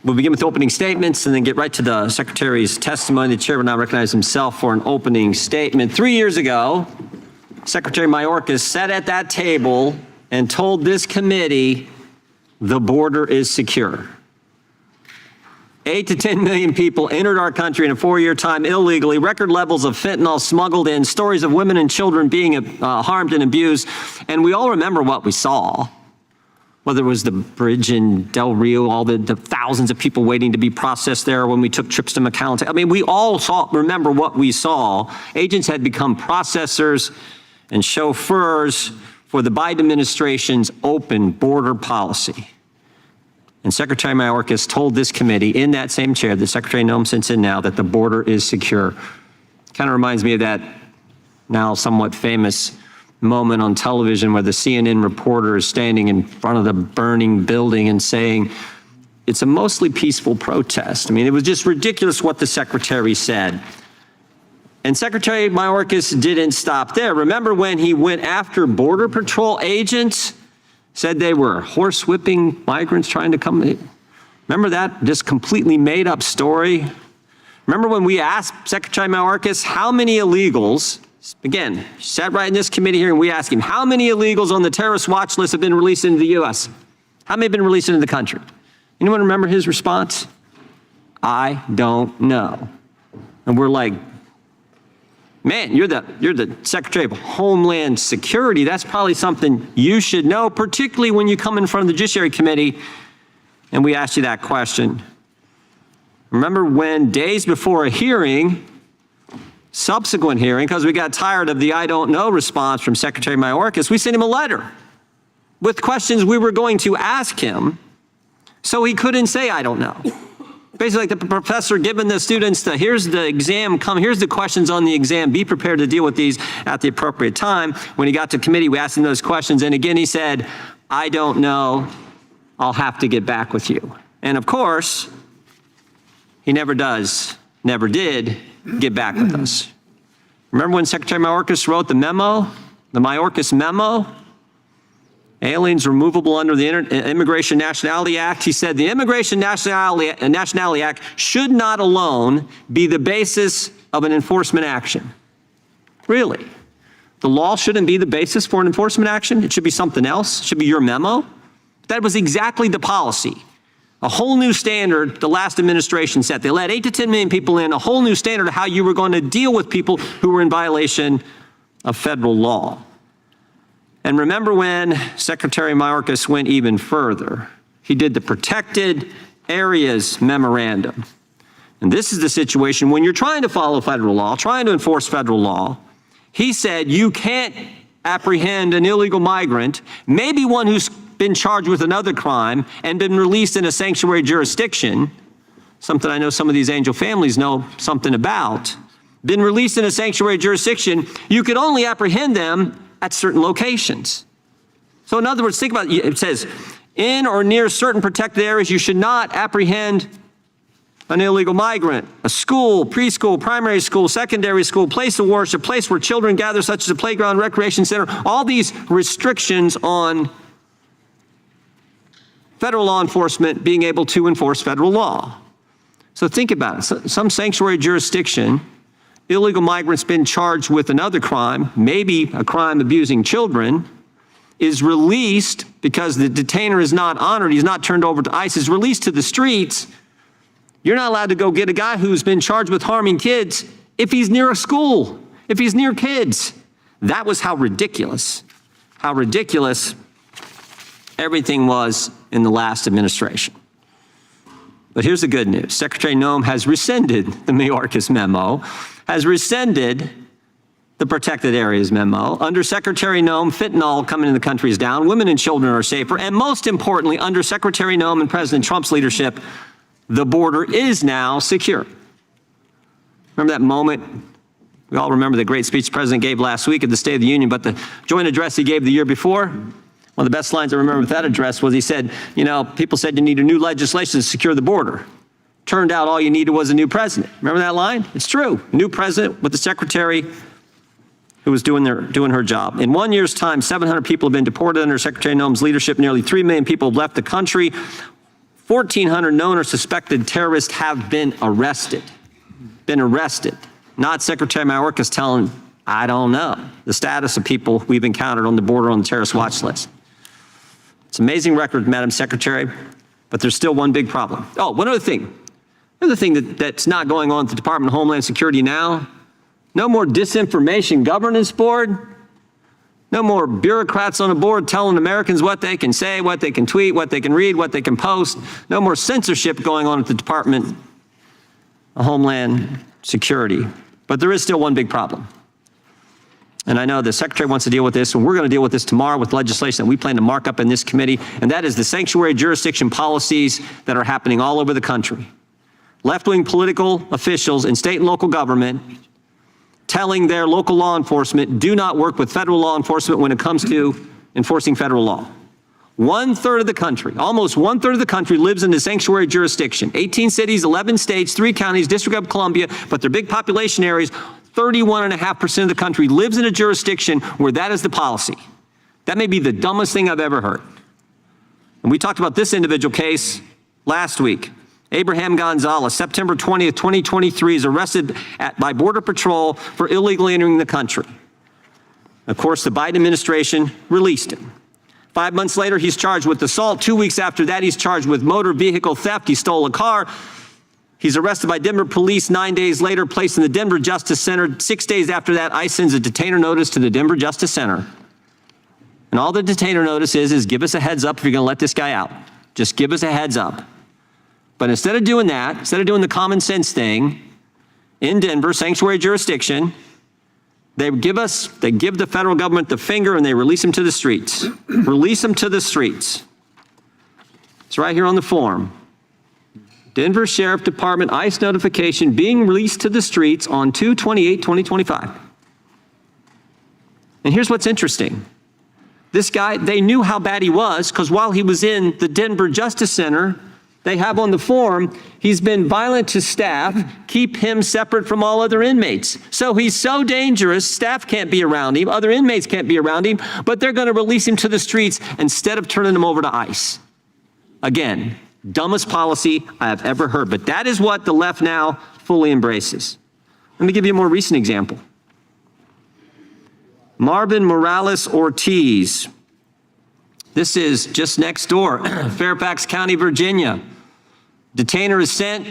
We'll begin with opening statements and then get right to the Secretary's testimony. The Chair will now recognize himself for an opening statement. 3 years ago, Secretary Mayorkas sat at that table and told this committee the border is secure. 8 to 10 million people entered our country in a 4-year time illegally, record levels of fentanyl smuggled in, stories of women and children being harmed and abused. And we all remember what we saw, whether it was the bridge in Del Rio, all the thousands of people waiting to be processed there when we took trips to McAllen. I mean, we all remember what we saw. Agents had become processors and chauffeurs for the Biden administration's open border policy. And Secretary Mayorkas told this committee in that same chair that Secretary Noem sits in now that the border is secure. Kind of reminds me of that now somewhat famous moment on television where the CNN reporter is standing in front of the burning building and saying, it's a mostly peaceful protest. I mean, it was just ridiculous what the secretary said. And Secretary Mayorkas didn't stop there. Remember when he went after Border Patrol agents, said they were horsewhipping migrants trying to come? Remember that just completely made up story? Remember when we asked Secretary Mayorkas how many illegals, again, sat right in this committee here and we asked him, how many illegals on the terrorist watch list have been released into the U.S.? How many have been released into the country? Anyone remember his response? I don't know. And we're like, man, you're the Secretary of Homeland Security. That's probably something you should know, particularly when you come in front of the Judiciary Committee and we asked you that question. Remember when days before a hearing, subsequent hearing, because we got tired of the I don't know response from Secretary Mayorkas, we sent him a letter with questions we were going to ask him so he couldn't say I don't know. Basically, like the professor giving the students here's the exam, here's the questions on the exam, be prepared to deal with these at the appropriate time. When he got to committee, we asked him those questions, and again, he said, I don't know, I'll have to get back with you. And of course, he never did get back with us. Remember when Secretary Mayorkas wrote the memo, the Mayorkas memo? Aliens removable under the Immigration Nationality Act. He said the Immigration Nationality Act should not alone be the basis of an enforcement action. Really? The law shouldn't be the basis for an enforcement action? It should be something else? It should be your memo? That was exactly the policy. A whole new standard the last administration set. They let 8 to 10 million people in, a whole new standard of how you were going to deal with people who were in violation of federal law. And remember when Secretary Mayorkas went even further. He did the Protected Areas Memorandum. And this is the situation when you're trying to follow federal law, trying to enforce federal law. He said you can't apprehend an illegal migrant, maybe one who's been charged with another crime and been released in a sanctuary jurisdiction, something I know some of these angel families know something about, been released in a sanctuary jurisdiction, you could only apprehend them at certain locations. So in other words, think about it. It says, in or near certain protected areas, you should not apprehend an illegal migrant. A school, preschool, primary school, secondary school, place of worship, place where children gather, such as a playground, recreation center, all these restrictions on federal law enforcement being able to enforce federal law. So think about it. Some sanctuary jurisdiction, illegal migrants been charged with another crime, maybe a crime abusing children, is released because the detainer is not honored, he's not turned over to ICE, is released to the streets. You're not allowed to go get a guy who's been charged with harming kids if he's near a school, if he's near kids. That was how ridiculous everything was in the last administration. But here's the good news. Secretary Noem has rescinded the Mayorkas memo, has rescinded the Protected Areas memo. Under Secretary Noem, fentanyl coming in the country is down, women and children are safer, and most importantly, under Secretary Noem and President Trump's leadership, the border is now secure. Remember that moment? We all remember the great speech the president gave last week at the State of the Union, but the joint address he gave the year before, one of the best lines I remember with that address was he said, you know, people said you needed new legislation to secure the border. Turned out all you needed was a new president. Remember that line? It's true. New president with the secretary who was doing her job. In 1 year's time, 700 people have been deported under Secretary Noem's leadership. Nearly 3 million people have left the country. 1,400 known or suspected terrorists have been arrested. Not Secretary Mayorkas telling, I don't know, the status of people we've encountered on the border on the terrorist watch list. It's an amazing record, Madam Secretary, but there's still one big problem. Oh, one other thing. Another thing that's not going on at the Department of Homeland Security now, no more disinformation governance board. No more bureaucrats on a board telling Americans what they can say, what they can tweet, what they can read, what they can post. No more censorship going on at the Department of Homeland Security. But there is still one big problem. And I know the Secretary wants to deal with this, and we're going to deal with this tomorrow with legislation that we plan to mark up in this committee, and that is the sanctuary jurisdiction policies that are happening all over the country. Left-wing political officials in state and local government telling their local law enforcement, do not work with federal law enforcement when it comes to enforcing federal law. 1/3 of the country, almost 1/3 of the country lives in the sanctuary jurisdiction. 18 cities, 11 states, 3 counties, District of Columbia, but they're big population areas. 31.5% of the country lives in a jurisdiction where that is the policy. That may be the dumbest thing I've ever heard. And we talked about this individual case last week. Abraham Gonzalez, September 20th, 2023, is arrested by Border Patrol for illegally entering the country. Of course, the Biden administration released him. 5 months later, he's charged with assault. 2 weeks after that, he's charged with motor vehicle theft. He stole a car. He's arrested by Denver police 9 days later, placed in the Denver Justice Center. 6 days after that, ICE sends a detainer notice to the Denver Justice Center. And all the detainer notice is give us a heads up if you're going to let this guy out. Just give us a heads up. But instead of doing that, instead of doing the common sense thing, in Denver, sanctuary jurisdiction, they give the federal government the finger and they release them to the streets. Release them to the streets. It's right here on the form. Denver Sheriff Department ICE notification being released to the streets on 2/28/2025. And here's what's interesting. This guy, they knew how bad he was because while he was in the Denver Justice Center, they have on the form, he's been violent to staff, keep him separate from all other inmates. So he's so dangerous, staff can't be around him, other inmates can't be around him, but they're going to release him to the streets instead of turning him over to ICE. Again, dumbest policy I have ever heard, but that is what the left now fully embraces. Let me give you a more recent example. Marvin Morales Ortiz. This is just next door, Fairfax County, Virginia. Detainer is sent,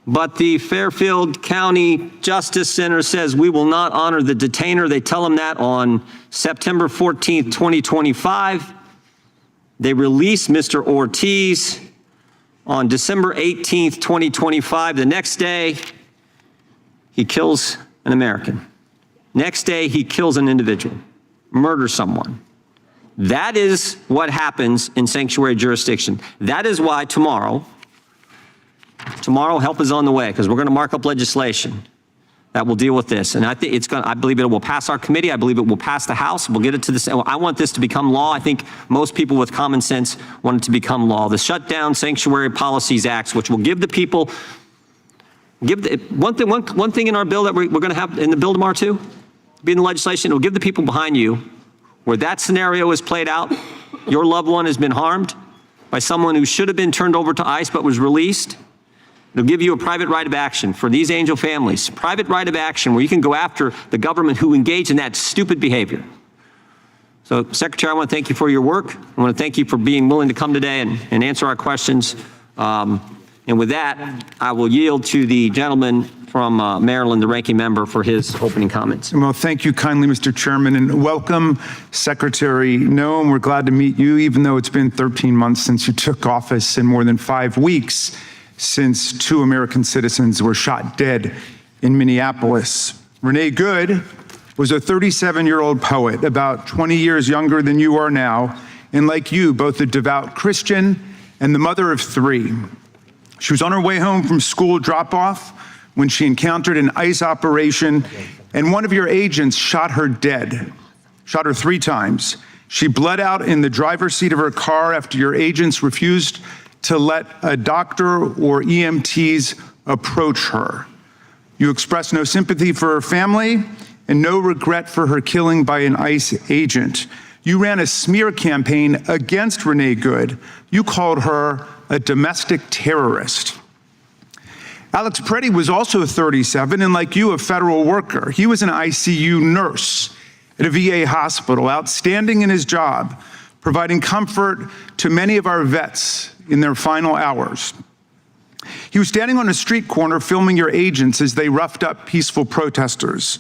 but the Fairfield County Justice Center says we will not honor the detainer. They tell him that on September 14th, 2025. They release Mr. Ortiz on December 18th, 2025. The next day, he kills an American. Next day, he kills an individual, murders someone. That is what happens in sanctuary jurisdiction. That is why tomorrow help is on the way because we're going to mark up legislation that will deal with this. And I think I believe it will pass our committee. I believe it will pass the House. We'll get it to the, I want this to become law. I think most people with common sense want it to become law. The Shutdown Sanctuary Policies Acts, which will give the people, one thing in our bill that we're going to have in the bill tomorrow too, be in the legislation, it will give the people behind you where that scenario is played out, your loved one has been harmed by someone who should have been turned over to ICE but was released. It'll give you a private right of action for these angel families, private right of action where you can go after the government who engaged in that stupid behavior. So, Secretary, I want to thank you for your work. I want to thank you for being willing to come today and answer our questions. And with that, I will yield to the gentleman from Maryland, the ranking member, for his opening comments. Well, thank you kindly, Mr. Chairman, and welcome, Secretary Noem. We're glad to meet you, even though it's been 13 months since you took office and more than 5 weeks since 2 American citizens were shot dead in Minneapolis. Renee Good was a 37-year-old poet, about 20 years younger than you are now, and like you, both a devout Christian and the mother of 3. She was on her way home from school drop-off when she encountered an ICE operation, and one of your agents shot her dead, shot her 3 times. She bled out in the driver's seat of her car after your agents refused to let a doctor or EMTs approach her. You expressed no sympathy for her family and no regret for her killing by an ICE agent. You ran a smear campaign against Renee Good. You called her a domestic terrorist. Alex Preddy was also 37 and, like you, a federal worker. He was an ICU nurse at a VA hospital, outstanding in his job, providing comfort to many of our vets in their final hours. He was standing on a street corner filming your agents as they roughed up peaceful protesters.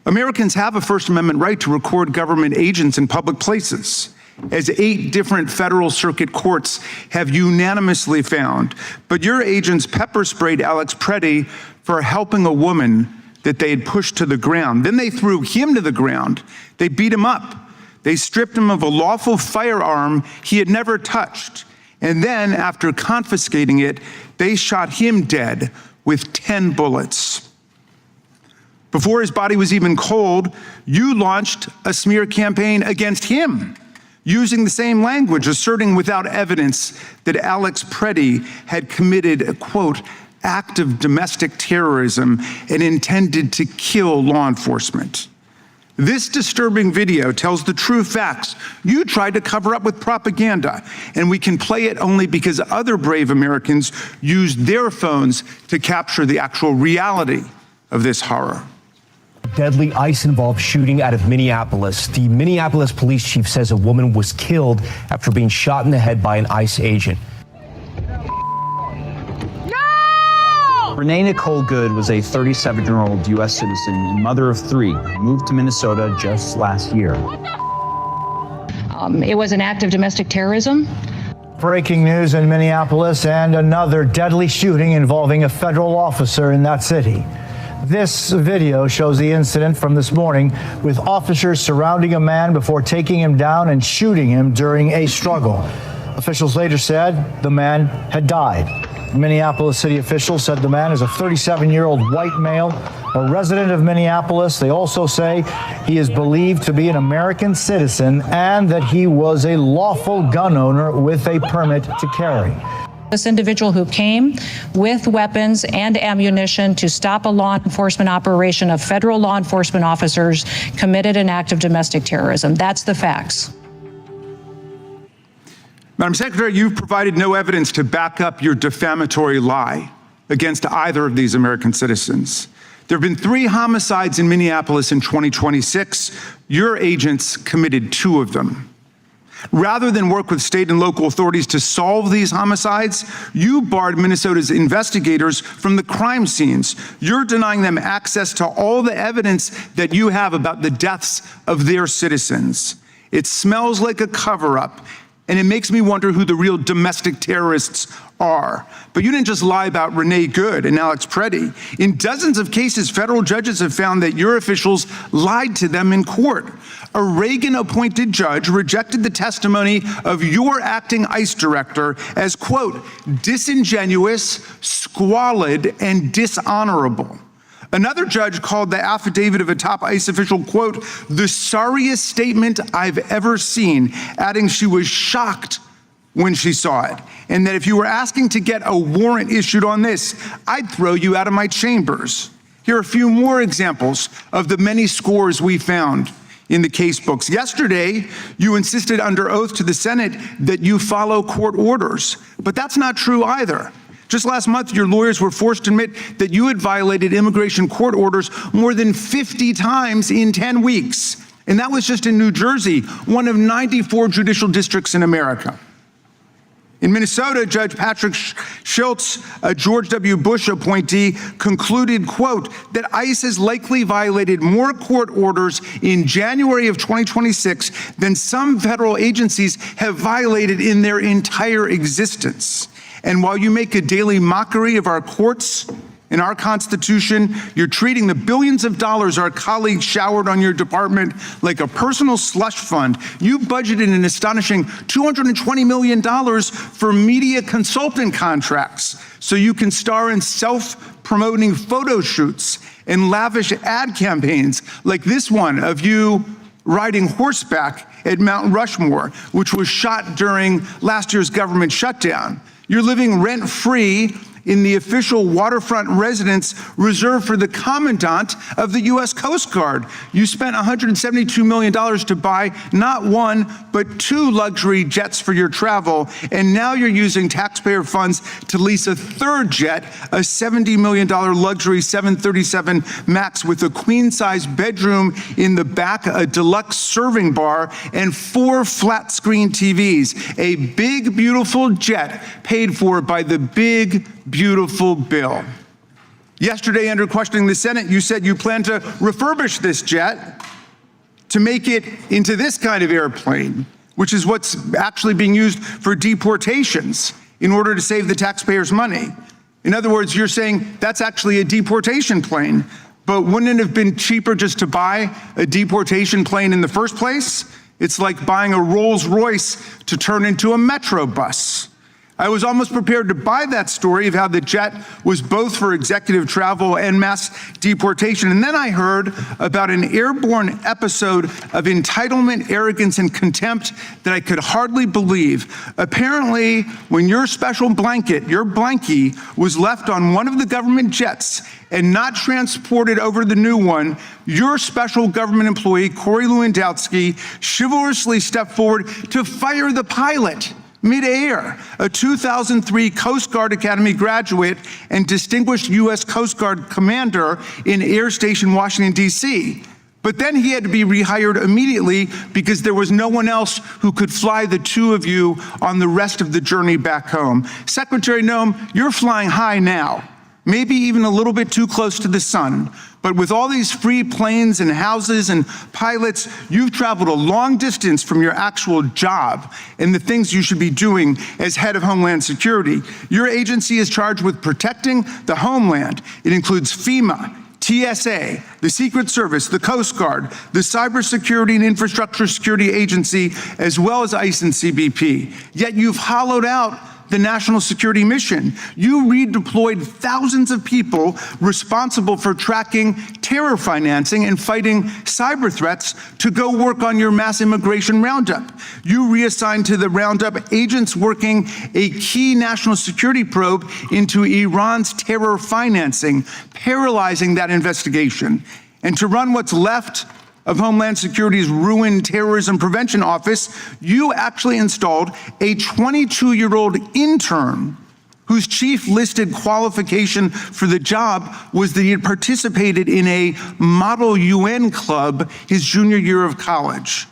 Americans have a First Amendment right to record government agents in public places, as 8 different federal circuit courts have unanimously found. But your agents pepper sprayed Alex Preddy for helping a woman that they had pushed to the ground. Then they threw him to the ground. They beat him up. They stripped him of a lawful firearm he had never touched. And then, after confiscating it, they shot him dead with 10 bullets. Before his body was even cold, you launched a smear campaign against him, using the same language, asserting without evidence that Alex Preddy had committed a, quote, act of domestic terrorism and intended to kill law enforcement. This disturbing video tells the true facts you tried to cover up with propaganda, and we can play it only because other brave Americans used their phones to capture the actual reality of this horror. Deadly ICE-involved shooting out of Minneapolis. The Minneapolis police chief says a woman was killed after being shot in the head by an ICE agent. Renee Nicole Good was a 37-year-old U.S. citizen and mother of 3 who moved to Minnesota just last year. It was an act of domestic terrorism. Breaking news in Minneapolis and another deadly shooting involving a federal officer in that city. This video shows the incident from this morning with officers surrounding a man before taking him down and shooting him during a struggle. Officials later said the man had died. Minneapolis city officials said the man is a 37-year-old white male, a resident of Minneapolis. They also say he is believed to be an American citizen and that he was a lawful gun owner with a permit to carry. This individual who came with weapons and ammunition to stop a law enforcement operation of federal law enforcement officers committed an act of domestic terrorism. That's the facts. Madam Secretary, you've provided no evidence to back up your defamatory lie against either of these American citizens. There have been 3 homicides in Minneapolis in 2026. Your agents committed 2 of them. Rather than work with state and local authorities to solve these homicides, you barred Minnesota's investigators from the crime scenes. You're denying them access to all the evidence that you have about the deaths of their citizens. It smells like a cover-up, and it makes me wonder who the real domestic terrorists are. But you didn't just lie about Renee Good and Alex Preddy. In dozens of cases, federal judges have found that your officials lied to them in court. A Reagan-appointed judge rejected the testimony of your acting ICE director as, quote, disingenuous, squalid, and dishonorable. Another judge called the affidavit of a top ICE official, quote, the sorriest statement I've ever seen, adding she was shocked when she saw it, and that if you were asking to get a warrant issued on this, I'd throw you out of my chambers. Here are a few more examples of the many scores we found in the case books. Yesterday, you insisted under oath to the Senate that you follow court orders, but that's not true either. Just last month, your lawyers were forced to admit that you had violated immigration court orders more than 50 times in 10 weeks. And that was just in New Jersey, one of 94 judicial districts in America. In Minnesota, Judge Patrick Schultz, a George W. Bush appointee, concluded, quote, that ICE has likely violated more court orders in January of 2026 than some federal agencies have violated in their entire existence. And while you make a daily mockery of our courts and our Constitution, you're treating the billions of dollars our colleagues showered on your department like a personal slush fund. You budgeted an astonishing $220 million for media consultant contracts so you can star in self-promoting photo shoots and lavish ad campaigns like this one of you riding horseback at Mount Rushmore, which was shot during last year's government shutdown. You're living rent-free in the official waterfront residence reserved for the commandant of the U.S. Coast Guard. You spent $172 million to buy not one, but 2 luxury jets for your travel, and now you're using taxpayer funds to lease a 3rd jet, a $70 million luxury 737 MAX with a queen-size bedroom in the back, a deluxe serving bar, and 4 flat-screen TVs. A big, beautiful jet paid for by the big, beautiful bill. Yesterday, under questioning the Senate, you said you plan to refurbish this jet to make it into this kind of airplane, which is what's actually being used for deportations in order to save the taxpayers' money. In other words, you're saying that's actually a deportation plane, but wouldn't it have been cheaper just to buy a deportation plane in the first place? It's like buying a Rolls Royce to turn into a Metro bus. I was almost prepared to buy that story of how the jet was both for executive travel and mass deportation. And then I heard about an airborne episode of entitlement, arrogance, and contempt that I could hardly believe. Apparently, when your special blanket, your blankie, was left on one of the government jets and not transported over to the new one, your special government employee, Corey Lewandowski, chivalrously stepped forward to fire the pilot mid-air, a 2003 Coast Guard Academy graduate and distinguished U.S. Coast Guard commander in Air Station, Washington, D.C. But then he had to be rehired immediately because there was no one else who could fly the 2 of you on the rest of the journey back home. Secretary Noem, you're flying high now, maybe even a little bit too close to the sun. But with all these free planes and houses and pilots, you've traveled a long distance from your actual job and the things you should be doing as head of Homeland Security. Your agency is charged with protecting the homeland. It includes FEMA, TSA, the Secret Service, the Coast Guard, the Cybersecurity and Infrastructure Security Agency, as well as ICE and CBP. Yet you've hollowed out the national security mission. You redeployed thousands of people responsible for tracking terror financing and fighting cyber threats to go work on your mass immigration roundup. You reassigned to the roundup agents working a key national security probe into Iran's terror financing, paralyzing that investigation. And to run what's left of Homeland Security's ruined terrorism prevention office, you actually installed a 22-year-old intern whose chief listed qualification for the job was that he had participated in a model UN club his junior year of college.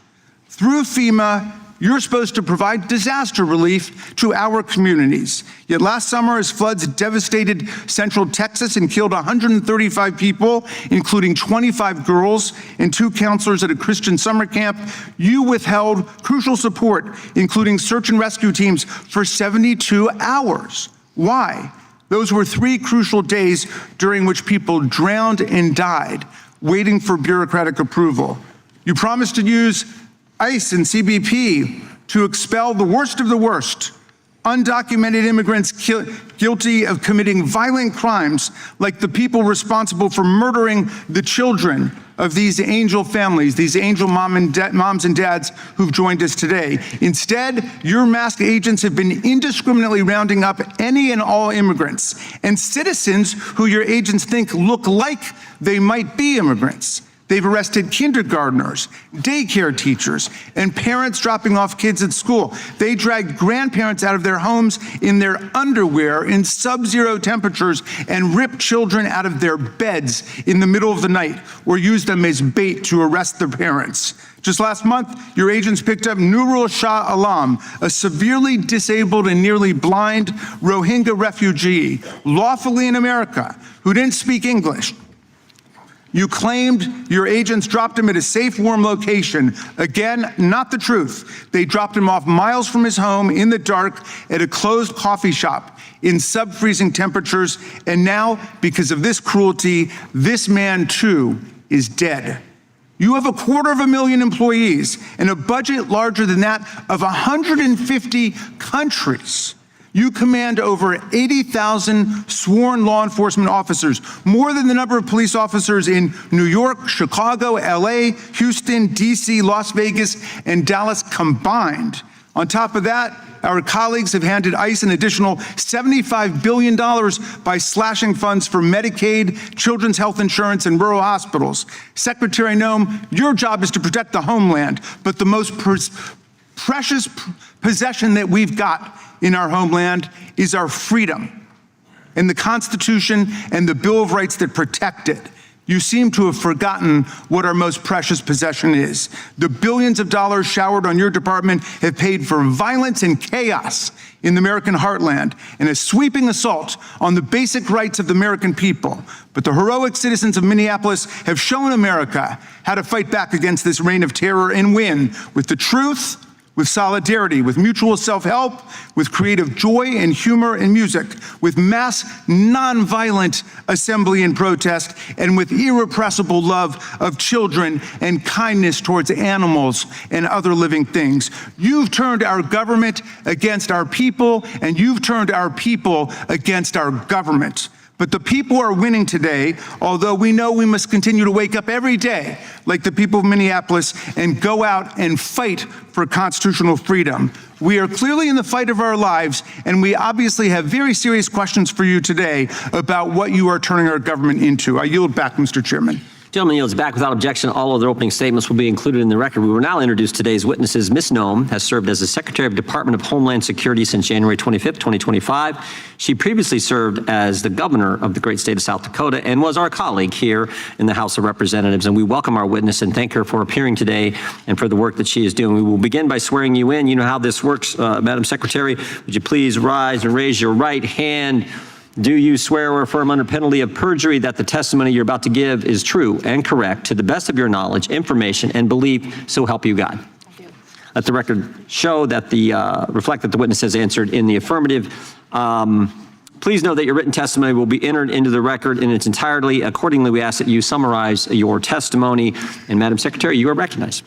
Through FEMA, you're supposed to provide disaster relief to our communities. Yet last summer, as floods devastated central Texas and killed 135 people, including 25 girls and 2 counselors at a Christian summer camp, you withheld crucial support, including search and rescue teams, for 72 hours. Why? Those were 3 crucial days during which people drowned and died, waiting for bureaucratic approval. You promised to use ICE and CBP to expel the worst of the worst, undocumented immigrants guilty of committing violent crimes like the people responsible for murdering the children of these angel families, these angel moms and dads who've joined us today. Instead, your masked agents have been indiscriminately rounding up any and all immigrants and citizens who your agents think look like they might be immigrants. They've arrested kindergartners, daycare teachers, and parents dropping off kids at school. They dragged grandparents out of their homes in their underwear in sub-zero temperatures and ripped children out of their beds in the middle of the night or used them as bait to arrest their parents. Just last month, your agents picked up Nurul Shah Alam, a severely disabled and nearly blind Rohingya refugee, lawfully in America, who didn't speak English. You claimed your agents dropped him at a safe, warm location. Again, not the truth. They dropped him off miles from his home in the dark at a closed coffee shop in sub-freezing temperatures. And now, because of this cruelty, this man too is dead. You have 250,000 employees and a budget larger than that of 150 countries. You command over 80,000 sworn law enforcement officers, more than the number of police officers in New York, Chicago, LA, Houston, DC, Las Vegas, and Dallas combined. On top of that, our colleagues have handed ICE an additional $75 billion by slashing funds for Medicaid, children's health insurance, and rural hospitals. Secretary Noem, your job is to protect the homeland, but the most precious possession that we've got in our homeland is our freedom and the Constitution and the Bill of Rights that protect it. You seem to have forgotten what our most precious possession is. The billions of dollars showered on your department have paid for violence and chaos in the American heartland and a sweeping assault on the basic rights of the American people. But the heroic citizens of Minneapolis have shown America how to fight back against this reign of terror and win with the truth, with solidarity, with mutual self-help, with creative joy and humor and music, with mass nonviolent assembly and protest, and with irrepressible love of children and kindness towards animals and other living things. You've turned our government against our people, and you've turned our people against our government. But the people are winning today, although we know we must continue to wake up every day, like the people of Minneapolis, and go out and fight for constitutional freedom. We are clearly in the fight of our lives, and we obviously have very serious questions for you today about what you are turning our government into. I yield back, Mr. Chairman. Gentleman yields back without objection. All of their opening statements will be included in the record. We will now introduce today's witnesses. Ms. Noem has served as the Secretary of Department of Homeland Security since January 25th, 2025. She previously served as the governor of the great state of South Dakota and was our colleague here in the House of Representatives. And we welcome our witness and thank her for appearing today and for the work that she is doing. We will begin by swearing you in. You know how this works, Madam Secretary. Would you please rise and raise your right hand? Do you swear or affirm under penalty of perjury that the testimony you're about to give is true and correct to the best of your knowledge, information, and belief, so help you God? I do. Let the record show that reflect that the witness has answered in the affirmative. Please know that your written testimony will be entered into the record in its entirety. Accordingly, we ask that you summarize your testimony. And Madam Secretary, you are recognized.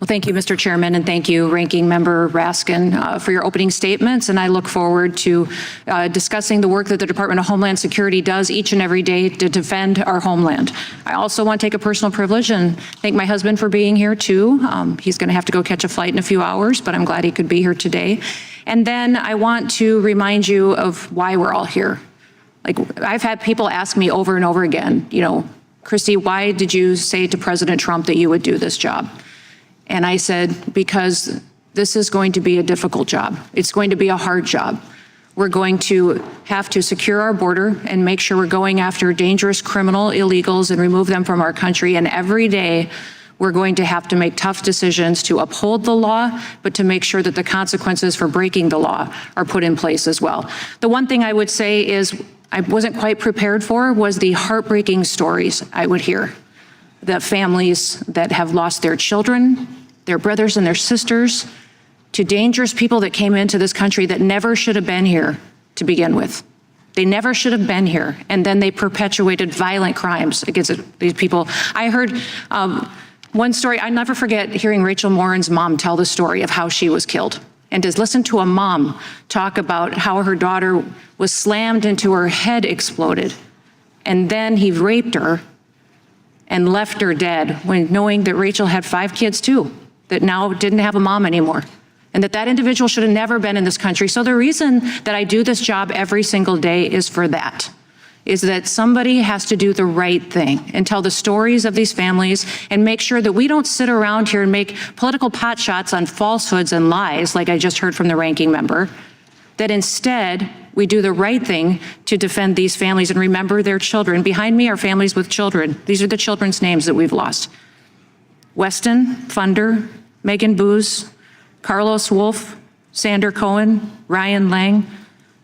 Well, thank you, Mr. Chairman, and thank you, Ranking Member Raskin, for your opening statements. And I look forward to discussing the work that the Department of Homeland Security does each and every day to defend our homeland. I also want to take a personal privilege and thank my husband for being here, too. He's going to have to go catch a flight in a few hours, but I'm glad he could be here today. And then I want to remind you of why we're all here. Like, I've had people ask me over and over again, you know, Kristi, why did you say to President Trump that you would do this job? And I said, because this is going to be a difficult job. It's going to be a hard job. We're going to have to secure our border and make sure we're going after dangerous criminal illegals and remove them from our country. And every day, we're going to have to make tough decisions to uphold the law, but to make sure that the consequences for breaking the law are put in place as well. The one thing I would say is I wasn't quite prepared for was the heartbreaking stories I would hear. The families that have lost their children, their brothers and their sisters, to dangerous people that came into this country that never should have been here to begin with. They never should have been here. And then they perpetuated violent crimes against these people. I heard one story, I never forget hearing Rachel Morin's mom tell the story of how she was killed. And to listen to a mom talk about how her daughter was slammed into her head exploded. And then he raped her and left her dead, when knowing that Rachel had 5 kids too, that now didn't have a mom anymore, and that individual should have never been in this country. So the reason that I do this job every single day is for that, is that somebody has to do the right thing and tell the stories of these families and make sure that we don't sit around here and make political pot shots on falsehoods and lies, like I just heard from the ranking member, that instead we do the right thing to defend these families and remember their children. Behind me are families with children. These are the children's names that we've lost. Weston Funder, Megan Booz, Carlos Wolf, Sander Cohen, Ryan Lang,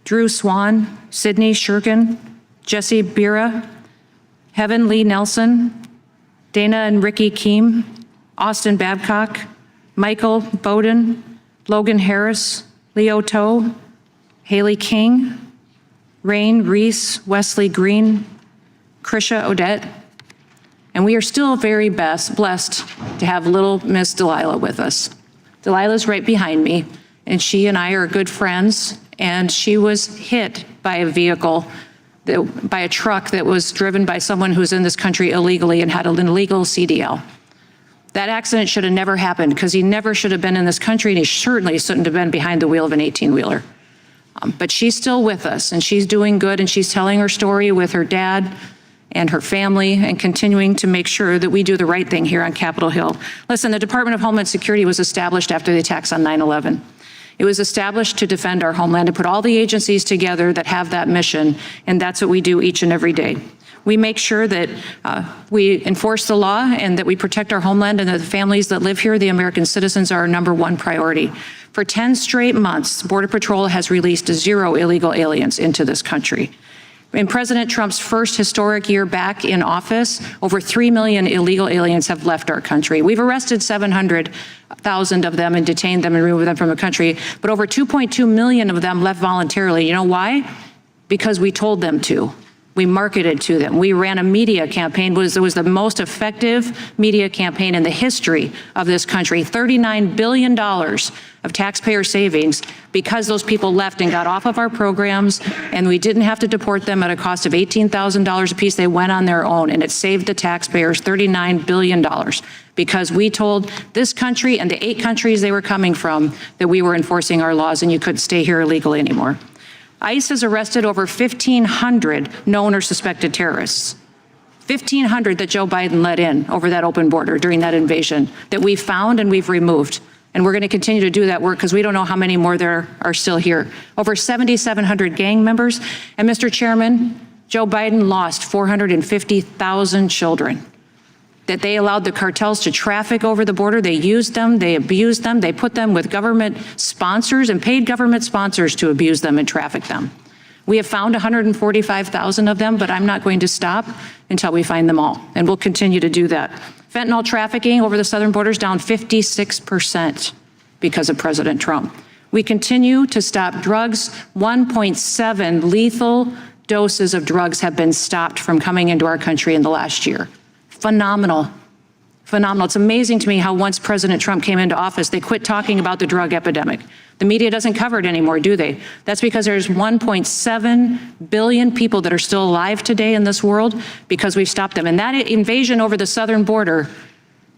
Drew Swan, Sydney Shurkin, Jesse Bira, Heaven Lee Nelson, Dana and Ricky Keem, Austin Babcock, Michael Bowden, Logan Harris, Leo Toe, Haley King, Rain Reese, Wesley Green, Krisha Odette, and we are still very blessed to have little Miss Delilah with us. Delilah's right behind me, and she and I are good friends, and she was hit by a vehicle, by a truck that was driven by someone who's in this country illegally and had an illegal CDL. That accident should have never happened because he never should have been in this country, and he certainly shouldn't have been behind the wheel of an 18-wheeler. But she's still with us, and she's doing good, and she's telling her story with her dad and her family and continuing to make sure that we do the right thing here on Capitol Hill. Listen, the Department of Homeland Security was established after the attacks on 9/11. It was established to defend our homeland, to put all the agencies together that have that mission, and that's what we do each and every day. We make sure that we enforce the law and that we protect our homeland and that the families that live here, the American citizens, are our number one priority. For 10 straight months, Border Patrol has released 0 illegal aliens into this country. In President Trump's first historic year back in office, over 3 million illegal aliens have left our country. We've arrested 700,000 of them and detained them and removed them from the country, but over 2.2 million of them left voluntarily. You know why? Because we told them to. We marketed to them. We ran a media campaign. It was the most effective media campaign in the history of this country. $39 billion of taxpayer savings because those people left and got off of our programs, and we didn't have to deport them at a cost of $18,000 apiece. They went on their own, and it saved the taxpayers $39 billion because we told this country and the 8 countries they were coming from that we were enforcing our laws and you couldn't stay here illegally anymore. ICE has arrested over 1,500 known or suspected terrorists. 1,500 that Joe Biden let in over that open border during that invasion that we found and we've removed. And we're going to continue to do that work because we don't know how many more there are still here. Over 7,700 gang members. And Mr. Chairman, Joe Biden lost 450,000 children that they allowed the cartels to traffic over the border. They used them, they abused them, they put them with government sponsors and paid government sponsors to abuse them and traffic them. We have found 145,000 of them, but I'm not going to stop until we find them all, and we'll continue to do that. Fentanyl trafficking over the southern border is down 56% because of President Trump. We continue to stop drugs. 1.7 lethal doses of drugs have been stopped from coming into our country in the last year. Phenomenal. Phenomenal. It's amazing to me how once President Trump came into office, they quit talking about the drug epidemic. The media doesn't cover it anymore, do they? That's because there's 1.7 billion people that are still alive today in this world because we've stopped them. And that invasion over the southern border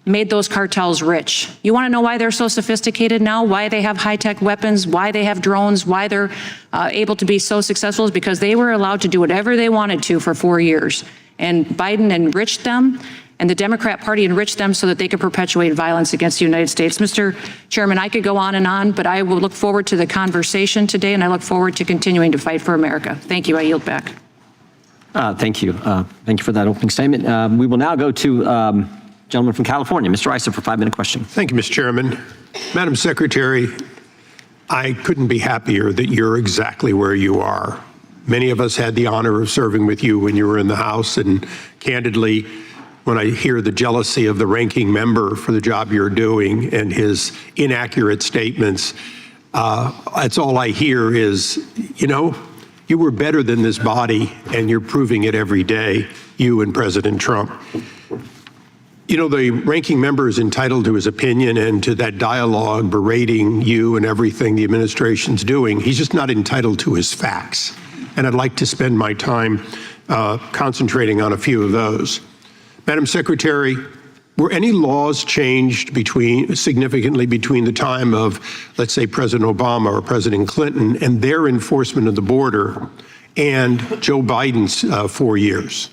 made those cartels rich. You want to know why they're so sophisticated now, why they have high-tech weapons, why they have drones, why they're able to be so successful? Is because they were allowed to do whatever they wanted to for 4 years. And Biden enriched them, and the Democrat Party enriched them so that they could perpetuate violence against the United States. Mr. Chairman, I could go on, but I will look forward to the conversation today, and I look forward to continuing to fight for America. Thank you. I yield back. Thank you. Thank you for that opening statement. We will now go to gentleman from California, Mr. Issa, for a 5-minute question. Thank you, Mr. Chairman. Madam Secretary, I couldn't be happier that you're exactly where you are. Many of us had the honor of serving with you when you were in the House, and candidly, when I hear the jealousy of the ranking member for the job you're doing and his inaccurate statements, that's all I hear is, you know, you were better than this body, and you're proving it every day, you and President Trump. You know, the ranking member is entitled to his opinion and to that dialogue berating you and everything the administration's doing. He's just not entitled to his facts. And I'd like to spend my time concentrating on a few of those. Madam Secretary, were any laws changed significantly between the time of, let's say, President Obama or President Clinton and their enforcement of the border and Joe Biden's 4 years?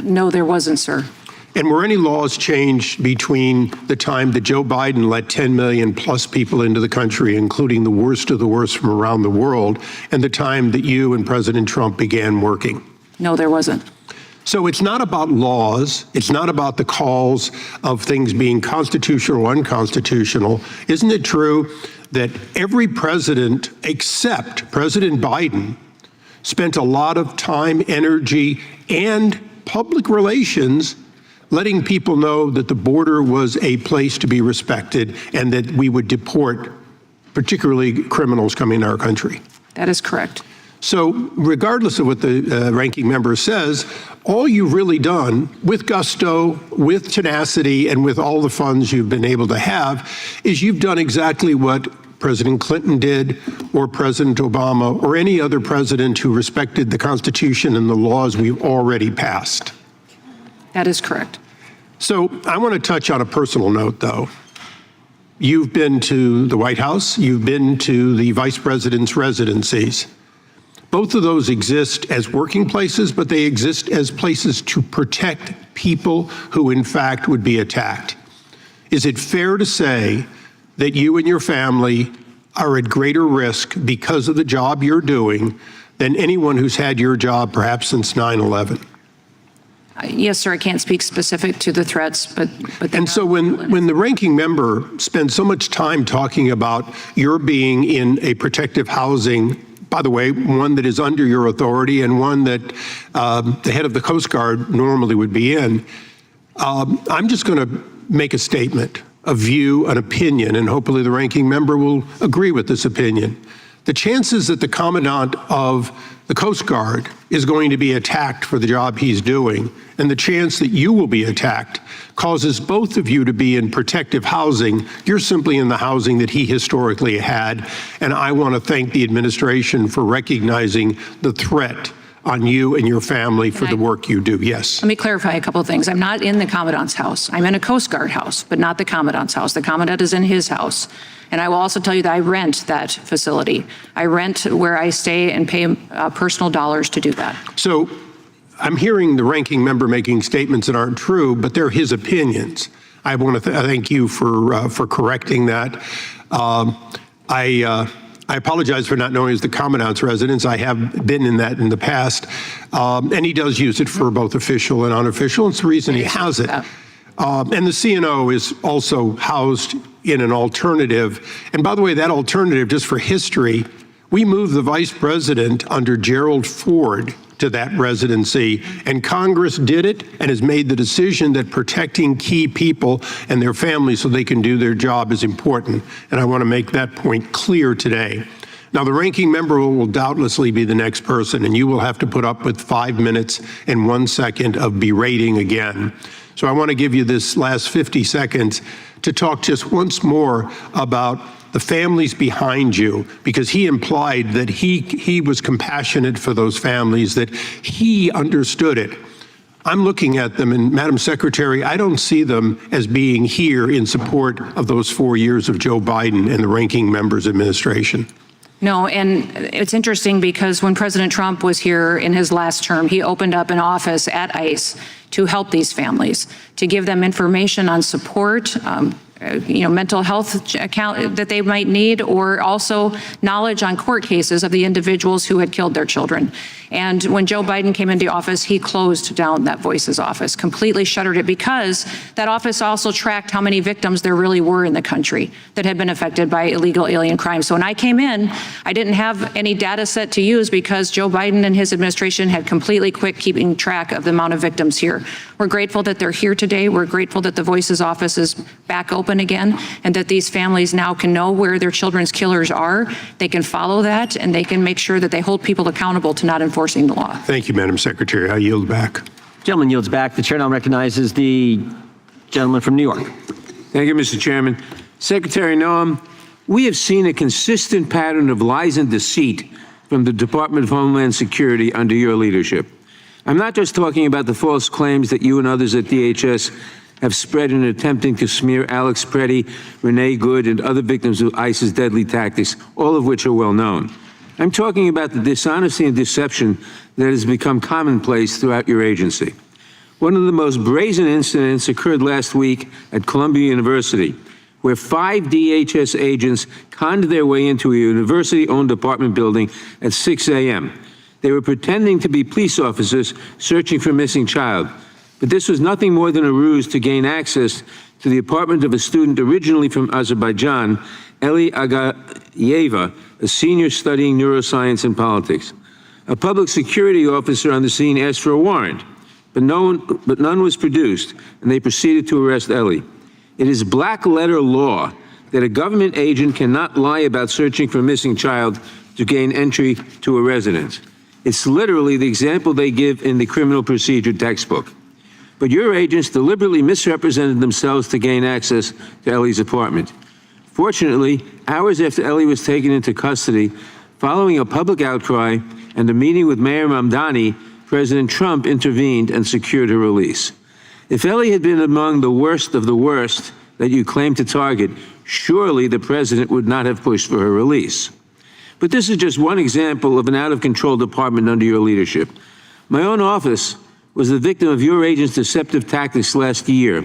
No, there wasn't, sir. And were any laws changed between the time that Joe Biden let 10 million plus people into the country, including the worst of the worst from around the world, and the time that you and President Trump began working? No, there wasn't. So it's not about laws. It's not about the calls of things being constitutional or unconstitutional. Isn't it true that every president except President Biden spent a lot of time, energy, and public relations letting people know that the border was a place to be respected and that we would deport particularly criminals coming to our country? That is correct. So regardless of what the ranking member says, all you've really done with gusto, with tenacity, and with all the funds you've been able to have is you've done exactly what President Clinton did, or President Obama, or any other president who respected the Constitution and the laws we've already passed. That is correct. So I want to touch on a personal note, though. You've been to the White House. You've been to the vice president's residencies. Both of those exist as working places, but they exist as places to protect people who, in fact, would be attacked. Is it fair to say that you and your family are at greater risk because of the job you're doing than anyone who's had your job perhaps since 9/11? Yes, sir. I can't speak specific to the threats, but And so when the ranking member spends so much time talking about your being in a protective housing, by the way, one that is under your authority and one that the head of the Coast Guard normally would be in, I'm just going to make a statement, a view, an opinion, and hopefully the ranking member will agree with this opinion. The chances that the commandant of the Coast Guard is going to be attacked for the job he's doing, and the chance that you will be attacked causes both of you to be in protective housing. You're simply in the housing that he historically had, and I want to thank the administration for recognizing the threat on you and your family for the work you do. Yes. let me clarify a couple of things. I'm not in the commandant's house. I'm in a Coast Guard house, but not the commandant's house. The commandant is in his house. And I will also tell you that I rent that facility. I rent where I stay and pay personal dollars to do that. So I'm hearing the ranking member making statements that aren't true, but they're his opinions. I want to thank you for correcting that. I apologize for not knowing as the commandant's residence. I have been in that in the past, and he does use it for both official and unofficial. It's the reason he has it. And the CNO is also housed in an alternative. And by the way, that alternative, just for history, we moved the vice president under Gerald Ford to that residency, and Congress did it and has made the decision that protecting key people and their families so they can do their job is important. And I want to make that point clear today. Now, the ranking member will doubtlessly be the next person, and you will have to put up with 5 minutes and 1 second of berating again. So I want to give you this last 50 seconds to talk just once more about the families behind you, because he implied that he was compassionate for those families, that he understood it. I'm looking at them, and Madam Secretary, I don't see them as being here in support of those 4 years of Joe Biden and the ranking member's administration. No, and it's interesting because when President Trump was here in his last term, he opened up an office at ICE to help these families, to give them information on support, mental health account that they might need, or also knowledge on court cases of the individuals who had killed their children. And when Joe Biden came into office, he closed down that Voices office, completely shuttered it, because that office also tracked how many victims there really were in the country that had been affected by illegal alien crime. So when I came in, I didn't have any data set to use because Joe Biden and his administration had completely quit keeping track of the amount of victims here. We're grateful that they're here today. We're grateful that the Voices office is back open again, and that these families now can know where their children's killers are. They can follow that, and they can make sure that they hold people accountable to not enforcing the law. Thank you, Madam Secretary. I yield back. Gentleman yields back. The chair now recognizes the gentleman from New York. Thank you, Mr. Chairman. Secretary Noem, we have seen a consistent pattern of lies and deceit from the Department of Homeland Security under your leadership. I'm not just talking about the false claims that you and others at DHS have spread in attempting to smear Alex Preddy, Renee Good, and other victims of ICE's deadly tactics, all of which are well known. I'm talking about the dishonesty and deception that has become commonplace throughout your agency. One of the most brazen incidents occurred last week at Columbia University, where 5 DHS agents conned their way into a university-owned apartment building at 6 a.m. They were pretending to be police officers searching for a missing child. But this was nothing more than a ruse to gain access to the apartment of a student originally from Azerbaijan, Eli Agayeva, a senior studying neuroscience and politics. A public security officer on the scene asked for a warrant, but none was produced, and they proceeded to arrest Eli. It is black-letter law that a government agent cannot lie about searching for a missing child to gain entry to a residence. It's literally the example they give in the criminal procedure textbook. But your agents deliberately misrepresented themselves to gain access to Eli's apartment. Fortunately, hours after Eli was taken into custody, following a public outcry and a meeting with Mayor Mamdani, President Trump intervened and secured her release. If Ellie had been among the worst of the worst that you claim to target, surely the president would not have pushed for her release. But this is just one example of an out-of-control department under your leadership. My own office was the victim of your agents' deceptive tactics last year,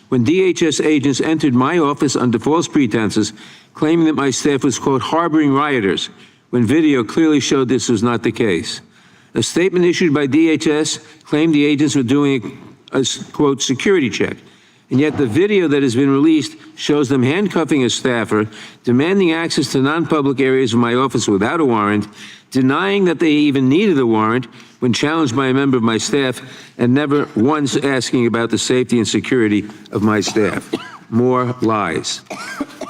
when DHS agents entered my office under false pretenses, claiming that my staff was, quote, harboring rioters, when video clearly showed this was not the case. A statement issued by DHS claimed the agents were doing a, quote, security check. And yet the video that has been released shows them handcuffing a staffer, demanding access to non-public areas of my office without a warrant, denying that they even needed a warrant when challenged by a member of my staff, and never once asking about the safety and security of my staff. More lies.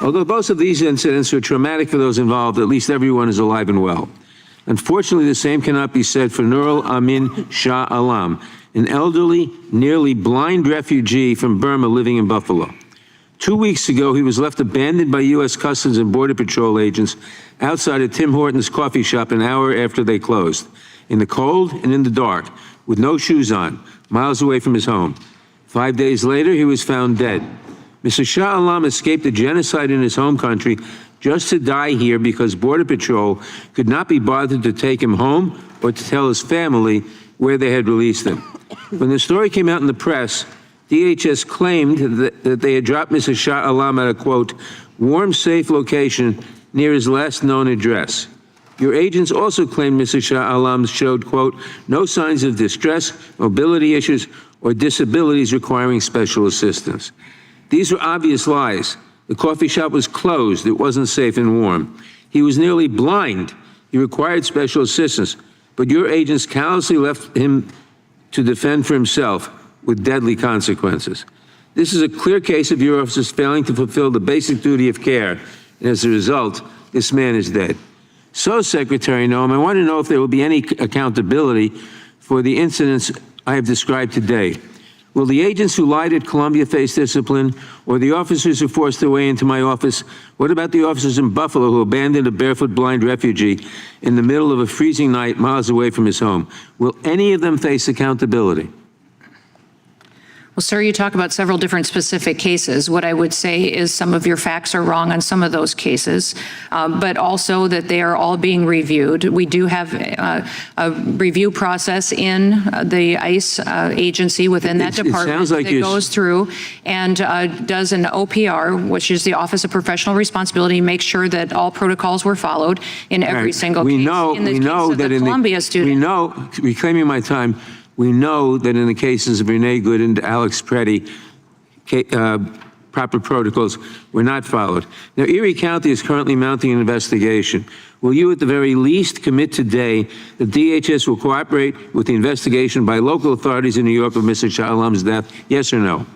Although both of these incidents were traumatic for those involved, at least everyone is alive and well. Unfortunately, the same cannot be said for Nurul Amin Shah Alam, an elderly, nearly blind refugee from Burma living in Buffalo. 2 weeks ago, he was left abandoned by U.S. Customs and Border Patrol agents outside a Tim Hortons coffee shop an hour after they closed, in the cold and in the dark, with no shoes on, miles away from his home. 5 days later, he was found dead. Mr. Shah Alam escaped a genocide in his home country just to die here because Border Patrol could not be bothered to take him home or to tell his family where they had released him. When the story came out in the press, DHS claimed that they had dropped Mr. Shah Alam at a, quote, warm, safe location near his last known address. Your agents also claimed Mr. Shah Alam showed, quote, no signs of distress, mobility issues, or disabilities requiring special assistance. These were obvious lies. The coffee shop was closed. It wasn't safe and warm. He was nearly blind. He required special assistance. But your agents callously left him to defend for himself with deadly consequences. This is a clear case of your officers failing to fulfill the basic duty of care. And as a result, this man is dead. So, Secretary Noem, I want to know if there will be any accountability for the incidents I have described today. Will the agents who lied at Columbia face discipline, or the officers who forced their way into my office? What about the officers in Buffalo who abandoned a barefoot blind refugee in the middle of a freezing night miles away from his home? Will any of them face accountability? Well, sir, you talk about several different specific cases. What I would say is some of your facts are wrong on some of those cases, but also that they are all being reviewed. We do have a review process in the ICE agency within that department that goes through and does an OPR, which is the Office of Professional Responsibility, make sure that all protocols were followed in every single case. In the case of the Columbia student. Reclaiming my time, we know that in the cases of Renee Good and Alex Preddy, proper protocols were not followed. Now, Erie County is currently mounting an investigation. Will you at the very least commit today that DHS will cooperate with the investigation by local authorities in New York of Mr. Shah Alam's death? Yes or no?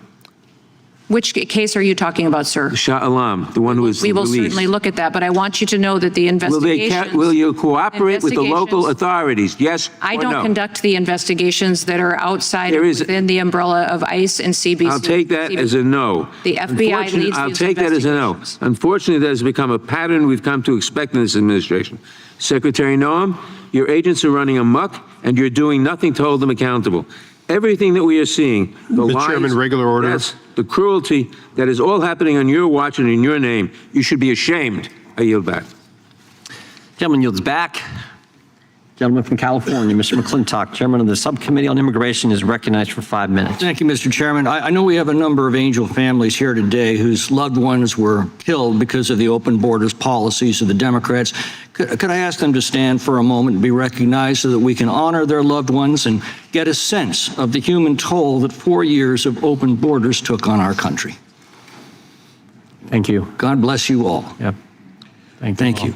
Which case are you talking about, sir? Shah Alam, the one who was We will released. certainly look at that, but I want you to know that the investigations... Will you cooperate with the local authorities? Yes or no? I don't conduct the investigations that are outside within the umbrella of ICE and CBC. I'll take that as a no. The FBI leads I'll these take that as a no. investigations. Unfortunately, that has become a pattern we've come to expect in this administration. Secretary Noem, your agents are running amok, and you're doing nothing to hold them accountable. Everything that we are seeing, the Mr. lies, Chairman, regular order. yes, the cruelty, that is all happening on your watch and in your name. You should be ashamed. I yield back. Gentleman yields back. Gentleman from California, Mr. McClintock, Chairman of the Subcommittee on Immigration, is recognized for 5 minutes. Thank you, Mr. Chairman. I know we have a number of Angel families here today whose loved ones were killed because of the open borders policies of the Democrats. Could I ask them to stand for a moment and be recognized so that we can honor their loved ones and get a sense of the human toll that 4 years of open borders took on our country? Thank you. God bless you all. Yep. Thank you.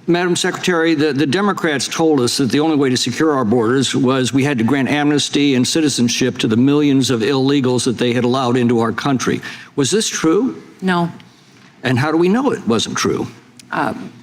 Madam Secretary, the Democrats told us that the only way to secure our borders was we had to grant amnesty and citizenship to the millions of illegals that they had allowed into our country. Was this true? No. And how do we know it wasn't true?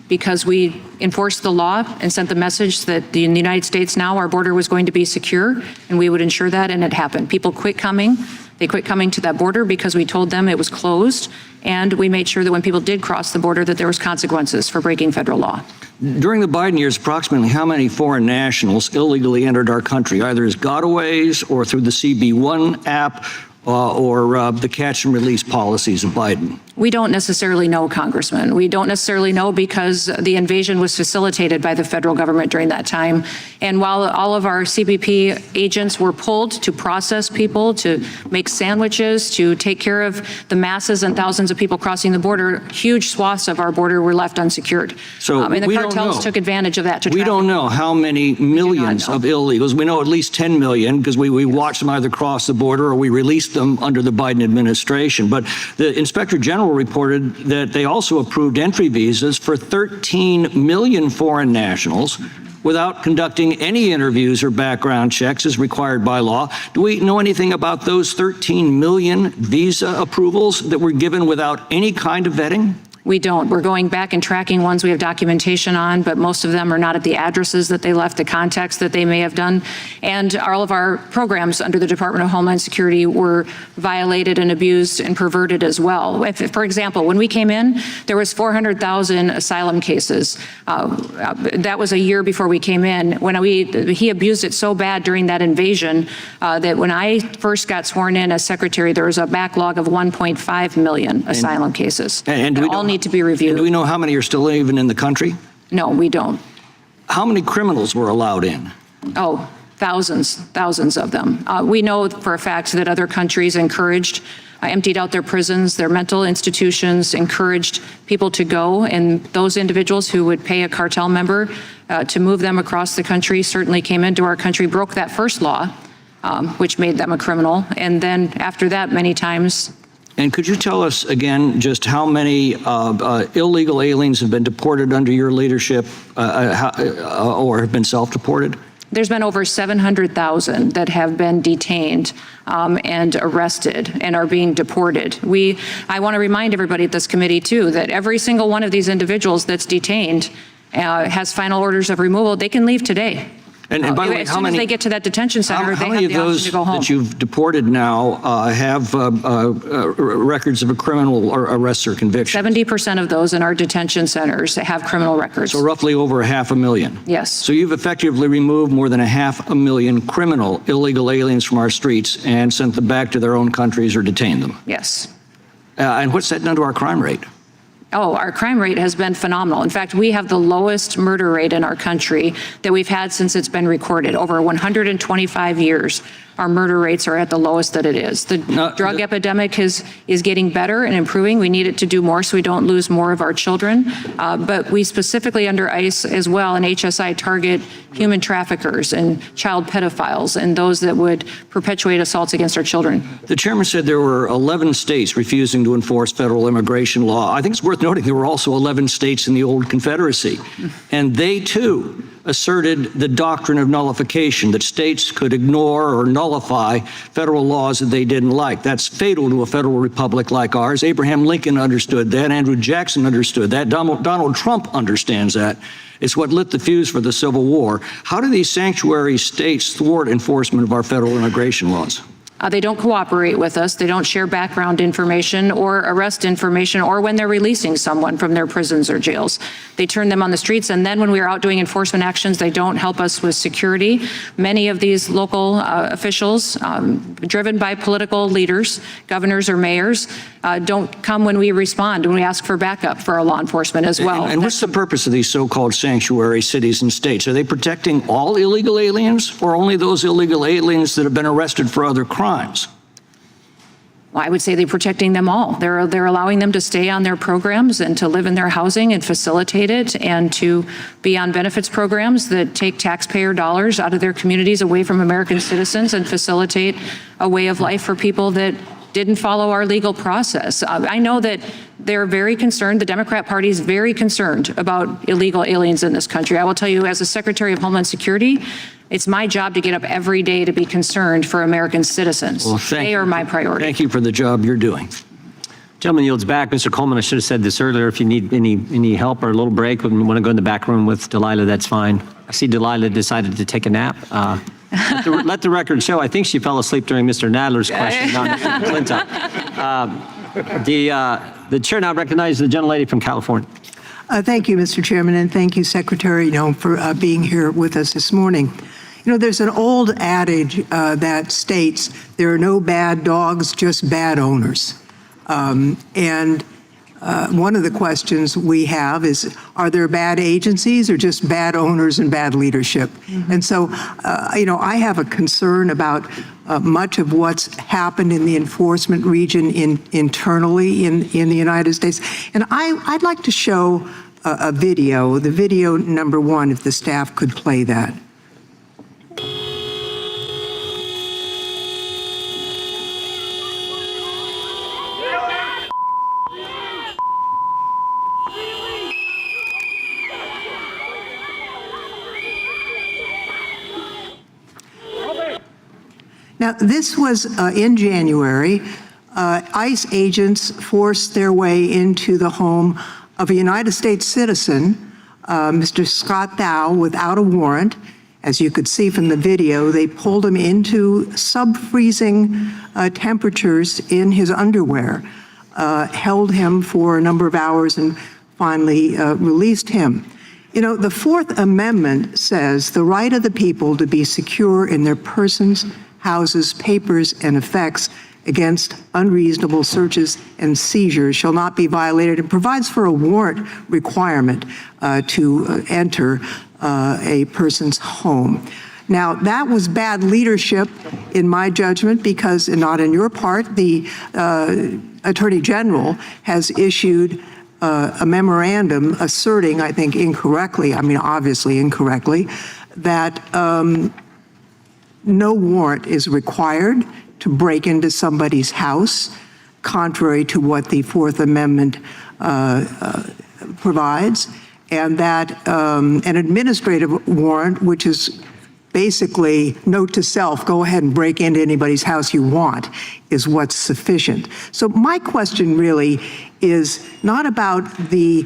Because we enforced the law and sent the message that in the United States now our border was going to be secure, and we would ensure that, and it happened. People quit coming. They quit coming to that border because we told them it was closed, and we made sure that when people did cross the border that there was consequences for breaking federal law. During the Biden years, approximately how many foreign nationals illegally entered our country, either as gotaways or through the CB1 app or the catch and release policies of Biden? We don't necessarily know, Congressman. We don't necessarily know because the invasion was facilitated by the federal government during that time. And while all of our CBP agents were pulled to process people, to make sandwiches, to take care of the masses and thousands of people crossing the border, huge swaths of our border were left unsecured. So and the we don't cartels know. took advantage of that to We traffic. don't know how many millions know. of illegals. We know at least 10 million because we watched them either cross the border or we released them under the Biden administration. But the Inspector General reported that they also approved entry visas for 13 million foreign nationals without conducting any interviews or background checks as required by law. Do we know anything about those 13 million visa approvals that were given without any kind of vetting? We don't. We're going back and tracking ones we have documentation on, but most of them are not at the addresses that they left, the contacts that they may have done. And all of our programs under the Department of Homeland Security were violated and abused and perverted as well. For example, when we came in, there was 400,000 asylum cases. That was a year before we came in. He abused it so bad during that invasion that when I first got sworn in as secretary, there was a backlog of 1.5 million asylum cases. And that all need to be reviewed. And do we know how many are still even in the country? No, we don't. How many criminals were allowed in? Oh, thousands of them. We know for a fact that other countries emptied out their prisons, their mental institutions, encouraged people to go, and those individuals who would pay a cartel member to move them across the country certainly came into our country, broke that first law, which made them a criminal, and then after that, many times. And could you tell us again just how many illegal aliens have been deported under your leadership or have been self-deported? There's been over 700,000 that have been detained and arrested and are being deported. I want to remind everybody at this committee too that every single one of these individuals that's detained has final orders of removal. They can leave today. And by the way, as soon as they get to that detention center, they have the option to go home. How many of those that you've deported now have records of a criminal or arrests or convictions? 70% of those in our detention centers have criminal records. So roughly over 500,000. Yes. So you've effectively removed more than 500,000 criminal illegal aliens from our streets and sent them back to their own countries or detained them. Yes. And what's that done to our crime rate? Oh, our crime rate has been phenomenal. In fact, we have the lowest murder rate in our country that we've had since it's been recorded. Over 125 years, our murder rates are at the lowest that it is. The drug epidemic is getting better and improving. We need it to do more so we don't lose more of our children. But we specifically under ICE as well and HSI target human traffickers and child pedophiles and those that would perpetuate assaults against our children. The chairman said there were 11 states refusing to enforce federal immigration law. I think it's worth noting there were also 11 states in the old Confederacy. And they too asserted the doctrine of nullification, that states could ignore or nullify federal laws that they didn't like. That's fatal to a federal republic like ours. Abraham Lincoln understood that. Andrew Jackson understood that. Donald Trump understands that. It's what lit the fuse for the Civil War. How do these sanctuary states thwart enforcement of our federal immigration laws? They don't cooperate with us. They don't share background information or arrest information or when they're releasing someone from their prisons or jails. They turn them on the streets, and then when we are out doing enforcement actions, they don't help us with security. Many of these local officials, driven by political leaders, governors or mayors, don't come when we respond, when we ask for backup for our law enforcement as well. And what's the purpose of these so-called sanctuary cities and states? Are they protecting all illegal aliens or only those illegal aliens that have been arrested for other crimes? Well, I would say they're protecting them all. They're allowing them to stay on their programs and to live in their housing and facilitate it and to be on benefits programs that take taxpayer dollars out of their communities away from American citizens and facilitate a way of life for people that didn't follow our legal process. I know that they're very concerned, the Democrat Party is very concerned about illegal aliens in this country. I will tell you, as a Secretary of Homeland Security, it's my job to get up every day to be concerned for American citizens. Well, they are my priority. Thank you for the job you're doing. Gentleman yields back. Mr. Coleman, I should have said this earlier. If you need any help or a little break, when you want to go in the back room with Delilah, that's fine. I see Delilah decided to take a nap. Let the record show, I think she fell asleep during Mr. Nadler's question, not Mr. McClintock. The chair now recognizes the gentlelady from California. Thank you, Mr. Chairman, and thank you, Secretary Noem, for being here with us this morning. You know, there's an old adage that states there are no bad dogs, just bad owners. One of the questions we have is, are there bad agencies or just bad owners and bad leadership? And so, you know, I have a concern about much of what's happened in the enforcement region internally in the United States. And I'd like to show a video, the video number 1, if the staff could play that. Now, this was in January. ICE agents forced their way into the home of a United States citizen, Mr. Scott Thao, without a warrant. As you could see from the video, they pulled him into sub-freezing temperatures in his underwear, held him for a number of hours, and finally released him. You know, the Fourth Amendment says the right of the people to be secure in their persons, houses, papers, and effects against unreasonable searches and seizures shall not be violated, and provides for a warrant requirement to enter a person's home. Now, that was bad leadership, in my judgment, because, and not in your part, the Attorney General has issued a memorandum asserting, I think incorrectly, I mean obviously incorrectly, that no warrant is required to break into somebody's house, contrary to what the Fourth Amendment provides, and that an administrative warrant, which is basically note to self, go ahead and break into anybody's house you want, is what's sufficient. So my question really is not about the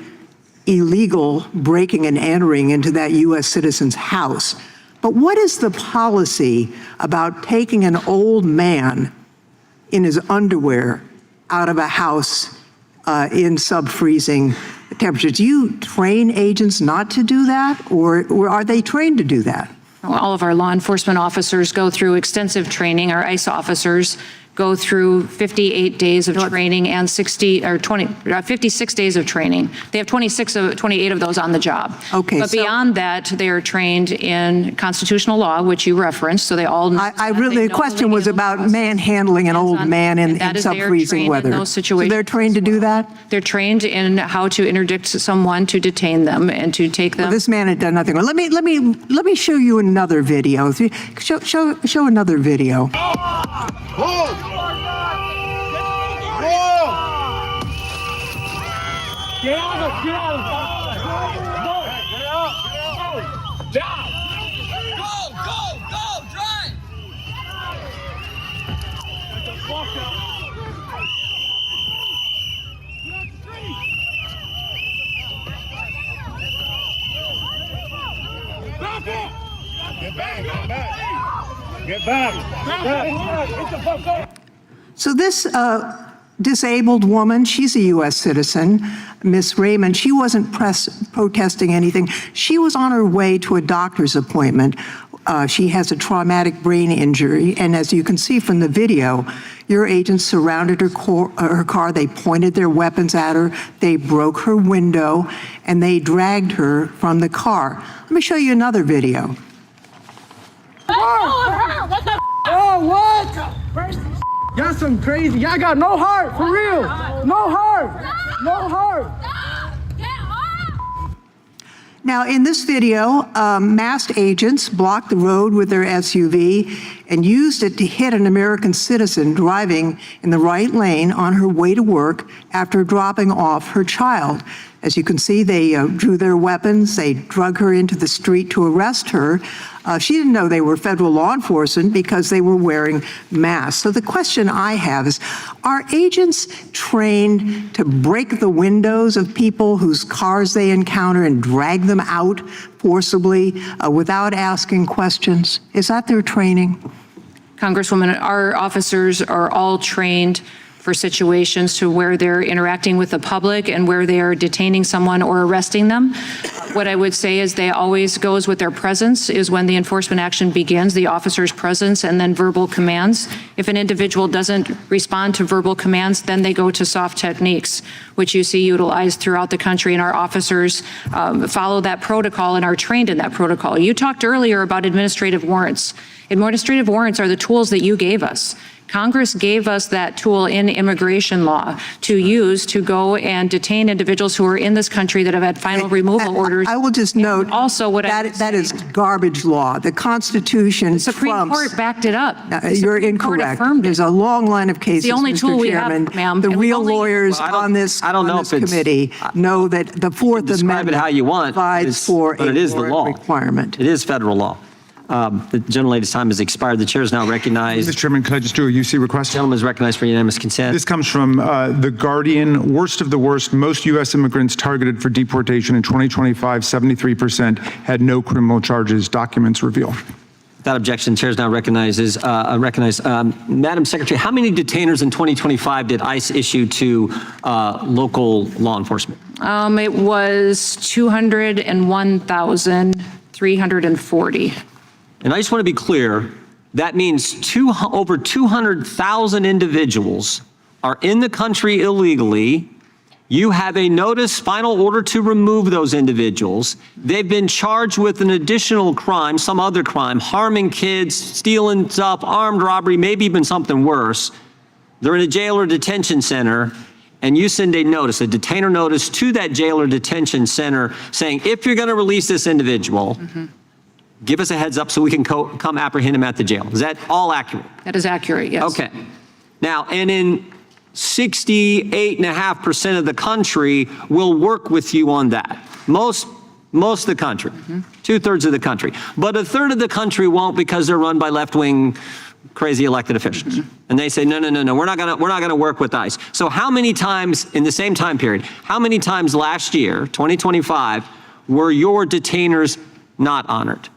illegal breaking and entering into that U.S. citizen's house, but what is the policy about taking an old man in his underwear out of a house in sub-freezing temperatures? Do you train agents not to do that, or are they trained to do that? All of our law enforcement officers go through extensive training. Our ICE officers go through 58 days of training and 56 days of training. They have 28 of those on the job. Okay. But beyond that, they are trained in constitutional law, which you referenced, so they all know. The question was about manhandling an old man in sub-freezing weather. In those situations. So they're trained to do that? They're trained in how to interdict someone, to detain them, and to take them. Well, this man had done nothing wrong. Let me show you another video. Show another video. Get out! Get out! Down! Go! Drive! Get the fuck out! Get back! Get back! Get the fuck up! So this disabled woman, she's a U.S. citizen, Miss Raymond, she wasn't protesting anything. She was on her way to a doctor's appointment. She has a traumatic brain injury, and as you can see from the video, your agents surrounded her car, they pointed their weapons at her, they broke her window, and they dragged her from the car. Let me show you another video. Oh, what? Y'all some crazy. Y'all got no heart, for real. No heart. No heart. Now, in this video, masked agents blocked the road with their SUV and used it to hit an American citizen driving in the right lane on her way to work after dropping off her child. As you can see, they drew their weapons, they drug her into the street to arrest her. She didn't know they were federal law enforcement because they were wearing masks. So the question I have is, are agents trained to break the windows of people whose cars they encounter and drag them out forcibly without asking questions? Is that their training? Congresswoman, our officers are all trained for situations to where they're interacting with the public and where they are detaining someone or arresting them. What I would say is they always goes with their presence is when the enforcement action begins, the officer's presence and then verbal commands. If an individual doesn't respond to verbal commands, then they go to soft techniques, which you see utilized throughout the country, and our officers follow that protocol and are trained in that protocol. You talked earlier about administrative warrants. Administrative warrants are the tools that you gave us. Congress gave us that tool in immigration law to use to go and detain individuals who are in this country that have had final removal orders. I will just note also what that is garbage law. The Constitution the Supreme trumps. Court backed it up. You're incorrect. There's a long line of cases, the only Mr. tool we Chairman. have, ma'am. The real lawyers on this committee know that the Fourth Amendment how you want, provides for but a it is the law. warrant requirement. It is federal law. The gentlelady's time has expired. The chair is now recognized. Mr. Chairman, could I just do a UC request? Gentleman is recognized for unanimous consent. This comes from The Guardian. Worst of the worst, most U.S. immigrants targeted for deportation in 2025, 73% had no criminal charges, documents reveal. Without objection, the chair is now recognized. Madam Secretary, how many detainers in 2025 did ICE issue to local law enforcement? It was 201,340. And I just want to be clear, that means over 200,000 individuals are in the country illegally. You have a notice, final order to remove those individuals. They've been charged with an additional crime, some other crime, harming kids, stealing stuff, armed robbery, maybe even something worse. They're in a jail or detention center, and you send a notice, a detainer notice to that jail or detention center saying, if you're going to release this individual, give us a heads up so we can come apprehend him at the jail. Is that all accurate? That is accurate, yes. Okay. Now, and in 68.5% of the country will work with you on that. Most of the country, 2/3 of the country. But a third of the country won't because they're run by left-wing crazy elected officials. And they say, no, we're not gonna work with ICE. So how many times in the same time period, how many times last year, 2025, were your detainers not honored?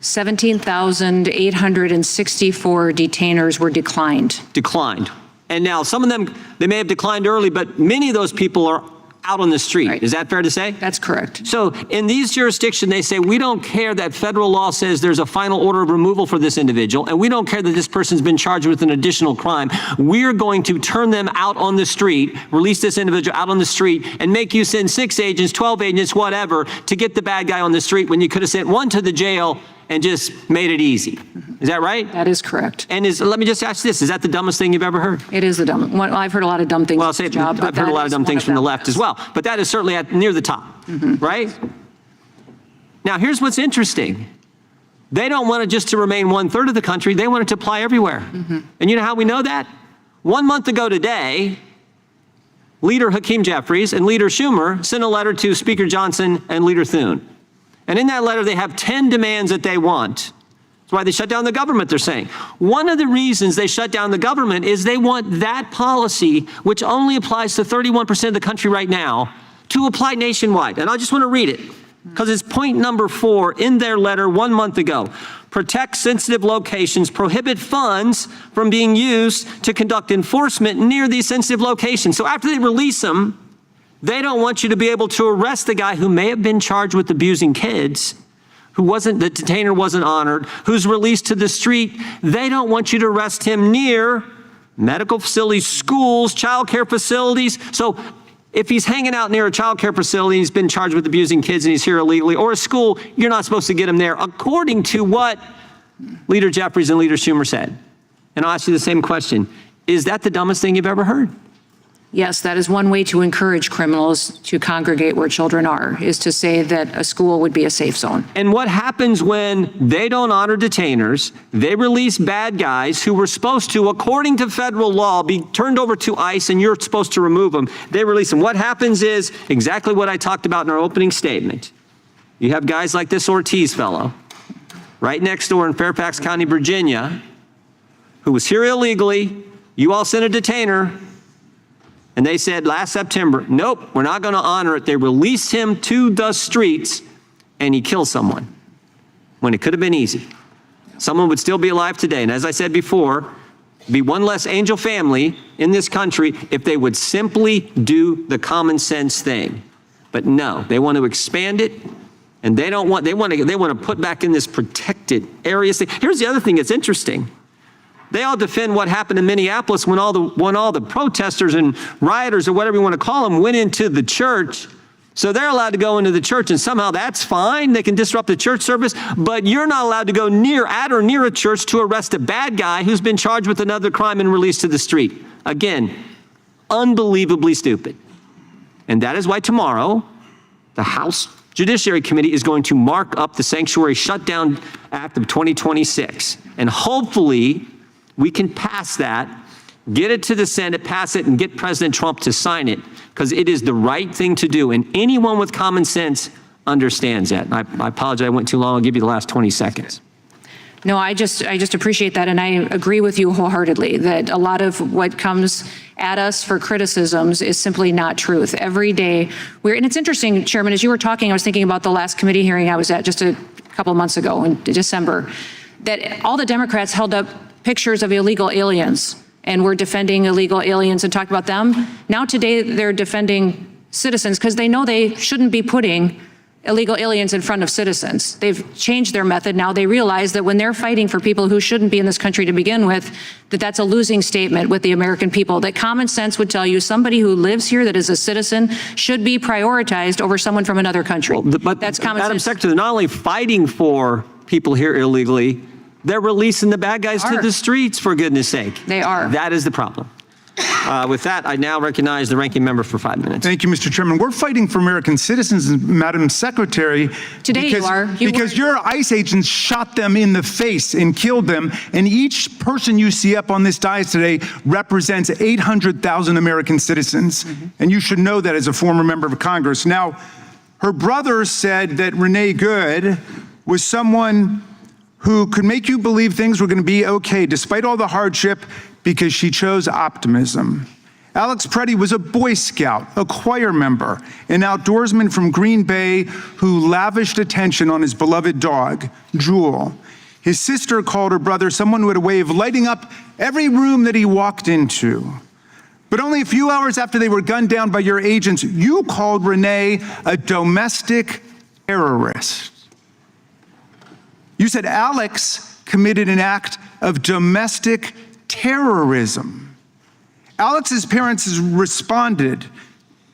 17,864 detainers were declined. Declined. And now some of them, they may have declined early, but many of those people are out on the street. Right. Is that fair to say? That's correct. So in these jurisdictions, they say, we don't care that federal law says there's a final order of removal for this individual, and we don't care that this person's been charged with an additional crime. We're going to turn them out on the street, release this individual out on the street, and make you send 6 agents, 12 agents, whatever, to get the bad guy on the street when you could have sent one to the jail and just made it easy. Is that right? That is correct. And let me just ask this, is that the dumbest thing you've ever heard? It is the dumb. Well, I've heard a lot of dumb things. Well, I've heard a lot of dumb things from the left as well, but that is certainly near the top, right? Now, here's what's interesting. They don't want it just to remain 1/3 of the country. They want it to apply everywhere. And you know how we know that? 1 month ago today, Leader Hakeem Jeffries and Leader Schumer sent a letter to Speaker Johnson and Leader Thune. And in that letter, they have 10 demands that they want. That's why they shut down the government, they're saying. One of the reasons they shut down the government is they want that policy, which only applies to 31% of the country right now, to apply nationwide. And I just want to read it, because it's point number 4 in their letter 1 month ago. Protect sensitive locations, prohibit funds from being used to conduct enforcement near these sensitive locations. So after they release them, they don't want you to be able to arrest the guy who may have been charged with abusing kids, the detainer wasn't honored, who's released to the street. They don't want you to arrest him near medical facilities, schools, childcare facilities. So if he's hanging out near a childcare facility, he's been charged with abusing kids and he's here illegally, or a school, you're not supposed to get him there, according to what Leader Jeffries and Leader Schumer said. And I'll ask you the same question. Is that the dumbest thing you've ever heard? Yes, that is one way to encourage criminals to congregate where children are, is to say that a school would be a safe zone. And what happens when they don't honor detainers? They release bad guys who were supposed to, according to federal law, be turned over to ICE, and you're supposed to remove them. They release them. What happens is exactly what I talked about in our opening statement. You have guys like this Ortiz fellow, right next door in Fairfax County, Virginia, who was here illegally. You all sent a detainer. And they said last September, nope, we're not going to honor it. They released him to the streets, and he killed someone when it could have been easy. Someone would still be alive today. And as I said before, be one less angel family in this country if they would simply do the common sense thing. But no, they want to expand it, and they want to put back in this protected areas thing. Here's the other thing that's interesting. They all defend what happened in Minneapolis when all the protesters and rioters, or whatever you want to call them, went into the church. So they're allowed to go into the church, and somehow that's fine. They can disrupt the church service, but you're not allowed to go near a church to arrest a bad guy who's been charged with another crime and released to the street. Again, unbelievably stupid. And that is why tomorrow, the House Judiciary Committee is going to mark up the Sanctuary Shutdown Act of 2026. And hopefully, we can pass that, get it to the Senate, pass it, and get President Trump to sign it, because it is the right thing to do. And anyone with common sense understands that. I apologize, I went too long. I'll give you the last 20 seconds. No, I just appreciate that, and I agree with you wholeheartedly that a lot of what comes at us for criticisms is simply not truth. Every day, and it's interesting, Chairman, as you were talking, I was thinking about the last committee hearing I was at just a couple months ago in December, that all the Democrats held up pictures of illegal aliens and were defending illegal aliens and talked about them. Now today they're defending citizens because they know they shouldn't be putting illegal aliens in front of citizens. They've changed their method. Now they realize that when they're fighting for people who shouldn't be in this country to begin with, that's a losing statement with the American people. That common sense would tell you somebody who lives here that is a citizen should be prioritized over someone from another country. Well, but that's common sense. Madam Secretary, they're not only fighting for people here illegally, they're releasing the bad guys to the streets, for goodness sake. They are. That is the problem. With that, I now recognize the ranking member for 5 minutes. Thank you, Mr. Chairman. We're fighting for American citizens, Madam Secretary. Today you are. Because your ICE agents shot them in the face and killed them, and each person you see up on this dais today represents 800,000 American citizens. And you should know that as a former member of Congress. Now, her brother said that Renee Good was someone who could make you believe things were going to be okay despite all the hardship because she chose optimism. Alex Preddy was a Boy Scout, a choir member, an outdoorsman from Green Bay who lavished attention on his beloved dog, Jewel. His sister called her brother someone who had a way of lighting up every room that he walked into. But only a few hours after they were gunned down by your agents, you called Renee a domestic terrorist. You said Alex committed an act of domestic terrorism. Alex's parents responded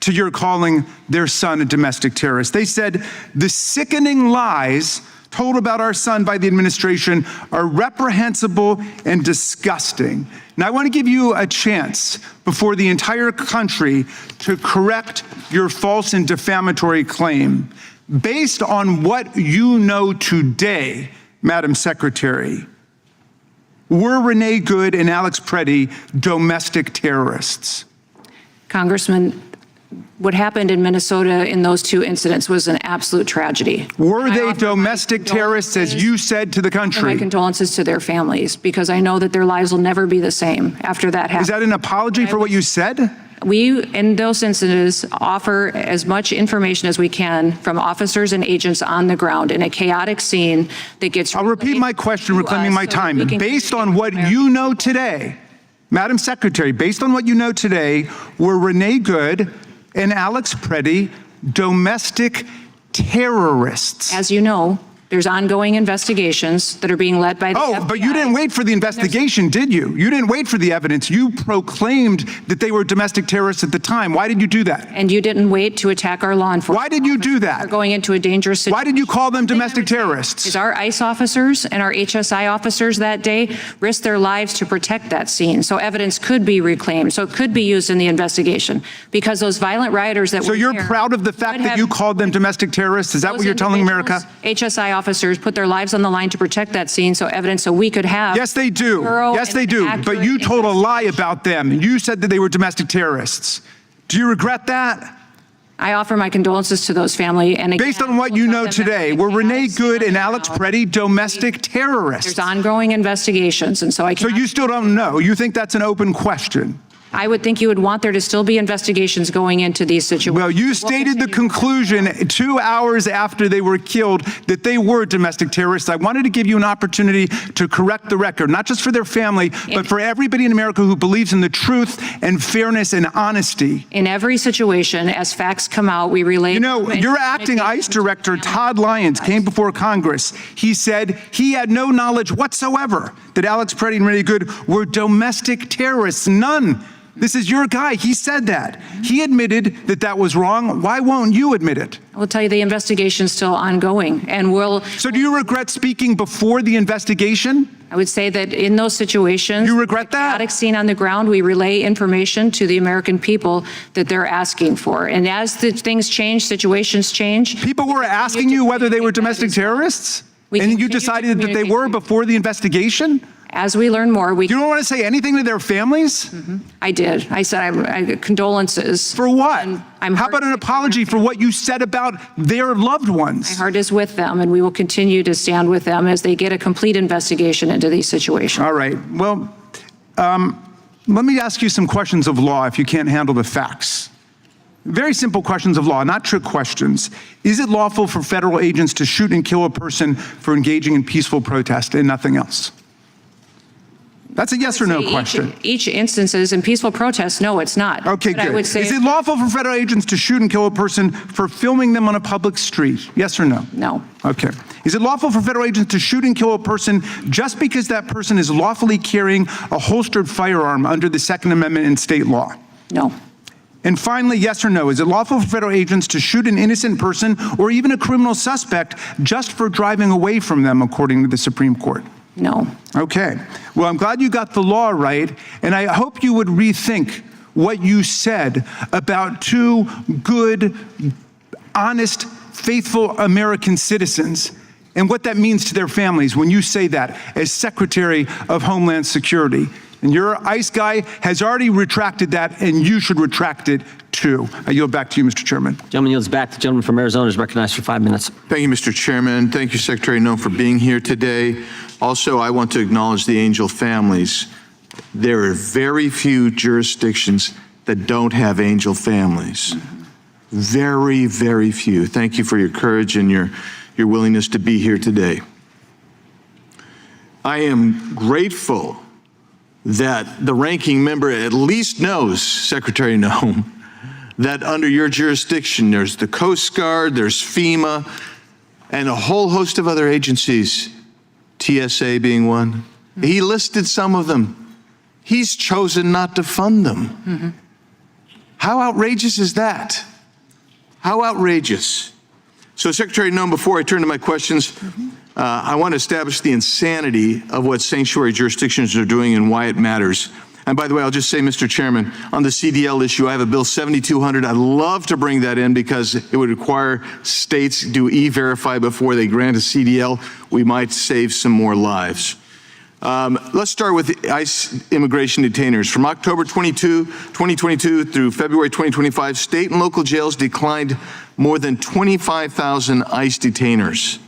to your calling their son a domestic terrorist. They said the sickening lies told about our son by the administration are reprehensible and disgusting. Now, I want to give you a chance before the entire country to correct your false and defamatory claim. Based on what you know today, Madam Secretary, were Renee Good and Alex Preddy domestic terrorists? Congressman, what happened in Minnesota in those two incidents was an absolute tragedy. Were they domestic terrorists, as you said to the country? My condolences to their families, because I know that their lives will never be the same after that happened. Is that an apology for what you said? We, in those incidents, offer as much information as we can from officers and agents on the ground in a chaotic scene that gets. I'll repeat my question, reclaiming my time. Based on what you know today, Madam Secretary, based on what you know today, were Renee Good and Alex Preddy domestic terrorists? As you know, there's ongoing investigations that are being led by the FBI. But you didn't wait for the investigation, did you? You didn't wait for the evidence. You proclaimed that they were domestic terrorists at the time. Why did you do that? And you didn't wait to attack our law enforcement. Why did you do that? They're going into a dangerous situation. Why did you call them domestic terrorists? Because our ICE officers and our HSI officers that day risked their lives to protect that scene. So evidence could be reclaimed. So it could be used in the investigation. Because those violent rioters that were there. So you're proud of the fact that you called them domestic terrorists? Is that what you're telling America? HSI officers put their lives on the line to protect that scene, so evidence so we could have. Yes, they do. Yes, they do. But you told a lie about them. You said that they were domestic terrorists. Do you regret that? I offer my condolences to those family. And again, based on what you know today, were Renee Good and Alex Preddy domestic terrorists? There's ongoing investigations, and so I can't. So you still don't know. You think that's an open question? I would think you would want there to still be investigations going into these situations. Well, you stated the conclusion 2 hours after they were killed that they were domestic terrorists. I wanted to give you an opportunity to correct the record, not just for their family, but for everybody in America who believes in the truth and fairness and honesty. In every situation, as facts come out, we relay. You know, your acting ICE director, Todd Lyons, came before Congress. He said he had no knowledge whatsoever that Alex Preddy and Rennie Good were domestic terrorists. None. This is your guy. He said that. He admitted that that was wrong. Why won't you admit it? I will tell you the investigation's still ongoing, and we'll. So do you regret speaking before the investigation? I would say that in those situations, you regret that? Chaotic scene on the ground, we relay information to the American people that they're asking for. And as the things change, situations change. People were asking you whether they were domestic terrorists? And you decided that they were before the investigation? As we learn more, we. You don't want to say anything to their families? Mm-hmm. I did. I said condolences. For what? How about an apology for what you said about their loved ones? My heart is with them, and we will continue to stand with them as they get a complete investigation into these situations. All right. Well, let me ask you some questions of law if you can't handle the facts. Very simple questions of law, not trick questions. Is it lawful for federal agents to shoot and kill a person for engaging in peaceful protest and nothing else? That's a yes or no question. Each instances in peaceful protests, no, it's not. Okay, but good. I would say, is it lawful for federal agents to shoot and kill a person for filming them on a public street? Yes or no? No. Okay. Is it lawful for federal agents to shoot and kill a person just because that person is lawfully carrying a holstered firearm under the Second Amendment in state law? No. And finally, yes or no, is it lawful for federal agents to shoot an innocent person or even a criminal suspect just for driving away from them, according to the Supreme Court? No. Okay. Well, I'm glad you got the law right, and I hope you would rethink what you said about two good, honest, faithful American citizens and what that means to their families when you say that as Secretary of Homeland Security. And your ICE guy has already retracted that, and you should retract it too. I yield back to you, Mr. Chairman. Gentleman yields back. The gentleman from Arizona is recognized for 5 minutes. Thank you, Mr. Chairman. Thank you, Secretary Noem, for being here today. Also, I want to acknowledge the Angel families. There are very few jurisdictions that don't have Angel families. Very, very few. Thank you for your courage and your willingness to be here today. I am grateful that the ranking member at least knows, Secretary Noem, that under your jurisdiction, there's the Coast Guard, there's FEMA, and a whole host of other agencies, TSA being one. He listed some of them. He's chosen not to fund them. Mm-hmm. How outrageous is that? How outrageous? So, Secretary Noem, before I turn to my questions, I want to establish the insanity of what sanctuary jurisdictions are doing and why it matters. And by the way, I'll just say, Mr. Chairman, on the CDL issue, I have a bill 7200. I'd love to bring that in because it would require states do e-verify before they grant a CDL. We might save some more lives. Let's start with ICE immigration detainers. From October 2022 through February 2025, state and local jails declined more than 25,000 ICE detainers.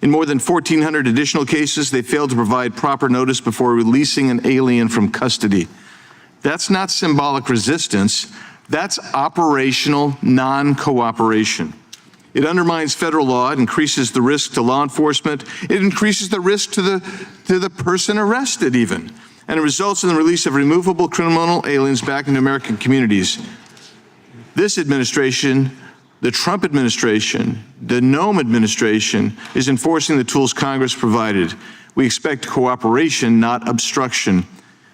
In more than 1,400 additional cases, they failed to provide proper notice before releasing an alien from custody. That's not symbolic resistance. That's operational non-cooperation. It undermines federal law. It increases the risk to law enforcement. It increases the risk to the person arrested even. And it results in the release of removable criminal aliens back into American communities. This administration, the Trump administration, the Noem administration is enforcing the tools Congress provided. We expect cooperation, not obstruction.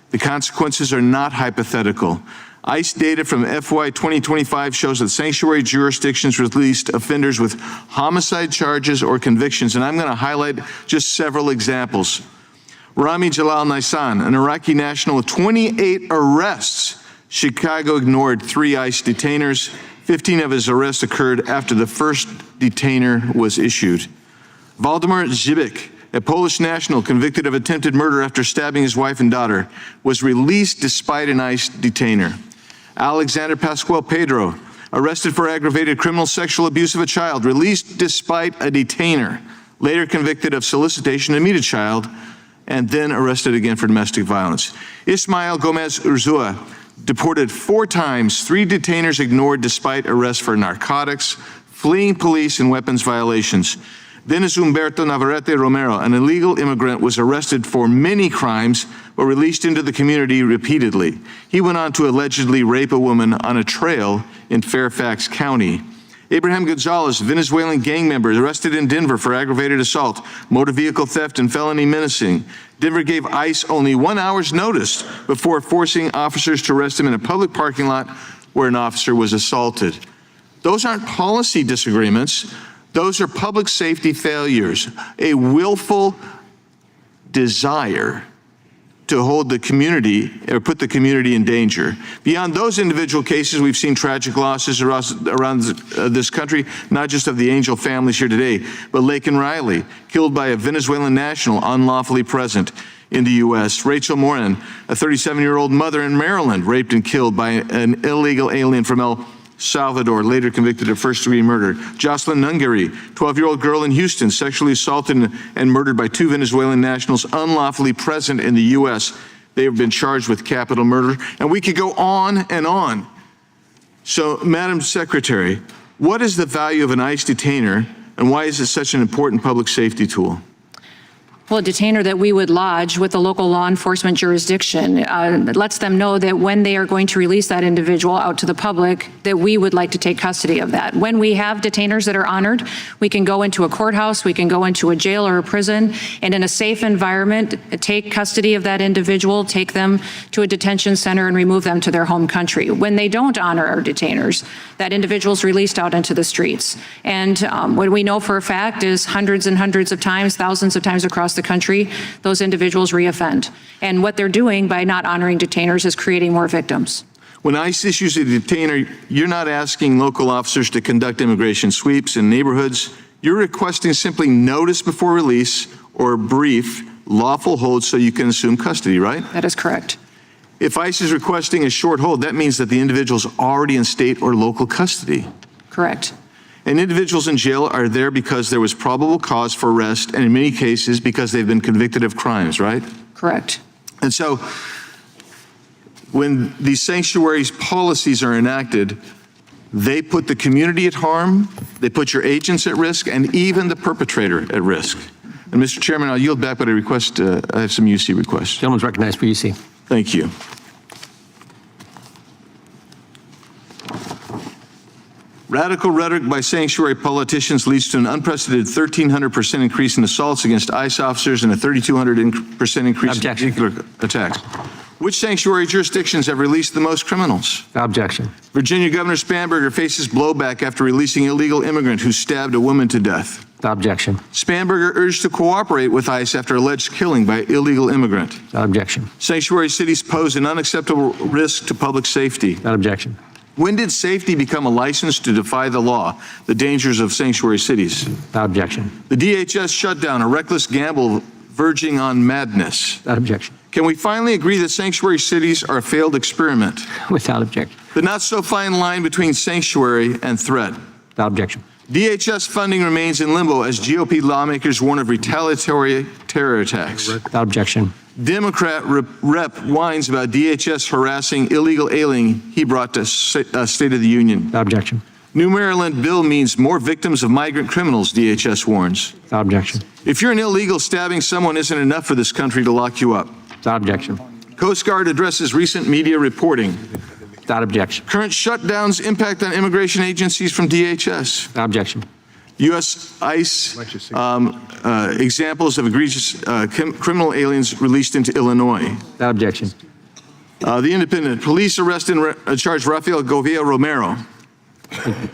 The consequences are not hypothetical. ICE data from FY 2025 shows that sanctuary jurisdictions released offenders with homicide charges or convictions, and I'm going to highlight just several examples. Rami Jalal Nisan, an Iraqi national with 28 arrests. Chicago ignored 3 ICE detainers. 15 of his arrests occurred after the first detainer was issued. Waldemar Zibik, a Polish national convicted of attempted murder after stabbing his wife and daughter, was released despite an ICE detainer. Alexander Pascual Pedro, arrested for aggravated criminal sexual abuse of a child, released despite a detainer, later convicted of solicitation to meet a child, and then arrested again for domestic violence. Ismael Gomez Urzua, Deported 4 times, 3 detainers ignored despite arrest for narcotics, fleeing police and weapons violations. Dennis Humberto Navarrete Romero, an illegal immigrant, was arrested for many crimes but released into the community repeatedly. He went on to allegedly rape a woman on a trail in Fairfax County. Abraham Gonzalez, Venezuelan gang member, arrested in Denver for aggravated assault, motor vehicle theft, and felony menacing. Denver gave ICE only 1 hour's notice before forcing officers to arrest him in a public parking lot where an officer was assaulted. Those aren't policy disagreements. Those are public safety failures, a willful desire to hold the community or put the community in danger. Beyond those individual cases, we've seen tragic losses around this country, not just of the Angel families here today, but Laken Riley, killed by a Venezuelan national unlawfully present in the U.S. Rachel Morin, a 37-year-old mother in Maryland, raped and killed by an illegal alien from El Salvador, later convicted of first-degree murder. Jocelyn Nungary, 12-year-old girl in Houston, sexually assaulted and murdered by 2 Venezuelan nationals unlawfully present in the U.S. They have been charged with capital murder, and we could go on and on. So, Madam Secretary, what is the value of an ICE detainer, and why is it such an important public safety tool? Well, a detainer that we would lodge with the local law enforcement jurisdiction lets them know that when they are going to release that individual out to the public, that we would like to take custody of that. When we have detainers that are honored, we can go into a courthouse, we can go into a jail or a prison, and in a safe environment, take custody of that individual, take them to a detention center and remove them to their home country. When they don't honor our detainers, that individual is released out into the streets. And what we know for a fact is hundreds and hundreds of times, thousands of times across the country, those individuals reoffend. And what they're doing by not honoring detainers is creating more victims. When ICE issues a detainer, you're not asking local officers to conduct immigration sweeps in neighborhoods. You're requesting simply notice before release or brief lawful hold so you can assume custody, right? That is correct. If ICE is requesting a short hold, that means that the individual's already in state or local custody. Correct. And individuals in jail are there because there was probable cause for arrest, and in many cases because they've been convicted of crimes, right? Correct. And so when these sanctuaries policies are enacted, they put the community at harm, they put your agents at risk, and even the perpetrator at risk. And Mr. Chairman, I'll yield back, but I have some UC requests. Gentleman's recognized for UC. Thank you. Radical rhetoric by sanctuary politicians leads to an unprecedented 1,300% increase in assaults against ICE officers and a 3,200% increase in vehicular attacks. Which sanctuary jurisdictions have released the most criminals? Objection. Virginia Governor Spanberger faces blowback after releasing illegal immigrant who stabbed a woman to death. Objection. Spanberger urged to cooperate with ICE after alleged killing by illegal immigrant. Objection. Sanctuary cities pose an unacceptable risk to public safety. Objection. When did safety become a license to defy the law? The dangers of sanctuary cities. Objection. The DHS shutdown, a reckless gamble verging on madness. Objection. Can we finally agree that sanctuary cities are a failed experiment? Without objection. The not so fine line between sanctuary and threat. Without objection. DHS funding remains in limbo as GOP lawmakers warn of retaliatory terror attacks. Without objection. Democrat rep whines about DHS harassing illegal alien he brought to State of the Union. Without objection. New Maryland bill means more victims of migrant criminals, DHS warns. Without objection. If you're an illegal, stabbing someone isn't enough for this country to lock you up. Without objection. Coast Guard addresses recent media reporting. Without objection. Current shutdowns impact on immigration agencies from DHS. Without objection. U.S. ICE examples of egregious criminal aliens released into Illinois. Without objection. The Independent police arrest and charge Rafael Govia Romero.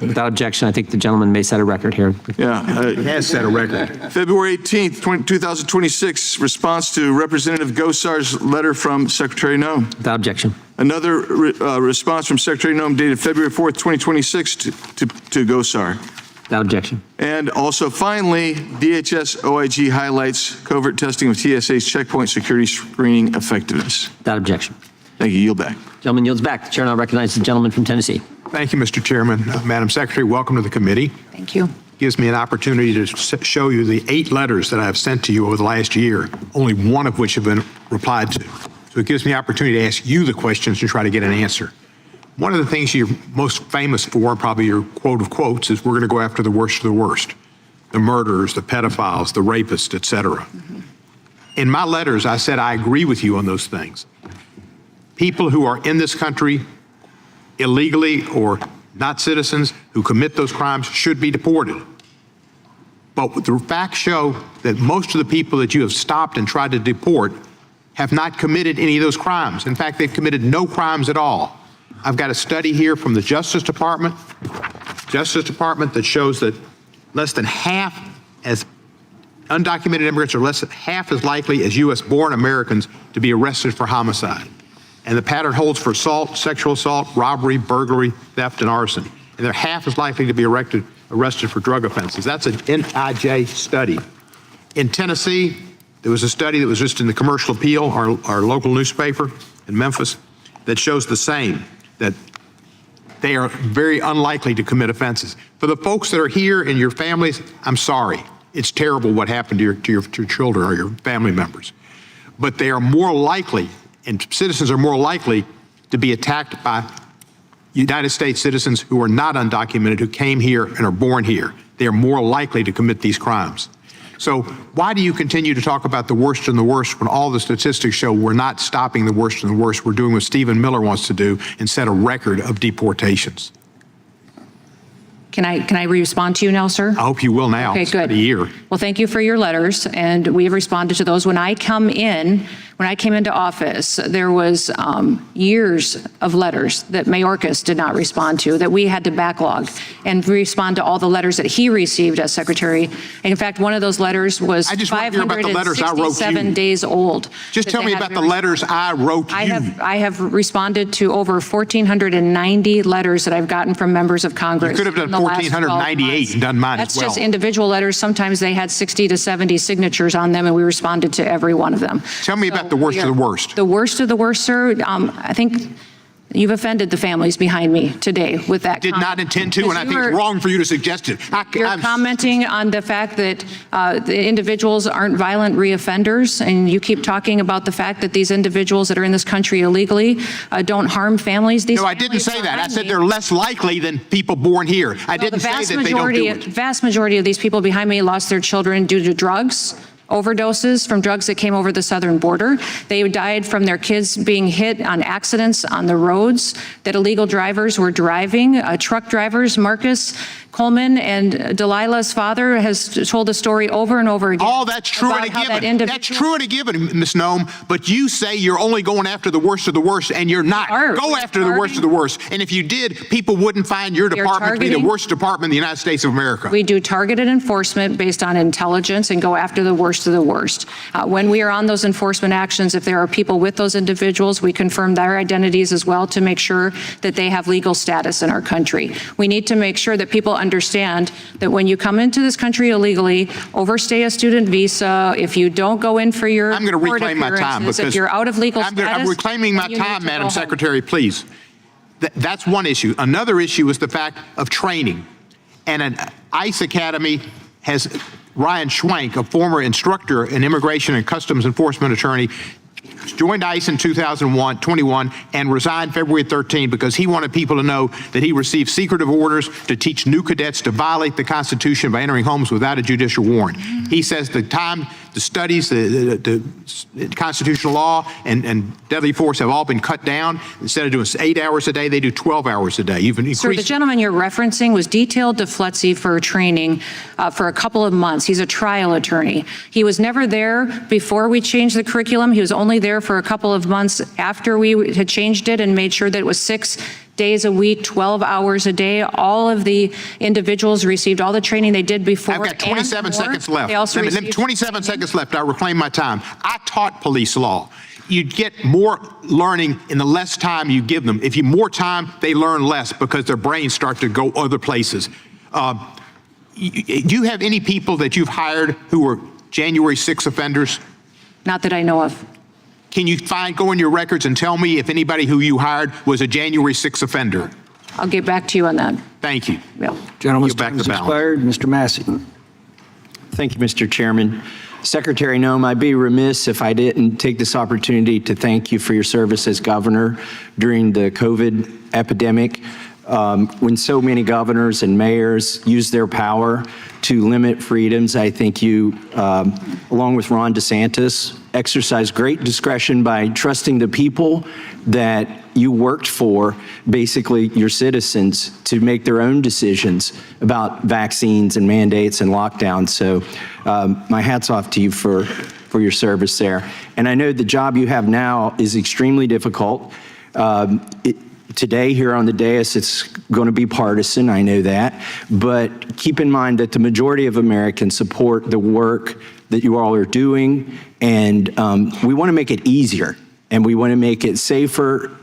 Without objection, I think the gentleman may set a record here. Yeah. He has set a record. February 18th, 2026, response to Representative Gosar's letter from Secretary Noem. Without objection. Another response from Secretary Noem dated February 4th, 2026 to Gosar. Without objection. And also, finally, DHS OIG highlights covert testing of TSA's checkpoint security screening effectiveness. Without objection. Thank you. Yield back. Gentleman yields back. The chair now recognizes the gentleman from Tennessee. Thank you, Mr. Chairman. Madam Secretary, welcome to the committee. Thank you. Gives me an opportunity to show you the 8 letters that I have sent to you over the last year, only one of which have been replied to. So it gives me opportunity to ask you the questions and try to get an answer. One of the things you're most famous for, probably your quote of quotes, is we're going to go after the worst of the worst. The murderers, the pedophiles, the rapists, et cetera. In my letters, I said I agree with you on those things. People who are in this country illegally or not citizens who commit those crimes should be deported. But the facts show that most of the people that you have stopped and tried to deport have not committed any of those crimes. In fact, they've committed no crimes at all. I've got a study here from the Justice Department that shows that less than half as undocumented immigrants are less than half as likely as U.S.-born Americans to be arrested for homicide. And the pattern holds for assault, sexual assault, robbery, burglary, theft, and arson. And they're half as likely to be arrested for drug offenses. That's an NIJ study. In Tennessee, there was a study that was just in the Commercial Appeal, our local newspaper in Memphis, that shows the same, that they are very unlikely to commit offenses. For the folks that are here and your families, I'm sorry. It's terrible what happened to your children or your family members. But they are more likely, and citizens are more likely to be attacked by United States citizens who are not undocumented, who came here and are born here. They are more likely to commit these crimes. So why do you continue to talk about the worst and the worst when all the statistics show we're not stopping the worst and the worst? We're doing what Stephen Miller wants to do and set a record of deportations. Can I respond to you now, sir? I hope you will now. Okay, It's been good. a year. Well, thank you for your letters, and we have responded to those. When I came into office, there was years of letters that Mayorkas did not respond to, that we had to backlog and respond to all the letters that he received as secretary. And in fact, one of those letters was I just want to hear about the letters I wrote you. 567 days old. Just tell me about the letters I wrote you. I have responded to over 1,490 letters that I've gotten from members of Congress. You could have done in the last 1,498 and done mine That's as well. just individual letters. Sometimes they had 60 to 70 signatures on them, and we responded to every one of them. Tell me about the worst of the worst. The worst of the worst, sir. I think you've offended the families behind me today with that. Did not intend to, and I think it's wrong for you to suggest it. You're commenting on the fact that the individuals aren't violent reoffenders, and you keep talking about the fact that these individuals that are in this country illegally don't harm families. No, I didn't say that. I said they're less likely than people born here. I didn't say that they don't do it. The vast majority of these people behind me lost their children due to drugs, overdoses from drugs that came over the southern border. They died from their kids being hit on accidents on the roads that illegal drivers were driving. Truck drivers, Marcus Coleman and Delilah's father has told the story over and over again. All that's true and a given. That's true and a given, Ms. Noem, but you say you're only going after the worst of the worst, and you're not. Go after the worst of the worst. And if you did, people wouldn't find your department to be the worst department in the United States of America. We do targeted enforcement based on intelligence and go after the worst of the worst. When we are on those enforcement actions, if there are people with those individuals, we confirm their identities as well to make sure that they have legal status in our country. We need to make sure that people understand that when you come into this country illegally, overstay a student visa, if you don't go in for your I'm going to reclaim my time because if you're out of legal status, I'm reclaiming my time, Madam Secretary, please. That's one issue. Another issue is the fact of training. And an ICE Academy has Ryan Schwank, a former instructor and immigration and customs enforcement attorney, joined ICE in 2021 and resigned February 13 because he wanted people to know that he received secretive orders to teach new cadets to violate the Constitution by entering homes without a judicial warrant. He says the time, the studies, the constitutional law and deadly force have all been cut down. Instead of doing 8 hours a day, they do 12 hours a day. You've increased. Sir, the gentleman you're referencing was detailed to FLETC for training for a couple of months. He's a trial attorney. He was never there before we changed the curriculum. He was only there for a couple of months after we had changed it and made sure that it was 6 days a week, 12 hours a day. All of the individuals received all the training they did before. I've got 27 seconds left. They also 27 seconds left. I reclaim my time. I taught police law. You get more learning in the less time you give them. If you more time, they learn less because their brains start to go other places. Do you have any people that you've hired who were January 6 offenders? Not that I know of. Can you go in your records and tell me if anybody who you hired was a January 6 offender? I'll get back to you on that. Thank you. Yeah. Gentleman's Back time to is balance. expired. Mr. Massey. Thank you, Mr. Chairman. Secretary Noem, I'd be remiss if I didn't take this opportunity to thank you for your service as governor during the COVID epidemic, when so many governors and mayors used their power to limit freedoms. I think you, along with Ron DeSantis, exercised great discretion by trusting the people that you worked for, basically your citizens, to make their own decisions about vaccines and mandates and lockdowns. So my hat's off to you for your service there. And I know the job you have now is extremely difficult. Today here on the dais, it's going to be partisan, I know that, but keep in mind that the majority of Americans support the work that you all are doing, and we want to make it easier, and we want to make it safer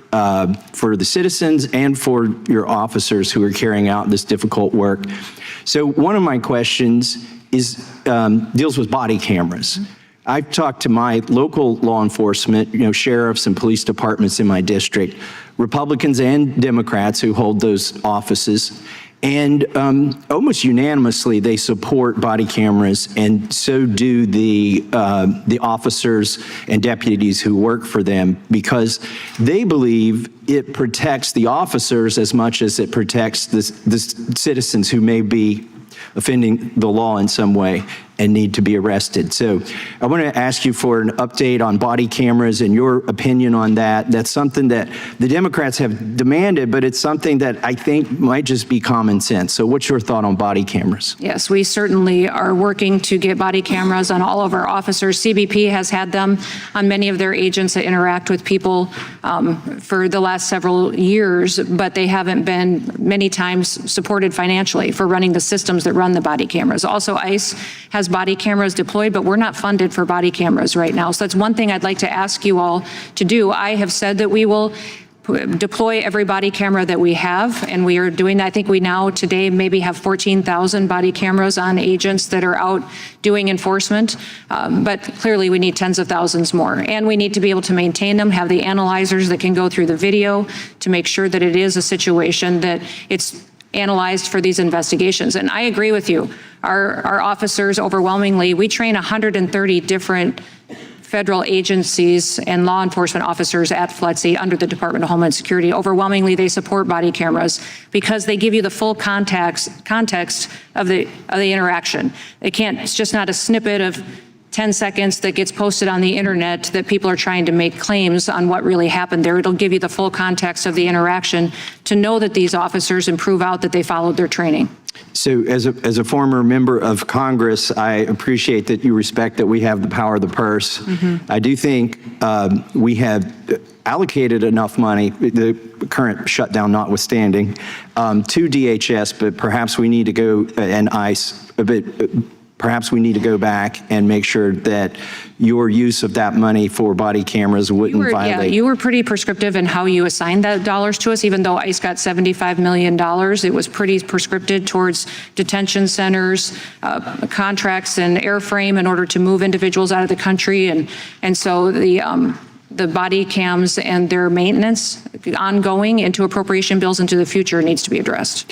for the citizens and for your officers who are carrying out this difficult work. So one of my questions is deals with body cameras. I've talked to my local law enforcement, sheriffs and police departments in my district, Republicans and Democrats who hold those offices, and almost unanimously they support body cameras, and so do the officers and deputies who work for them, because they believe it protects the officers as much as it protects the citizens who may be offending the law in some way and need to be arrested. So I want to ask you for an update on body cameras and your opinion on that. That's something that the Democrats have demanded, but it's something that I think might just be common sense. So what's your thought on body cameras? Yes, we certainly are working to get body cameras on all of our officers. CBP has had them on many of their agents that interact with people for the last several years, but they haven't been many times supported financially for running the systems that run the body cameras. Also, ICE has body cameras deployed, but we're not funded for body cameras right now. So that's one thing I'd like to ask you all to do. I have said that we will deploy every body camera that we have, and we are doing that. I think we now today maybe have 14,000 body cameras on agents that are out doing enforcement, but clearly we need tens of thousands more, and we need to be able to maintain them, have the analyzers that can go through the video to make sure that it is a situation that it's analyzed for these investigations. And I agree with you. Our officers overwhelmingly, we train 130 different federal agencies and law enforcement officers at FLETC under the Department of Homeland Security. Overwhelmingly, they support body cameras because they give you the full context of the interaction. It's just not a snippet of 10 seconds that gets posted on the internet that people are trying to make claims on what really happened there. It'll give you the full context of the interaction to know that these officers and prove out that they followed their training. So as a former member of Congress, I appreciate that you respect that we have the power of the purse. Mm-hmm. I do think we have allocated enough money, the current shutdown notwithstanding, to DHS, but perhaps we need to go, and ICE, perhaps we need to go back and make sure that your use of that money for body cameras wouldn't violate. Yeah, you were pretty prescriptive in how you assigned that dollars to us. Even though ICE got $75 million, it was pretty prescriptive towards detention centers, contracts and airframe in order to move individuals out of the country. And so the body cams and their maintenance ongoing into appropriation bills into the future needs to be addressed.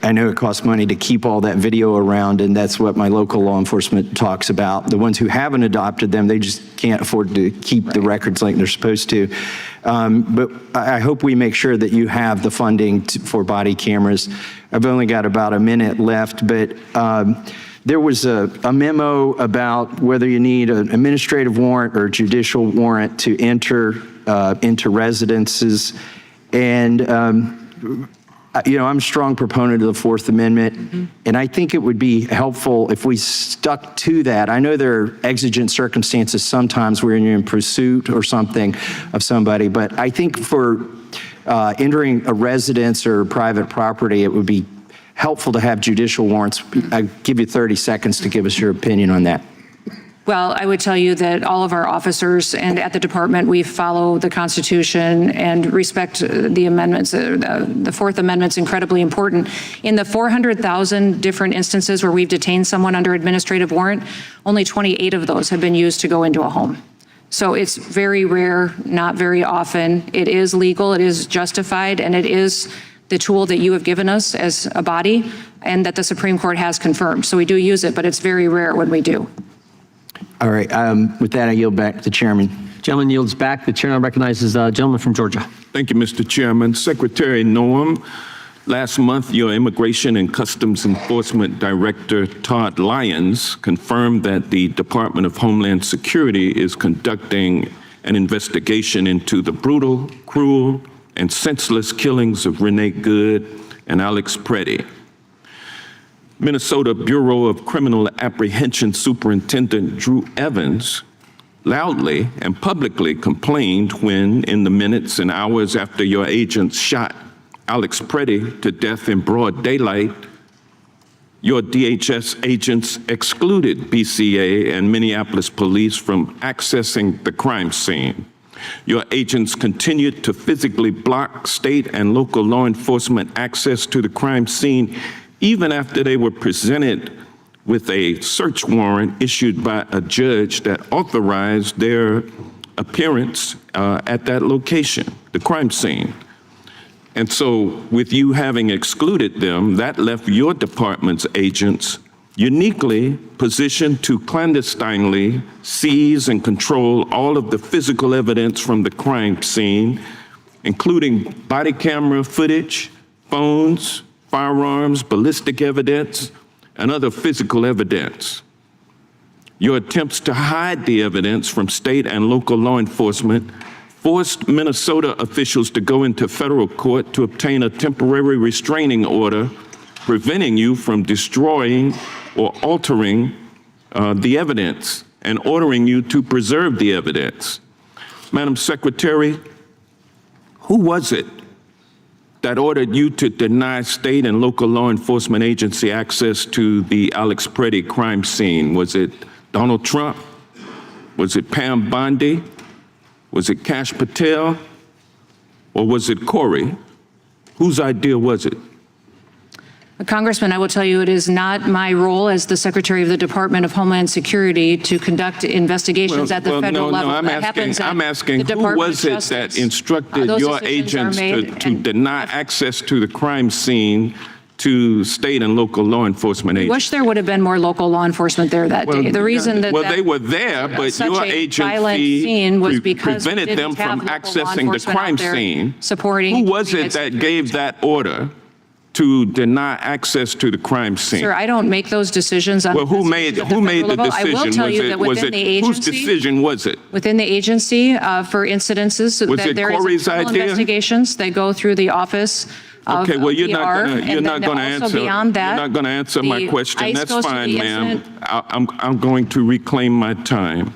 I know it costs money to keep all that video around, and that's what my local law enforcement talks about. The ones who haven't adopted them, they just can't afford to keep the records like they're supposed to. But I hope we make sure that you have the funding for body cameras. I've only got about a minute left, but there was a memo about whether you need an administrative warrant or judicial warrant to enter into residences. And, I'm a strong proponent of the Fourth Amendment, and I think it would be helpful if we stuck to that. I know there are exigent circumstances sometimes where you're in pursuit or something of somebody, but I think for entering a residence or private property, it would be helpful to have judicial warrants. I give you 30 seconds to give us your opinion on that. Well, I would tell you that all of our officers and at the department, we follow the Constitution and respect the amendments. The Fourth Amendment's incredibly important. In the 400,000 different instances where we've detained someone under administrative warrant, only 28 of those have been used to go into a home. So it's very rare, not very often. It is legal, it is justified, and it is the tool that you have given us as a body and that the Supreme Court has confirmed. So we do use it, but it's very rare when we do. All right. With that, I yield back to the chairman. Gentleman yields back. The chair now recognizes the gentleman from Georgia. Thank you, Mr. Chairman. Secretary Noem, last month, your Immigration and Customs Enforcement Director, Todd Lyons, confirmed that the Department of Homeland Security is conducting an investigation into the brutal, cruel, and senseless killings of Renee Good and Alex Preddy. Minnesota Bureau of Criminal Apprehension Superintendent Drew Evans loudly and publicly complained when, in the minutes and hours after your agents shot Alex Preddy to death in broad daylight, your DHS agents excluded BCA and Minneapolis police from accessing the crime scene. Your agents continued to physically block state and local law enforcement access to the crime scene even after they were presented with a search warrant issued by a judge that authorized their appearance at that location, the crime scene. And so with you having excluded them, that left your department's agents uniquely positioned to clandestinely seize and control all of the physical evidence from the crime scene, including body camera footage, phones, firearms, ballistic evidence, and other physical evidence. Your attempts to hide the evidence from state and local law enforcement forced Minnesota officials to go into federal court to obtain a temporary restraining order preventing you from destroying or altering the evidence and ordering you to preserve the evidence. Madam Secretary, who was it that ordered you to deny state and local law enforcement agency access to the Alex Preddy crime scene? Was it Donald Trump? Was it Pam Bondi? Was it Kash Patel? Or was it Corey? Whose idea was it? Congressman, I will tell you it is not my role as the Secretary of the Department of Homeland Security to conduct investigations at the federal level. I'm asking who was it that instructed your agents to deny access to the crime scene to state and local law enforcement agents? I wish there would have been more local law enforcement there that day. The reason that they were there, but your agency prevented them from accessing the crime scene. Who was it that gave that order to deny access to the crime scene? Sir, I don't make those decisions. Well, who made the decision? I will tell you that within the agency, whose decision was it? Within the agency, for incidences, Was that it there Corey's is criminal idea? investigations. They go through the office of Okay, well, you're PR, not going to answer. Beyond that, you're not going to answer my the question. ICE That's goes to fine, the ma'am. incident. I'm going to reclaim my time.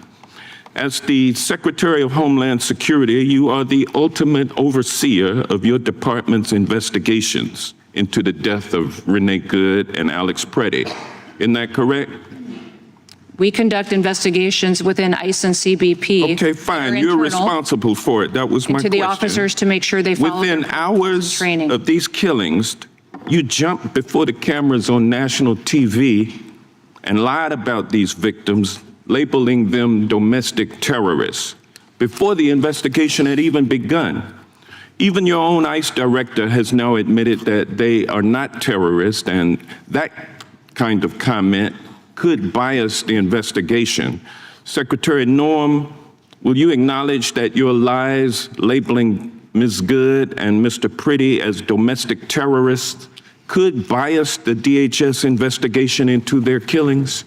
As the Secretary of Homeland Security, you are the ultimate overseer of your department's investigations into the death of Renee Good and Alex Preddy. Isn't that correct? We conduct investigations within ICE and CBP. Okay, fine. You're responsible for it. That was my question. To the officers to make sure they follow Within hours training. of these killings, you jumped before the cameras on national TV and lied about these victims, labeling them domestic terrorists, before the investigation had even begun. Even your own ICE director has now admitted that they are not terrorists, and that kind of comment could bias the investigation. Secretary Noem, will you acknowledge that your lies labeling Ms. Good and Mr. Preddy as domestic terrorists could bias the DHS investigation into their killings?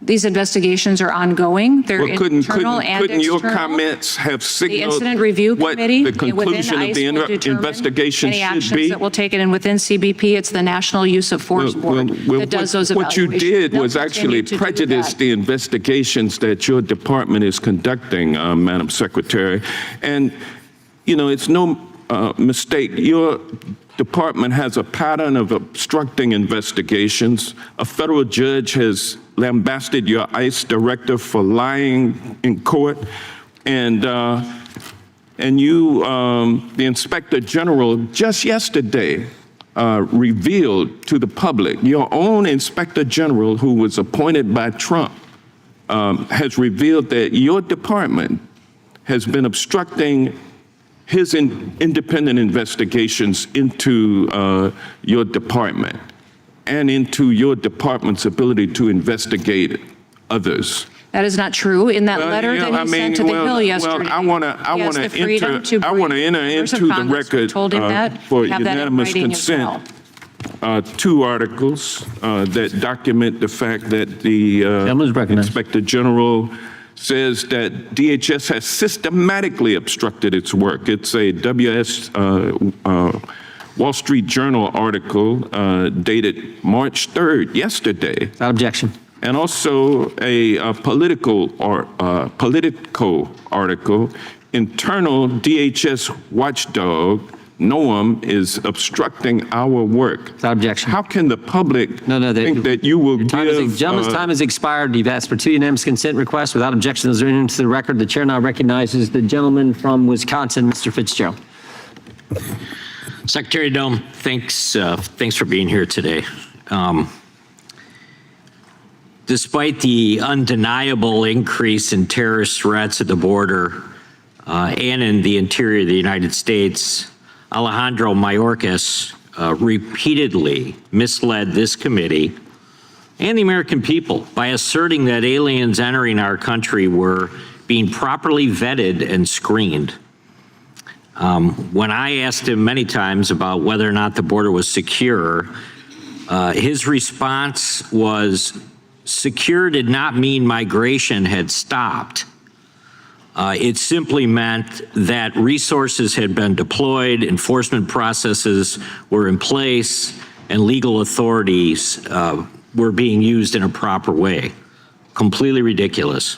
These investigations are ongoing. They're internal and external. Couldn't your comments have signaled the Incident Review Committee what the conclusion of the investigation should actions be? that will take it, and within CBP, it's the National Use of Force Board that does those what evaluations. you did They'll was actually continue to do prejudice that. the investigations that your department is conducting, Madam Secretary. And, you know, it's no mistake. Your department has a pattern of obstructing investigations. A federal judge has lambasted your ICE director for lying in court, and you, the Inspector General, just yesterday revealed to the public, your own Inspector General, who was appointed by Trump, has revealed that your department has been obstructing his independent investigations into your department and into your department's ability to investigate others. That is not true. In that letter you know, that he sent to the Hill yesterday, I want to enter into the record for unanimous consent two articles that document the fact that the Inspector General says that DHS has systematically obstructed its work. It's a Wall Street Journal article dated March 3rd, yesterday. Without objection. And also a Politico article, internal DHS watchdog, Noem, is obstructing our work. Without objection. How can the public think that you will give... Gentleman's time has expired. You've asked for two unanimous consent requests. Without objection, those are into the record. The chair now recognizes the gentleman from Wisconsin, Mr. Fitzgerald. Secretary Noem, thanks for being here today. Despite the undeniable increase in terrorist threats at the border and in the interior of the United States, Alejandro Mayorkas repeatedly misled this committee and the American people by asserting that aliens entering our country were being properly vetted and screened. When I asked him many times about whether or not the border was secure, his response was, secure did not mean migration had stopped. It simply meant that resources had been deployed, enforcement processes were in place, and legal authorities were being used in a proper way. Completely ridiculous.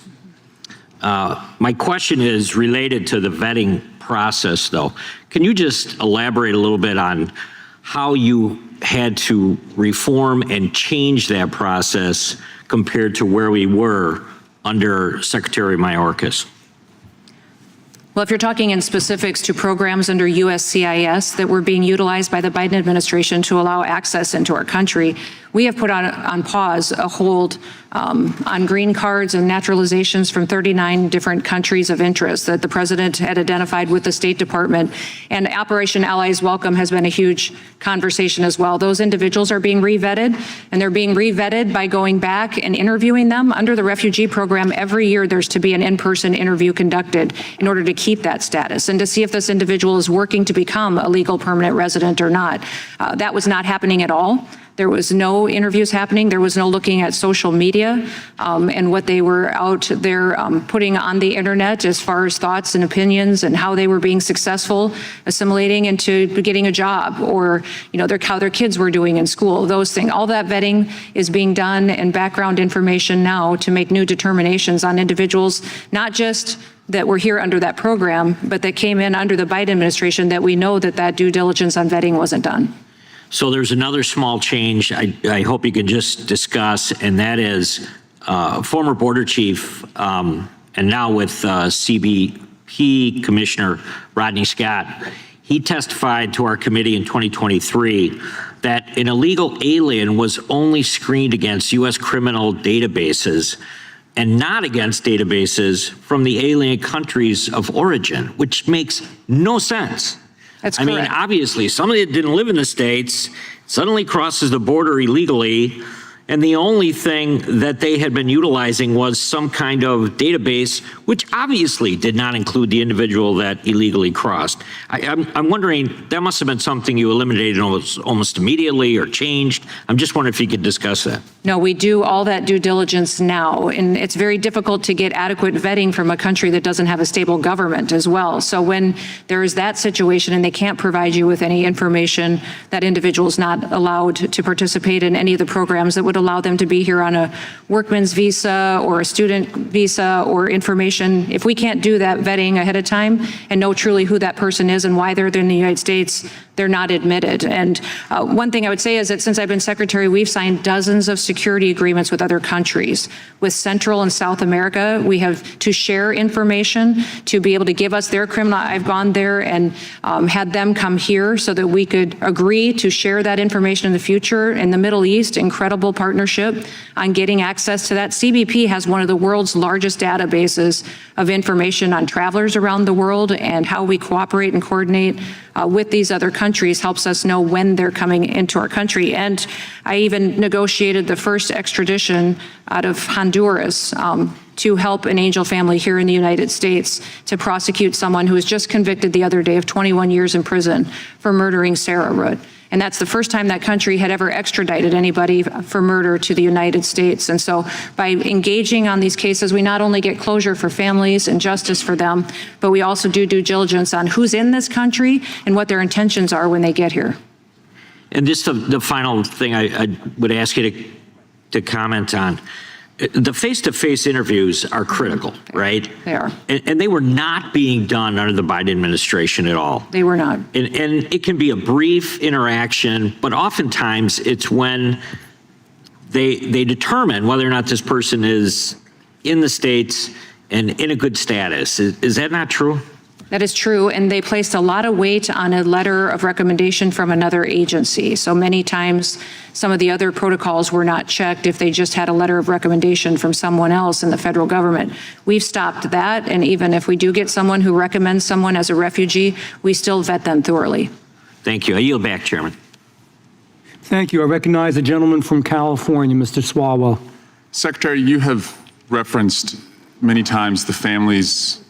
My question is related to the vetting process, though. Can you just elaborate a little bit on how you had to reform and change that process compared to where we were under Secretary Mayorkas? Well, if you're talking in specifics to programs under USCIS that were being utilized by the Biden administration to allow access into our country, we have put on pause a hold on green cards and naturalizations from 39 different countries of interest that the president had identified with the State Department. And Operation Allies Welcome has been a huge conversation as well. Those individuals are being re-vetted, and they're being re-vetted by going back and interviewing them. Under the refugee program, every year there's to be an in-person interview conducted in order to keep that status and to see if this individual is working to become a legal permanent resident or not. That was not happening at all. There was no interviews happening. There was no looking at social media and what they were out there putting on the internet as far as thoughts and opinions and how they were being successful assimilating into getting a job, or how their kids were doing in school. Those things, all that vetting is being done, and background information now to make new determinations on individuals, not just that were here under that program, but that came in under the Biden administration, that we know that due diligence on vetting wasn't done. So there's another small change I hope you can just discuss, and that is former border chief and now with CBP Commissioner Rodney Scott. He testified to our committee in 2023 that an illegal alien was only screened against U.S. criminal databases and not against databases from the alien countries of origin, which makes no sense. That's correct. I mean, obviously, somebody that didn't live in the States suddenly crosses the border illegally, and the only thing that they had been utilizing was some kind of database, which obviously did not include the individual that illegally crossed. I'm wondering, that must have been something you eliminated almost immediately or changed. I'm just wondering if you could discuss that. No, we do all that due diligence now, and it's very difficult to get adequate vetting from a country that doesn't have a stable government as well. So when there is that situation and they can't provide you with any information, that individual is not allowed to participate in any of the programs that would allow them to be here on a workman's visa or a student visa or information. If we can't do that vetting ahead of time and know truly who that person is and why they're in the United States, they're not admitted. And one thing I would say is that since I've been secretary, we've signed dozens of security agreements with other countries. With Central and South America, we have to share information to be able to give us their criminal. I've gone there and had them come here so that we could agree to share that information in the future. In the Middle East, incredible partnership on getting access to that. CBP has one of the world's largest databases of information on travelers around the world, and how we cooperate and coordinate with these other countries helps us know when they're coming into our country. And I even negotiated the first extradition out of Honduras to help an angel family here in the United States to prosecute someone who was just convicted the other day of 21 years in prison for murdering Sarah Root. And that's the first time that country had ever extradited anybody for murder to the United States. And so by engaging on these cases, we not only get closure for families and justice for them, but we also do due diligence on who's in this country and what their intentions are when they get here. And just the final thing I would ask you to comment on. The face-to-face interviews are critical, right? They are. And they were not being done under the Biden administration at all. They were not. And it can be a brief interaction, but oftentimes it's when they determine whether or not this person is in the States and in a good status. Is that not true? That is true, and they placed a lot of weight on a letter of recommendation from another agency. So many times, some of the other protocols were not checked if they just had a letter of recommendation from someone else in the federal government. We've stopped that, and even if we do get someone who recommends someone as a refugee, we still vet them thoroughly. Thank you. I yield back, Chairman. Thank you. I recognize the gentleman from California, Mr. Swalwell. Secretary, you have referenced many times the families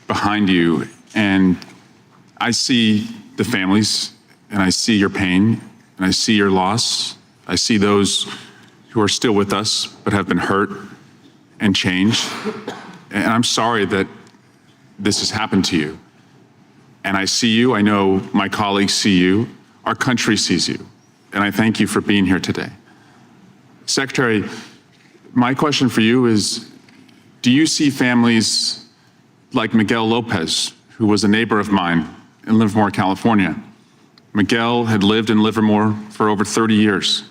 behind you, and I see the families, and I see your pain, and I see your loss. I see those who are still with us but have been hurt and changed, and I'm sorry that this has happened to you. And I see you, I know my colleagues see you, our country sees you, and I thank you for being here today. Secretary, my question for you is, do you see families like Miguel Lopez, who was a neighbor of mine in Livermore, California? Miguel had lived in Livermore for over 30 years.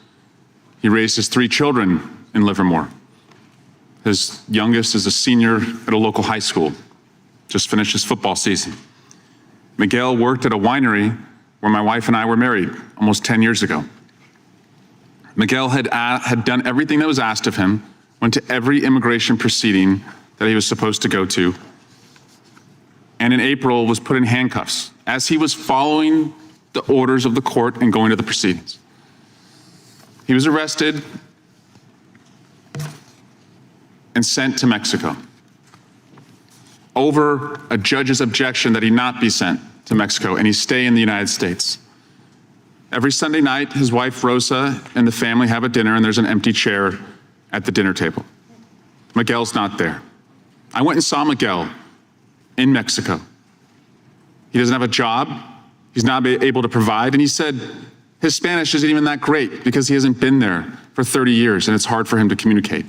He raised his 3 children in Livermore. His youngest is a senior at a local high school, just finished his football season. Miguel worked at a winery where my wife and I were married almost 10 years ago. Miguel had done everything that was asked of him, went to every immigration proceeding that he was supposed to go to, and in April was put in handcuffs as he was following the orders of the court and going to the proceedings. He was arrested and sent to Mexico over a judge's objection that he not be sent to Mexico and he stay in the United States. Every Sunday night, his wife Rosa and the family have a dinner, and there's an empty chair at the dinner table. Miguel's not there. I went and saw Miguel in Mexico. He doesn't have a job. He's not able to provide. And he said his Spanish isn't even that great because he hasn't been there for 30 years and it's hard for him to communicate.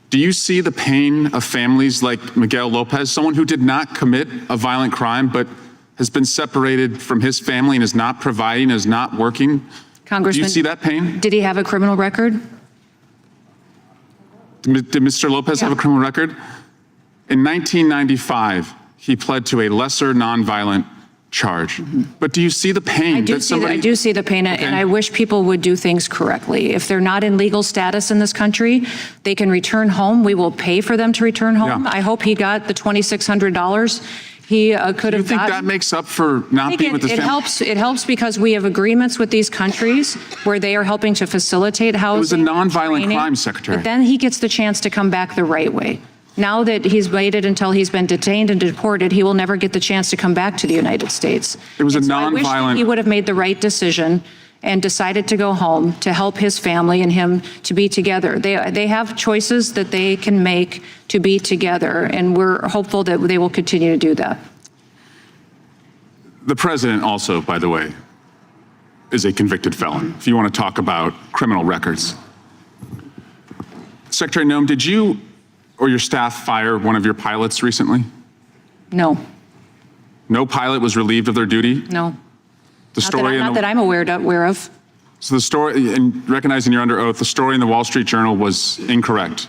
Do you see the pain of families like Miguel Lopez, someone who did not commit a violent crime but has been separated from his family and is not providing, is not working? Congressman, do you see that pain? Did he have a criminal record? Did Mr. Lopez have a criminal record? In 1995, he pled to a lesser nonviolent charge. But do you see the pain? I do see the pain, and I wish people would do things correctly. If they're not in legal status in this country, they can return home. We will pay for them to return home. Yeah. I hope he got the $2,600 he could have gotten. Do you think that makes up for not being with his family? It helps because we have agreements with these countries where they are helping to facilitate housing. It was a nonviolent crime, Secretary. But then he gets the chance to come back the right way. Now that he's waited until he's been detained and deported, he will never get the chance to come back to the United States. It was a I wish that nonviolent. he would have made the right decision and decided to go home to help his family and him to be together. They have choices that they can make to be together, and we're hopeful that they will continue to do that. The president also, by the way, is a convicted felon, if you want to talk about criminal records. Secretary Noem, did you or your staff fire one of your pilots recently? No. No pilot was relieved of their duty? No. The story Not that I'm aware of. So the story, and recognizing you're under oath, the story in the Wall Street Journal was incorrect.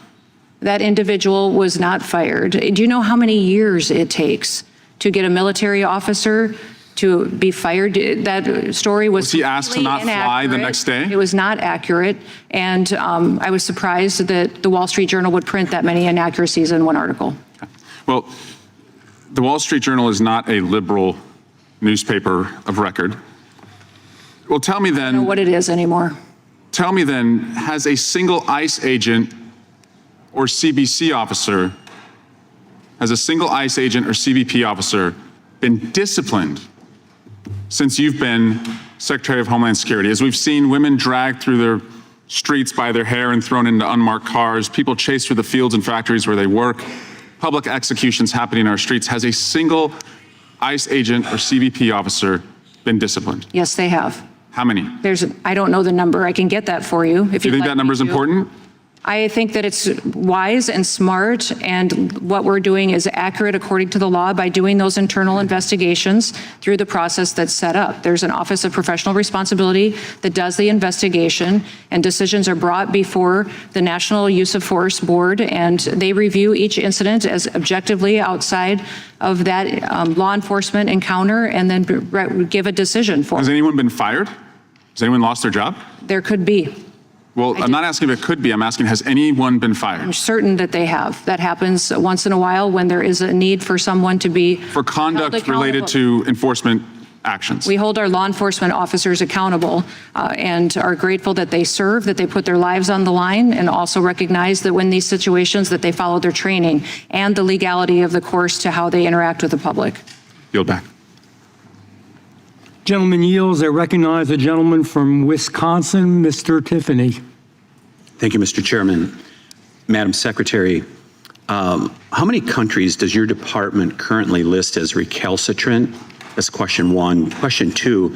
That individual was not fired. Do you know how many years it takes to get a military officer to be fired. That story was he asked to not fly the next day? It was not accurate, and I was surprised that the Wall Street Journal would print that many inaccuracies in one article. Well, the Wall Street Journal is not a liberal newspaper of record. Well, tell me then. I don't know what it is anymore. Tell me then, has a single ICE agent or CBP officer been disciplined since you've been Secretary of Homeland Security? As we've seen women dragged through their streets by their hair and thrown into unmarked cars, people chased through the fields and factories where they work, public executions happening in our streets. Has a single ICE agent or CBP officer been disciplined? Yes, they have. How many? I don't know the number. I can get that for you if Do you think like that number is important? I think that it's wise and smart, and what we're doing is accurate according to the law by doing those internal investigations through the process that's set up. There's an Office of Professional Responsibility that does the investigation, and decisions are brought before the National Use of Force Board, and they review each incident as objectively outside of that law enforcement encounter, and then give a decision for it. Has anyone been fired? Has anyone lost their job? There could be. Well, I'm not asking if it could be. I'm asking, has anyone been fired? I'm certain that they have. That happens once in a while when there is a need for someone to be For conduct related to enforcement actions? We hold our law enforcement officers accountable and are grateful that they serve, that they put their lives on the line, and also recognize that when these situations that they follow their training and the legality of the course to how they interact with the public. Yield back. Gentleman yields. I recognize the gentleman from Wisconsin, Mr. Tiffany. Thank you, Mr. Chairman. Madam Secretary, how many countries does your department currently list as recalcitrant? That's question one. Question two,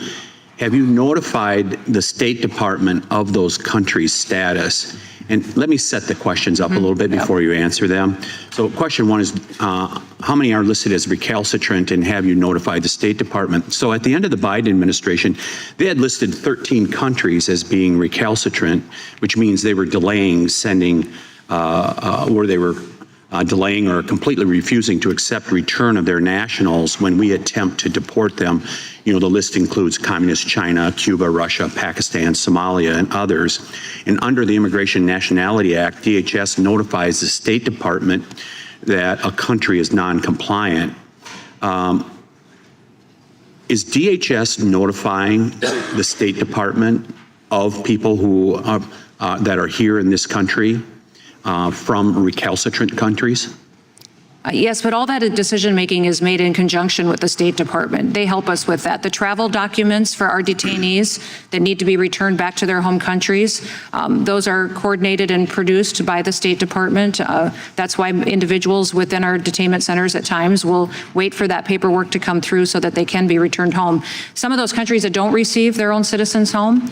have you notified the State Department of those countries' status? And let me set the questions up a little bit before you answer them. So question one is, how many are listed as recalcitrant, and have you notified the State Department? So at the end of the Biden administration, they had listed 13 countries as being recalcitrant, which means they were delaying sending, or they were delaying or completely refusing to accept return of their nationals when we attempt to deport them. You know, the list includes Communist China, Cuba, Russia, Pakistan, Somalia, and others. And under the Immigration and Nationality Act, DHS notifies the State Department that a country is non-compliant. Is DHS notifying the State Department of people who that are here in this country from recalcitrant countries? Yes, but all that decision-making is made in conjunction with the State Department. They help us with that. The travel documents for our detainees that need to be returned back to their home countries, those are coordinated and produced by the State Department. That's why individuals within our detainment centers at times will wait for that paperwork to come through so that they can be returned home. Some of those countries that don't receive their own citizens home,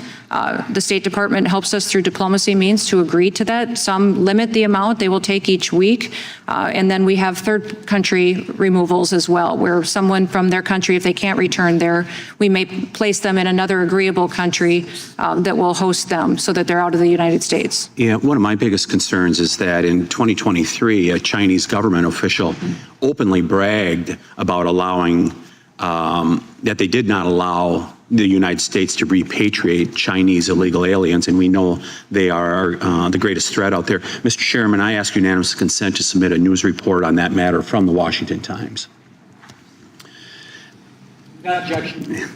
the State Department helps us through diplomacy means to agree to that. Some limit the amount they will take each week, and then we have third country removals as well, where someone from their country, if they can't return there, we may place them in another agreeable country that will host them so that they're out of the United States. Yeah, one of my biggest concerns is that in 2023, a Chinese government official openly bragged about allowing, that they did not allow the United States to repatriate Chinese illegal aliens, and we know they are the greatest threat out there. Mr. Chairman, I ask unanimous consent to submit a news report on that matter from the Washington Times. Without objection.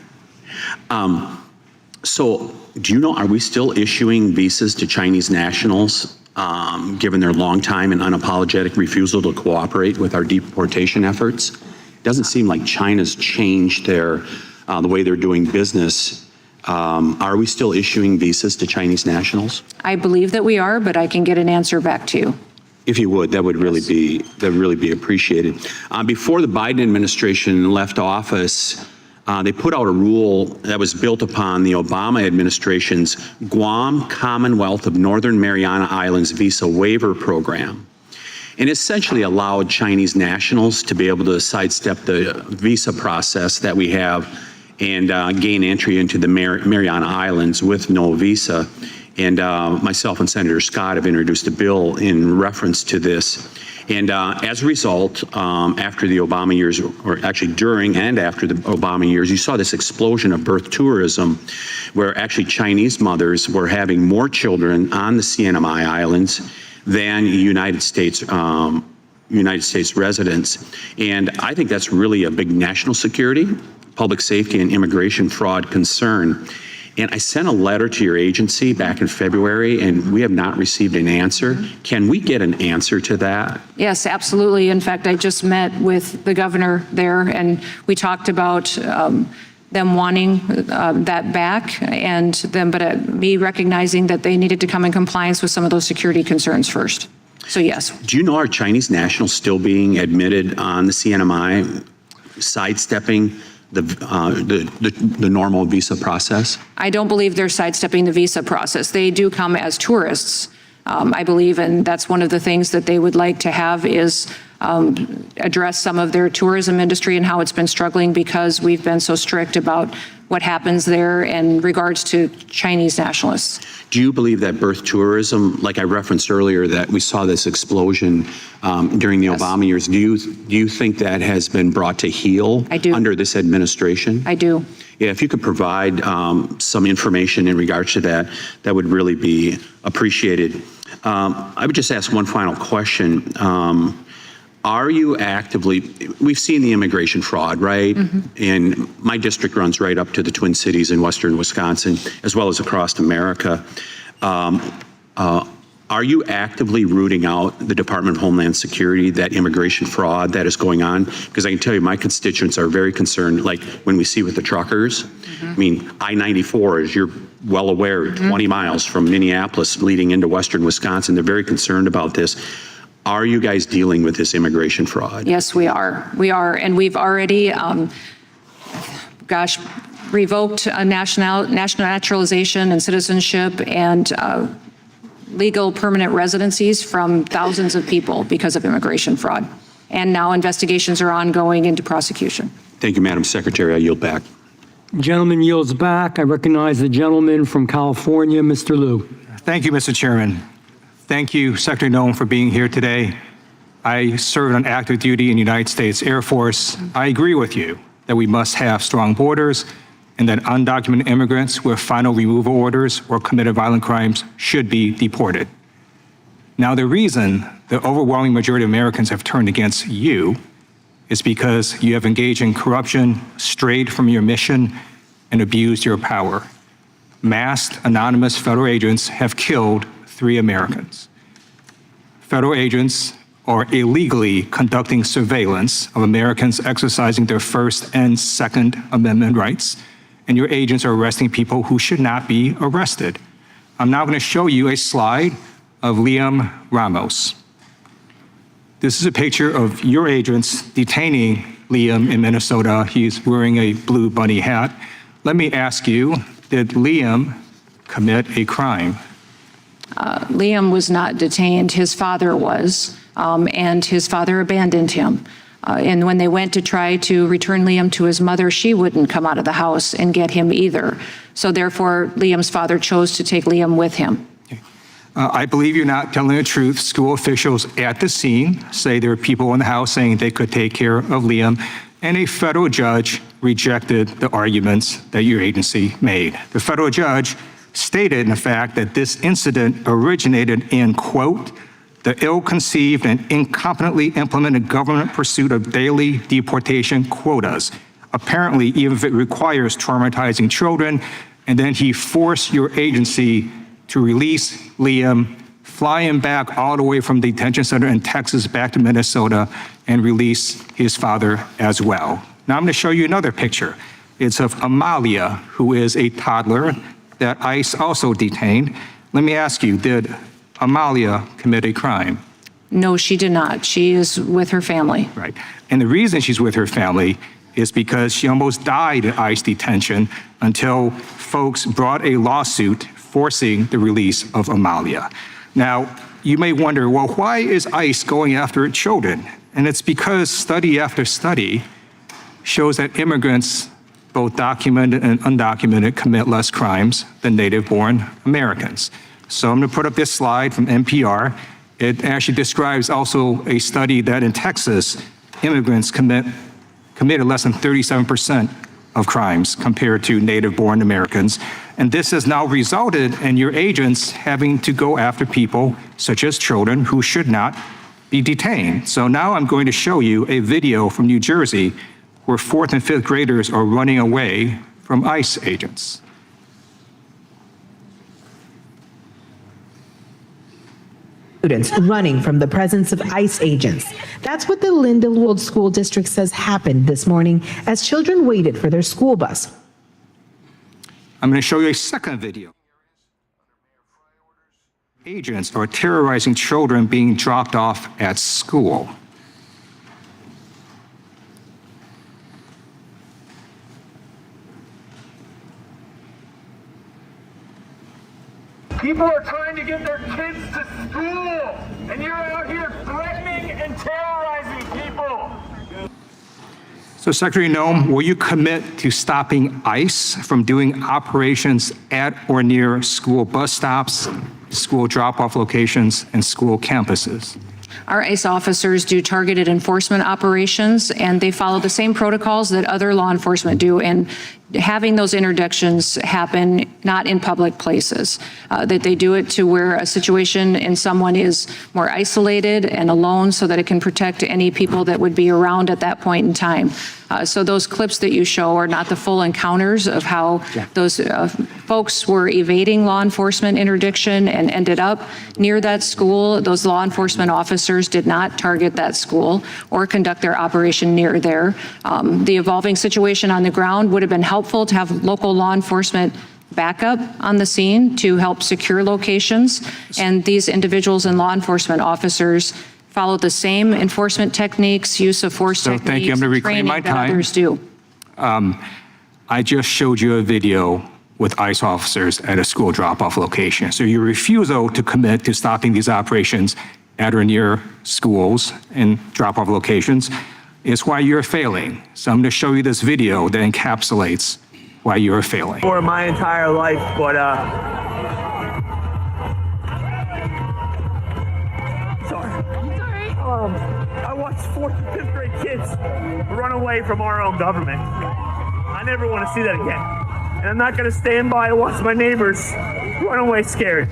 So, do you know, are we still issuing visas to Chinese nationals, given their long time and unapologetic refusal to cooperate with our deportation efforts? It doesn't seem like China's changed their the way they're doing business. Are we still issuing visas to Chinese nationals? I believe that we are, but I can get an answer back to you. If you would, that would really be appreciated. Before the Biden administration left office, they put out a rule that was built upon the Obama administration's Guam Commonwealth of Northern Mariana Islands visa waiver program, and essentially allowed Chinese nationals to be able to sidestep the visa process that we have and gain entry into the Mariana Islands with no visa. And myself and Senator Scott have introduced a bill in reference to this. And as a result, after the Obama years, or actually during and after the Obama years, you saw this explosion of birth tourism where actually Chinese mothers were having more children on the CNMI islands than United States residents. And I think that's really a big national security, public safety, and immigration fraud concern. And I sent a letter to your agency back in February, and we have not received an answer. Can we get an answer to that? Yes, absolutely. In fact, I just met with the governor there, and we talked about them wanting that back, and them, but me recognizing that they needed to come in compliance with some of those security concerns first. So yes. Do you know, are Chinese nationals still being admitted on the CNMI, sidestepping the normal visa process? I don't believe they're sidestepping the visa process. They do come as tourists, I believe, and that's one of the things that they would like to have is address some of their tourism industry and how it's been struggling because we've been so strict about what happens there in regards to Chinese nationalists. Do you believe that birth tourism, like I referenced earlier, that we saw this explosion during the Obama years, do you think that has been brought to heel under this administration? I do. Yeah, if you could provide some information in regards to that, that would really be appreciated. I would just ask one final question. Are you actively, we've seen the immigration fraud, right? And my district runs right up to the Twin Cities in western Wisconsin, as well as across America. Are you actively rooting out the Department of Homeland Security, that immigration fraud that is going on? Because I can tell you my constituents are very concerned, like when we see with the truckers. I mean, I-94, as you're well aware, 20 miles from Minneapolis leading into western Wisconsin. They're very concerned about this. Are you guys dealing with this immigration fraud? Yes, we are. We are, and we've already, revoked a national naturalization and citizenship and legal permanent residencies from thousands of people because of immigration fraud. And now investigations are ongoing into prosecution. Thank you, Madam Secretary. I yield back. Gentleman yields back. I recognize the gentleman from California, Mr. Liu. Thank you, Mr. Chairman. Thank you, Secretary Noem, for being here today. I served on active duty in the United States Air Force. I agree with you that we must have strong borders and that undocumented immigrants with final removal orders or committed violent crimes should be deported. Now, the reason the overwhelming majority of Americans have turned against you is because you have engaged in corruption, strayed from your mission, and abused your power. Masked, anonymous federal agents have killed 3 Americans. Federal agents are illegally conducting surveillance of Americans exercising their First and Second Amendment rights, and your agents are arresting people who should not be arrested. I'm now going to show you a slide of Liam Ramos. This is a picture of your agents detaining Liam in Minnesota. He's wearing a blue bunny hat. Let me ask you, did Liam commit a crime? Liam was not detained. His father was, and his father abandoned him. And when they went to try to return Liam to his mother, she wouldn't come out of the house and get him either. So therefore, Liam's father chose to take Liam with him. I believe you're not telling the truth. School officials at the scene say there were people in the house saying they could take care of Liam, and a federal judge rejected the arguments that your agency made. The federal judge stated, in fact, that this incident originated in, quote, the ill-conceived and incompetently implemented government pursuit of daily deportation quotas, apparently even if it requires traumatizing children, and then he forced your agency to release Liam, fly him back all the way from the detention center in Texas back to Minnesota, and release his father as well. Now I'm going to show you another picture. It's of Amalia, who is a toddler that ICE also detained. Let me ask you, did Amalia commit a crime? No, she did not. She is with her family. Right. And the reason she's with her family is because she almost died in ICE detention until folks brought a lawsuit forcing the release of Amalia. Now, you may wonder, well, why is ICE going after children? And it's because study after study shows that immigrants, both documented and undocumented, commit less crimes than native-born Americans. So I'm going to put up this slide from NPR. It actually describes also a study that in Texas, immigrants committed less than 37% of crimes compared to native-born Americans. And this has now resulted in your agents having to go after people such as children who should not be detained. So now I'm going to show you a video from New Jersey where 4th and 5th graders are running away from ICE agents. Students running from the presence of ICE agents. That's what the Lindenwold School District says happened this morning as children waited for their school bus. I'm going to show you a second video. Agents are terrorizing children being dropped off at school. People are trying to get their kids to school, and you're out here threatening and terrorizing people. So, Secretary Noem, will you commit to stopping ICE from doing operations at or near school bus stops, school drop-off locations, and school campuses? Our ICE officers do targeted enforcement operations, and they follow the same protocols that other law enforcement do, and having those interdictions happen not in public places, that they do it to where a situation and someone is more isolated and alone so that it can protect any people that would be around at that point in time. So those clips that you show are not the full encounters of how those folks were evading law enforcement interdiction and ended up near that school. Those law enforcement officers did not target that school or conduct their operation near there. The evolving situation on the ground would have been helpful to have local law enforcement backup on the scene to help secure locations. And these individuals and law enforcement officers follow the same enforcement techniques, use of force techniques, thank you. I'm going to reclaim my training that time. others do. I just showed you a video with ICE officers at a school drop-off location. So your refusal to commit to stopping these operations at or near schools and drop-off locations is why you're failing. So I'm going to show you this video that encapsulates why you're failing. For my entire life, but I watched 4th and 5th grade kids run away from our own government. I never want to see that again. And I'm not going to stand by and watch my neighbors run away scared.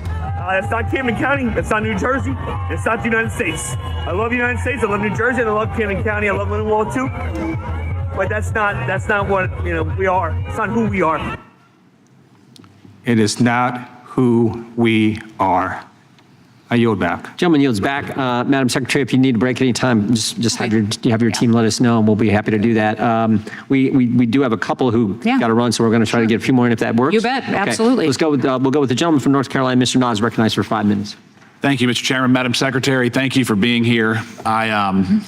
It's not Camden County, it's not New Jersey, it's not the United States. I love the United States, I love New Jersey, and I love Camden County, I love Lindenwold too. But that's not what, we are. It's not who we are. It is not who we are. I yield back. Gentleman yields back. Madam Secretary, if you need a break at any time, just have your team let us know, and we'll be happy to do that. We do have a couple who got to run, so we're going to try to get a few more in if that works. You bet, absolutely. Let's go with, we'll go with the gentleman from North Carolina. Mr. Nas, recognized for 5 minutes. Thank you, Mr. Chairman. Madam Secretary, thank you for being here. I'm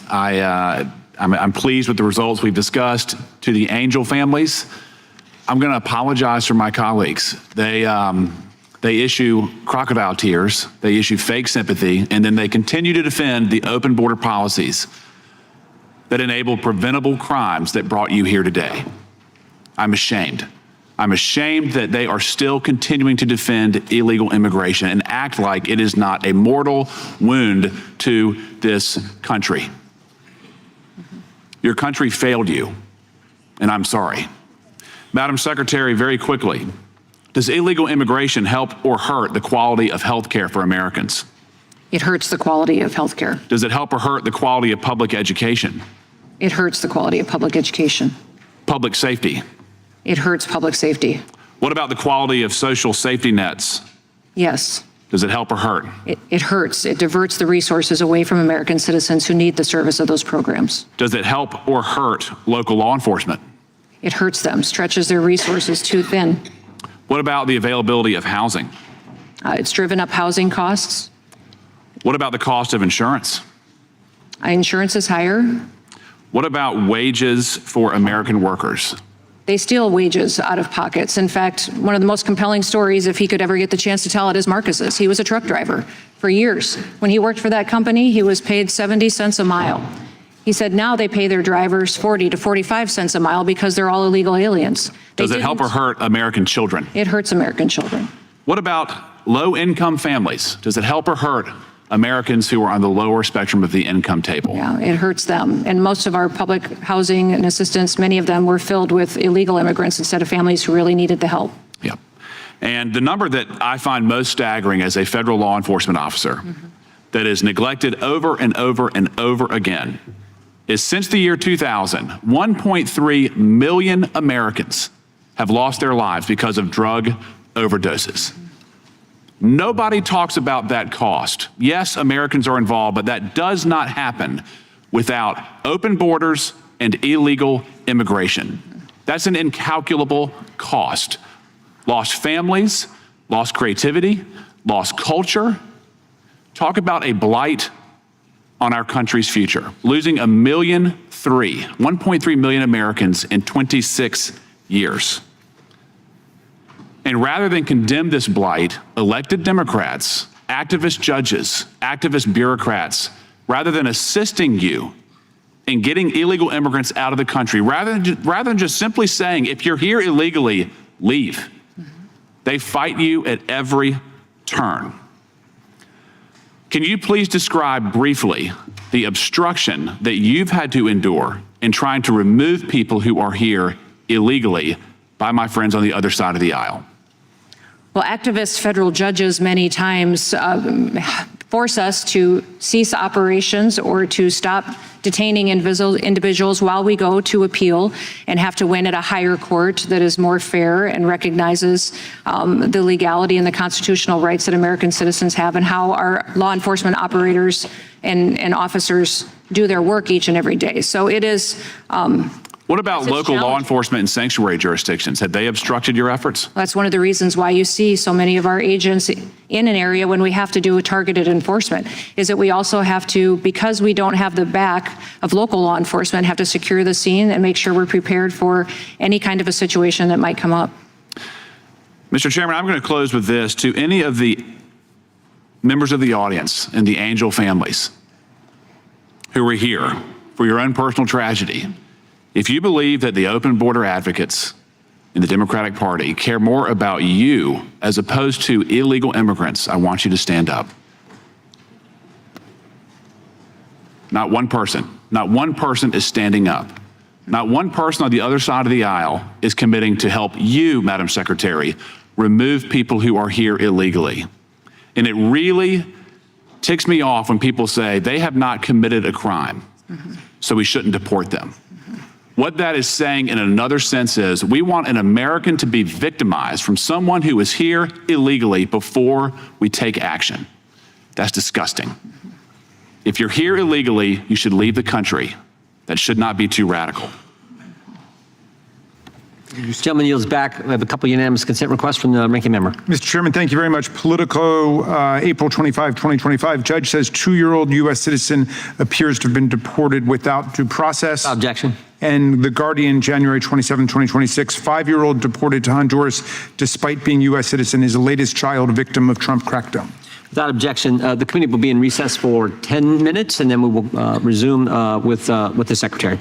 pleased with the results we've discussed. To the Angel families, I'm going to apologize for my colleagues. They issue crocodile tears, they issue fake sympathy, and then they continue to defend the open border policies that enable preventable crimes that brought you here today. I'm ashamed. I'm ashamed that they are still continuing to defend illegal immigration and act like it is not a mortal wound to this country. Your country failed you, and I'm sorry. Madam Secretary, very quickly, does illegal immigration help or hurt the quality of health care for Americans? It hurts the quality of health care. Does it help or hurt the quality of public education? It hurts the quality of public education. Public safety? It hurts public safety. What about the quality of social safety nets? Yes. Does it help or hurt? It hurts. It diverts the resources away from American citizens who need the service of those programs. Does it help or hurt local law enforcement? It hurts them, stretches their resources too thin. What about the availability of housing? It's driven up housing costs. What about the cost of insurance? Insurance is higher. What about wages for American workers? They steal wages out of pockets. In fact, one of the most compelling stories, if he could ever get the chance to tell it, is Marcus's. He was a truck driver for years. When he worked for that company, he was paid 70 cents a mile. He said now they pay their drivers 40 to 45 cents a mile because they're all illegal aliens. Does it help or hurt American children? It hurts American children. What about low-income families? Does it help or hurt Americans who are on the lower spectrum of the income table. Yeah, it hurts them. And most of our public housing and assistance, many of them were filled with illegal immigrants instead of families who really needed the help. Yep. And the number that I find most staggering as a federal law enforcement officer that is neglected over and over and over again is since the year 2000, 1.3 million Americans have lost their lives because of drug overdoses. Nobody talks about that cost. Yes, Americans are involved, but that does not happen without open borders and illegal immigration. That's an incalculable cost. Lost families, lost creativity, lost culture. Talk about a blight on our country's future. Losing 1.3 million Americans in 26 years. And rather than condemn this blight, elected Democrats, activist judges, activist bureaucrats, rather than assisting you in getting illegal immigrants out of the country, rather than just simply saying, if you're here illegally, leave. They fight you at every turn. Can you please describe briefly the obstruction that you've had to endure in trying to remove people who are here illegally by my friends on the other side of the aisle? Well, activist federal judges many times force us to cease operations or to stop detaining individuals while we go to appeal and have to win at a higher court that is more fair and recognizes the legality and the constitutional rights that American citizens have and how our law enforcement operators and officers do their work each and every day. So it is. What about local law enforcement and sanctuary jurisdictions? Have they obstructed your efforts? That's one of the reasons why you see so many of our agents in an area when we have to do a targeted enforcement, is that we also have to, because we don't have the back of local law enforcement, have to secure the scene and make sure we're prepared for any kind of a situation that might come up. Mr. Chairman, I'm going to close with this. To any of the members of the audience and the Angel families who are here for your own personal tragedy, if you believe that the open border advocates in the Democratic Party care more about you as opposed to illegal immigrants, I want you to stand up. Not one person is standing up. Not one person on the other side of the aisle is committing to help you, Madam Secretary, remove people who are here illegally. And it really ticks me off when people say they have not committed a crime, so we shouldn't deport them. What that is saying in another sense is we want an American to be victimized from someone who is here illegally before we take action. That's disgusting. If you're here illegally, you should leave the country. That should not be too radical. This gentleman yields back. We have a couple unanimous consent requests from the ranking member. Mr. Chairman, thank you very much. Politico, April 25, 2025. Judge says 2-year-old U.S. citizen appears to have been deported without due process. Objection. And The Guardian, January 27, 2026. 5-year-old deported to Honduras despite being U.S. citizen is the latest child victim of Trump crackdown. Without objection, the committee will be in recess for 10 minutes, and then we will resume with the secretary.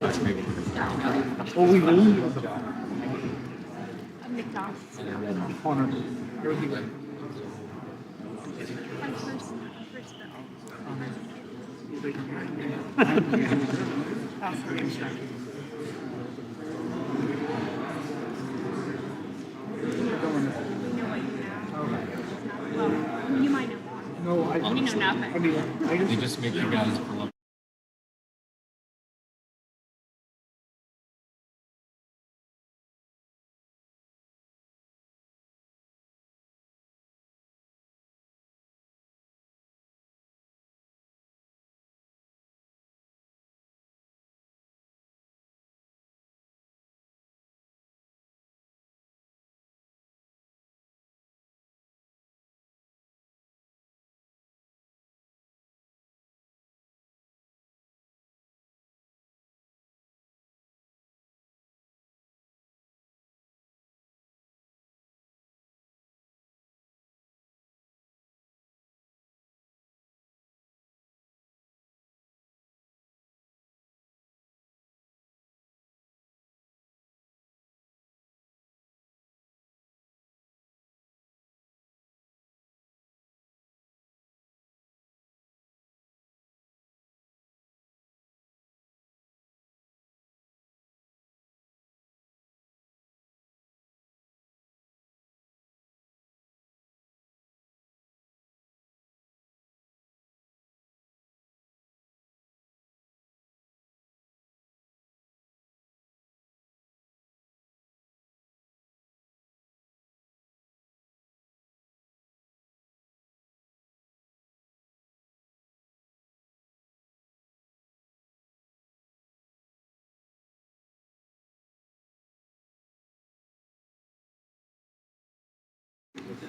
You might know. No, I know nothing. They just make you guys pull up.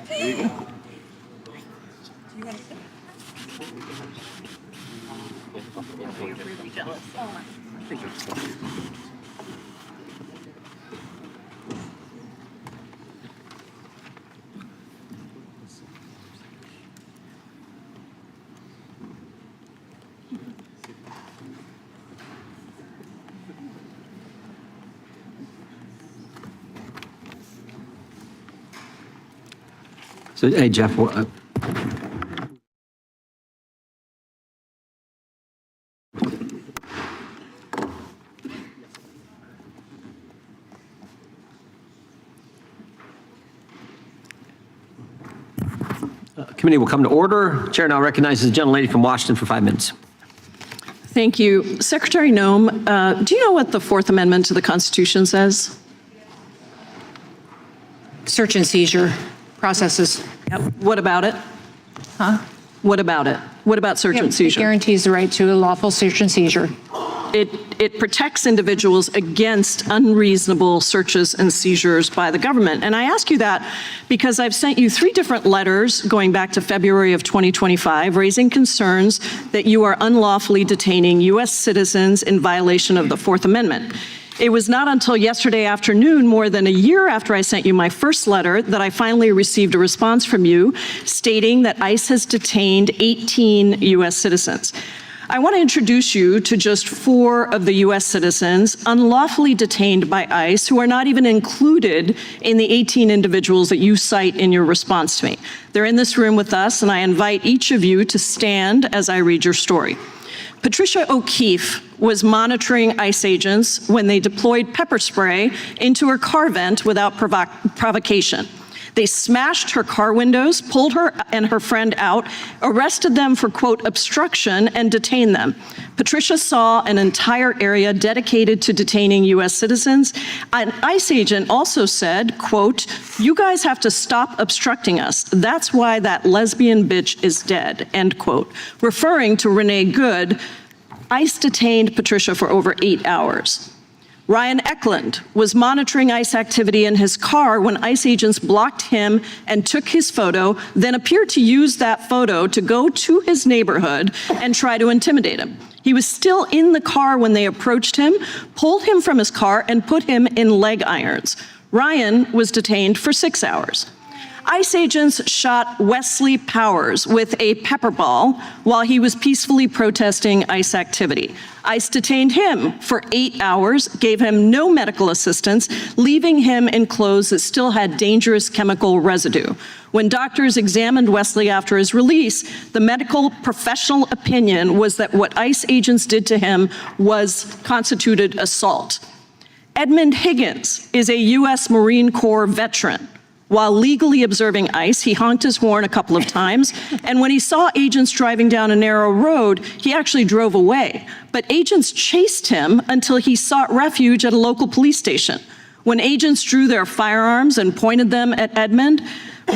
There you go. Do you want to sit? You're really jealous. Oh, I think it's fine. So, hey, Jeff, committee will come to order. Chair now recognizes the gentlelady from Washington for 5 minutes. Thank you. Secretary Noem, do you know what the Fourth Amendment to the Constitution says? Search and seizure processes. Yep. What about it? Huh? What about it? What about search and seizure? It guarantees the right to a lawful search and seizure. It protects individuals against unreasonable searches and seizures by the government. And I ask you that because I've sent you 3 different letters going back to February of 2025 raising concerns that you are unlawfully detaining U.S. citizens in violation of the Fourth Amendment. It was not until yesterday afternoon, more than a year after I sent you my first letter, that I finally received a response from you stating that ICE has detained 18 U.S. citizens. I want to introduce you to just 4 of the U.S. citizens unlawfully detained by ICE who are not even included in the 18 individuals that you cite in your response to me. They're in this room with us, and I invite each of you to stand as I read your story. Patricia O'Keefe was monitoring ICE agents when they deployed pepper spray into her car vent without provocation. They smashed her car windows, pulled her and her friend out, arrested them for, quote, obstruction, and detained them. Patricia saw an entire area dedicated to detaining U.S. citizens. An ICE agent also said, quote, "You guys have to stop obstructing us. That's why that lesbian bitch is dead," end quote. Referring to Renee Good, ICE detained Patricia for over 8 hours. Ryan Eklund was monitoring ICE activity in his car when ICE agents blocked him and took his photo, then appeared to use that photo to go to his neighborhood and try to intimidate him. He was still in the car when they approached him, pulled him from his car, and put him in leg irons. Ryan was detained for 6 hours. ICE agents shot Wesley Powers with a pepper ball while he was peacefully protesting ICE activity. ICE detained him for 8 hours, gave him no medical assistance, leaving him in clothes that still had dangerous chemical residue. When doctors examined Wesley after his release, the medical professional opinion was that what ICE agents did to him constituted assault. Edmund Higgins is a U.S. Marine Corps veteran. While legally observing ICE, he honked his horn a couple of times, and when he saw agents driving down a narrow road, he actually drove away. But agents chased him until he sought refuge at a local police station. When agents drew their firearms and pointed them at Edmund,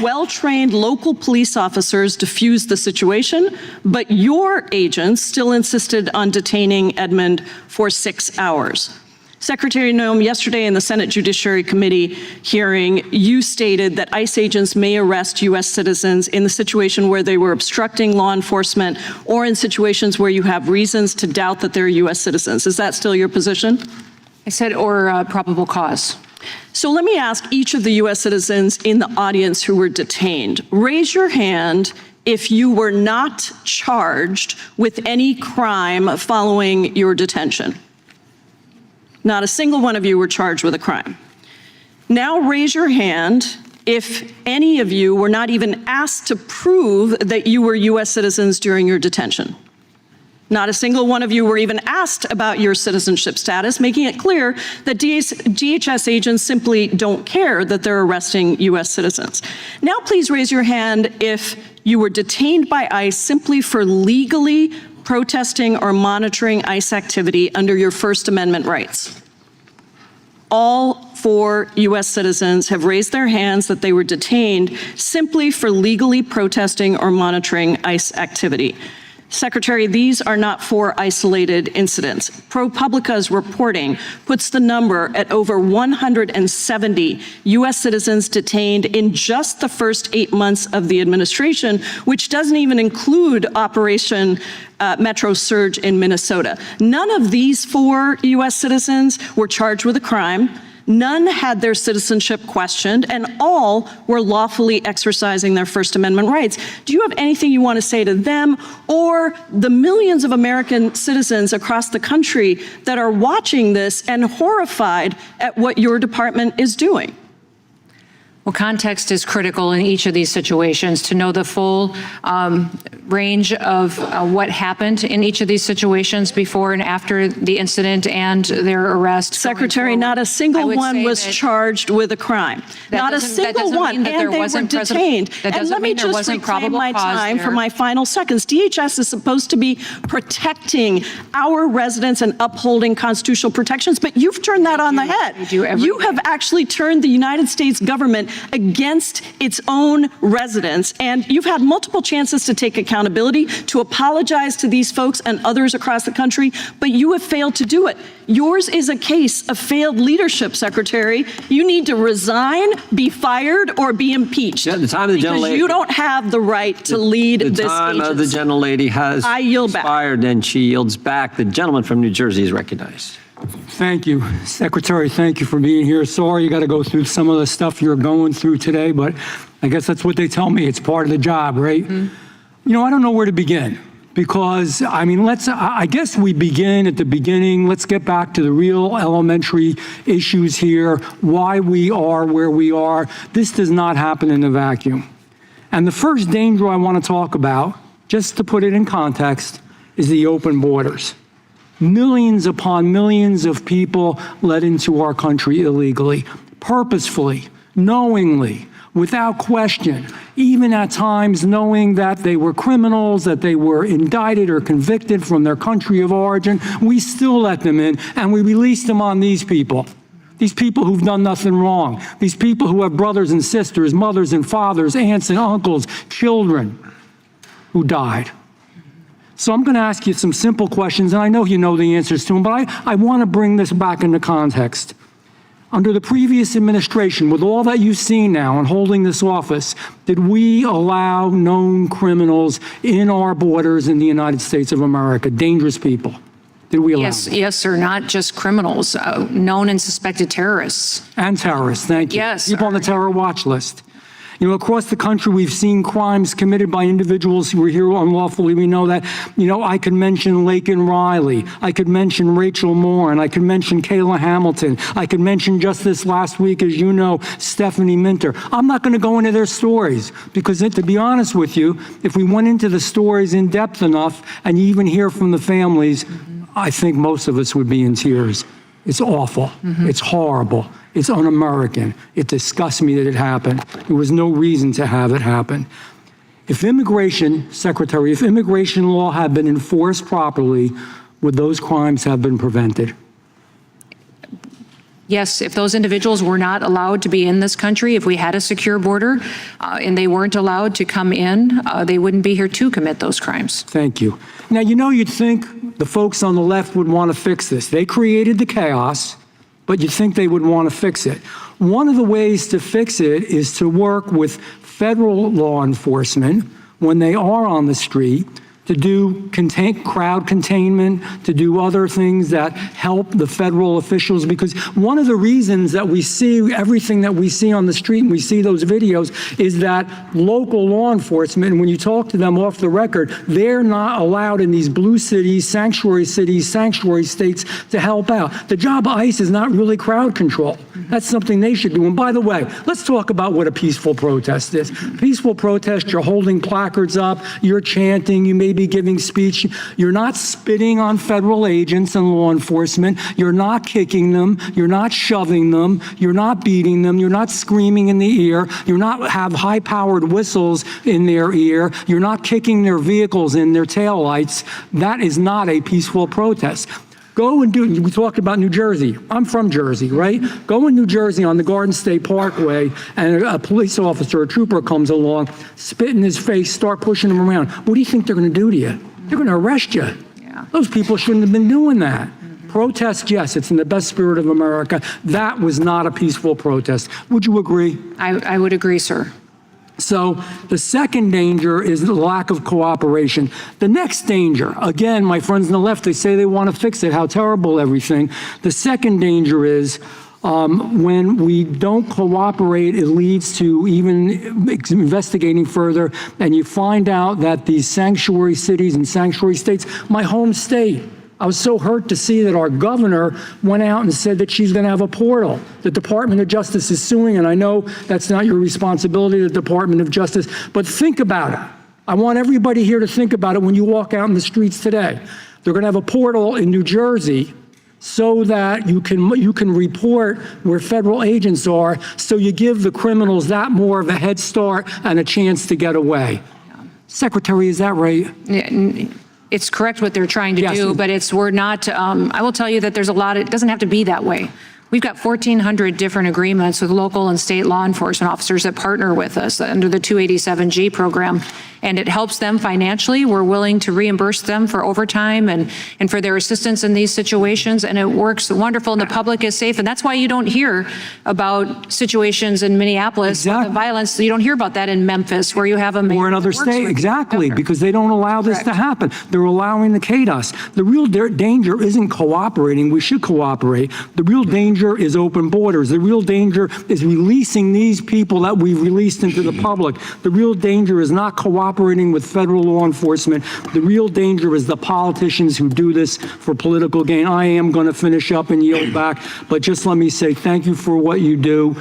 well-trained local police officers diffused the situation, but your agents still insisted on detaining Edmund for 6 hours. Secretary Noem, yesterday in the Senate Judiciary Committee hearing, you stated that ICE agents may arrest U.S. citizens in the situation where they were obstructing law enforcement or in situations where you have reasons to doubt that they're U.S. citizens. Is that still your position? I said, or probable cause. So let me ask each of the U.S. citizens in the audience who were detained, raise your hand if you were not charged with any crime following your detention. Not a single one of you were charged with a crime. Now raise your hand if any of you were not even asked to prove that you were U.S. citizens during your detention. Not a single one of you were even asked about your citizenship status, making it clear that DHS agents simply don't care that they're arresting U.S. citizens. Now please raise your hand if you were detained by ICE simply for legally protesting or monitoring ICE activity under your First Amendment rights. All 4 U.S. citizens have raised their hands that they were detained simply for legally protesting or monitoring ICE activity. Secretary, these are not 4 isolated incidents. ProPublica's reporting puts the number at over 170 U.S. citizens detained in just the first 8 months of the administration, which doesn't even include Operation Metro Surge in Minnesota. None of these 4 U.S. citizens were charged with a crime. None had their citizenship questioned, and all were lawfully exercising their First Amendment rights. Do you have anything you want to say to them or the millions of American citizens across the country that are watching this and horrified at what your department is doing? Well, context is critical in each of these situations to know the full range of what happened in each of these situations before and after the incident and their arrest. Secretary, not a single one was charged with a crime. Not a single one, and they were detained. And let me just reclaim my time for my final seconds. DHS is supposed to be protecting our residents and upholding constitutional protections, but you've turned that on the head. You have actually turned the United States government against its own residents, and you've had multiple chances to take accountability, to apologize to these folks and others across the country, but you have failed to do it. Yours is a case of failed leadership, Secretary. You need to resign, be fired, or be impeached. Yeah, the time of the because you don't have the right to lead this agency. The time of the gentlelady has expired, and she yields back. The gentleman from New Jersey is recognized. Thank you. Secretary, thank you for being here. Sorry you got to go through some of the stuff you're going through today, but I guess that's what they tell me. It's part of the job, right? Mm-hmm. You know, I don't know where to begin because, I mean, I guess we begin at the beginning. Let's get back to the real elementary issues here, why we are where we are. This does not happen in a vacuum. And the first danger I want to talk about, just to put it in context, is the open borders. Millions upon millions of people let into our country illegally, purposefully, knowingly, without question, even at times knowing that they were criminals, that they were indicted or convicted from their country of origin. We still let them in, and we release them on these people who've done nothing wrong, these people who have brothers and sisters, mothers and fathers, aunts and uncles, children who died. So I'm going to ask you some simple questions, and I know you know the answers to them, but I want to bring this back into context. Under the previous administration, with all that you've seen now in holding this office, did we allow known criminals in our borders in the United States of America, dangerous people? Did we allow them? Yes, sir, not just criminals, known and suspected terrorists. And terrorists, thank you. Yes, people on the terror watch list. You know, across the country, we've seen crimes committed by individuals who were here unlawfully. We know that. You know, I could mention Laken Riley. I could mention Rachel Moore, and I could mention Kayla Hamilton. I could mention just this last week, as you know, Stephanie Minter. I'm not going to go into their stories because, to be honest with you, if we went into the stories in depth enough and you even hear from the families, I think most of us would be in tears. It's awful. It's horrible. It's un-American. It disgusts me that it happened. There was no reason to have it happen. If immigration, Secretary, if immigration law had been enforced properly, would those crimes have been prevented? Yes, if those individuals were not allowed to be in this country, if we had a secure border and they weren't allowed to come in, they wouldn't be here to commit those crimes. Thank you. Now, you know, you'd think the folks on the left would want to fix this. They created the chaos, but you'd think they would want to fix it. One of the ways to fix it is to work with federal law enforcement when they are on the street to do crowd containment, to do other things that help the federal officials. Because one of the reasons that we see everything that we see on the street and we see those videos is that local law enforcement, and when you talk to them off the record, they're not allowed in these blue cities, sanctuary states to help out. The job of ICE is not really crowd control. That's something they should do. And by the way, let's talk about what a peaceful protest is. Peaceful protest, you're holding placards up, you're chanting, you may be giving speech. You're not spitting on federal agents and law enforcement. You're not kicking them. You're not shoving them. You're not beating them. You're not screaming in the ear. You're not have high-powered whistles in their ear. You're not kicking their vehicles in their taillights. That is not a peaceful protest. Go and do, we talked about New Jersey. I'm from Jersey, right? Go in New Jersey on the Garden State Parkway and a police officer, a trooper comes along, spit in his face, start pushing him around. What do you think they're going to do to you? They're going to arrest you. Yeah. Those people shouldn't have been doing that. Protest, yes, it's in the best spirit of America. That was not a peaceful protest. Would you agree? I would agree, sir. So the second danger is the lack of cooperation. The next danger, again, my friends on the left, they say they want to fix it, how terrible everything. The second danger is when we don't cooperate, it leads to even investigating further, and you find out that these sanctuary cities and sanctuary states, my home state, I was so hurt to see that our governor went out and said that she's going to have a portal. The Department of Justice is suing, and I know that's not your responsibility, the Department of Justice, but think about it. I want everybody here to think about it when you walk out in the streets today. They're going to have a portal in New Jersey so that you can report where federal agents are, so you give the criminals that more of a head start and a chance to get away. Secretary, is that right? Yeah, it's correct what they're trying to do, but we're not, I will tell you that there's a lot, it doesn't have to be that way. We've got 1,400 different agreements with local and state law enforcement officers that partner with us under the 287G program, and it helps them financially. We're willing to reimburse them for overtime and for their assistance in these situations, and it works wonderful, and the public is safe. And that's why you don't hear about situations in Minneapolis, the violence. You don't hear about that in Memphis, where you have a mayor or another state, exactly, because they don't allow this to happen. They're allowing the chaos. The real danger isn't cooperating. We should cooperate. The real danger is open borders. The real danger is releasing these people that we've released into the public. The real danger is not cooperating with federal law enforcement. The real danger is the politicians who do this for political gain. I am going to finish up and yield back, but just let me say thank you for what you do.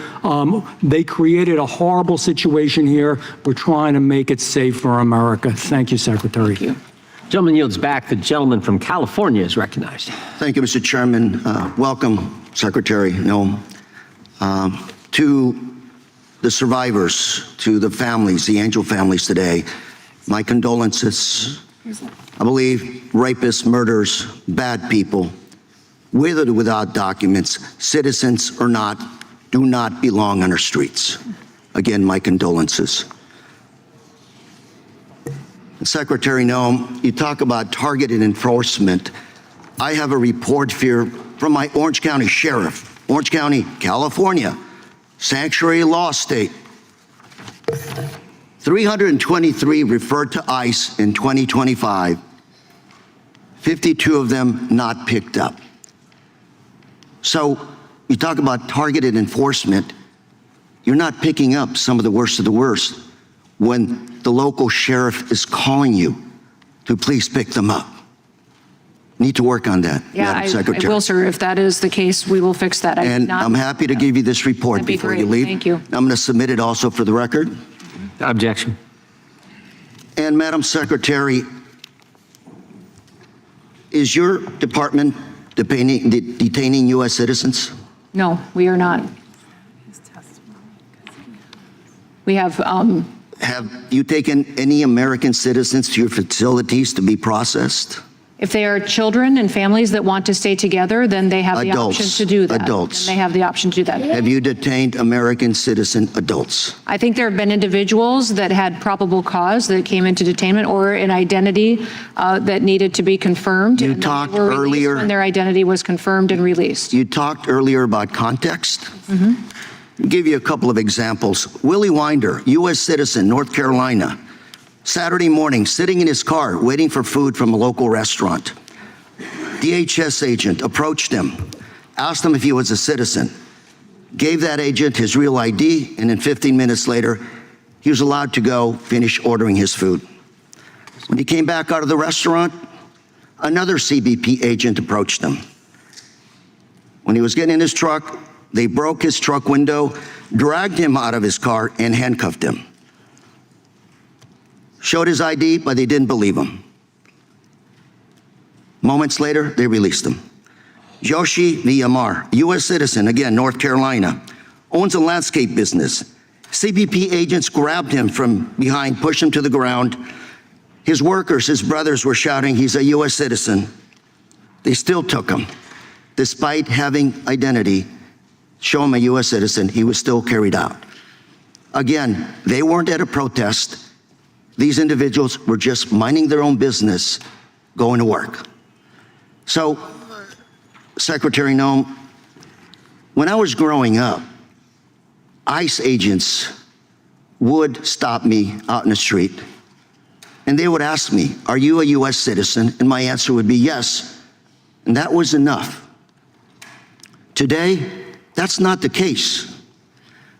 They created a horrible situation here. We're trying to make it safe for America. Thank you, Secretary. Thank you. Gentleman yields back. The gentleman from California is recognized. Thank you, Mr. Chairman. Welcome, Secretary Noem. To the survivors, to the families, the angel families today, my condolences. I believe rapists, murderers, bad people, with or without documents, citizens or not, do not belong on our streets. Again, my condolences. Secretary Noem, you talk about targeted enforcement. I have a report here from my Orange County Sheriff, Orange County, California, sanctuary law state. 323 referred to ICE in 2025, 52 of them not picked up. So you talk about targeted enforcement. You're not picking up some of the worst when the local sheriff is calling you to please pick them up. Need to work on that, Madam Secretary. I will, sir. If that is the case, we will fix that. And I'm happy to give you this report That'd be before great. you leave. Thank you. I'm going to submit it also for the record. Objection. And Madam Secretary, is your department detaining U.S. citizens? No, we are not. We have, Have you taken any American citizens to your facilities to be processed? if they are children and families that want to stay together, then they have the Adults. option to do that. Adults. And they have the option to do that. Have you detained American citizen adults? I think there have been individuals that had probable cause that came into detainment or an identity that needed to be confirmed. You and then they talked were released earlier- when their identity was confirmed and released. You talked earlier about context. I'll give you a couple of examples. Willie Winder, U.S. citizen, North Carolina. Saturday morning, sitting in his car, waiting for food from a local restaurant. DHS agent approached him, asked him if he was a citizen, gave that agent his real ID, and then 15 minutes later, he was allowed to go finish ordering his food. When he came back out of the restaurant, another CBP agent approached him. When he was getting in his truck, they broke his truck window, dragged him out of his car, and handcuffed him. Showed his ID, but they didn't believe him. Moments later, they released him. Joshi Villamar, U.S. citizen, again, North Carolina, owns a landscape business. CBP agents grabbed him from behind, pushed him to the ground. His workers, his brothers were shouting, he's a U.S. citizen. They still took him. Despite having identity, show him a U.S. citizen, he was still carried out. Again, they weren't at a protest. These individuals were just minding their own business, going to work. So, Secretary Noem, when I was growing up, ICE agents would stop me out in the street, and they would ask me, are you a U.S. citizen? And my answer would be yes, and that was enough. Today, that's not the case.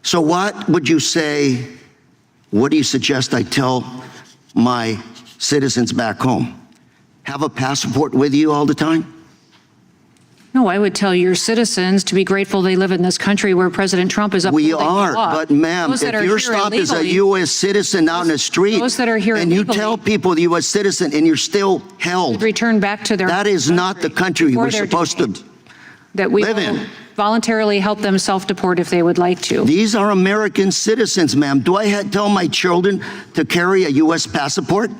So what would you say, what do you suggest I tell my citizens back home? Have a passport with you all the time? No, I would tell your citizens to be grateful they live in this country where President Trump is upholding We the are, law. but ma'am, Those that if are you're here stopped as a illegally- U.S. citizen out in the street, Those that are here and you illegally tell people the U.S. citizen and you're still held, return back to their that is not the country before we're they're supposed to that we live will in. voluntarily help them self-deport if they would like to. These are American citizens, ma'am. Do I tell my children to carry a U.S. passport?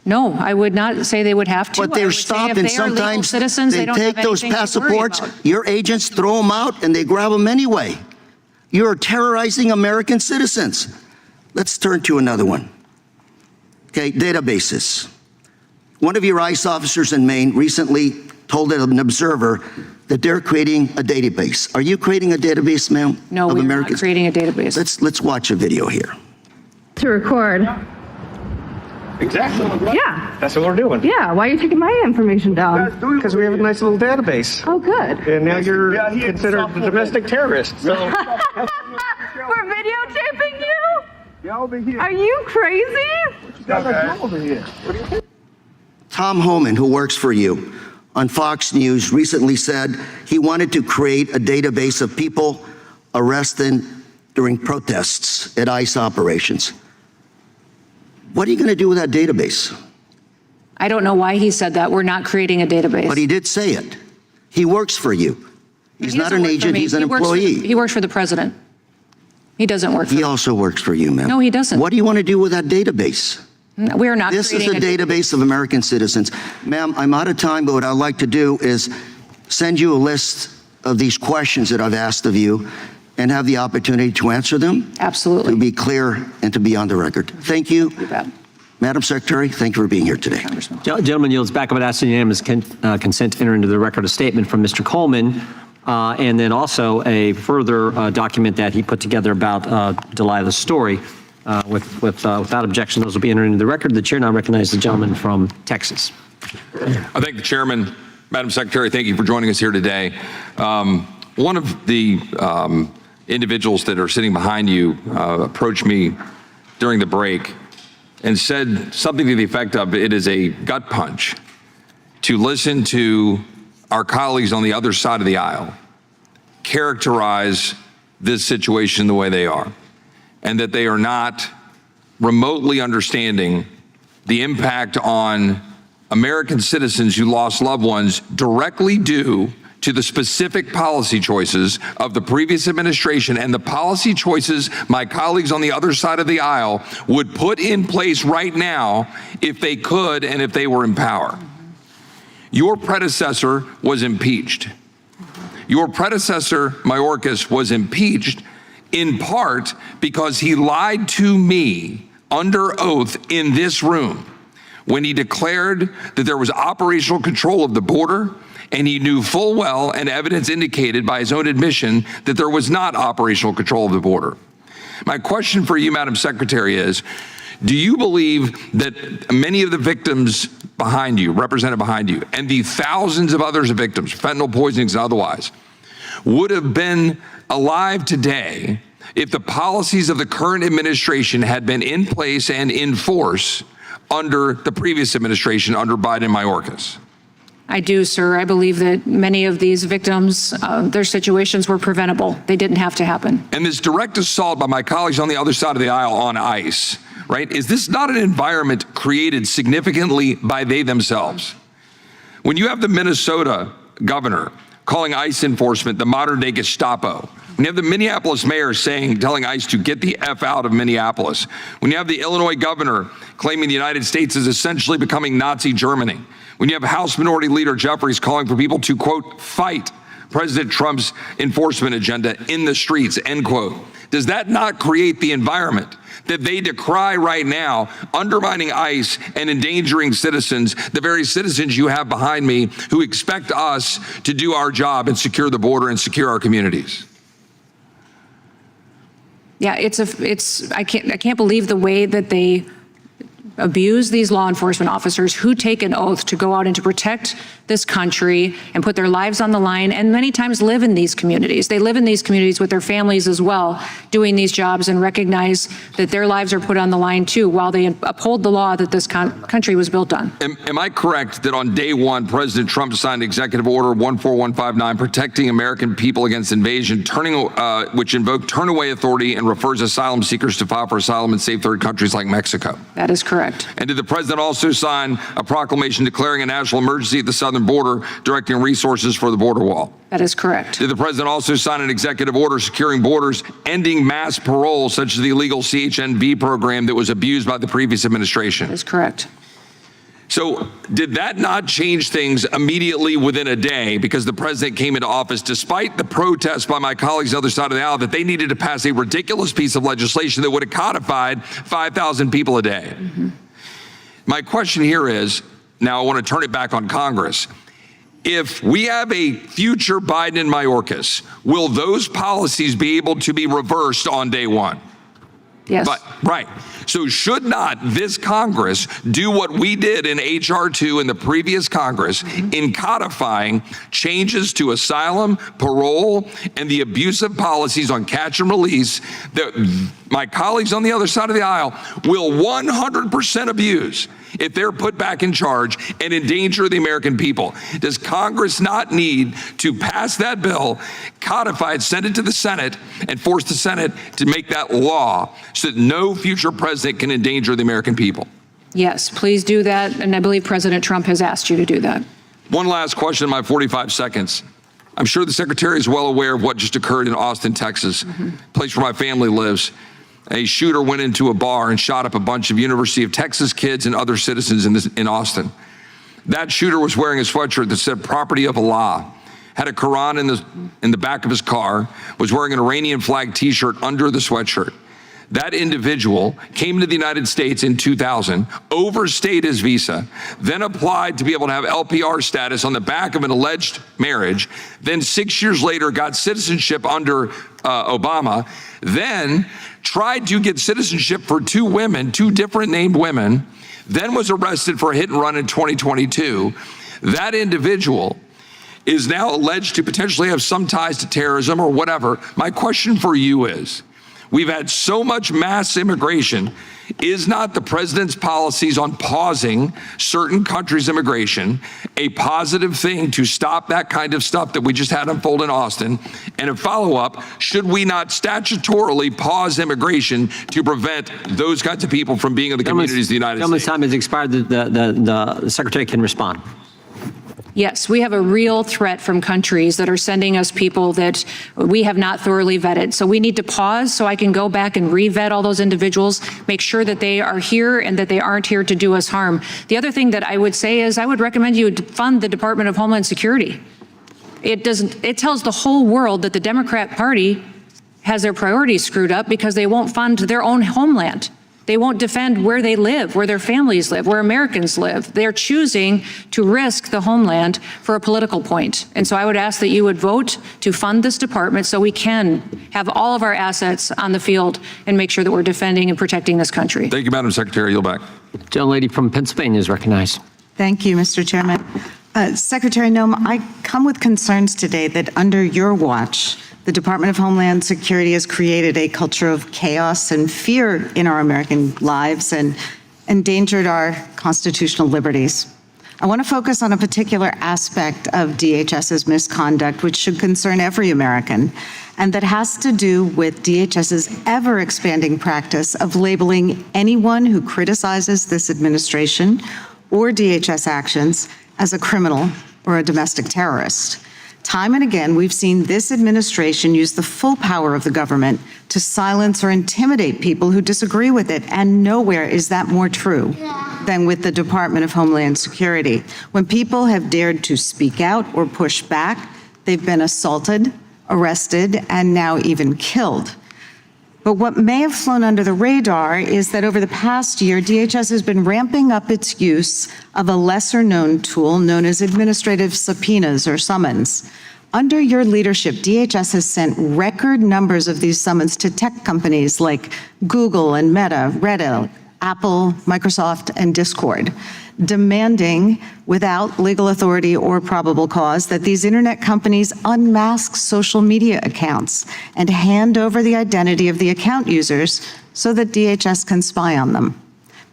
No, I would not say they would have to. But I they're would say stopped, if and they are legal sometimes citizens, they don't have take those anything to worry passports, about. your agents throw them out, and they grab them anyway. You're terrorizing American citizens. Let's turn to another one. Okay, databases. One of your ICE officers in Maine recently told an observer that they're creating a database. Are you creating a database, ma'am? No, of we're not Americans? creating a database. Let's watch a video here. To record. Exactly. Yeah. That's what we're doing. Yeah. Why are you taking my information down? Because we have a nice little database. Oh, good. And now you're considered a domestic terrorist. So We're videotaping you? Are you crazy? over here. Tom Homan, who works for you on Fox News, recently said he wanted to create a database of people arrested during protests at ICE operations. What are you going to do with that database? I don't know why he said that. We're not creating a database. But he did say it. He works for you. He's He not doesn't an work for agent, me. he's an He works for- employee. He works for the president. He doesn't work for He me. also works for you, ma'am. No, he doesn't. What do you want to do with that database? We are not This is creating a database of American citizens. Ma'am, I'm out of time, but what I'd like to do is send you a list of these questions that I've asked of you and have the opportunity to answer them. Absolutely. To be clear and to be on the record. Thank you. You bet. Madam Secretary, thank you for being here today. Gentleman yields back. I would ask unanimous consent to enter into the record a statement from Mr. Coleman, and then also a further document that he put together about Delilah's story. Without objection, those will be entered into the record. The chair now recognizes the gentleman from Texas. I thank the chairman. Madam Secretary, thank you for joining us here today. One of the individuals that are sitting behind you approached me during the break and said something to the effect of, it is a gut punch to listen to our colleagues on the other side of the aisle characterize this situation the way they are, and that they are not remotely understanding the impact on American citizens who lost loved ones directly due to the specific policy choices of the previous administration and the policy choices my colleagues on the other side of the aisle would put in place right now if they could and if they were in power. Your predecessor was impeached. Your predecessor, Mayorkas, was impeached in part because he lied to me under oath in this room when he declared that there was operational control of the border, and he knew full well, and evidence indicated by his own admission, that there was not operational control of the border. My question for you, Madam Secretary, is, do you believe that many of the victims behind you, represented behind you, and the thousands of others of victims, fentanyl poisonings and otherwise, would have been alive today if the policies of the current administration had been in place and in force under the previous administration, under Biden and Mayorkas? I do, sir. I believe that many of these victims, their situations were preventable. They didn't have to happen. And this direct assault by my colleagues on the other side of the aisle on ICE, right? Is this not an environment created significantly by they themselves? When you have the Minnesota governor calling ICE enforcement the modern day Gestapo, when you have the Minneapolis mayor telling ICE to get the F out of Minneapolis, when you have the Illinois governor claiming the United States is essentially becoming Nazi Germany, when you have House Minority Leader Jeffries calling for people to, quote, fight President Trump's enforcement agenda in the streets, end quote, does that not create the environment that they decry right now, undermining ICE and endangering citizens, the very citizens you have behind me who expect us to do our job and secure the border and secure our communities? Yeah, I can't believe the way that they abuse these law enforcement officers who take an oath to go out and to protect this country and put their lives on the line, and many times live in these communities. They live in these communities with their families as well, doing these jobs, and recognize that their lives are put on the line too while they uphold the law that this country was built on. Am I correct that on day one, President Trump signed Executive Order 14159 protecting American people against invasion, which invoked turn-away authority and refers asylum seekers to file for asylum in safe third countries like Mexico? That is correct. And did the president also sign a proclamation declaring a national emergency at the southern border, directing resources for the border wall? That is correct. Did the president also sign an executive order securing borders, ending mass parole, such as the illegal CHNV program that was abused by the previous administration? That is correct. So did that not change things immediately within a day, because the president came into office despite the protests by my colleagues on the other side of the aisle that they needed to pass a ridiculous piece of legislation that would have codified 5,000 people a day? Mm-hmm. My question here is, now I want to turn it back on Congress. If we have a future Biden and Mayorkas, will those policies be able to be reversed on day one? Yes. Right. So should not this Congress do what we did in H.R. 2 in the previous Congress in codifying changes to asylum, parole, and the abusive policies on catch and release that my colleagues on the other side of the aisle will 100% abuse if they're put back in charge and endanger the American people? Does Congress not need to pass that bill, codify it, send it to the Senate, and force the Senate to make that law so that no future president can endanger the American people? Yes, please do that. And I believe President Trump has asked you to do that. One last question in my 45 seconds. I'm sure the Secretary is well aware of what just occurred in Austin, Texas, place where my family lives. A shooter went into a bar and shot up a bunch of University of Texas kids and other citizens in Austin. That shooter was wearing a sweatshirt that said "Property of Allah," had a Quran in the back of his car, was wearing an Iranian flag T-shirt under the sweatshirt. That individual came to the United States in 2000, overstayed his visa, then applied to be able to have LPR status on the back of an alleged marriage, then 6 years later got citizenship under Obama, then tried to get citizenship for two women, two different named women, then was arrested for a hit and run in 2022. That individual is now alleged to potentially have some ties to terrorism or whatever. My question for you is, we've had so much mass immigration. Is not the president's policies on pausing certain countries' immigration a positive thing to stop that kind of stuff that we just had unfold in Austin? And a follow-up, should we not statutorily pause immigration to prevent those kinds of people from being in the communities of the United States? Time has expired. The Secretary can respond. Yes, we have a real threat from countries that are sending us people that we have not thoroughly vetted. So we need to pause so I can go back and re-vet all those individuals, make sure that they are here and that they aren't here to do us harm. The other thing that I would say is I would recommend you fund the Department of Homeland Security. It tells the whole world that the Democrat Party has their priorities screwed up because they won't fund their own homeland. They won't defend where they live, where their families live, where Americans live. They're choosing to risk the homeland for a political point. And so I would ask that you would vote to fund this department so we can have all of our assets on the field and make sure that we're defending and protecting this country. Thank you, Madam Secretary. Yield back. Gentlelady from Pennsylvania is recognized. Thank you, Mr. Chairman. Secretary Noem, I come with concerns today that under your watch, the Department of Homeland Security has created a culture of chaos and fear in our American lives and endangered our constitutional liberties. I want to focus on a particular aspect of DHS's misconduct, which should concern every American, and that has to do with DHS's ever-expanding practice of labeling anyone who criticizes this administration or DHS actions as a criminal or a domestic terrorist. Time and again, we've seen this administration use the full power of the government to silence or intimidate people who disagree with it, and nowhere is that more true than with the Department of Homeland Security. When people have dared to speak out or push back, they've been assaulted, arrested, and now even killed. But what may have flown under the radar is that over the past year, DHS has been ramping up its use of a lesser-known tool known as administrative subpoenas or summons. Under your leadership, DHS has sent record numbers of these summons to tech companies like Google and Meta, Reddit, Apple, Microsoft, and Discord, demanding, without legal authority or probable cause, that these internet companies unmask social media accounts and hand over the identity of the account users so that DHS can spy on them.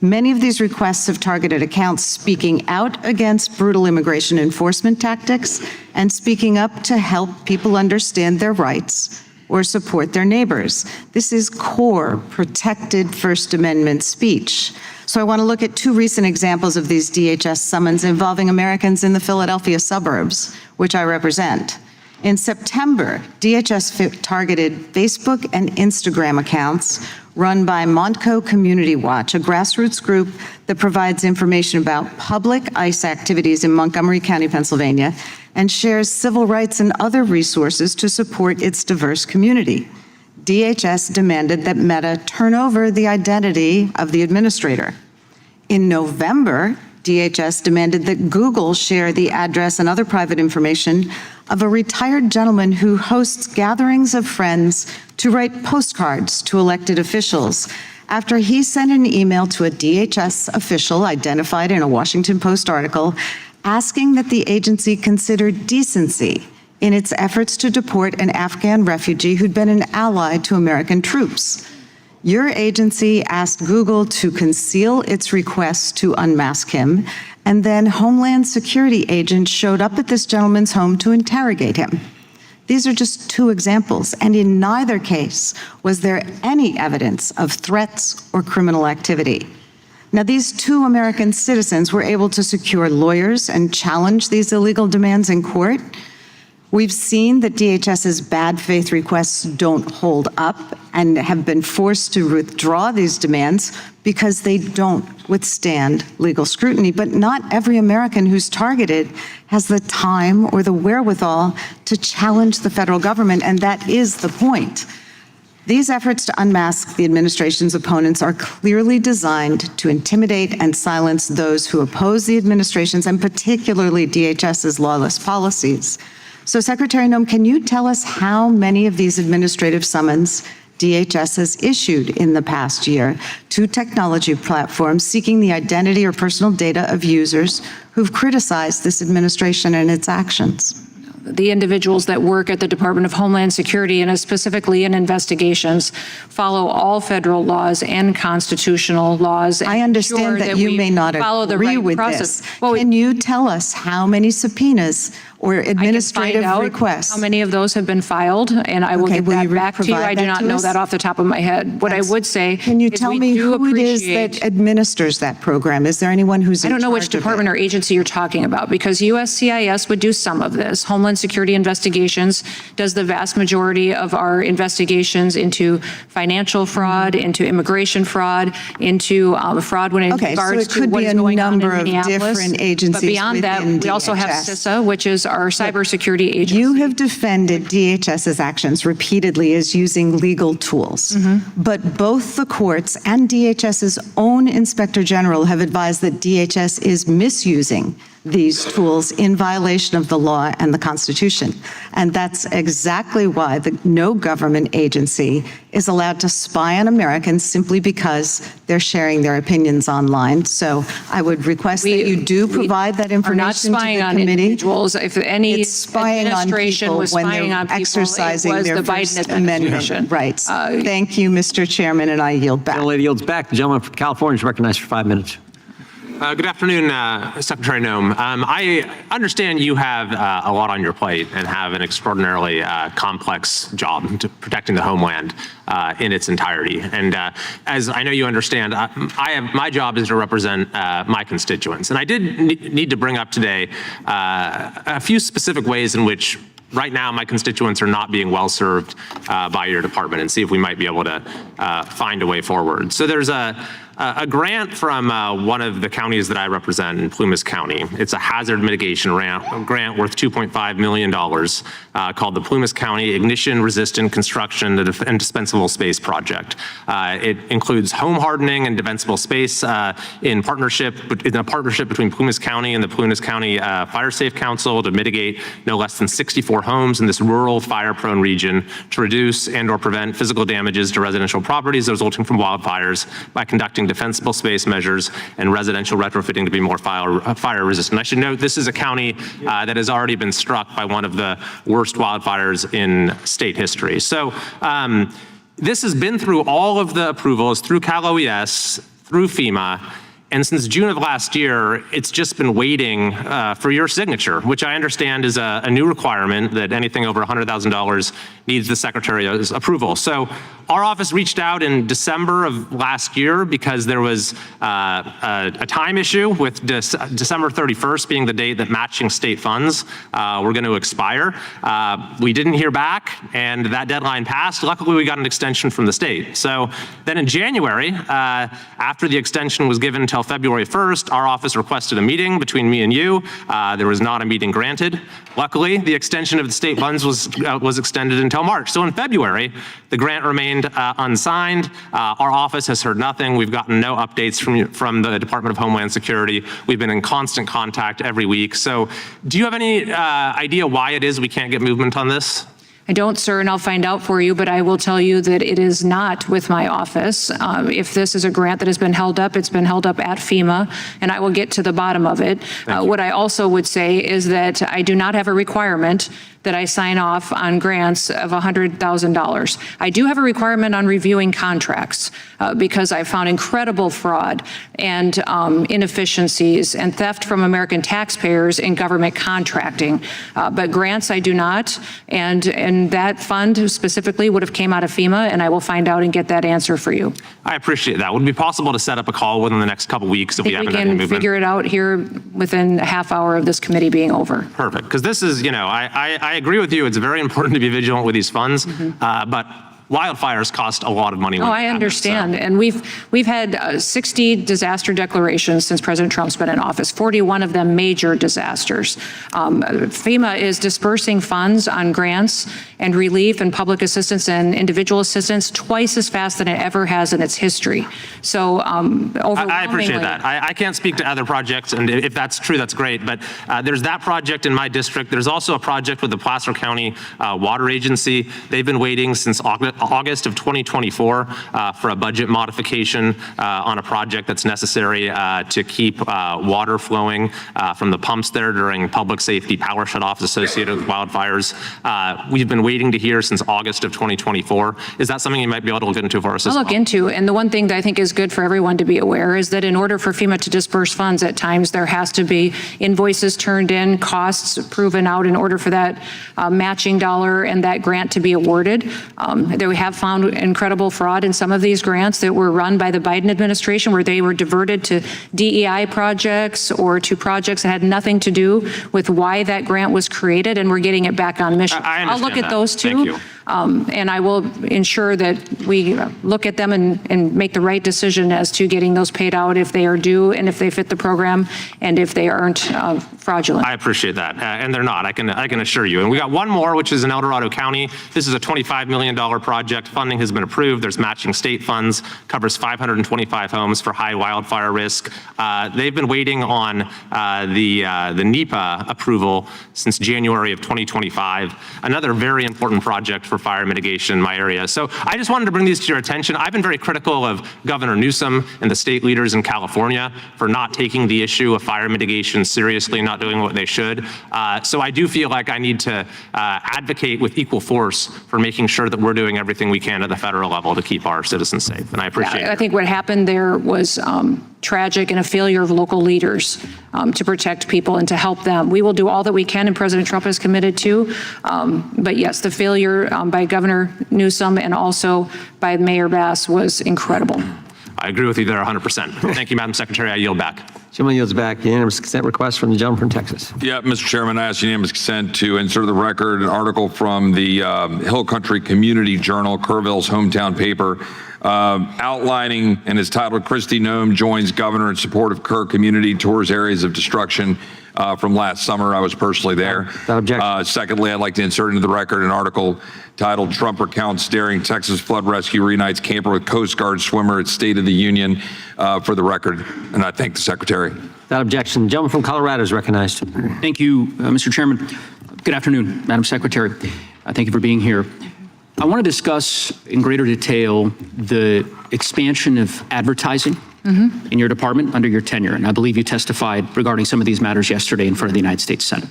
Many of these requests have targeted accounts speaking out against brutal immigration enforcement tactics and speaking up to help people understand their rights or support their neighbors. This is core protected First Amendment speech. So I want to look at two recent examples of these DHS summons involving Americans in the Philadelphia suburbs, which I represent. In September, DHS targeted Facebook and Instagram accounts run by Montco Community Watch, a grassroots group that provides information about public ICE activities in Montgomery County, Pennsylvania, and shares civil rights and other resources to support its diverse community. DHS demanded that Meta turn over the identity of the administrator. In November, DHS demanded that Google share the address and other private information of a retired gentleman who hosts gatherings of friends to write postcards to elected officials after he sent an email to a DHS official identified in a Washington Post article asking that the agency consider decency in its efforts to deport an Afghan refugee who'd been an ally to American troops. Your agency asked Google to conceal its requests to unmask him, and then Homeland Security agents showed up at this gentleman's home to interrogate him. These are just two examples, and in neither case was there any evidence of threats or criminal activity. Now, these two American citizens were able to secure lawyers and challenge these illegal demands in court. We've seen that DHS's bad faith requests don't hold up and have been forced to withdraw these demands because they don't withstand legal scrutiny. But not every American who's targeted has the time or the wherewithal to challenge the federal government, and that is the point. These efforts to unmask the administration's opponents are clearly designed to intimidate and silence those who oppose the administration's and particularly DHS's lawless policies. So, Secretary Noem, can you tell us how many of these administrative summons DHS has issued in the past year to technology platforms seeking the identity or personal data of users who've criticized this administration and its actions? the individuals that work at the Department of Homeland Security and specifically in investigations follow all federal laws and constitutional laws. I understand that you may not follow the agree right with process. this. Well, Can you tell us how many subpoenas or administrative find out requests? how many of those have been filed, and I will Okay, get will that you back to you. provide I do that not to know us? that off the top of my head. What I would say Can you is tell we me do who it is appreciate- that administers that program? Is there anyone who's I in don't know which charge of it? department or agency you're talking about, because USCIS would do some of this. Homeland Security Investigations does the vast majority of our investigations into financial fraud, into immigration fraud, into fraud when it Okay, so regards it to could what be is a going on in number of Minneapolis. different agencies But beyond that, within we also have DHS. CISA, which is our cybersecurity agency. You have defended DHS's actions repeatedly as using legal tools. But both the courts and DHS's own Inspector General have advised that DHS is misusing these tools in violation of the law and the Constitution. And that's exactly why no government agency is allowed to spy on Americans simply because they're sharing their opinions online. So I would request that you do provide that Are information not spying to the on committee. individuals. If any It's spying on administration people was when spying they're on people, exercising it was their the First Biden administration. Amendment rights. Thank you, Mr. Chairman, and I yield back. The lady yields back. The gentleman from California is recognized for 5 minutes. Good afternoon, Secretary Noem. I understand you have a lot on your plate and have an extraordinarily complex job to protecting the homeland in its entirety. And as I know you understand, my job is to represent my constituents. And I did need to bring up today a few specific ways in which right now my constituents are not being well served by your department, and see if we might be able to find a way forward. So there's a grant from one of the counties that I represent in Plumas County. It's a hazard mitigation grant worth $2.5 million called the Plumas County Ignition Resistant Construction and Dispensable Space Project. It includes home hardening and defensible space in a partnership between Plumas County and the Plumas County Fire Safe Council to mitigate no less than 64 homes in this rural fire-prone region to reduce and/or prevent physical damages to residential properties resulting from wildfires by conducting defensible space measures and residential retrofitting to be more fire resistant. I should note this is a county that has already been struck by one of the worst wildfires in state history. So this has been through all of the approvals, through Cal OES, through FEMA, and since June of last year, it's just been waiting for your signature, which I understand is a new requirement that anything over $100,000 needs the Secretary's approval. So our office reached out in December of last year because there was a time issue with December 31st being the date that matching state funds were going to expire. We didn't hear back, and that deadline passed. Luckily, we got an extension from the state. So then in January, after the extension was given until February 1st, our office requested a meeting between me and you. There was not a meeting granted. Luckily, the extension of the state funds was extended until March. So in February, the grant remained unsigned. Our office has heard nothing. We've gotten no updates from the Department of Homeland Security. We've been in constant contact every week. So do you have any idea why it is we can't get movement on this? I don't, sir, and I'll find out for you, but I will tell you that it is not with my office. If this is a grant that has been held up, it's been held up at FEMA, and I will get to the bottom of it. What I also would say is that I do not have a requirement that I sign off on grants of $100,000. I do have a requirement on reviewing contracts because I found incredible fraud and inefficiencies and theft from American taxpayers in government contracting. But grants I do not, and that fund specifically would have came out of FEMA, and I will find out and get that answer for you. I appreciate that. Would it be possible to set up a call within the next couple weeks if we haven't had any movement? We can figure it out here within a half hour of this committee being over. Perfect, because this is, I agree with you. It's very important to be vigilant with these funds, but wildfires cost a lot of money. Oh, I understand. And we've had 60 disaster declarations since President Trump's been in office, 41 of them major disasters. FEMA is dispersing funds on grants and relief and public assistance and individual assistance twice as fast than it ever has in its history. So overwhelmingly. I appreciate that. I can't speak to other projects, and if that's true, that's great. But there's that project in my district. There's also a project with the Placer County Water Agency. They've been waiting since August of 2024 for a budget modification on a project that's necessary to keep water flowing from the pumps there during public safety power shutoffs associated with wildfires. We've been waiting to hear since August of 2024. Is that something you might be able to look into for us? I'll look into, and the one thing that I think is good for everyone to be aware is that in order for FEMA to disperse funds, at times there has to be invoices turned in, costs proven out in order for that matching dollar and that grant to be awarded. There we have found incredible fraud in some of these grants that were run by the Biden administration, where they were diverted to DEI projects or to projects that had nothing to do with why that grant was created, and we're getting it back on mission. I'll look at those too. Thank you. And I will ensure that we look at them and make the right decision as to getting those paid out if they are due and if they fit the program and if they aren't fraudulent. I appreciate that, and they're not. I can assure you. And we got one more, which is in El Dorado County. This is a $25 million project. Funding has been approved. There's matching state funds. Covers 525 homes for high wildfire risk. They've been waiting on the NEPA approval since January of 2025. Another very important project for fire mitigation in my area. So I just wanted to bring these to your attention. I've been very critical of Governor Newsom and the state leaders in California for not taking the issue of fire mitigation seriously, not doing what they should. So I do feel like I need to advocate with equal force for making sure that we're doing everything we can at the federal level to keep our citizens safe. And I appreciate it. I think what happened there was tragic and a failure of local leaders to protect people and to help them. We will do all that we can, and President Trump is committed to. But yes, the failure by Governor Newsom and also by Mayor Bass was incredible. I agree with you there 100%. Thank you, Madam Secretary. I yield back. Gentleman yields back. Unanimous consent request from the gentleman from Texas. Yeah, Mr. Chairman, I ask unanimous consent to insert the record an article from the Hill Country Community Journal, Kerrville's hometown paper, outlining, and is titled, Kristi Noem Joins Governor in Support of Kerr Community, Tours Areas of Destruction. From last summer. I was personally there. Secondly, I'd like to insert into the record an article titled Trump Recounts Daring Texas Flood Rescue Reunites Camper with Coast Guard Swimmer at State of the Union, for the record. And I thank the Secretary. Without objection, the gentleman from Colorado is recognized. Thank you, Mr. Chairman. Good afternoon, Madam Secretary. Thank you for being here. I want to discuss in greater detail the expansion of advertising in your department under your tenure, and I believe you testified regarding some of these matters yesterday in front of the United States Senate.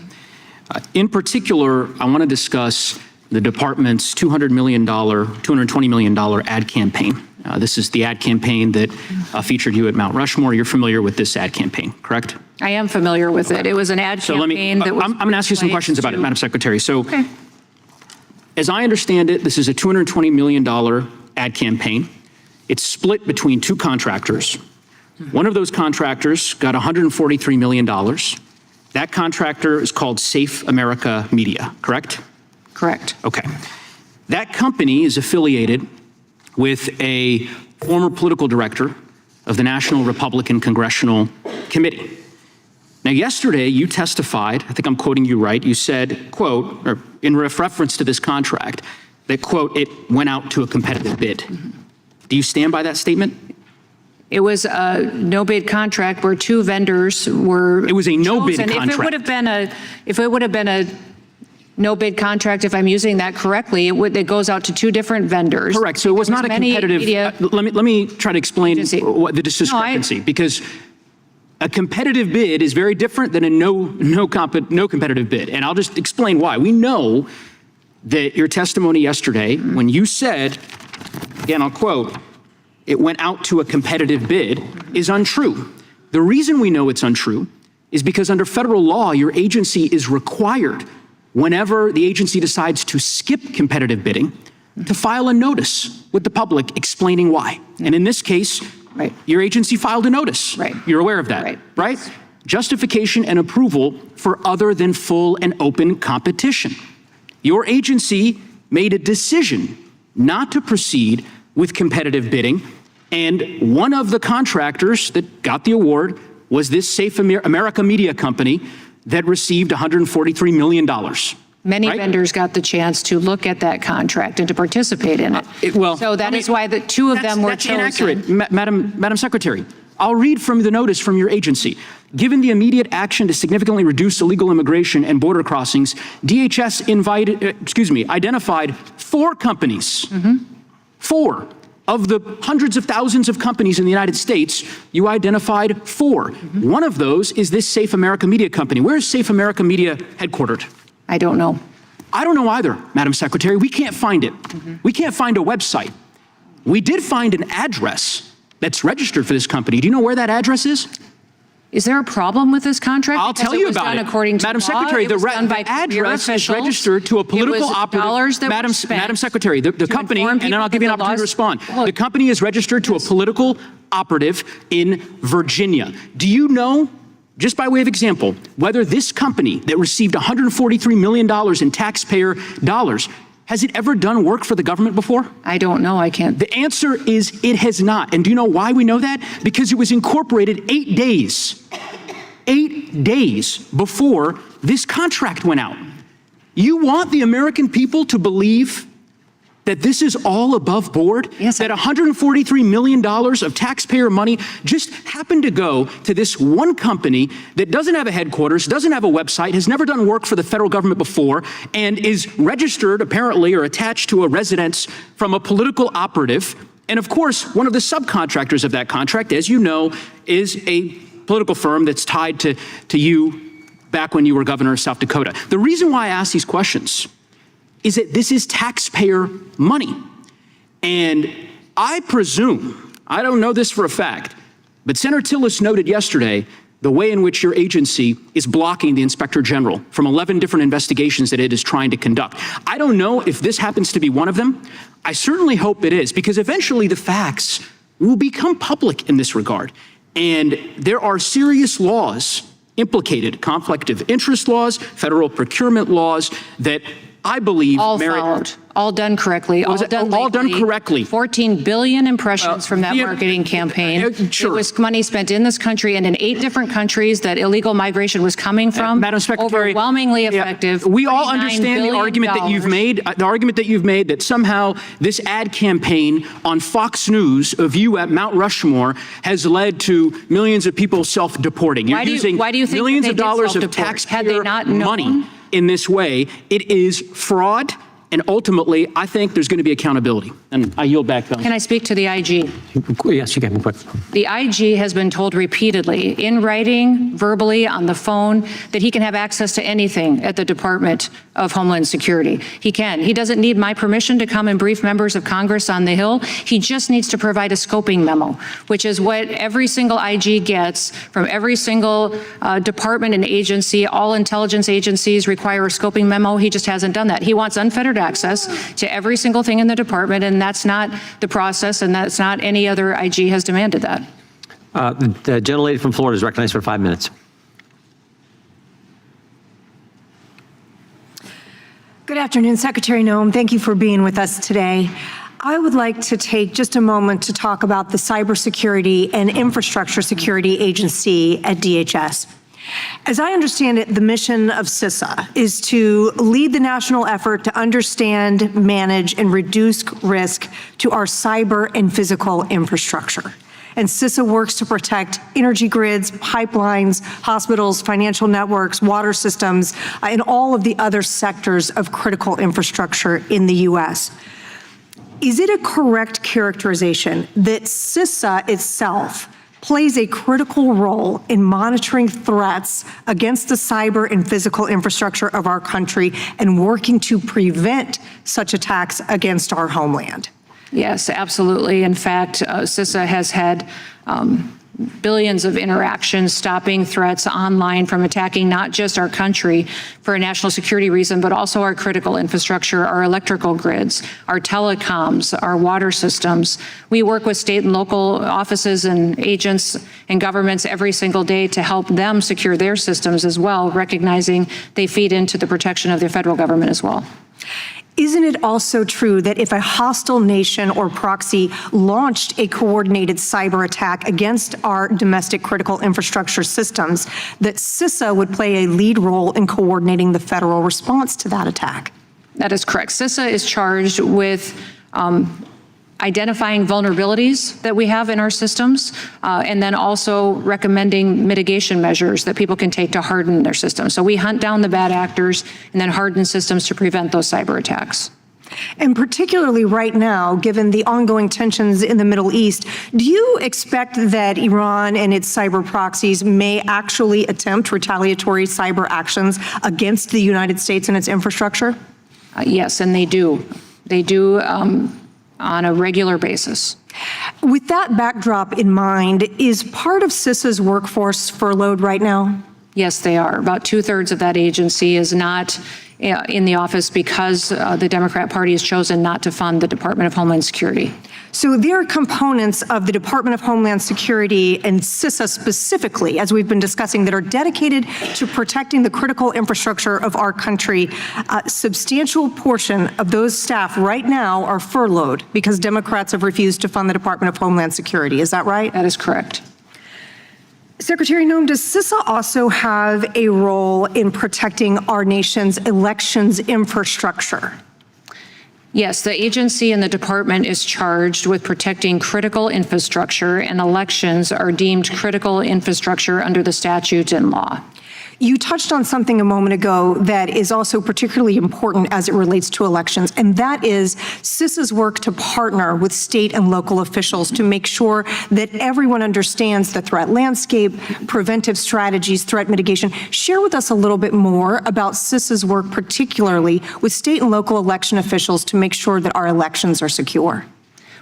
In particular, I want to discuss the department's $220 million ad campaign. This is the ad campaign that featured you at Mount Rushmore. You're familiar with this ad campaign, correct? I am familiar with it. It was an ad campaign that was. I'm going to ask you some questions about it, Madam Secretary. So, as I understand it, this is a $220 million ad campaign. It's split between two contractors. One of those contractors got $143 million. That contractor is called Safe America Media, correct? Correct. Okay. That company is affiliated with a former political director of the National Republican Congressional Committee. Now, yesterday you testified, I think I'm quoting you right, you said, quote, or in reference to this contract, that, quote, it went out to a competitive bid. Do you stand by that statement? It was a no-bid contract where two vendors were. It was a no-bid chosen. contract. If it would have been a no-bid contract, if I'm using that correctly, it goes out to two different vendors. Correct. So it was not a competitive. Let me try to explain what the discrepancy, because a competitive bid is very different than a no competitive bid, and I'll just explain why. We know that your testimony yesterday, when you said, again, I'll quote, it went out to a competitive bid, is untrue. The reason we know it's untrue is because under federal law, your agency is required, whenever the agency decides to skip competitive bidding, to file a notice with the public explaining why. And in this case, your agency filed a notice. You're aware of that, right? Justification and approval for other than full and open competition. Your agency made a decision not to proceed with competitive bidding, and one of the contractors that got the award was this Safe America Media Company that received $143 million. Many vendors got the chance to look at that contract and to participate in it. So that is why the two of them were chosen. That's inaccurate, Madam Secretary. I'll read from the notice from your agency. Given the immediate action to significantly reduce illegal immigration and border crossings, DHS identified 4 companies 4. Of the hundreds of thousands of companies in the United States, you identified 4. One of those is this Safe America Media company. Where is Safe America Media headquartered? I don't know. I don't know either, Madam Secretary. We can't find it. We can't find a website. We did find an address that's registered for this company. Do you know where that address is? Is there a problem with this contract? I'll tell you about it. According to Madam law, Secretary, it was done by address is officials. registered to a political It was operative. dollars that were spent Madam Secretary, the company, inform and then I'll people give you an that the opportunity to laws- respond. Look. The company is registered to a political operative in Virginia. Do you know, just by way of example, whether this company that received $143 million in taxpayer dollars, has it ever done work for the government before? I don't know. I can't. The answer is it has not. And do you know why we know that? Because it was incorporated 8 days before this contract went out. You want the American people to believe that this is all above board? Yes. That $143 million of taxpayer money just happened to go to this one company that doesn't have a headquarters, doesn't have a website, has never done work for the federal government before, and is registered apparently or attached to a residence from a political operative. And of course, one of the subcontractors of that contract, as you know, is a political firm that's tied to you back when you were governor of South Dakota. The reason why I ask these questions is that this is taxpayer money. And I presume, I don't know this for a fact, but Senator Tillis noted yesterday the way in which your agency is blocking the Inspector General from 11 different investigations that it is trying to conduct. I don't know if this happens to be one of them. I certainly hope it is, because eventually the facts will become public in this regard. And there are serious laws implicated, conflict of interest laws, federal procurement laws that I believe All merit. followed, all done correctly, all done correctly. 14 billion impressions from that marketing campaign. Sure. It was money spent in this country and in 8 different countries that illegal migration was coming from. Madam Secretary, overwhelmingly effective. We all $39 understand the billion. argument that you've made, that somehow this ad campaign on Fox News of you at Mount Rushmore has led to millions of people self-deporting. You're Why do you using think that millions they of did dollars of self-deport? Had taxpayer they not known? money in this way. It is fraud, and ultimately, I think there's going to be accountability. And I yield back. Can I speak to the IG? Yes, you can. Quick. The IG has been told repeatedly, in writing, verbally, on the phone, that he can have access to anything at the Department of Homeland Security. He can. He doesn't need my permission to come and brief members of Congress on the Hill. He just needs to provide a scoping memo, which is what every single IG gets from every single department and agency. All intelligence agencies require a scoping memo. He just hasn't done that. He wants unfettered access to every single thing in the department, and that's not the process, and that's not any other IG has demanded that. The gentlelady from Florida is recognized for 5 minutes. Good afternoon, Secretary Noem. Thank you for being with us today. I would like to take just a moment to talk about the Cybersecurity and Infrastructure Security Agency at DHS. As I understand it, the mission of CISA is to lead the national effort to understand, manage, and reduce risk to our cyber and physical infrastructure. And CISA works to protect energy grids, pipelines, hospitals, financial networks, water systems, and all of the other sectors of critical infrastructure in the U.S. Is it a correct characterization that CISA itself plays a critical role in monitoring threats against the cyber and physical infrastructure of our country and working to prevent such attacks against our homeland? Yes, absolutely. In fact, CISA has had billions of interactions stopping threats online from attacking not just our country for a national security reason, but also our critical infrastructure, our electrical grids, our telecoms, our water systems. We work with state and local offices and agents and governments every single day to help them secure their systems as well, recognizing they feed into the protection of the federal government as well. Isn't it also true that if a hostile nation or proxy launched a coordinated cyber attack against our domestic critical infrastructure systems, that CISA would play a lead role in coordinating the federal response to that attack? That is correct. CISA is charged with identifying vulnerabilities that we have in our systems, and then also recommending mitigation measures that people can take to harden their systems. So we hunt down the bad actors and then harden systems to prevent those cyber attacks. And particularly right now, given the ongoing tensions in the Middle East, do you expect that Iran and its cyber proxies may actually attempt retaliatory cyber actions against the United States and its infrastructure? Yes, and they do. They do on a regular basis. With that backdrop in mind, is part of CISA's workforce furloughed right now? Yes, they are. About 2/3 of that agency is not in the office because the Democrat Party has chosen not to fund the Department of Homeland Security. So there are components of the Department of Homeland Security and CISA specifically, as we've been discussing, that are dedicated to protecting the critical infrastructure of our country. A substantial portion of those staff right now are furloughed because Democrats have refused to fund the Department of Homeland Security. Is that right? That is correct. Secretary Noem, does CISA also have a role in protecting our nation's elections infrastructure? Yes, the agency and the department is charged with protecting critical infrastructure, and elections are deemed critical infrastructure under the statute and law. You touched on something a moment ago that is also particularly important as it relates to elections, and that is CISA's work to partner with state and local officials to make sure that everyone understands the threat landscape, preventive strategies, threat mitigation. Share with us a little bit more about CISA's work, particularly with state and local election officials, to make sure that our elections are secure.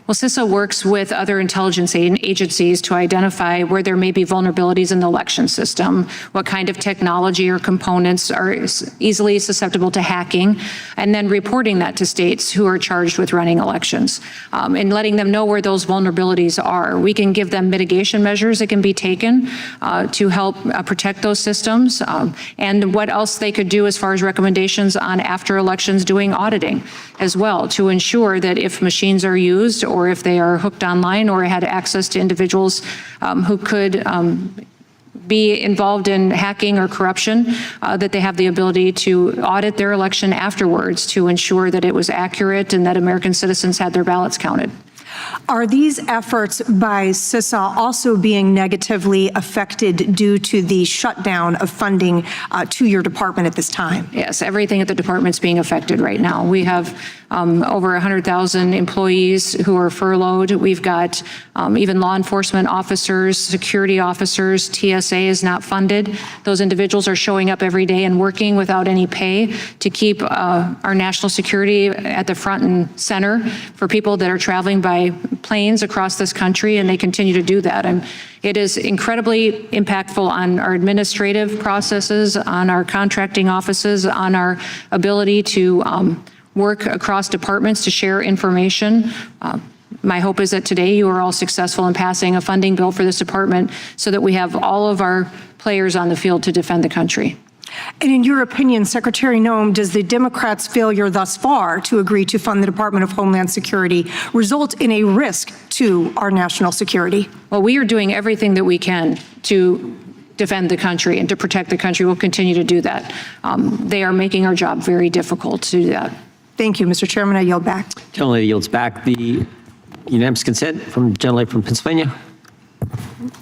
Well, CISA works with other intelligence agencies to identify where there may be vulnerabilities in the election system, what kind of technology or components are easily susceptible to hacking, and then reporting that to states who are charged with running elections, and letting them know where those vulnerabilities are. We can give them mitigation measures that can be taken to help protect those systems, and what else they could do as far as recommendations on after elections doing auditing as well, to ensure that if machines are used or if they are hooked online or had access to individuals who could be involved in hacking or corruption, that they have the ability to audit their election afterwards to ensure that it was accurate and that American citizens had their ballots counted. Are these efforts by CISA also being negatively affected due to the shutdown of funding to your department at this time? Yes, everything at the department's being affected right now. We have over 100,000 employees who are furloughed. We've got even law enforcement officers, security officers. TSA is not funded. Those individuals are showing up every day and working without any pay to keep our national security at the front and center for people that are traveling by planes across this country, and they continue to do that. And it is incredibly impactful on our administrative processes, on our contracting offices, on our ability to work across departments to share information. My hope is that today you are all successful in passing a funding bill for this department so that we have all of our players on the field to defend the country. And in your opinion, Secretary Noem, does the Democrats' failure thus far to agree to fund the Department of Homeland Security result in a risk to our national security? Well, we are doing everything that we can to defend the country and to protect the country. We'll continue to do that. They are making our job very difficult to do that. Thank you, Mr. Chairman. I yield back. Gentlelady yields back. The unanimous consent from Gentlelady from Pennsylvania.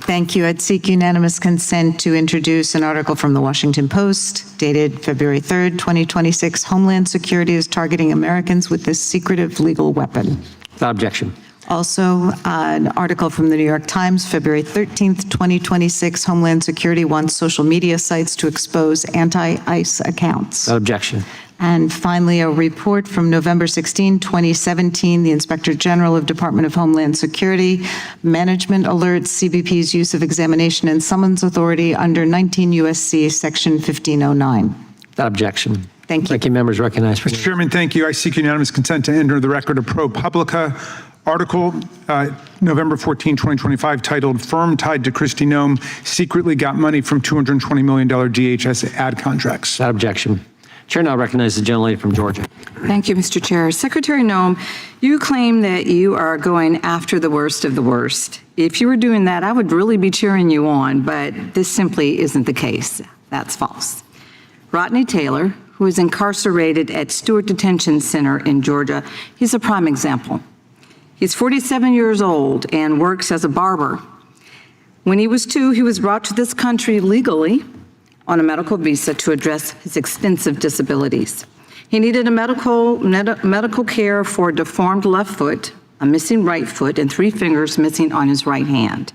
Thank you. I'd seek unanimous consent to introduce an article from the Washington Post dated February 3rd, 2026. Homeland Security is targeting Americans with this secretive legal weapon. Without objection. Also, an article from the New York Times, February 13th, 2026. Homeland Security wants social media sites to expose anti-ICE accounts. Without objection. And finally, a report from November 16, 2017, the Inspector General of Department of Homeland Security, management alerts CBP's use of examination and summons authority under 19 U.S.C. Section 1509. Without objection. Thank you. Ranking members recognized. Mr. Chairman, thank you. I seek unanimous consent to enter the record a ProPublica article, November 14, 2025, titled "Firm Tied to Kristi Noem Secretly Got Money from $220 million DHS Ad Contracts." Without objection. Chair now recognizes the gentlelady from Georgia. Thank you, Mr. Chair. Secretary Noem, you claim that you are going after the worst of the worst. If you were doing that, I would really be cheering you on, but this simply isn't the case. That's false. Rodney Taylor, who is incarcerated at Stewart Detention Center in Georgia, he's a prime example. He's 47 years old and works as a barber. When he was 2, he was brought to this country legally on a medical visa to address his extensive disabilities. He needed a medical care for a deformed left foot, a missing right foot, and 3 fingers missing on his right hand.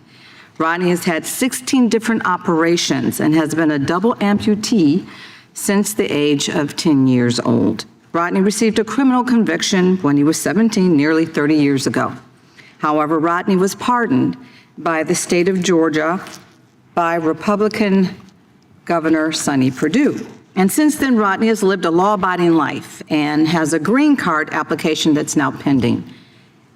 Rodney has had 16 different operations and has been a double amputee since the age of 10 years old. Rodney received a criminal conviction when he was 17, nearly 30 years ago. However, Rodney was pardoned by the state of Georgia by Republican Governor Sonny Perdue. And since then, Rodney has lived a law-abiding life and has a green card application that's now pending.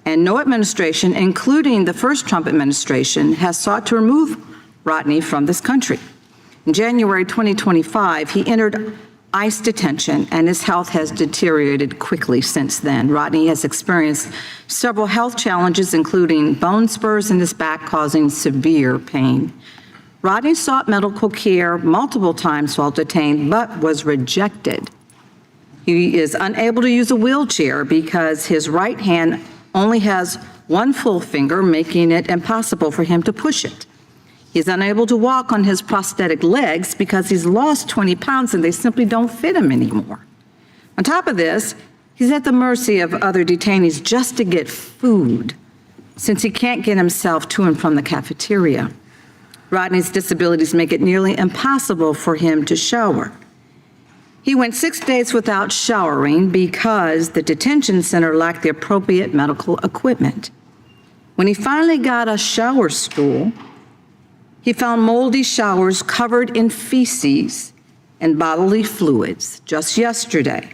And no administration, including the first Trump administration, has sought to remove Rodney from this country. In January 2025, he entered ICE detention, and his health has deteriorated quickly since then. Rodney has experienced several health challenges, including bone spurs in his back, causing severe pain. Rodney sought medical care multiple times while detained, but was rejected. He is unable to use a wheelchair because his right hand only has 1 full finger, making it impossible for him to push it. He's unable to walk on his prosthetic legs because he's lost 20 pounds and they simply don't fit him anymore. On top of this, he's at the mercy of other detainees just to get food, since he can't get himself to and from the cafeteria. Rodney's disabilities make it nearly impossible for him to shower. He went 6 days without showering because the detention center lacked the appropriate medical equipment. When he finally got a shower stool, he found moldy showers covered in feces and bodily fluids. Just yesterday,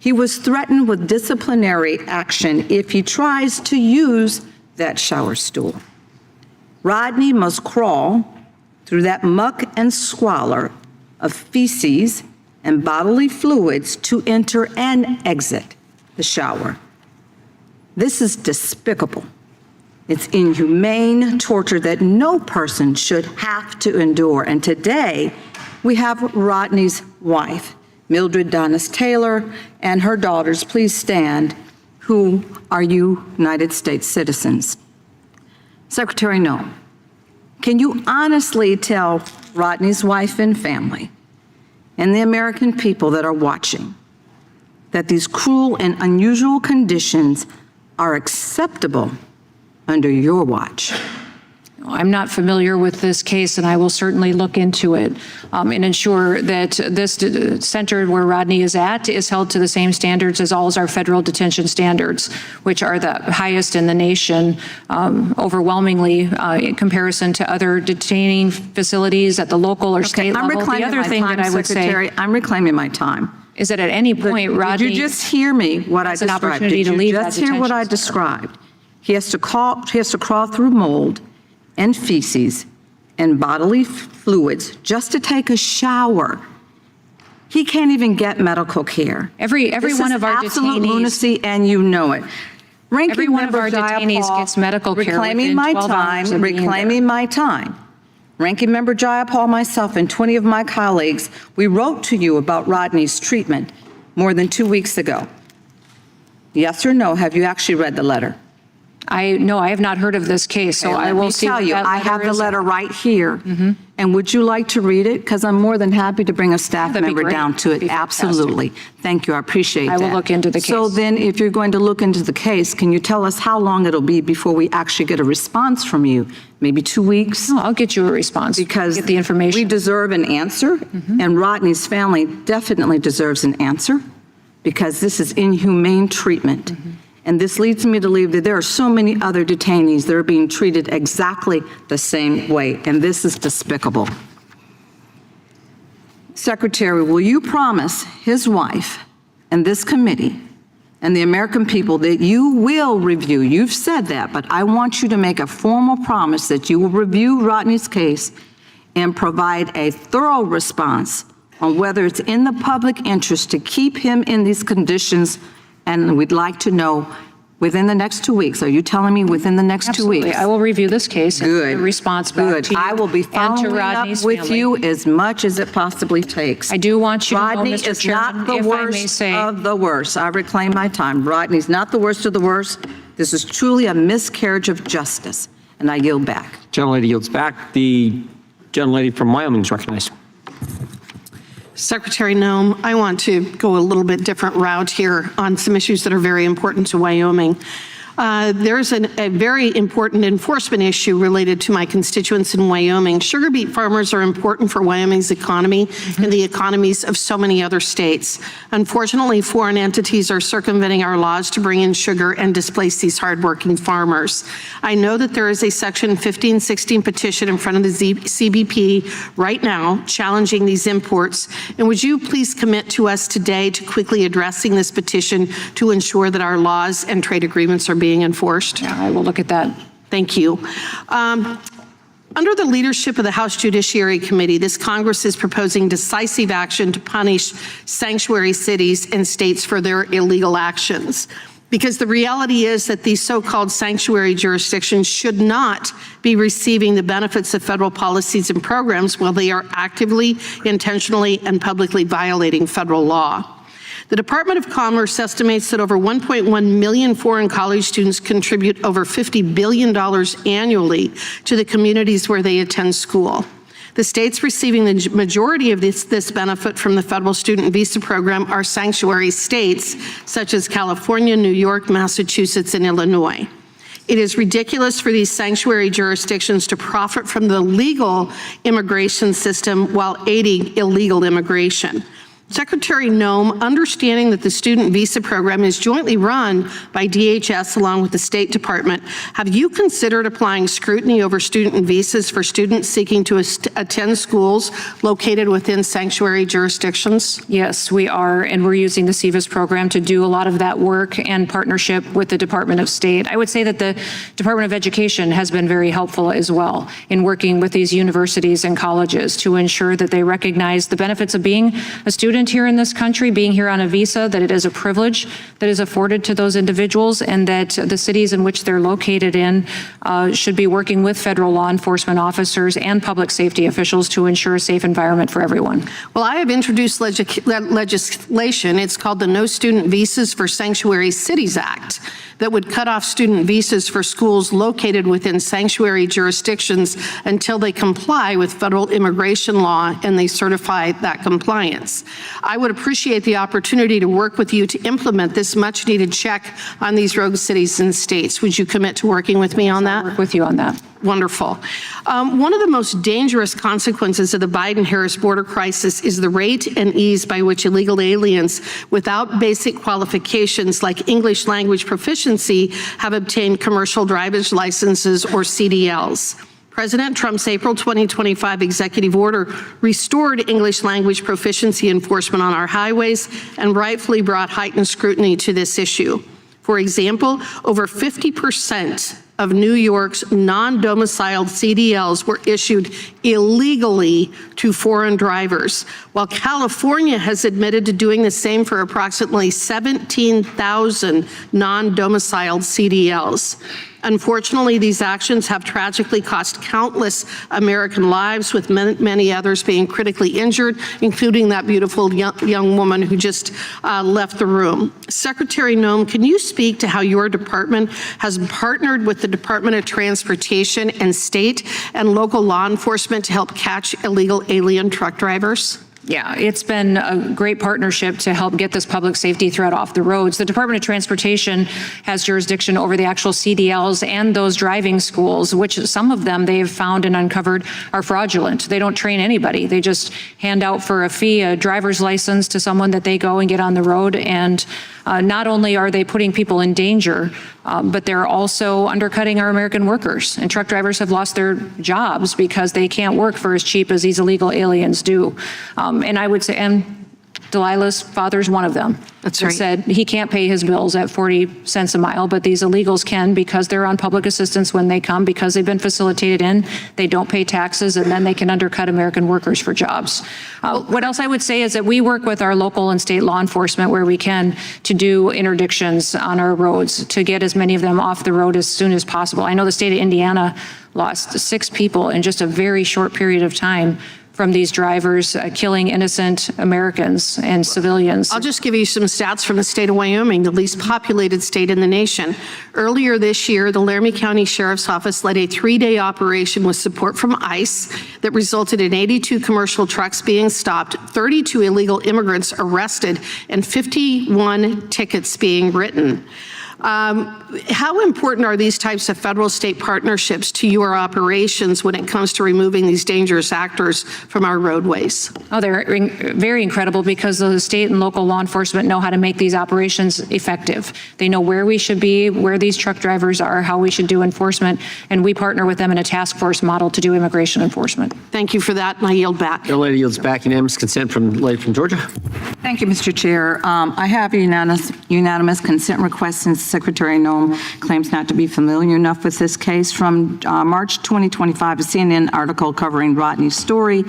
he was threatened with disciplinary action if he tries to use that shower stool. Rodney must crawl through that muck and squalor of feces and bodily fluids to enter and exit the shower. This is despicable. It's inhumane torture that no person should have to endure. And today, we have Rodney's wife, Mildred Donis Taylor, and her daughters, please stand, who are United States citizens. Secretary Noem, can you honestly tell Rodney's wife and family and the American people that are watching that these cruel and unusual conditions are acceptable under your watch? I'm not familiar with this case, and I will certainly look into it and ensure that this center where Rodney is at is held to the same standards as all of our federal detention standards, which are the highest in the nation, overwhelmingly in comparison to other detaining facilities at the local or state level. The other thing that I would say, I'm reclaiming my time. Is that at any point, Rodney, did you just hear me what I has an described? opportunity Did to you leave just that hear what I detention described? He has to crawl through mold and feces and bodily fluids just to take a shower. He can't even get medical care. Every one of our absolute detainees, lunacy, and you know it. every one of our detainees gets medical care reclaiming my time, reclaiming my time. Ranking Member Jayapal, myself, and 20 of my colleagues, we wrote to you about Rodney's treatment more than 2 weeks ago. Yes or no? Have you actually read the letter? No, I have not heard of this case, so I will see. Let me tell you, I have the letter right here. Mm-hmm. And would you like to read it? Because I'm more than happy to bring a staff member down to it. Absolutely. Thank you. I appreciate that. I will look into the case. So then, if you're going to look into the case, can you tell us how long it'll be before we actually get a response from you? Maybe 2 weeks? No, I'll get you a response. Because get the information. we deserve an answer, and Rodney's family definitely deserves an answer, because this is inhumane treatment. And this leads me to believe that there are so many other detainees that are being treated exactly the same way, and this is despicable. Secretary, will you promise his wife and this committee and the American people that you will review? You've said that, but I want you to make a formal promise that you will review Rodney's case and provide a thorough response on whether it's in the public interest to keep him in these conditions. And we'd like to know within the next 2 weeks. Are you telling me within the next Absolutely. 2 weeks? I will review this case and Good. the response back Good. to you. I will be following up with family. you as much as it possibly takes. I do want you to know, Rodney Mr. is Chairman, not the if I may worst say, of the worst. I reclaim my time. Rodney's not the worst of the worst. This is truly a miscarriage of justice, and I yield back. Gentlelady yields back. The gentlelady from Wyoming is recognized. Secretary Noem, I want to go a little bit different route here on some issues that are very important to Wyoming. There's a very important enforcement issue related to my constituents in Wyoming. Sugar beet farmers are important for Wyoming's economy and the economies of so many other states. Unfortunately, foreign entities are circumventing our laws to bring in sugar and displace these hardworking farmers. I know that there is a Section 1516 petition in front of the CBP right now challenging these imports. And would you please commit to us today to quickly addressing this petition to ensure that our laws and trade agreements are being enforced? Yeah, I will look at that. Thank you. Under the leadership of the House Judiciary Committee, this Congress is proposing decisive action to punish sanctuary cities and states for their illegal actions. Because the reality is that these so-called sanctuary jurisdictions should not be receiving the benefits of federal policies and programs while they are actively, intentionally, and publicly violating federal law. The Department of Commerce estimates that over 1.1 million foreign college students contribute over $50 billion annually to the communities where they attend school. The states receiving the majority of this benefit from the federal student visa program are sanctuary states such as California, New York, Massachusetts, and Illinois. It is ridiculous for these sanctuary jurisdictions to profit from the legal immigration system while aiding illegal immigration. Secretary Noem, understanding that the student visa program is jointly run by DHS along with the State Department, have you considered applying scrutiny over student visas for students seeking to attend schools located within sanctuary jurisdictions? Yes, we are, and we're using the SEVIS program to do a lot of that work and partnership with the Department of State. I would say that the Department of Education has been very helpful as well in working with these universities and colleges to ensure that they recognize the benefits of being a student here in this country, being here on a visa, that it is a privilege that is afforded to those individuals, and that the cities in which they're located in should be working with federal law enforcement officers and public safety officials to ensure a safe environment for everyone. Well, I have introduced legislation. It's called the No Student Visas for Sanctuary Cities Act that would cut off student visas for schools located within sanctuary jurisdictions until they comply with federal immigration law and they certify that compliance. I would appreciate the opportunity to work with you to implement this much needed check on these rogue cities and states. Would you commit to working with me on that? I'll work with you on that. Wonderful. One of the most dangerous consequences of the Biden-Harris border crisis is the rate and ease by which illegal aliens without basic qualifications like English language proficiency have obtained commercial driver's licenses or CDLs. President Trump's April 2025 executive order restored English language proficiency enforcement on our highways and rightfully brought heightened scrutiny to this issue. For example, over 50% of New York's non-domiciled CDLs were issued illegally to foreign drivers, while California has admitted to doing the same for approximately 17,000 non-domiciled CDLs. Unfortunately, these actions have tragically cost countless American lives, with many others being critically injured, including that beautiful young woman who just left the room. Secretary Noem, can you speak to how your department has partnered with the Department of Transportation and state and local law enforcement to help catch illegal alien truck drivers? Yeah, it's been a great partnership to help get this public safety threat off the roads. The Department of Transportation has jurisdiction over the actual CDLs and those driving schools, which some of them they have found and uncovered are fraudulent. They don't train anybody. They just hand out for a fee a driver's license to someone that they go and get on the road. And not only are they putting people in danger, but they're also undercutting our American workers. And truck drivers have lost their jobs because they can't work for as cheap as these illegal aliens do. And I would say, and Delilah's father's one of them. That's right. Said he can't pay his bills at 40 cents a mile, but these illegals can because they're on public assistance when they come, because they've been facilitated in, they don't pay taxes, and then they can undercut American workers for jobs. What else I would say is that we work with our local and state law enforcement where we can to do interdictions on our roads to get as many of them off the road as soon as possible. I know the state of Indiana lost 6 people in just a very short period of time from these drivers killing innocent Americans and civilians. I'll just give you some stats from the state of Wyoming, the least populated state in the nation. Earlier this year, the Laramie County Sheriff's Office led a 3-day operation with support from ICE that resulted in 82 commercial trucks being stopped, 32 illegal immigrants arrested, and 51 tickets being written. How important are these types of federal-state partnerships to your operations when it comes to removing these dangerous actors from our roadways? Oh, they're very incredible because the state and local law enforcement know how to make these operations effective. They know where we should be, where these truck drivers are, how we should do enforcement, and we partner with them in a task force model to do immigration enforcement. Thank you for that, and I yield back. The lady yields back. Unanimous consent from the lady from Georgia. Thank you, Mr. Chair. I have a unanimous consent request since Secretary Noem claims not to be familiar enough with this case. From March 2025, a CNN article covering Rodney's story.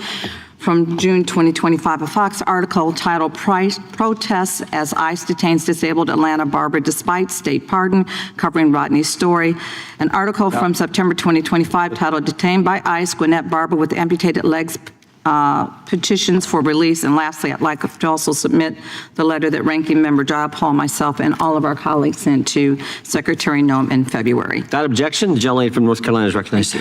From June 2025, a Fox article titled Protests as ICE Detains Disabled Atlanta Barber Despite State Pardon, covering Rodney's story. An article from September 2025 titled Detained by ICE, Gwinnett Barber with Amputated Legs petitions for release. And lastly, I'd like to also submit the letter that Ranking Member Jayapal, myself, and all of our colleagues sent to Secretary Noem in February. Without objection, the gentlelady from North Carolina is recognized.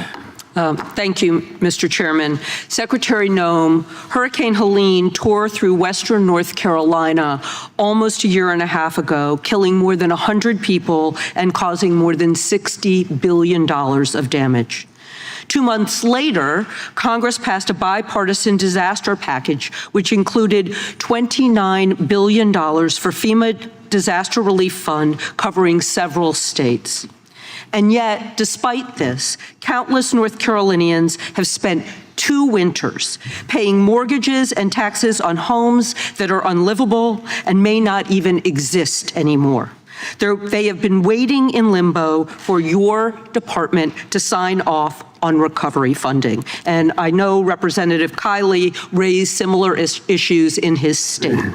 Thank you, Mr. Chairman. Secretary Noem, Hurricane Helene tore through western North Carolina almost a year and a half ago, killing more than 100 people and causing more than $60 billion of damage. 2 months later, Congress passed a bipartisan disaster package, which included $29 billion for FEMA Disaster Relief Fund covering several states. And yet, despite this, countless North Carolinians have spent 2 winters paying mortgages and taxes on homes that are unlivable and may not even exist anymore. They have been waiting in limbo for your department to sign off on recovery funding. And I know Representative Kiley raised similar issues in his state.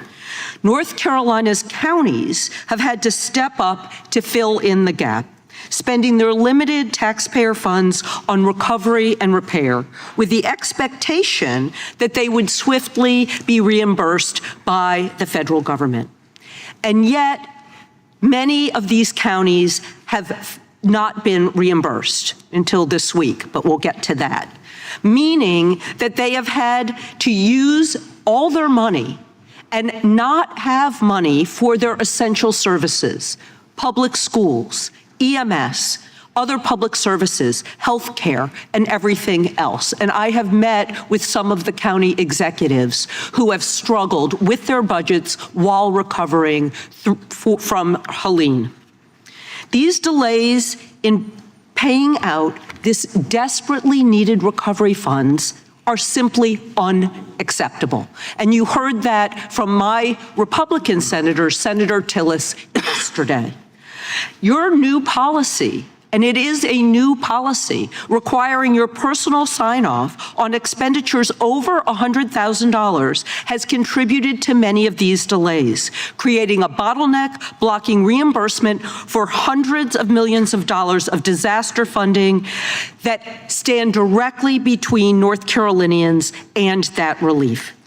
North Carolina's counties have had to step up to fill in the gap, spending their limited taxpayer funds on recovery and repair with the expectation that they would swiftly be reimbursed by the federal government. And yet, many of these counties have not been reimbursed until this week, but we'll get to that. Meaning that they have had to use all their money and not have money for their essential services, public schools, EMS, other public services, healthcare, and everything else. And I have met with some of the county executives who have struggled with their budgets while recovering from Helene. These delays in paying out this desperately needed recovery funds are simply unacceptable. And you heard that from my Republican senator, Senator Tillis, yesterday. Your new policy, and it is a new policy, requiring your personal sign-off on expenditures over $100,000 has contributed to many of these delays, creating a bottleneck, blocking reimbursement for hundreds of millions of dollars of disaster funding that stand directly between North Carolinians and that relief.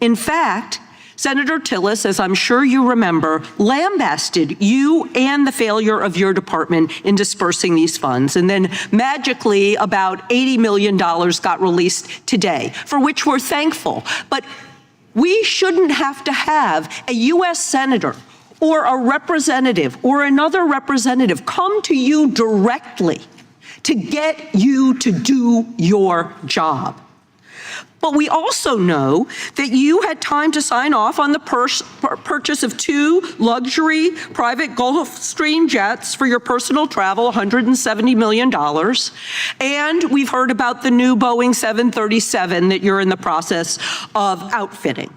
In fact, Senator Tillis, as I'm sure you remember, lambasted you and the failure of your department in dispersing these funds. And then magically, about $80 million got released today, for which we're thankful. But we shouldn't have to have a U.S. senator or a representative or another representative come to you directly to get you to do your job. But we also know that you had time to sign off on the purchase of 2 luxury private Gulfstream jets for your personal travel, $170 million. And we've heard about the new Boeing 737 that you're in the process of outfitting.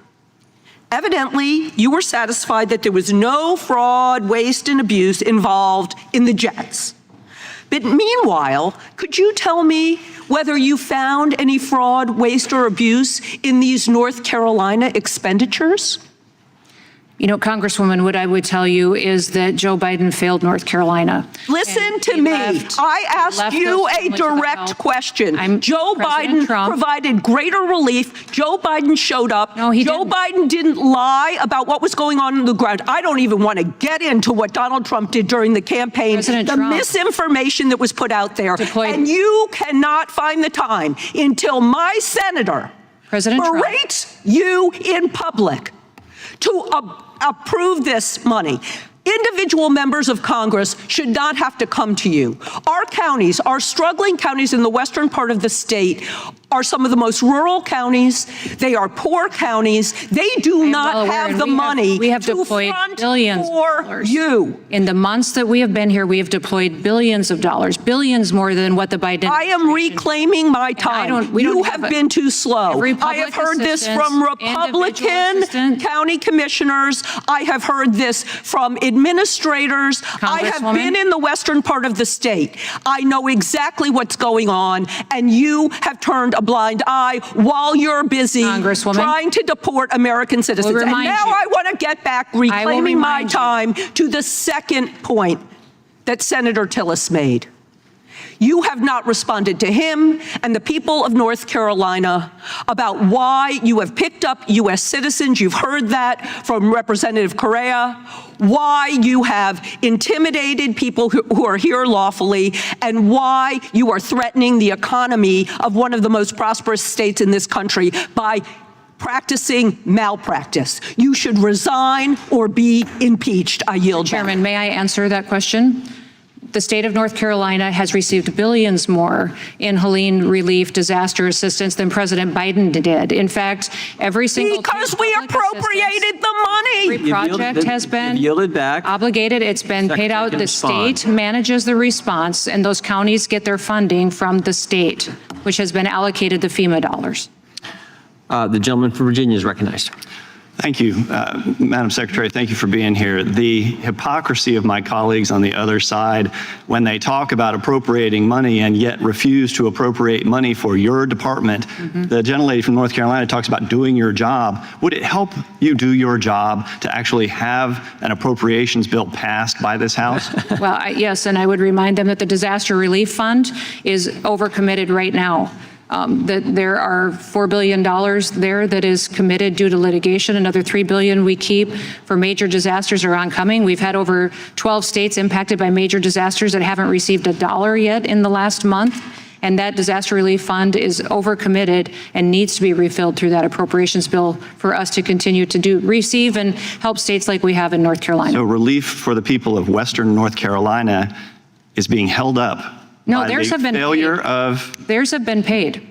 Evidently, you were satisfied that there was no fraud, waste, and abuse involved in the jets. But meanwhile, could you tell me whether you found any fraud, waste, or abuse in these North Carolina expenditures? You know, Congresswoman, what I would tell you is that Joe Biden failed North Carolina. Listen to me. I asked you a direct question. Joe Biden provided greater relief. Joe Biden showed up. No, he Joe Biden didn't lie about what was going on the ground. I don't even want to get into what Donald Trump did during the campaign, the misinformation that was put out there. And you cannot find the time until my senator berates you in public to approve this money. Individual members of Congress should not have to come to you. Our counties, our struggling counties in the western part of the state are some of the most rural counties. They are poor counties. They do not have the money we have to deployed front billions for you. In the months that we have been here, we have deployed billions of dollars, billions more than what the Biden. I am reclaiming my time. You have been too slow. I have heard this from Republican county commissioners. I have heard this from administrators. I have been in the western part of the state. I know exactly what's going on, and you have turned a blind eye while you're busy trying to deport American citizens. And now I want to get back, reclaiming my time, to the second point that Senator Tillis made. You have not responded to him and the people of North Carolina about why you have picked up U.S. citizens. You've heard that from Representative Correa, why you have intimidated people who are here lawfully, and why you are threatening the economy of one of the most prosperous states in this country by practicing malpractice. You should resign or be impeached. I yield back. Chairman, may I answer that question? The state of North Carolina has received billions more in Helene relief disaster assistance than President Biden did. In fact, every single because we appropriated the money. Every project has been yielded back. Obligated. It's been paid out. The state manages the response, and those counties get their funding from the state, which has been allocated the FEMA dollars. The gentleman from Virginia is recognized. Thank you, Madam Secretary. Thank you for being here. The hypocrisy of my colleagues on the other side when they talk about appropriating money and yet refuse to appropriate money for your department. The gentlelady from North Carolina talks about doing your job. Would it help you do your job to actually have an appropriations bill passed by this House? Well, yes, and I would remind them that the disaster relief fund is overcommitted right now. That there are $4 billion there that is committed due to litigation. Another $3 billion we keep for major disasters are oncoming. We've had over 12 states impacted by major disasters that haven't received a dollar yet in the last month. And that disaster relief fund is overcommitted and needs to be refilled through that appropriations bill for us to continue to receive and help states like we have in North Carolina. So relief for the people of Western North Carolina is being held up. No, theirs have been paid. Theirs have been paid.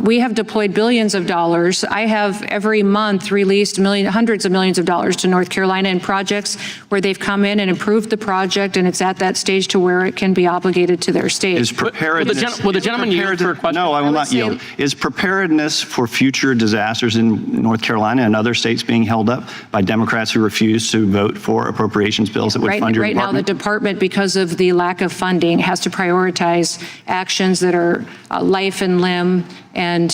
We have deployed billions of dollars. I have every month released hundreds of millions of dollars to North Carolina in projects where they've come in and improved the project, and it's at that stage to where it can be obligated to their state. Is preparedness? Will the gentleman yield for a question? No, I will not yield. Is preparedness for future disasters in North Carolina and other states being held up by Democrats who refuse to vote for appropriations bills that would fund your department? Right now, the department, because of the lack of funding, has to prioritize actions that are life and limb and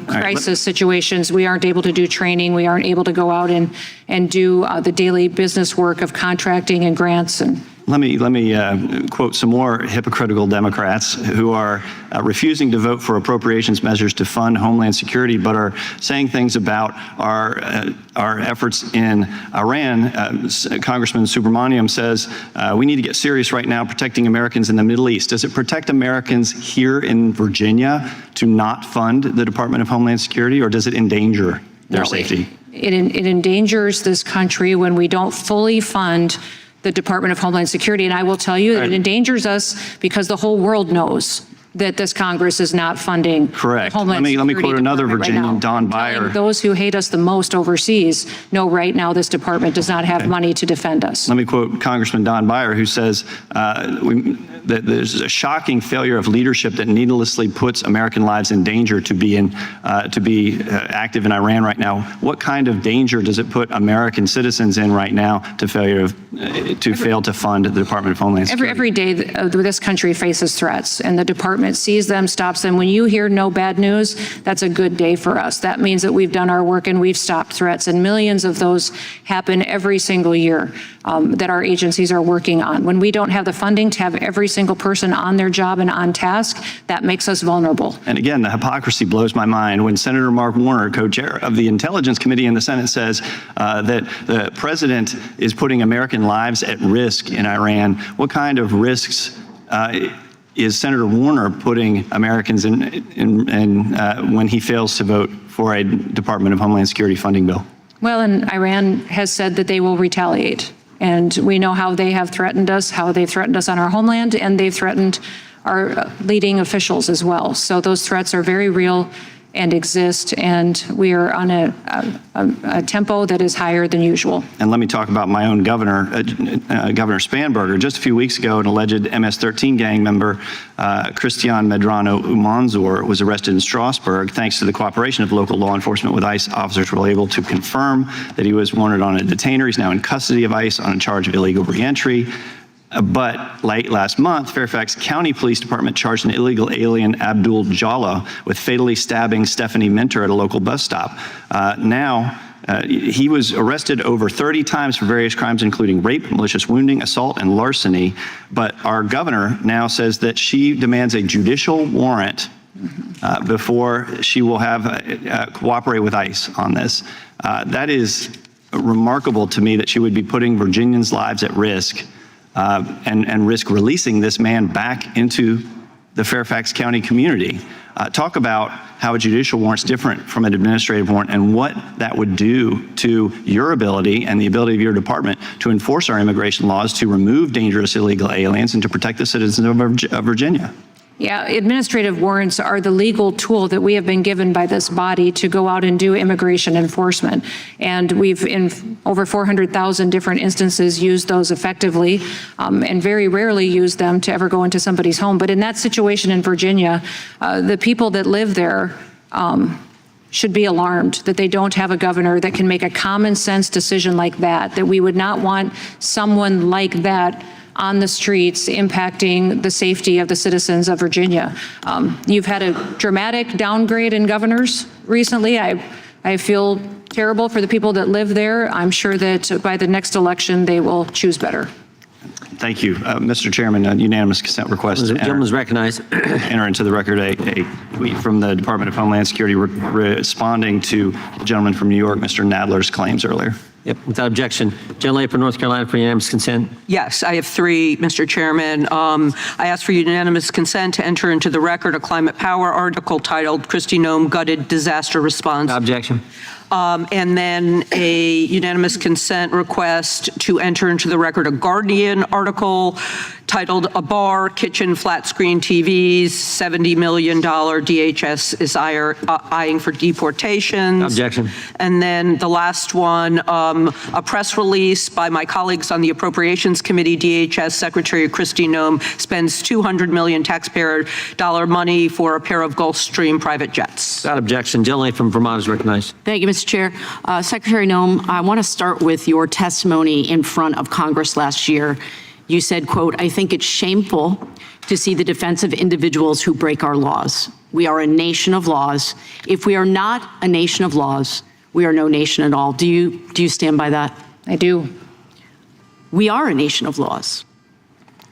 crisis situations. We aren't able to do training. We aren't able to go out and do the daily business work of contracting and grants. And Let me quote some more hypocritical Democrats who are refusing to vote for appropriations measures to fund Homeland Security, but are saying things about our efforts in Iran. Congressman Subramaniam says we need to get serious right now protecting Americans in the Middle East. Does it protect Americans here in Virginia to not fund the Department of Homeland Security, or does it endanger their safety? It endangers this country when we don't fully fund the Department of Homeland Security. And I will tell you that it endangers us because the whole world knows that this Congress is not funding Correct. Homeland Let me quote another Department Virginian, right Don Beyer. Those who hate us the most overseas know right now this department does not have money to defend us. Let me quote Congressman Don Beyer, who says that there's a shocking failure of leadership that needlessly puts American lives in danger to be active in Iran right now. What kind of danger does it put American citizens in right now to fail to fund the Department of Homeland Security? Every day this country faces threats, and the department sees them, stops them. When you hear no bad news, that's a good day for us. That means that we've done our work and we've stopped threats, and millions of those happen every single year that our agencies are working on. When we don't have the funding to have every single person on their job and on task, that makes us vulnerable. And again, the hypocrisy blows my mind when Senator Mark Warner, co-chair of the Intelligence Committee in the Senate, says that the president is putting American lives at risk in Iran. What kind of risks is Senator Warner putting Americans in when he fails to vote for a Department of Homeland Security funding bill? Well, and Iran has said that they will retaliate. And we know how they have threatened us, how they've threatened us on our homeland, and they've threatened our leading officials as well. So those threats are very real and exist, and we are on a tempo that is higher than usual. And let me talk about my own governor, Governor Spanberger. Just a few weeks ago, an alleged MS-13 gang member, Christian Medrano Umanzor, was arrested in Strasbourg. Thanks to the cooperation of local law enforcement with ICE, officers were able to confirm that he was wanted on a detainer. He's now in custody of ICE on a charge of illegal reentry. But late last month, Fairfax County Police Department charged an illegal alien, Abdul Jalla, with fatally stabbing Stephanie Minter at a local bus stop. He was arrested over 30 times for various crimes, including rape, malicious wounding, assault, and larceny. But our governor now says that she demands a judicial warrant before she will have cooperate with ICE on this. That is remarkable to me that she would be putting Virginians' lives at risk and risk releasing this man back into the Fairfax County community. Talk about how a judicial warrant is different from an administrative warrant and what that would do to your ability and the ability of your department to enforce our immigration laws, to remove dangerous illegal aliens, and to protect the citizens of Virginia. Yeah, administrative warrants are the legal tool that we have been given by this body to go out and do immigration enforcement. And we've, in over 400,000 different instances, used those effectively and very rarely used them to ever go into somebody's home. But in that situation in Virginia, the people that live there should be alarmed that they don't have a governor that can make a common sense decision like that, that we would not want someone like that on the streets impacting the safety of the citizens of Virginia. You've had a dramatic downgrade in governors recently. I feel terrible for the people that live there. I'm sure that by the next election, they will choose better. Thank you. Mr. Chairman, a unanimous consent request. The gentleman is recognized. Enter into the record a tweet from the Department of Homeland Security responding to the gentleman from New York, Mr. Nadler's claims earlier. Yep, without objection. Gentlelady from North Carolina for unanimous consent. Yes, I have three, Mr. Chairman. I ask for unanimous consent to enter into the record a climate power article titled Kristi Noem Gutted Disaster Response. Without objection. And then a unanimous consent request to enter into the record a Guardian article titled A Bar, Kitchen, Flat Screen TVs, $70 million DHS is eyeing for deportations. Objection. And then the last one, a press release by my colleagues on the Appropriations Committee, DHS Secretary Kristi Noem spends $200 million taxpayer dollar money for a pair of Gulfstream private jets. Without objection. Gentlelady from Vermont is recognized. Thank you, Mr. Chair. Secretary Noem, I want to start with your testimony in front of Congress last year. You said, quote, "I think it's shameful to see the defense of individuals who break our laws. We are a nation of laws. If we are not a nation of laws, we are no nation at all." Do you stand by that? I do. We are a nation of laws.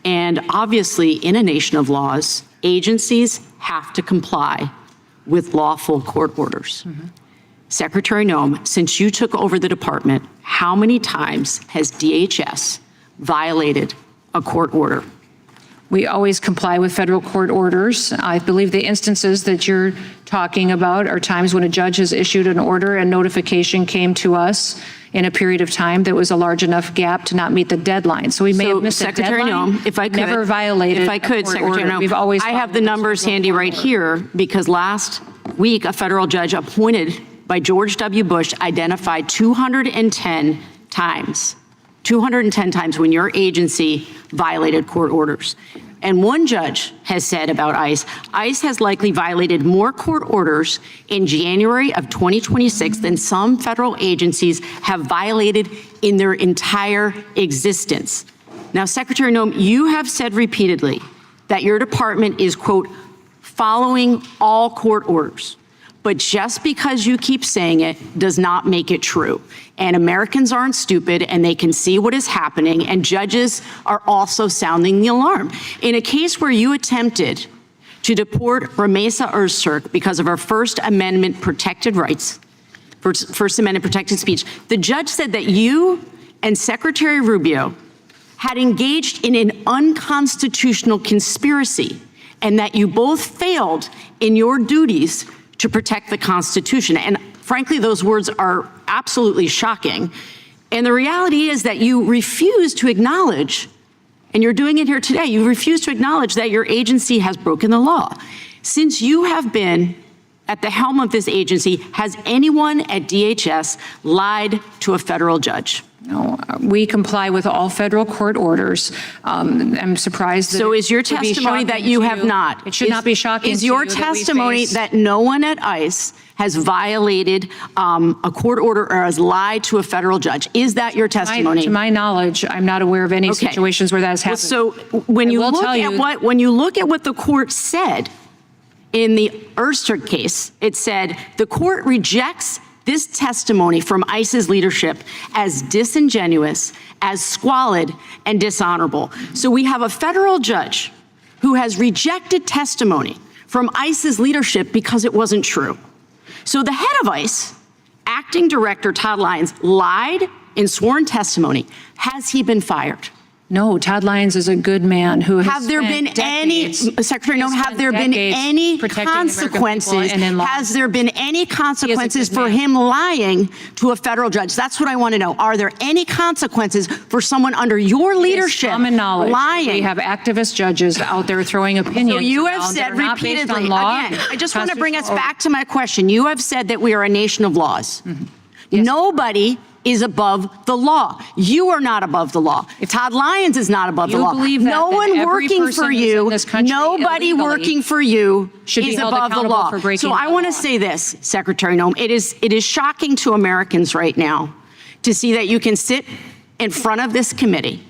And obviously, in a nation of laws, agencies have to comply with lawful court orders. Secretary Noem, since you took over the department, how many times has DHS violated a court order? We always comply with federal court orders. I believe the instances that you're talking about are times when a judge has issued an order and notification came to us in a period of time that was a large enough gap to not meet the deadline. So we may have missed Secretary a deadline. Noem, if I could, never violated. If I could, Secretary Noem, We've always I have the numbers handy right here because last week a federal judge appointed by George W. Bush identified 210 times when your agency violated court orders. and one judge has said about ICE, ICE has likely violated more court orders in January of 2026 than some federal agencies have violated in their entire existence. Now, Secretary Noem, you have said repeatedly that your department is, quote, following all court orders. But just because you keep saying it does not make it true. And Americans aren't stupid, and they can see what is happening, and judges are also sounding the alarm. In a case where you attempted to deport Ramesa Öztürk because of her First Amendment protected rights, First Amendment protected speech, the judge said that you and Secretary Rubio had engaged in an unconstitutional conspiracy, and that you both failed in your duties to protect the Constitution. And frankly, those words are absolutely shocking. And the reality is that you refuse to acknowledge, and you're doing it here today, you refuse to acknowledge that your agency has broken the law. Since you have been at the helm of this agency, has anyone at DHS lied to a federal judge? No, we comply with all federal court orders. I'm surprised that. So is your it would be testimony that shocking you to have not? It should not be shocking. Is to your you that we testimony face- that no one at ICE has violated a court order or has lied to a federal judge? Is that your testimony? To my knowledge, I'm not aware of any Okay. situations where that has happened. So when you look at what the court said in the Öztürk case, it said the court rejects this testimony from ICE's leadership as disingenuous, as squalid, and dishonorable. So we have a federal judge who has rejected testimony from ICE's leadership because it wasn't true. So the head of ICE, Acting Director Todd Lyons, lied in sworn testimony. Has he been fired? No, Todd Lyons is a good man who has Have there been spent any, decades- Secretary Noem, he has have there spent been decades any protecting the American people consequences? and in law Has there been any consequences good for man. him lying to a federal judge? That's what I want to know. Are there any consequences for someone under your leadership common knowledge. lying? We have activist judges out there throwing opinions. So you have around that said are not based repeatedly, on law, again, I just want to bring us constitutional- back to my question. You have said that we are a nation of laws. Mm-hmm. Nobody is above the law. You are not above the law. Todd Lyons is not above the you law. believe that, no then one every working person for who's you, in this country nobody illegally working for you should be is held above the accountable law. for breaking So I the want to law. say this, Secretary Noem, it is shocking to Americans right now to see that you can sit in front of this committee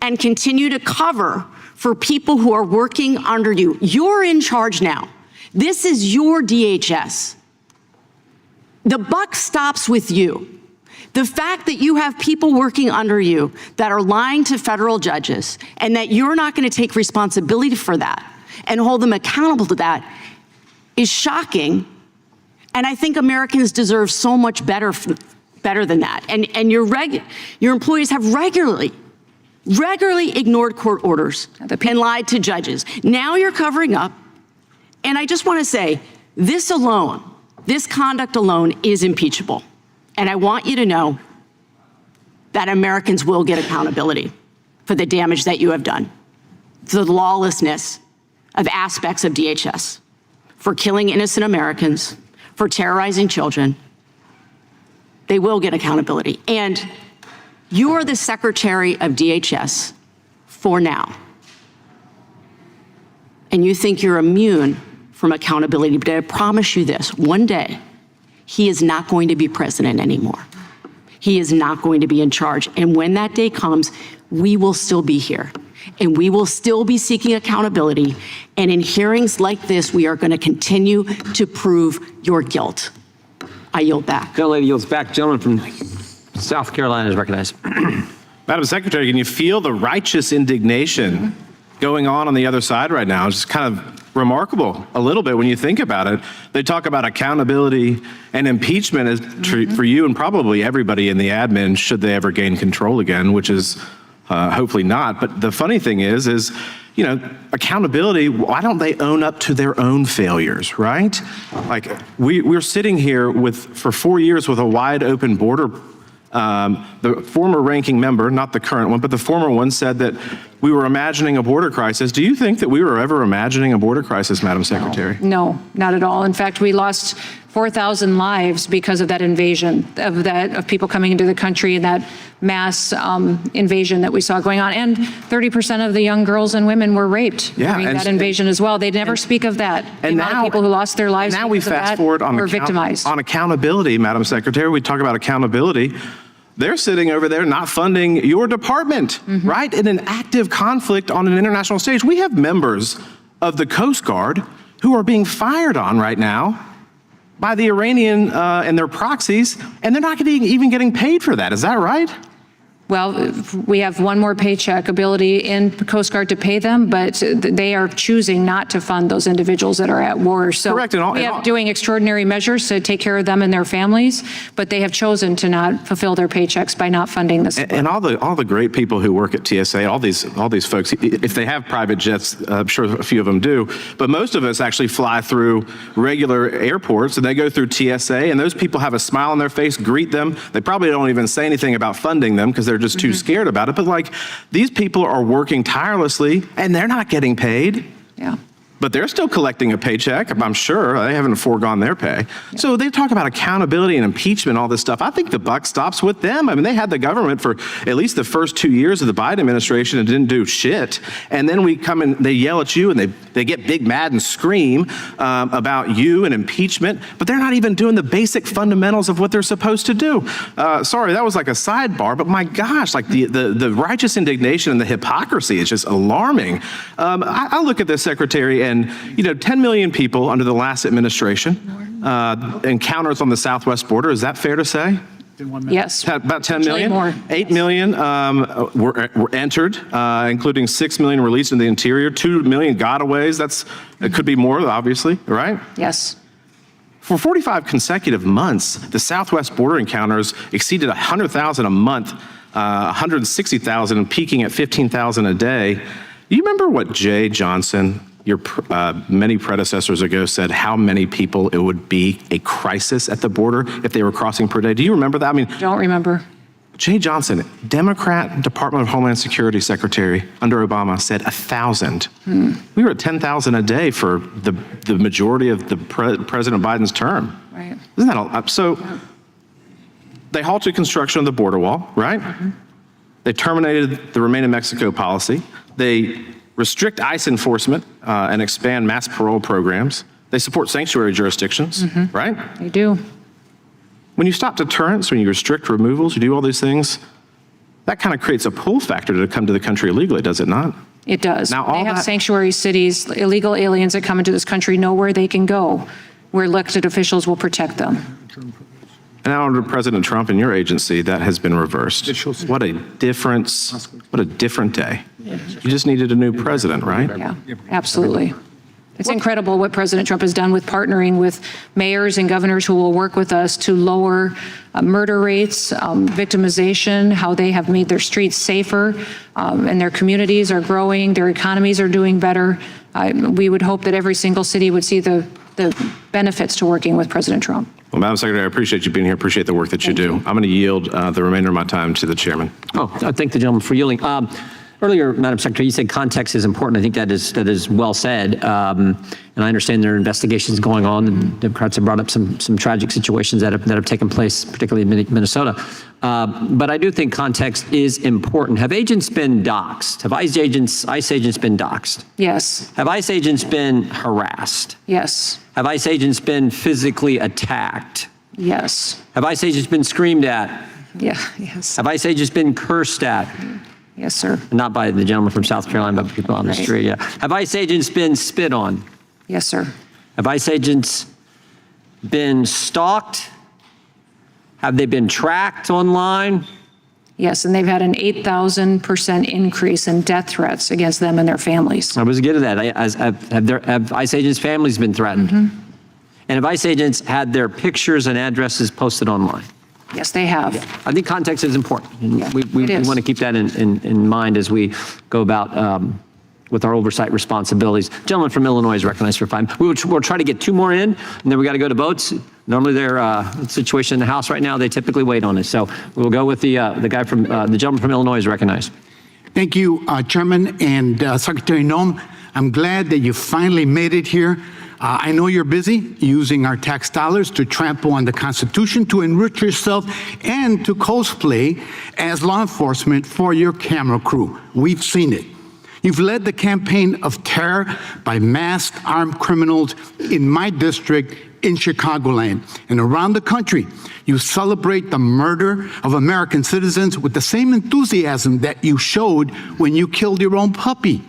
and continue to cover for people who are working under you. You're in charge now. This is your DHS. The buck stops with you. The fact that you have people working under you that are lying to federal judges and that you're not going to take responsibility for that and hold them accountable to that is shocking. And I think Americans deserve so much better than that. And your employees have regularly ignored court orders and lied to judges. Now you're covering up. And I just want to say, this conduct alone is impeachable. And I want you to know that Americans will get accountability for the damage that you have done, for the lawlessness of aspects of DHS, for killing innocent Americans, for terrorizing children. They will get accountability. And you are the Secretary of DHS for now. And you think you're immune from accountability, but I promise you this, one day, he is not going to be president anymore. He is not going to be in charge. And when that day comes, we will still be here. And we will still be seeking accountability. And in hearings like this, we are going to continue to prove your guilt. I yield back. The lady yields back. Gentleman from South Carolina is recognized. Madam Secretary, can you feel the righteous indignation going on the other side right now? It's just kind of remarkable a little bit when you think about it. They talk about accountability and impeachment as for you and probably everybody in the admin should they ever gain control again, which is hopefully not. But the funny thing is, you know, accountability, why don't they own up to their own failures, right? Like we're sitting here for 4 years with a wide open border. The former ranking member, not the current one, but the former one said that we were imagining a border crisis. Do you think that we were ever imagining a border crisis, Madam Secretary? No, not at all. In fact, we lost 4,000 lives because of that invasion, of people coming into the country and that mass invasion that we saw going on. And 30% of the young girls and women were raped during that invasion as well. They never speak of that. The amount of people who lost their lives now we because of fast that forward on were victimized. on accountability, Madam Secretary. We talk about accountability. They're sitting over there not funding your department, right? In an active conflict on an international stage. We have members of the Coast Guard who are being fired on right now by the Iranian and their proxies, and they're not even getting paid for that. Is that right? Well, we have one more paycheck ability in Coast Guard to pay them, but they are choosing not to fund those individuals that are at war. So Correct. we have doing extraordinary measures to take care of them and their families, but they have chosen to not fulfill their paychecks by not funding this. And all the great people who work at TSA, all these folks, if they have private jets, I'm sure a few of them do, but most of us actually fly through regular airports, and they go through TSA, and those people have a smile on their face, greet them. They probably don't even say anything about funding them because they're just too scared about it. But like, these people are working tirelessly, and they're not getting paid. Yeah. But they're still collecting a paycheck, I'm sure. They haven't foregone their pay. Yeah. So they talk about accountability and impeachment, all this stuff. I think the buck stops with them. I mean, they had the government for at least the first 2 years of the Biden administration and didn't do shit. And then we come and they yell at you and they get big mad and scream about you and impeachment, but they're not even doing the basic fundamentals of what they're supposed to do. Sorry, that was like a sidebar, but my gosh, like the righteous indignation and the hypocrisy is just alarming. I look at this, Secretary, and 10 million people under the last administration, encounters on the southwest border. Is that fair to say? Yes. About 10 million? More. 8 million were entered, including 6 million released in the interior, 2 million gotaways. It could be more, obviously, right? Yes. For 45 consecutive months, the southwest border encounters exceeded 100,000 a month, 160,000, peaking at 15,000 a day. You remember what Jay Johnson, your many predecessors ago, said how many people it would be a crisis at the border if they were crossing per day? Do you remember that? I mean, don't remember. Jay Johnson, Democrat Department of Homeland Security Secretary under Obama, said 1,000. We were at 10,000 a day for the majority of the President Biden's term. Right. Isn't that all? So they halted construction of the border wall, right? They terminated the Remain in Mexico policy. They restrict ICE enforcement and expand mass parole programs. They support sanctuary jurisdictions, right? They do. When you stop deterrence, when you restrict removals, you do all these things, that kind of creates a pull factor to come to the country illegally, does it not? It does. Now, they have sanctuary cities. Illegal aliens that come into this country know where they can go, where elected officials will protect them. And now under President Trump and your agency, that has been reversed. What a difference, what a different day. You just needed a new president, right? Yeah, absolutely. It's incredible what President Trump has done with partnering with mayors and governors who will work with us to lower murder rates, victimization, how they have made their streets safer, and their communities are growing, their economies are doing better. We would hope that every single city would see the benefits to working with President Trump. Well, Madam Secretary, I appreciate you being here, appreciate the work that you do. I'm going to yield the remainder of my time to the chairman. I thank the gentleman for yielding. Earlier, Madam Secretary, you said context is important. I think that is well said. And I understand there are investigations going on, and Democrats have brought up some tragic situations that have taken place, particularly in Minnesota. But I do think context is important. Have agents been doxxed? Have ICE agents been doxxed? Yes. Have ICE agents been harassed? Yes. Have ICE agents been physically attacked? Yes. Have ICE agents been screamed at? Yeah, yes. Have ICE agents been cursed at? Yes, sir. Not by the gentleman from South Carolina, but people on the street, yeah. Have ICE agents been spit on? Yes, sir. Have ICE agents been stalked? Have they been tracked online? Yes, and they've had an 8,000% increase in death threats against them and their families. I was getting to that. Have ICE agents' families been threatened? And have ICE agents had their pictures and addresses posted online? Yes, they have. I think context is important. And Yeah, we it want to is. keep that in mind as we go about with our oversight responsibilities. Gentleman from Illinois is recognized for 5 minutes. We'll try to get 2 more in, and then we got to go to votes. Normally, their situation in the House right now, they typically wait on it. So we'll go with the guy from the gentleman from Illinois is recognized. Thank you, Chairman and Secretary Noem. I'm glad that you finally made it here. I know you're busy using our tax dollars to trample on the Constitution, to enrich yourself, and to cosplay as law enforcement for your camera crew. We've seen it. You've led the campaign of terror by masked armed criminals in my district in Chicagoland and around the country. You celebrate the murder of American citizens with the same enthusiasm that you showed when you killed your own puppy.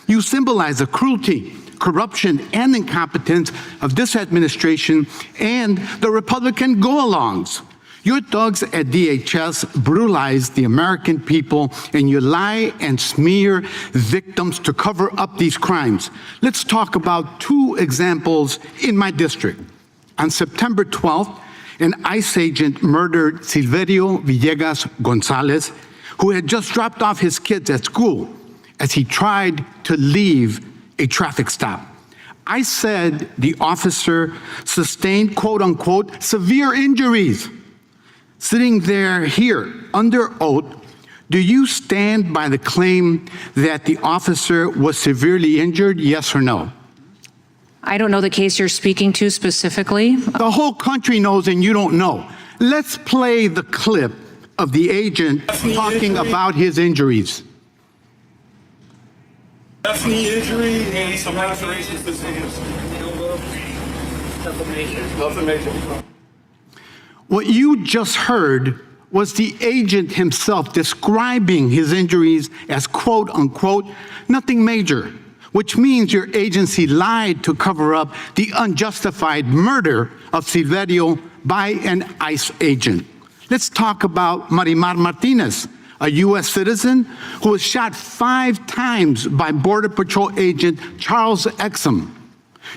You symbolize the cruelty, corruption, and incompetence of this administration and the Republican go-alongs. Your thugs at DHS brutalize the American people, and you lie and smear victims to cover up these crimes. Let's talk about two examples in my district. On September 12th, an ICE agent murdered Silverio Villegas Gonzalez, who had just dropped off his kids at school as he tried to leave a traffic stop. I said the officer sustained, quote unquote, severe injuries. Sitting there here under oath, do you stand by the claim that the officer was severely injured, yes or no? I don't know the case you're speaking to specifically. The whole country knows and you don't know. Let's play the clip of the agent talking about his injuries. That's knee injury and some lacerations to his hands. Nothing major. What you just heard was the agent himself describing his injuries as quote unquote, nothing major, which means your agency lied to cover up the unjustified murder of Silverio by an ICE agent. Let's talk about Marimar Martinez, a U.S. citizen who was shot 5 times by Border Patrol agent Charles Exum.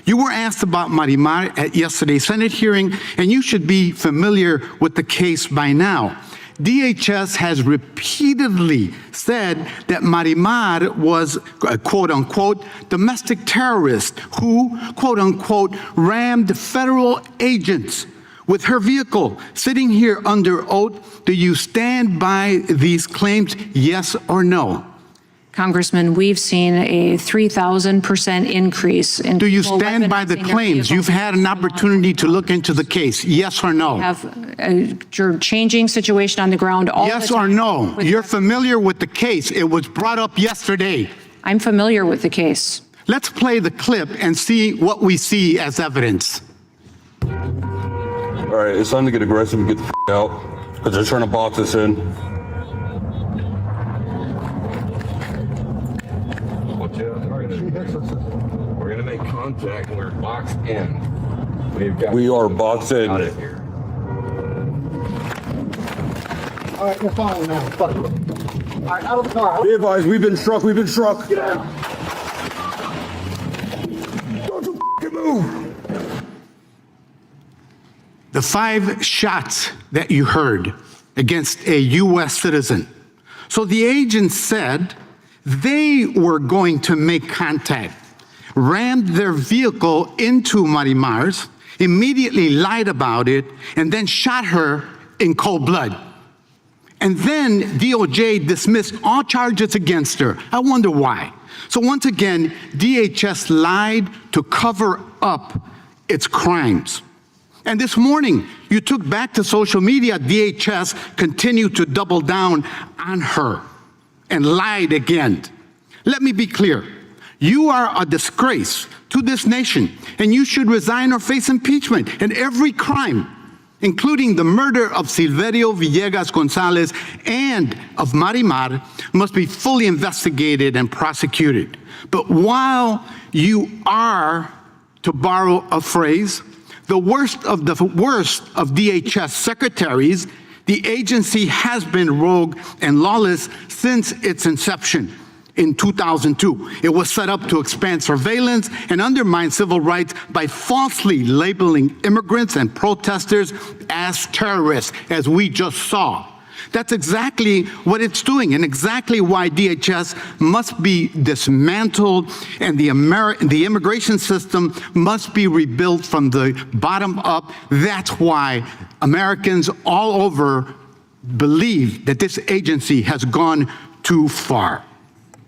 You were asked about Marimar at yesterday's Senate hearing, and you should be familiar with the case by now. DHS has repeatedly said that Marimar was a quote-unquote domestic terrorist who, quote-unquote, rammed federal agents with her vehicle. Sitting here under oath, do you stand by these claims, yes or no? Congressman, we've seen a 3,000% increase in. Do you stand by the claims? You've had an opportunity to look into the case, yes or no? Have a changing situation on the ground all yes the time. Or no? You're familiar with the case. It was brought up yesterday. I'm familiar with the case. Let's play the clip and see what we see as evidence. All right, it's time to get aggressive and get the out because they're trying to box us in. We're going to make contact and we're boxed in. We are boxed in. All right, we're following now. All right, out of the car. Be advised, we've been struck. We've been struck. Get out. Don't you move. The 5 shots that you heard against a U.S. citizen. So the agent said they were going to make contact, rammed their vehicle into Marimar's, immediately lied about it, and then shot her in cold blood. And then DOJ dismissed all charges against her. I wonder why. So once again, DHS lied to cover up its crimes. And this morning, you took back to social media, DHS continued to double down on her and lied again. Let me be clear. You are a disgrace to this nation, and you should resign or face impeachment. And every crime, including the murder of Silverio Villegas Gonzalez and of Marimar, must be fully investigated and prosecuted. But while you are, to borrow a phrase, the worst of DHS secretaries, the agency has been rogue and lawless since its inception in 2002. It was set up to expand surveillance and undermine civil rights by falsely labeling immigrants and protesters as terrorists, as we just saw. That's exactly what it's doing, and exactly why DHS must be dismantled and the immigration system must be rebuilt from the bottom up. That's why Americans all over believe that this agency has gone too far.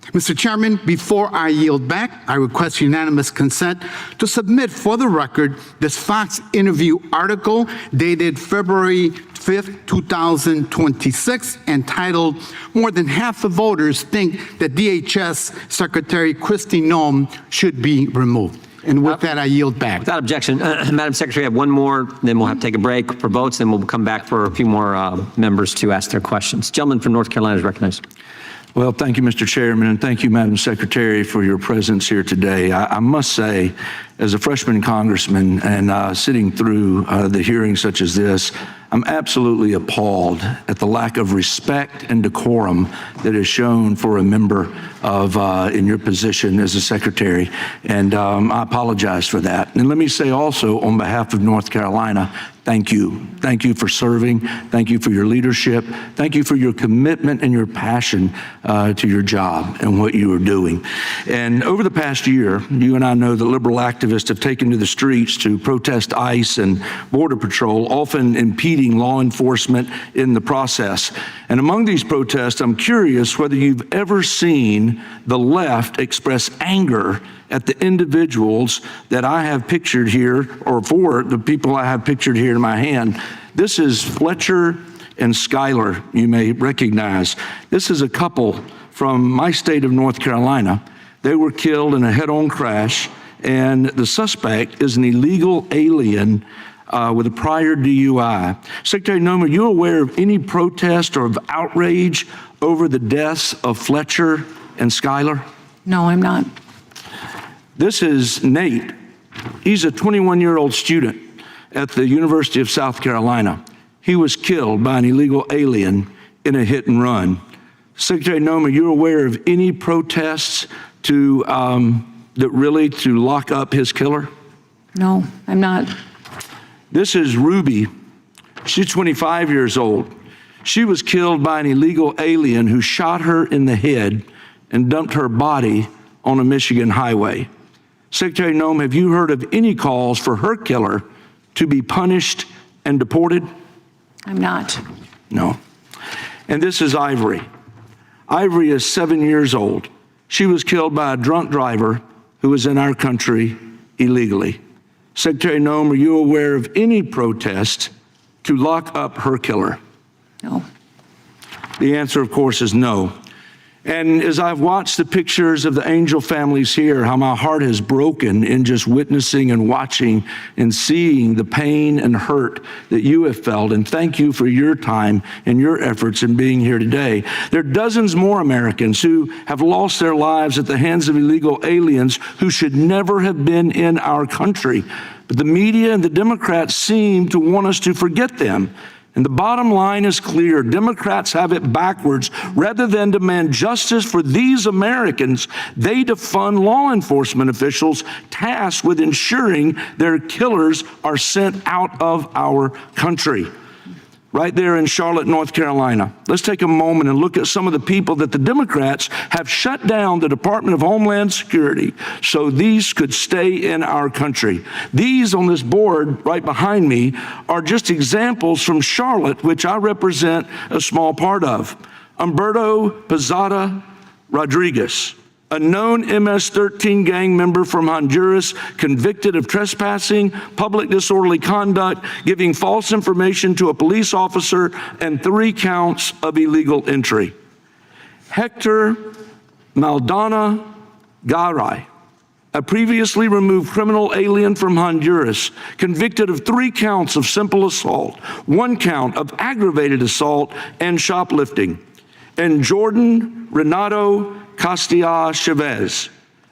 Mr. Chairman, before I yield back, I request unanimous consent to submit for the record this Fox interview article dated February 5th, 2026, entitled "More Than Half the Voters Think That DHS Secretary Kristi Noem Should Be Removed." And with that, I yield back. Without objection, Madam Secretary, I have one more, then we'll have to take a break for votes, then we'll come back for a few more members to ask their questions. Gentleman from North Carolina is recognized. Well, thank you, Mr. Chairman, and thank you, Madam Secretary, for your presence here today. I must say, as a freshman congressman and sitting through the hearings such as this, I'm absolutely appalled at the lack of respect and decorum that is shown for a member of in your position as a secretary, and I apologize for that. And let me say also, on behalf of North Carolina, thank you. Thank you for serving. Thank you for your leadership. Thank you for your commitment and your passion to your job and what you are doing. And over the past year, you and I know that liberal activists have taken to the streets to protest ICE and Border Patrol, often impeding law enforcement in the process. And among these protests, I'm curious whether you've ever seen the left express anger at the individuals that I have pictured here, or for the people I have pictured here in my hand. This is Fletcher and Schuyler, you may recognize. This is a couple from my state of North Carolina. They were killed in a head-on crash, and the suspect is an illegal alien with a prior DUI. Secretary Noem, are you aware of any protest or of outrage over the deaths of Fletcher and Schuyler? No, I'm not. This is Nate. He's a 21-year-old student at the University of South Carolina. He was killed by an illegal alien in a hit and run. Secretary Noem, are you aware of any protests to lock up his killer? No, I'm not. This is Ruby. She's 25 years old. She was killed by an illegal alien who shot her in the head and dumped her body on a Michigan highway. Secretary Noem, have you heard of any calls for her killer to be punished and deported? I'm not. No. And this is Ivory. Ivory is 7 years old. She was killed by a drunk driver who was in our country illegally. Secretary Noem, are you aware of any protest to lock up her killer? No. The answer, of course, is no. And as I've watched the pictures of the angel families here, how my heart has broken in just witnessing and watching and seeing the pain and hurt that you have felt. And thank you for your time and your efforts in being here today. There are dozens more Americans who have lost their lives at the hands of illegal aliens who should never have been in our country. But the media and the Democrats seem to want us to forget them. And the bottom line is clear. Democrats have it backwards. Rather than demand justice for these Americans, they defund law enforcement officials tasked with ensuring their killers are sent out of our country. Right there in Charlotte, North Carolina. Let's take a moment and look at some of the people that the Democrats have shut down the Department of Homeland Security so these could stay in our country. These on this board right behind me are just examples from Charlotte, which I represent a small part of. Humberto Pizada Rodriguez, a known MS-13 gang member from Honduras, convicted of trespassing, public disorderly conduct, giving false information to a police officer, and 3 counts of illegal entry. Hector Maldonado Garay, a previously removed criminal alien from Honduras, convicted of 3 counts of simple assault, 1 count of aggravated assault and shoplifting. And Jordan Renato Castilla Chavez,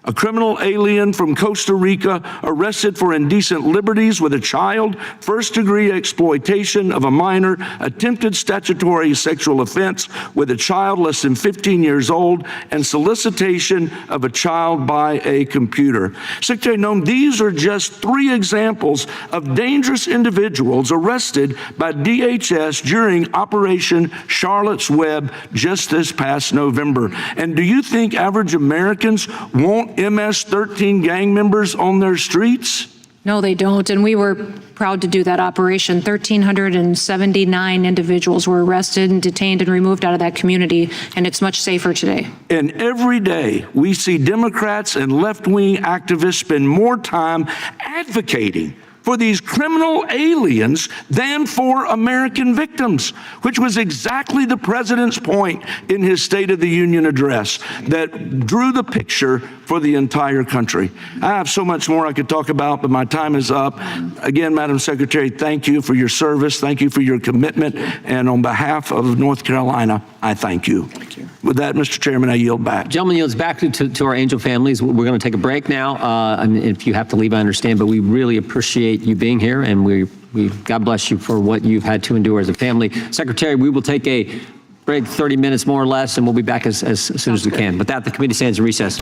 a criminal alien from Costa Rica, arrested for indecent liberties with a child, first-degree exploitation of a minor, attempted statutory sexual offense with a child less than 15 years old, and solicitation of a child by a computer. Secretary Noem, these are just 3 examples of dangerous individuals arrested by DHS during Operation Charlotte's Web just this past November. And do you think average Americans want MS-13 gang members on their streets? No, they don't. And we were proud to do that operation. 1,379 individuals were arrested and detained and removed out of that community, and it's much safer today. And every day we see Democrats and left-wing activists spend more time advocating for these criminal aliens than for American victims, which was exactly the president's point in his State of the Union address that drew the picture for the entire country. I have so much more I could talk about, but my time is up. Again, Madam Secretary, thank you for your service. Thank you for your commitment. And on behalf of North Carolina, I thank you. Thank you. With that, Mr. Chairman, I yield back. Gentleman yields back to our angel families. We're going to take a break now. And if you have to leave, I understand, but we really appreciate you being here, and we God bless you for what you've had to endure as a family. Secretary, we will take a break, 30 minutes more or less, and we'll be back as soon as we can. With that, the committee stands in recess.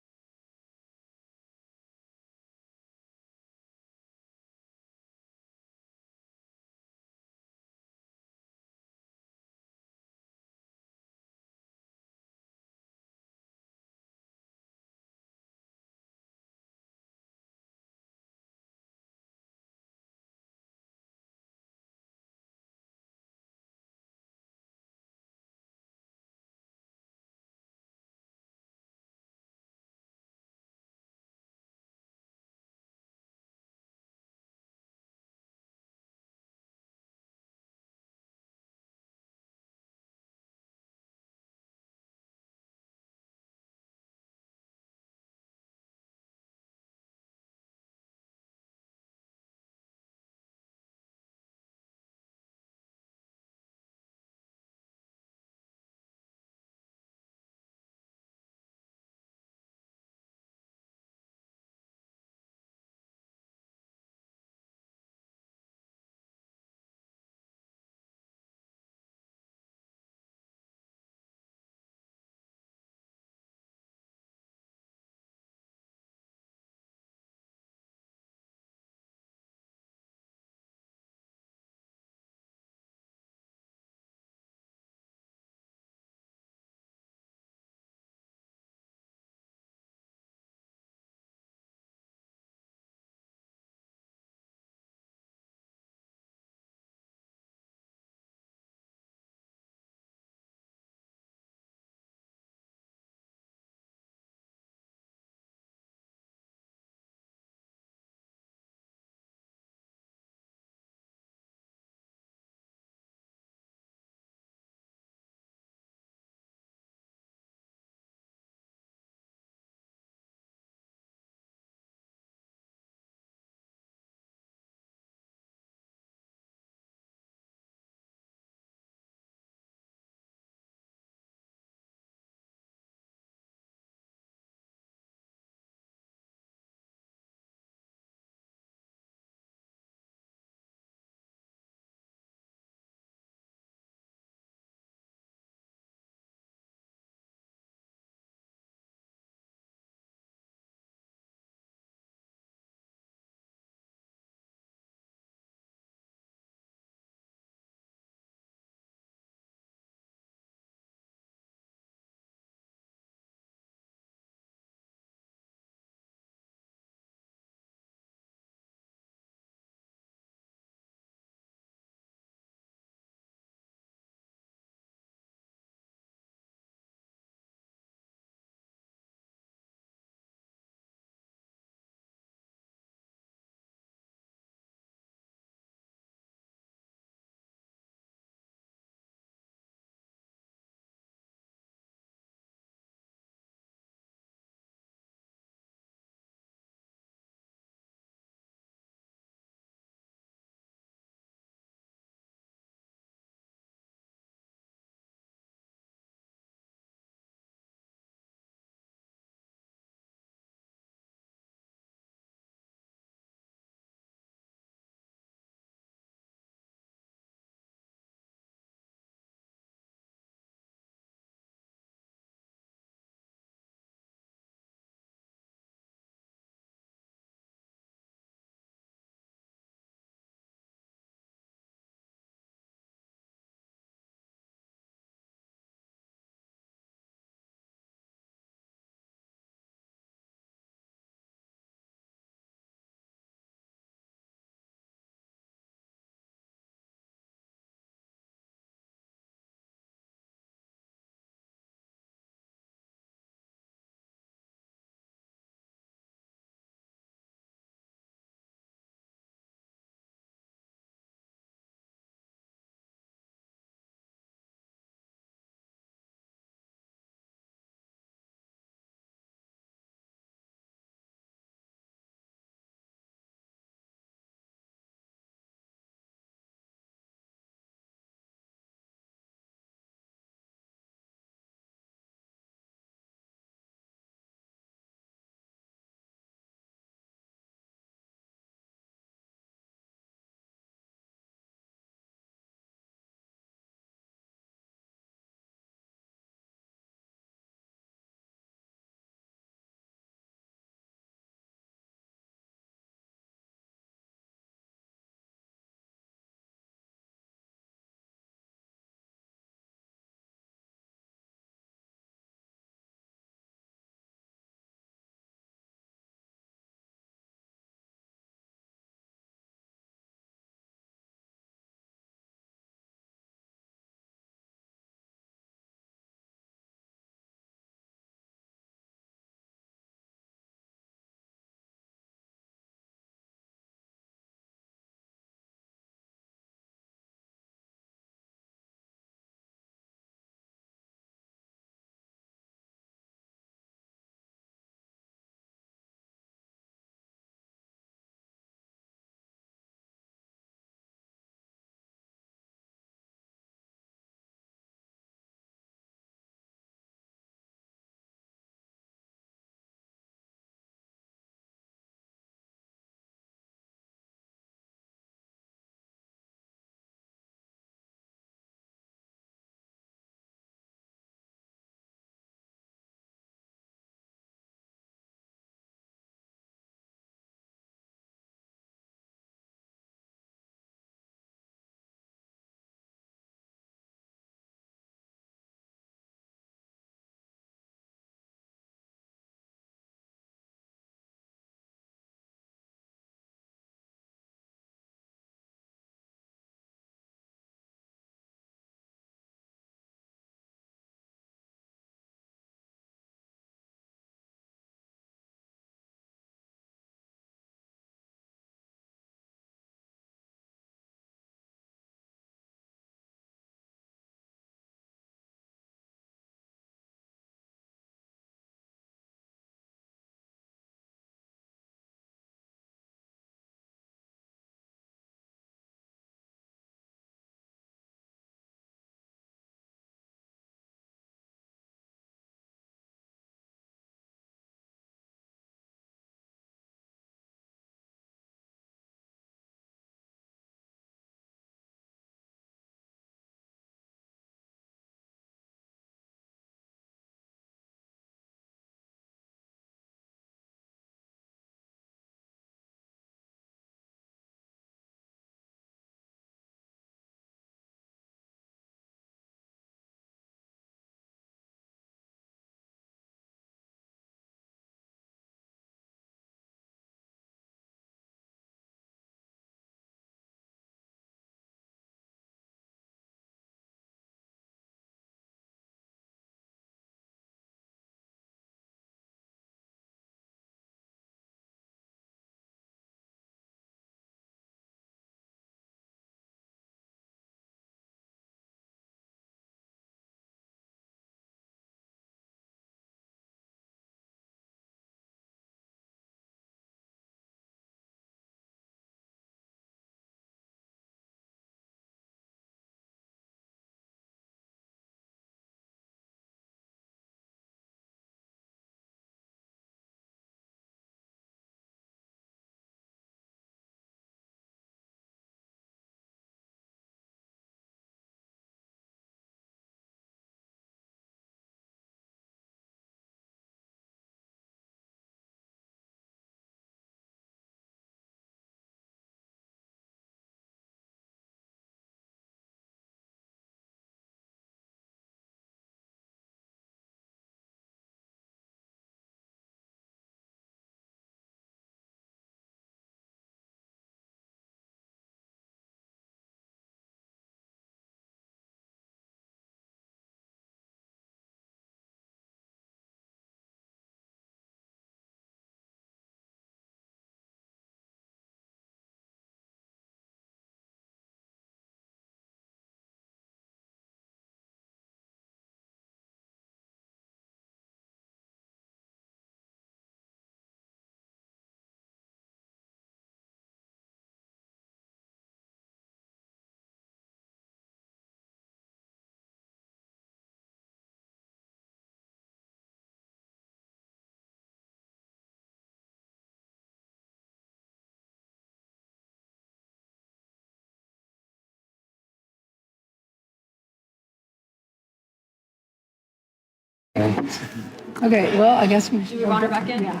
Okay, well, I guess we... Do we want her back in? Yeah.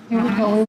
Here we go.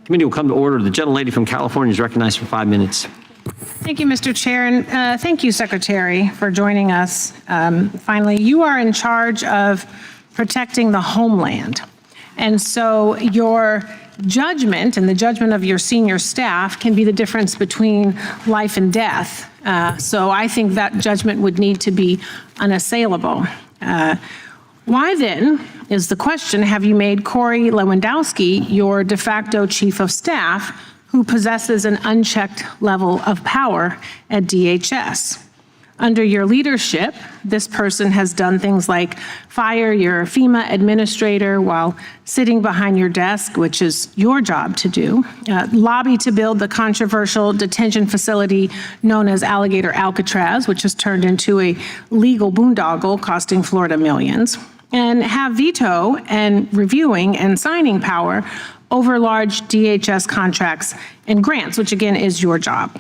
Committee will come to order. The gentlelady from California is recognized for 5 minutes. Thank you, Mr. Chair, and thank you, Secretary, for joining us. Finally, you are in charge of protecting the homeland. And so your judgment and the judgment of your senior staff can be the difference between life and death. So I think that judgment would need to be unassailable. Why then, is the question, have you made Corey Lewandowski your de facto chief of staff who possesses an unchecked level of power at DHS? Under your leadership, this person has done things like fire your FEMA administrator while sitting behind your desk, which is your job to do, lobby to build the controversial detention facility known as Alligator Alcatraz, which has turned into a legal boondoggle costing Florida millions, and have veto and reviewing and signing power over large DHS contracts and grants, which again is your job.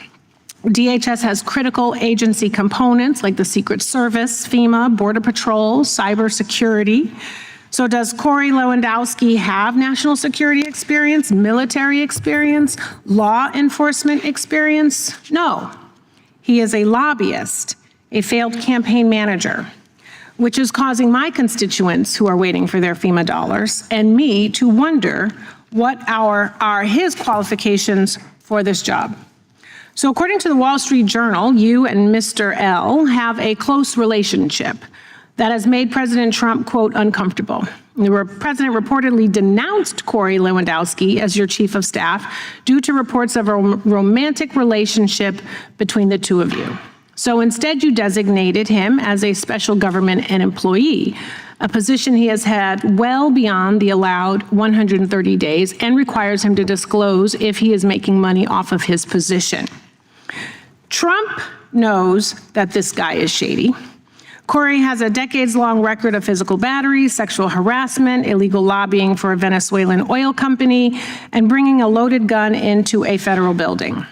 DHS has critical agency components like the Secret Service, FEMA, Border Patrol, cybersecurity. So does Corey Lewandowski have national security experience, military experience, law enforcement experience? No. He is a lobbyist, a failed campaign manager, which is causing my constituents who are waiting for their FEMA dollars and me to wonder what are his qualifications for this job. So according to the Wall Street Journal, you and Mr. L have a close relationship that has made President Trump, quote, uncomfortable. The president reportedly denounced Corey Lewandowski as your chief of staff due to reports of a romantic relationship between the two of you. So instead, you designated him as a special government employee, a position he has had well beyond the allowed 130 days and requires him to disclose if he is making money off of his position. Trump knows that this guy is shady. Corey has a decades-long record of physical battery, sexual harassment, illegal lobbying for a Venezuelan oil company, and bringing a loaded gun into a federal building.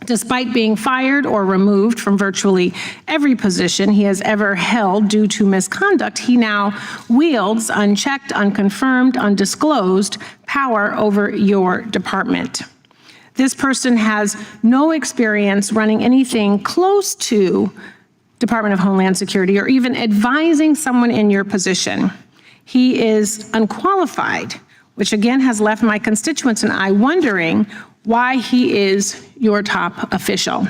Despite being fired or removed from virtually every position he has ever held due to misconduct, he now wields unchecked, unconfirmed, undisclosed power over your department. This person has no experience running anything close to Department of Homeland Security or even advising someone in your position. He is unqualified, which again has left my constituents and I wondering why he is your top official.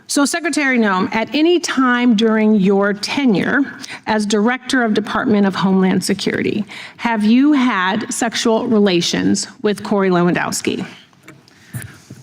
So Secretary Noem, at any time during your tenure as Director of Department of Homeland Security, have you had sexual relations with Corey Lewandowski?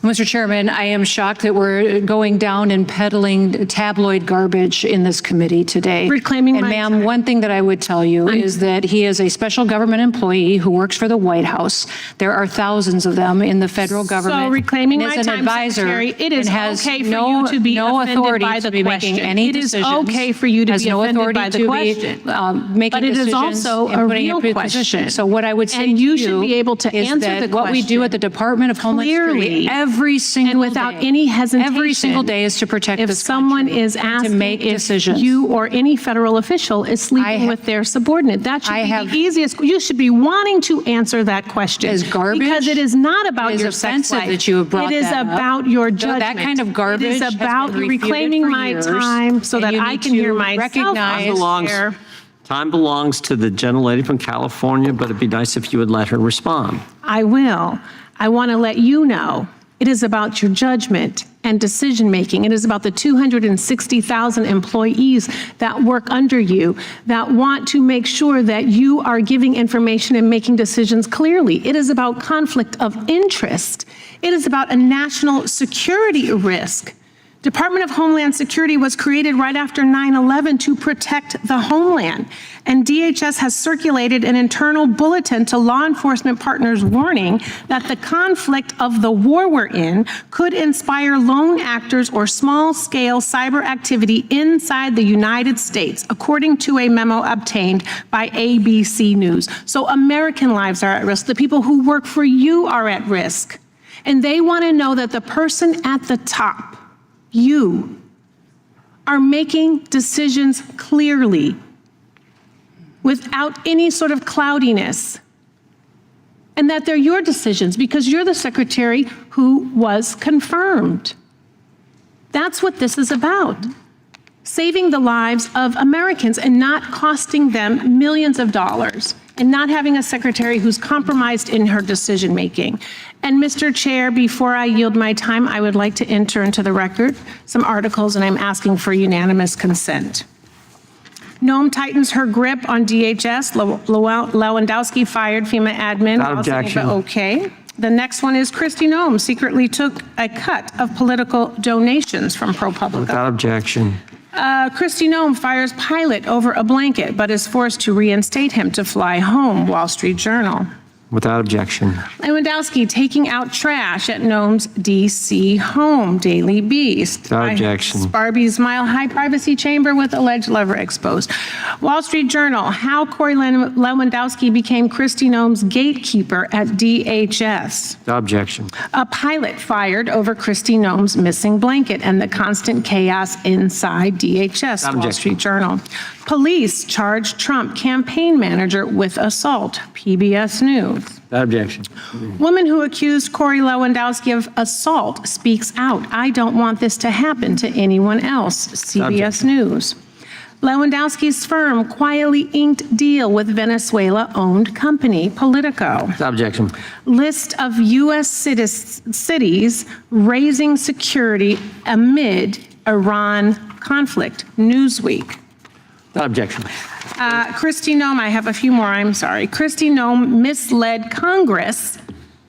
Mr. Chairman, I am shocked that we're going down and peddling tabloid garbage in this committee today. Reclaiming and my ma'am, time. one thing that I would tell you is that he is a special government employee who works for the White House. There are thousands of them in the federal government. So reclaiming and my is an time, advisor Secretary, it is and has okay for no, you to be no offended authority by to the be making question. any It is decisions. okay for you to has be no offended authority by the to question. be making But it is decisions also and a putting real up your question. position. So what I would say And to you should be able to is answer that the what we do at the Department of Homeland Security clearly every single and without day, any hesitation. every single day is to protect if this someone country is and asking to make if decisions. you or any federal official is sleeping with their subordinate, that should be the easiest. You should be wanting to answer that question. Is garbage? Because it is not about It is your sex offensive life. that you have brought It is that up. about your So judgment. that kind of garbage It is has about been refuted reclaiming for my years, time so and that you I need can to hear myself. recognize- Time belongs to the gentlelady from California, but it'd be nice if you would let her respond. I will. I want to let you know it is about your judgment and decision-making. It is about the 260,000 employees that work under you that want to make sure that you are giving information and making decisions clearly. It is about conflict of interest. It is about a national security risk. Department of Homeland Security was created right after 9/11 to protect the homeland. And DHS has circulated an internal bulletin to law enforcement partners warning that the conflict of the war we're in could inspire lone actors or small-scale cyber activity inside the United States, according to a memo obtained by ABC News. So American lives are at risk. The people who work for you are at risk. And they want to know that the person at the top, you, are making decisions clearly without any sort of cloudiness, and that they're your decisions because you're the secretary who was confirmed. That's what this is about. Saving the lives of Americans and not costing them millions of dollars, and not having a secretary who's compromised in her decision-making. And Mr. Chair, before I yield my time, I would like to enter into the record some articles, and I'm asking for unanimous consent. Noem tightens her grip on DHS. Lewandowski fired FEMA admin. Without objection. Okay. The next one is Kristi Noem secretly took a cut of political donations from ProPublica. Without objection. Kristi Noem fires pilot over a blanket, but is forced to reinstate him to fly home, Wall Street Journal. Without objection. Lewandowski taking out trash at Noem's D.C. home, Daily Beast. Without objection. Barbie's Mile High privacy chamber with alleged lever exposed. Wall Street Journal, how Corey Lewandowski became Kristi Noem's gatekeeper at DHS. Without objection. A pilot fired over Kristi Noem's missing blanket and the constant chaos inside DHS, Wall Street Journal. Police charge Trump campaign manager with assault, PBS News. Without objection. Woman who accused Corey Lewandowski of assault speaks out. I don't want this to happen to anyone else, CBS News. Lewandowski's firm quietly inked deal with Venezuela-owned company, Politico. Without objection. List of U.S. cities raising security amid Iran conflict, Newsweek. Without objection. Kristi Noem, I have a few more, I'm sorry. Kristi Noem misled Congress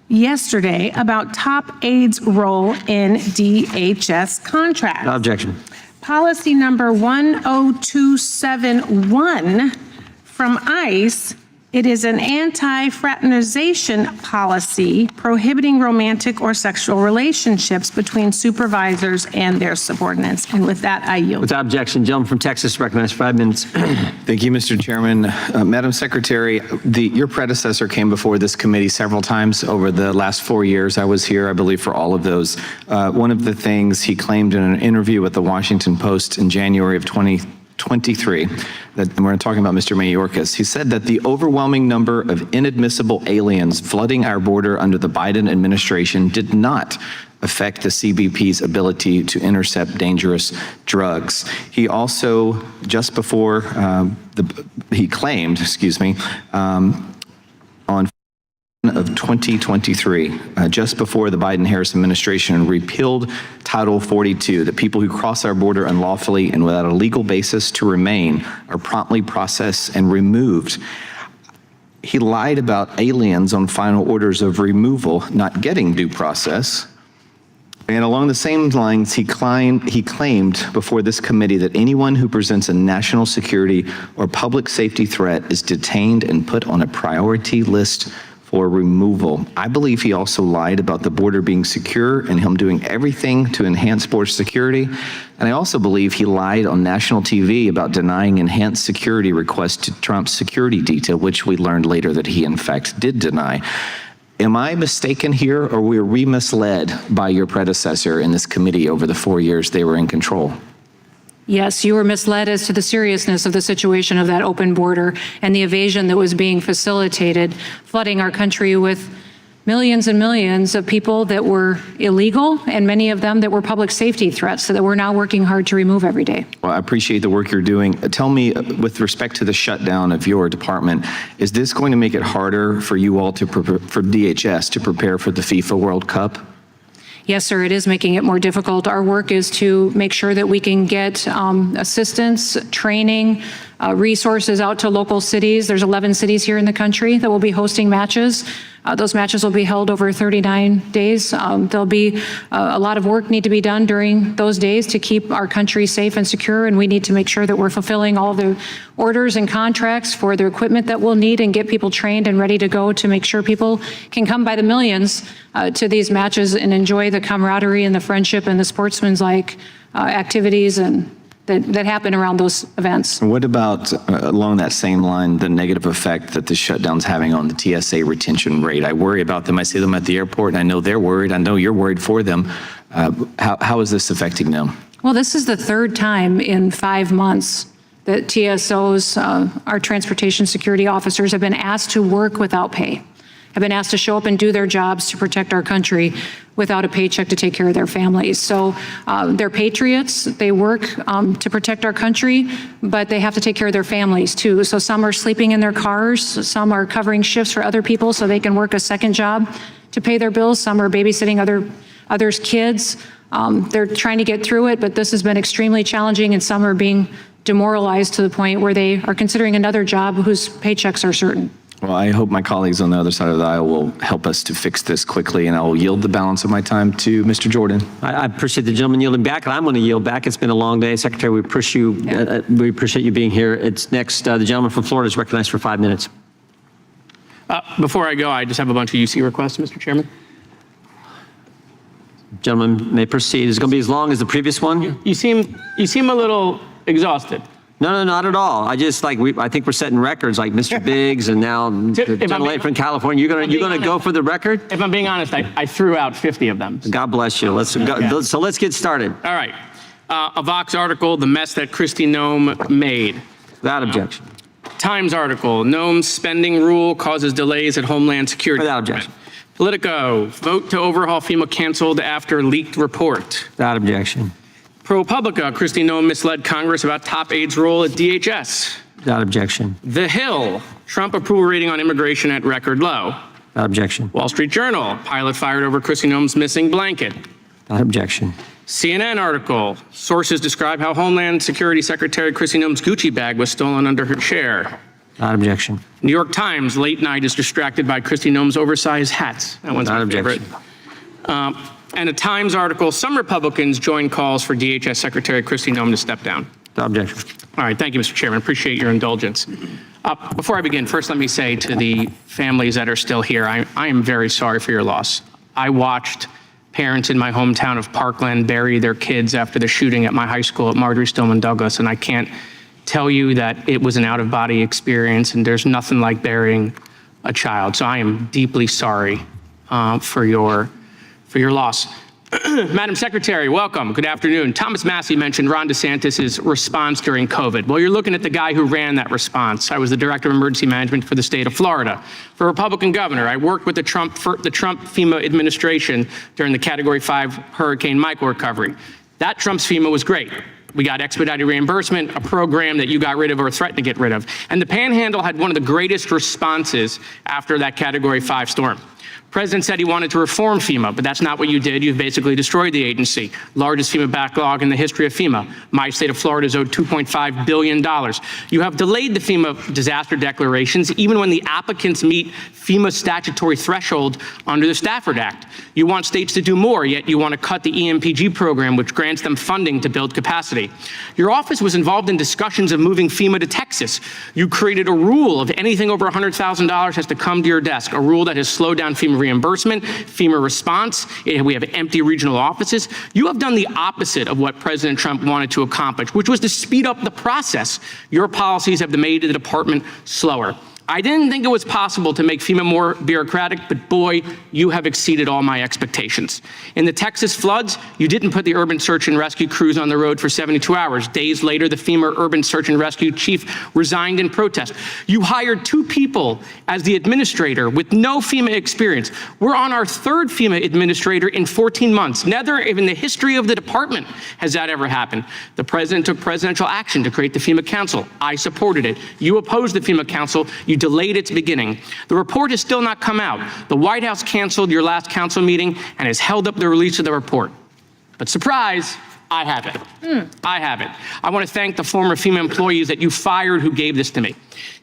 yesterday about top aides' role in DHS contracts. Without objection. Policy number 10271 from ICE, it is an anti-fraternization policy prohibiting romantic or sexual relationships between supervisors and their subordinates. And with that, I yield. Without objection, gentleman from Texas, recognized 5 minutes. Thank you, Mr. Chairman. Madam Secretary, your predecessor came before this committee several times over the last 4 years. I was here, I believe, for all of those. One of the things he claimed in an interview with the Washington Post in January of 2023, that we're talking about Mr. Mayorkas, he said that the overwhelming number of inadmissible aliens flooding our border under the Biden administration did not affect the CBP's ability to intercept dangerous drugs. He also, just before he claimed, on of 2023, just before the Biden-Harris administration repealed Title 42, that people who cross our border unlawfully and without a legal basis to remain are promptly processed and removed. He lied about aliens on final orders of removal not getting due process, And along the same lines, he claimed before this committee that anyone who presents a national security or public safety threat is detained and put on a priority list for removal. I believe he also lied about the border being secure and him doing everything to enhance border security. And I also believe he lied on national TV about denying enhanced security requests to Trump's security detail, which we learned later that he in fact did deny. Am I mistaken here, or were we misled by your predecessor in this committee over the 4 years they were in control? Yes, you were misled as to the seriousness of the situation of that open border and the evasion that was being facilitated, flooding our country with millions and millions of people that were illegal, and many of them that were public safety threats that we're now working hard to remove every day. Well, I appreciate the work you're doing. Tell me, with respect to the shutdown of your department, is this going to make it harder for you all to prepare, for DHS to prepare for the FIFA World Cup? Yes, sir, it is making it more difficult. Our work is to make sure that we can get assistance, training, resources out to local cities. There's 11 cities here in the country that will be hosting matches. Those matches will be held over 39 days. There'll be a lot of work need to be done during those days to keep our country safe and secure, and we need to make sure that we're fulfilling all the orders and contracts for the equipment that we'll need and get people trained and ready to go to make sure people can come by the millions to these matches and enjoy the camaraderie and the friendship and the sportsmanlike activities and that happen around those events. What about, along that same line, the negative effect that the shutdown's having on the TSA retention rate? I worry about them. I see them at the airport, and I know they're worried. I know you're worried for them. How is this affecting them? Well, this is the third time in 5 months that TSOs, our transportation security officers, have been asked to work without pay, have been asked to show up and do their jobs to protect our country without a paycheck to take care of their families. So they're patriots, they work to protect our country, but they have to take care of their families too. So some are sleeping in their cars, some are covering shifts for other people so they can work a second job to pay their bills, some are babysitting others' kids. They're trying to get through it, but this has been extremely challenging, and some are being demoralized to the point where they are considering another job whose paychecks are certain. Well, I hope my colleagues on the other side of the aisle will help us to fix this quickly, and I'll yield the balance of my time to Mr. Jordan. I appreciate the gentleman yielding back, and I'm going to yield back. It's been a long day. Secretary, we appreciate you being here. It's next. The gentleman from Florida is recognized for 5 minutes. Before I go, I just have a bunch of UC requests, Mr. Chairman. Gentleman may proceed. It's going to be as long as the previous one. You seem a little exhausted. No, not at all. I just I think we're setting records like Mr. Biggs and now the gentleman from California. You're gonna go for the record? If I'm being honest, I threw out 50 of them. God bless you. Let's go. So let's get started. All right. A Vox article, The Mess That Kristi Noem Made. Without objection. Times article, Noem's spending rule causes delays at Homeland Security. Without objection. Politico, vote to overhaul FEMA canceled after leaked report. Without objection. ProPublica, Kristi Noem misled Congress about top aide's role at DHS. Without objection. The Hill, Trump approval rating on immigration at record low. Without objection. Wall Street Journal, pilot fired over Kristi Noem's missing blanket. Without objection. CNN article, sources describe how Homeland Security Secretary Kristi Noem's Gucci bag was stolen under her chair. Without objection. New York Times, late night is distracted by Kristi Noem's oversized hats. That one's my favorite. And a Times article, some Republicans join calls for DHS Secretary Kristi Noem to step down. Without objection. All right, thank you, Mr. Chairman. Appreciate your indulgence. Before I begin, first let me say to the families that are still here, I am very sorry for your loss. I watched parents in my hometown of Parkland bury their kids after the shooting at my high school at Marjorie Stoneman Douglas, and I can't tell you that it was an out-of-body experience, and there's nothing like burying a child. So I am deeply sorry for your loss. Madam Secretary, welcome. Good afternoon. Thomas Massey mentioned Ron DeSantis' response during COVID. Well, you're looking at the guy who ran that response. I was the Director of Emergency Management for the state of Florida. For Republican governor, I worked with the Trump FEMA administration during the Category 5 Hurricane Michael recovery. That Trump's FEMA was great. We got expedited reimbursement, a program that you got rid of or threatened to get rid of. And the Panhandle had one of the greatest responses after that Category 5 storm. President said he wanted to reform FEMA, but that's not what you did. You've basically destroyed the agency. Largest FEMA backlog in the history of FEMA. My state of Florida is owed $2.5 billion. You have delayed the FEMA disaster declarations even when the applicants meet FEMA statutory threshold under the Stafford Act. You want states to do more, yet you want to cut the EMPG program, which grants them funding to build capacity. Your office was involved in discussions of moving FEMA to Texas. You created a rule of anything over $100,000 has to come to your desk, a rule that has slowed down FEMA reimbursement, FEMA response. We have empty regional offices. You have done the opposite of what President Trump wanted to accomplish, which was to speed up the process. Your policies have made the department slower. I didn't think it was possible to make FEMA more bureaucratic, but boy, you have exceeded all my expectations. In the Texas floods, you didn't put the urban search and rescue crews on the road for 72 hours. Days later, the FEMA urban search and rescue chief resigned in protest. You hired 2 people as the administrator with no FEMA experience. We're on our 3rd FEMA administrator in 14 months. Never in the history of the department has that ever happened. The president took presidential action to create the FEMA Council. I supported it. You opposed the FEMA Council. You delayed its beginning. The report has still not come out. The White House canceled your last council meeting and has held up the release of the report. But surprise, I have it. I have it. I want to thank the former FEMA employees that you fired who gave this to me.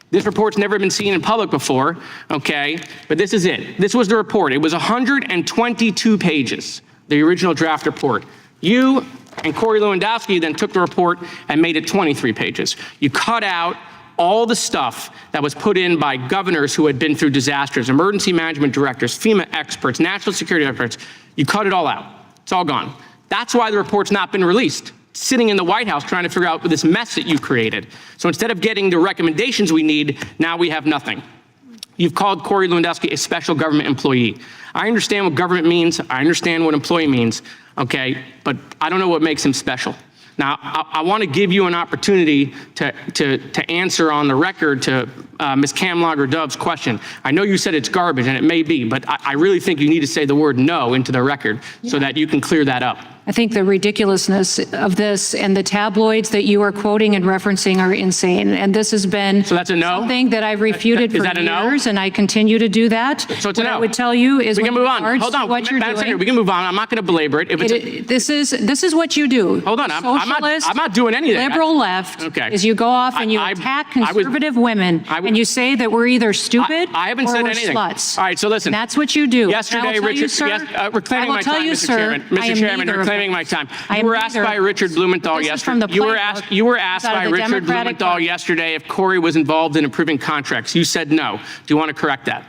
This report's never been seen in public before, okay? But this is it. This was the report. It was 122 pages, the original draft report. You and Corey Lewandowski then took the report and made it 23 pages. You cut out all the stuff that was put in by governors who had been through disasters, emergency management directors, FEMA experts, national security experts. You cut it all out. It's all gone. That's why the report's not been released. It's sitting in the White House trying to figure out this mess that you created. So instead of getting the recommendations we need, now we have nothing. You've called Corey Lewandowski a special government employee. I understand what government means. I understand what employee means, okay? But I don't know what makes him special. Now, I want to give you an opportunity to answer on the record to Ms. Kamlager-Dove's question. I know you said it's garbage, and it may be, but I really think you need to say the word no into the record so that you can clear that up. I think the ridiculousness of this and the tabloids that you are quoting and referencing are insane. And this has been So that's a no? something that I've refuted for years, and I continue to do that. So it's a no. What I would tell you is we can move on. Hold on. What you're doing, we can move on. I'm not going to belabor it. If this is what you do. Hold on. I'm not doing anything. Liberal left is you go off and you attack conservative women and you say that we're either stupid I haven't or said we're anything. sluts. All right, so listen. And that's what you do. Yesterday, Richard, reclaiming my time, Mr. Chairman. Mr. Chairman, reclaiming my time. You were asked by Richard Blumenthal yesterday. You were asked by Richard Blumenthal yesterday if Corey was involved in approving contracts. You said no. Do you want to correct that?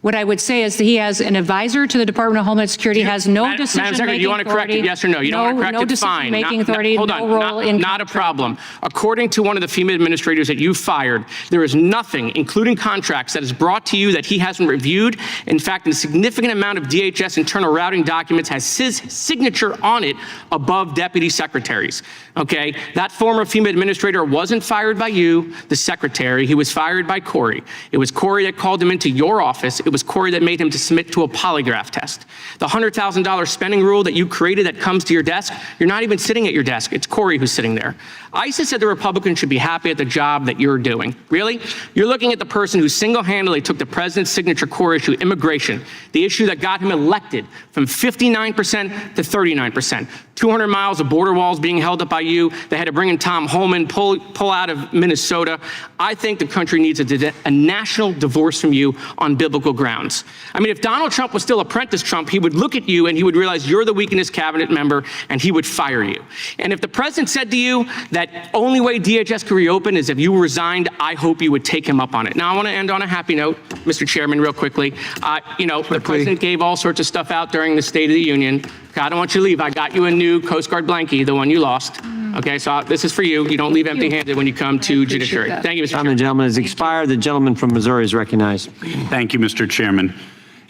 What I would say is that he has an advisor to the Department of Homeland Security, has no decision-making authority. Madam Secretary, do you want to correct it, yes or no? You don't want to correct it, fine. No decision-making authority, hold on, no role in not a problem. According to one of the FEMA administrators that you fired, there is nothing, including contracts, that is brought to you that he hasn't reviewed. In fact, a significant amount of DHS internal routing documents has his signature on it above deputy secretaries, okay? That former FEMA administrator wasn't fired by you, the secretary. He was fired by Corey. It was Corey that called him into your office. It was Corey that made him to submit to a polygraph test. The $100,000 spending rule that you created that comes to your desk, you're not even sitting at your desk. It's Corey who's sitting there. ISIS said the Republicans should be happy at the job that you're doing. Really? You're looking at the person who single-handedly took the president's signature core issue, immigration, the issue that got him elected from 59% to 39%. 200 miles of border walls being held up by you. They had to bring in Tom Homeland, pull out of Minnesota. I think the country needs a national divorce from you on biblical grounds. I mean, if Donald Trump was still Apprentice Trump, he would look at you and he would realize you're the weakest cabinet member and he would fire you. And if the president said to you that only way DHS could reopen is if you resigned, I hope you would take him up on it. Now, I want to end on a happy note, Mr. Chairman, real quickly. The president gave all sorts of stuff out during the State of the Union. I don't want you to leave. I got you a new Coast Guard blankie, the one you lost. Okay, so this is for you. You don't leave empty-handed when you come to Judiciary. Thank you, Mr. Chairman. The gentleman has expired. The gentleman from Missouri is recognized. Thank you, Mr. Chairman.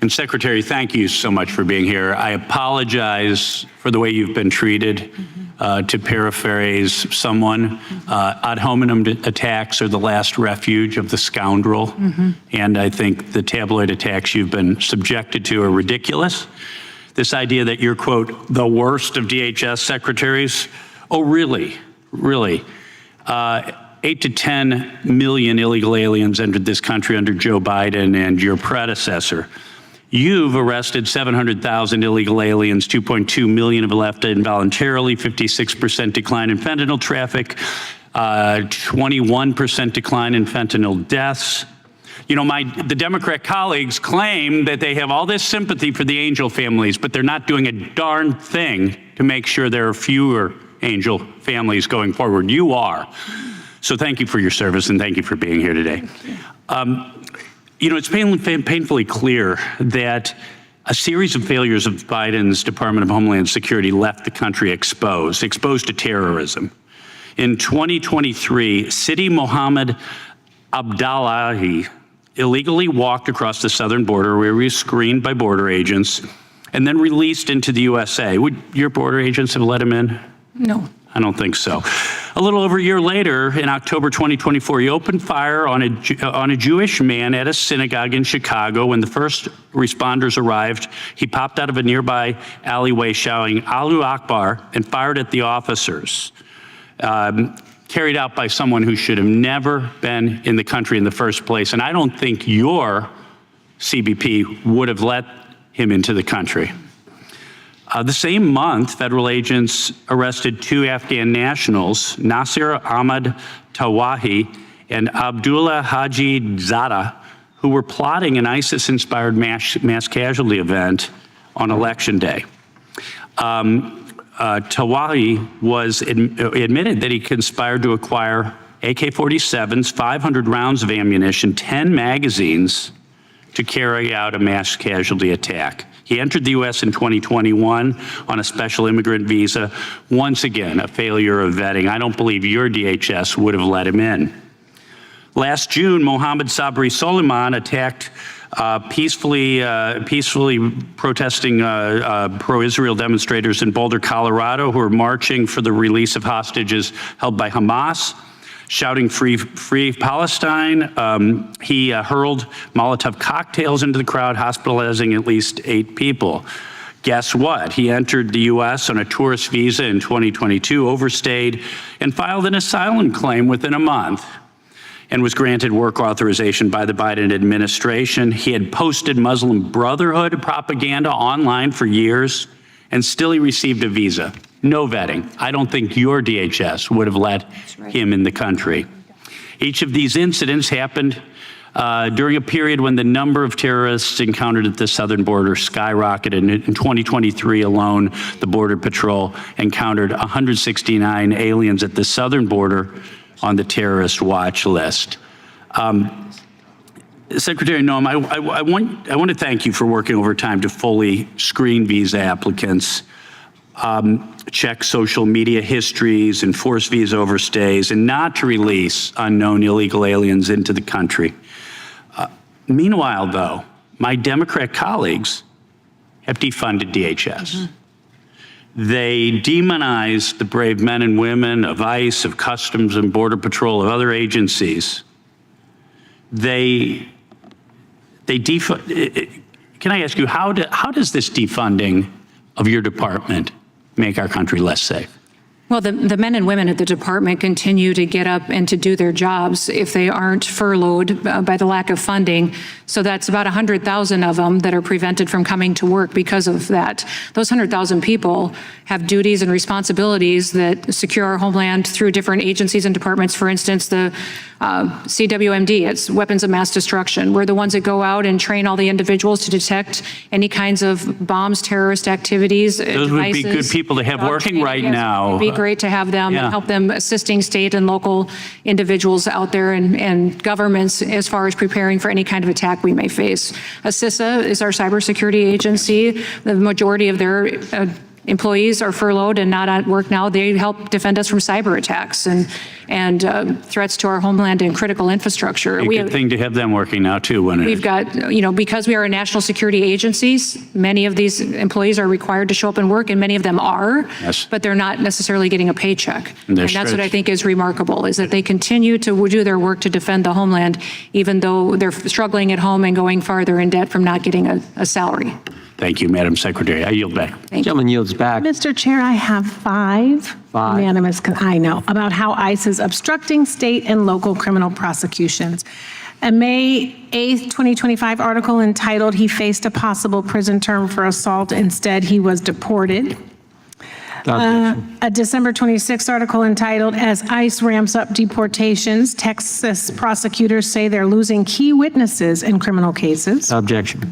And Secretary, thank you so much for being here. I apologize for the way you've been treated. To paraphrase someone, ad hominem attacks are the last refuge of the scoundrel. And I think the tabloid attacks you've been subjected to are ridiculous. This idea that you're, quote, the worst of DHS secretaries. Oh, really? Really? 8 to 10 million illegal aliens entered this country under Joe Biden and your predecessor. You've arrested 700,000 illegal aliens, 2.2 million have left involuntarily, 56% decline in fentanyl traffic, 21% decline in fentanyl deaths. You know, the Democrat colleagues claim that they have all this sympathy for the Angel families, but they're not doing a darn thing to make sure there are fewer Angel families going forward. You are. So thank you for your service and thank you for being here today. You know, it's painfully clear that a series of failures of Biden's Department of Homeland Security left the country exposed to terrorism. In 2023, Sidi Mohammed Abdullahi illegally walked across the southern border where he was screened by border agents and then released into the USA. Would your border agents have let him in? No. I don't think so. A little over a year later, in October 2024, he opened fire on a Jewish man at a synagogue in Chicago. When the first responders arrived, he popped out of a nearby alleyway shouting, "Allahu Akbar," and fired at the officers. Carried out by someone who should have never been in the country in the first place. And I don't think your CBP would have let him into the country. The same month, federal agents arrested 2 Afghan nationals, Nasir Ahmad Tawahi and Abdullah Haji Zada, who were plotting an ISIS-inspired mass casualty event on Election Day. Tawahi admitted that he conspired to acquire AK-47s, 500 rounds of ammunition, 10 magazines to carry out a mass casualty attack. He entered the U.S. in 2021 on a special immigrant visa. Once again, a failure of vetting. I don't believe your DHS would have let him in. Last June, Mohammed Sabri Soliman attacked peacefully protesting pro-Israel demonstrators in Boulder, Colorado, who were marching for the release of hostages held by Hamas, shouting free Palestine. He hurled Molotov cocktails into the crowd, hospitalizing at least 8 people. Guess what? He entered the U.S. on a tourist visa in 2022, overstayed, and filed an asylum claim within a month, and was granted work authorization by the Biden administration. He had posted Muslim Brotherhood propaganda online for years, and still he received a visa. No vetting. I don't think your DHS would have let him in the country. Each of these incidents happened during a period when the number of terrorists encountered at the southern border skyrocketed. In 2023 alone, the Border Patrol encountered 169 aliens at the southern border on the terrorist watch list. Secretary Noem, I want to thank you for working overtime to fully screen visa applicants, check social media histories, enforce visa overstays, and not to release unknown illegal aliens into the country. Meanwhile, though, my Democrat colleagues have defunded DHS. They demonize the brave men and women of ICE, of Customs and Border Patrol, of other agencies. Can I ask you, how does this defunding of your department make our country less safe? Well, the men and women at the department continue to get up and to do their jobs if they aren't furloughed by the lack of funding. So that's about 100,000 of them that are prevented from coming to work because of that. Those 100,000 people have duties and responsibilities that secure our homeland through different agencies and departments. For instance, the CWMD, it's weapons of mass destruction. We're the ones that go out and train all the individuals to detect any kinds of bombs, terrorist activities, Those would be good people to have working right now. It'd be great to have them and help them assisting state and local individuals out there and governments as far as preparing for any kind of attack we may face. CISA is our cybersecurity agency. The majority of their employees are furloughed and not at work now. They help defend us from cyber attacks and threats to our homeland and critical infrastructure. A good thing to have them working now too, wouldn't it? We've got, because we are a national security agencies, many of these employees are required to show up and work, and many of them are, but they're not necessarily getting a paycheck. And that's what I think is remarkable, is that they continue to do their work to defend the homeland, even though they're struggling at home and going farther in debt from not getting a salary. Thank you, Madam Secretary. I yield back. Gentleman yields back. Mr. Chair, I have five unanimous, I know, about how ICE is obstructing state and local criminal prosecutions. A May 8th, 2025 article entitled, "He Faced a Possible Prison Term for Assault. Instead, He Was Deported." A December 26th article entitled, "As ICE Ramps Up Deportations, Texas Prosecutors Say They're Losing Key Witnesses in Criminal Cases." Objection.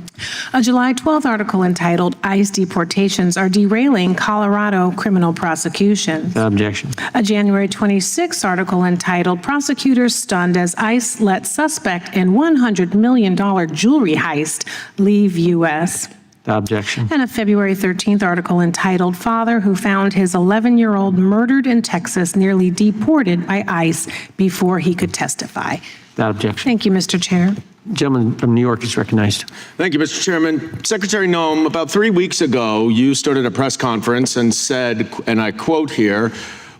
A July 12th article entitled, "ICE Deportations Are Derailing Colorado Criminal Prosecutions." Objection. A January 26th article entitled, "Prosecutors Stunned as ICE Let Suspect in $100 Million Jewelry Heist Leave U.S." Objection. And a February 13th article entitled, "Father Who Found His 11-Year-Old Murdered in Texas Nearly Deported by ICE Before He Could Testify." Without objection. Thank you, Mr. Chair. Gentleman from New York is recognized. Thank you, Mr. Chairman. Secretary Noem, about 3 weeks ago, you stood at a press conference and said, and I quote here,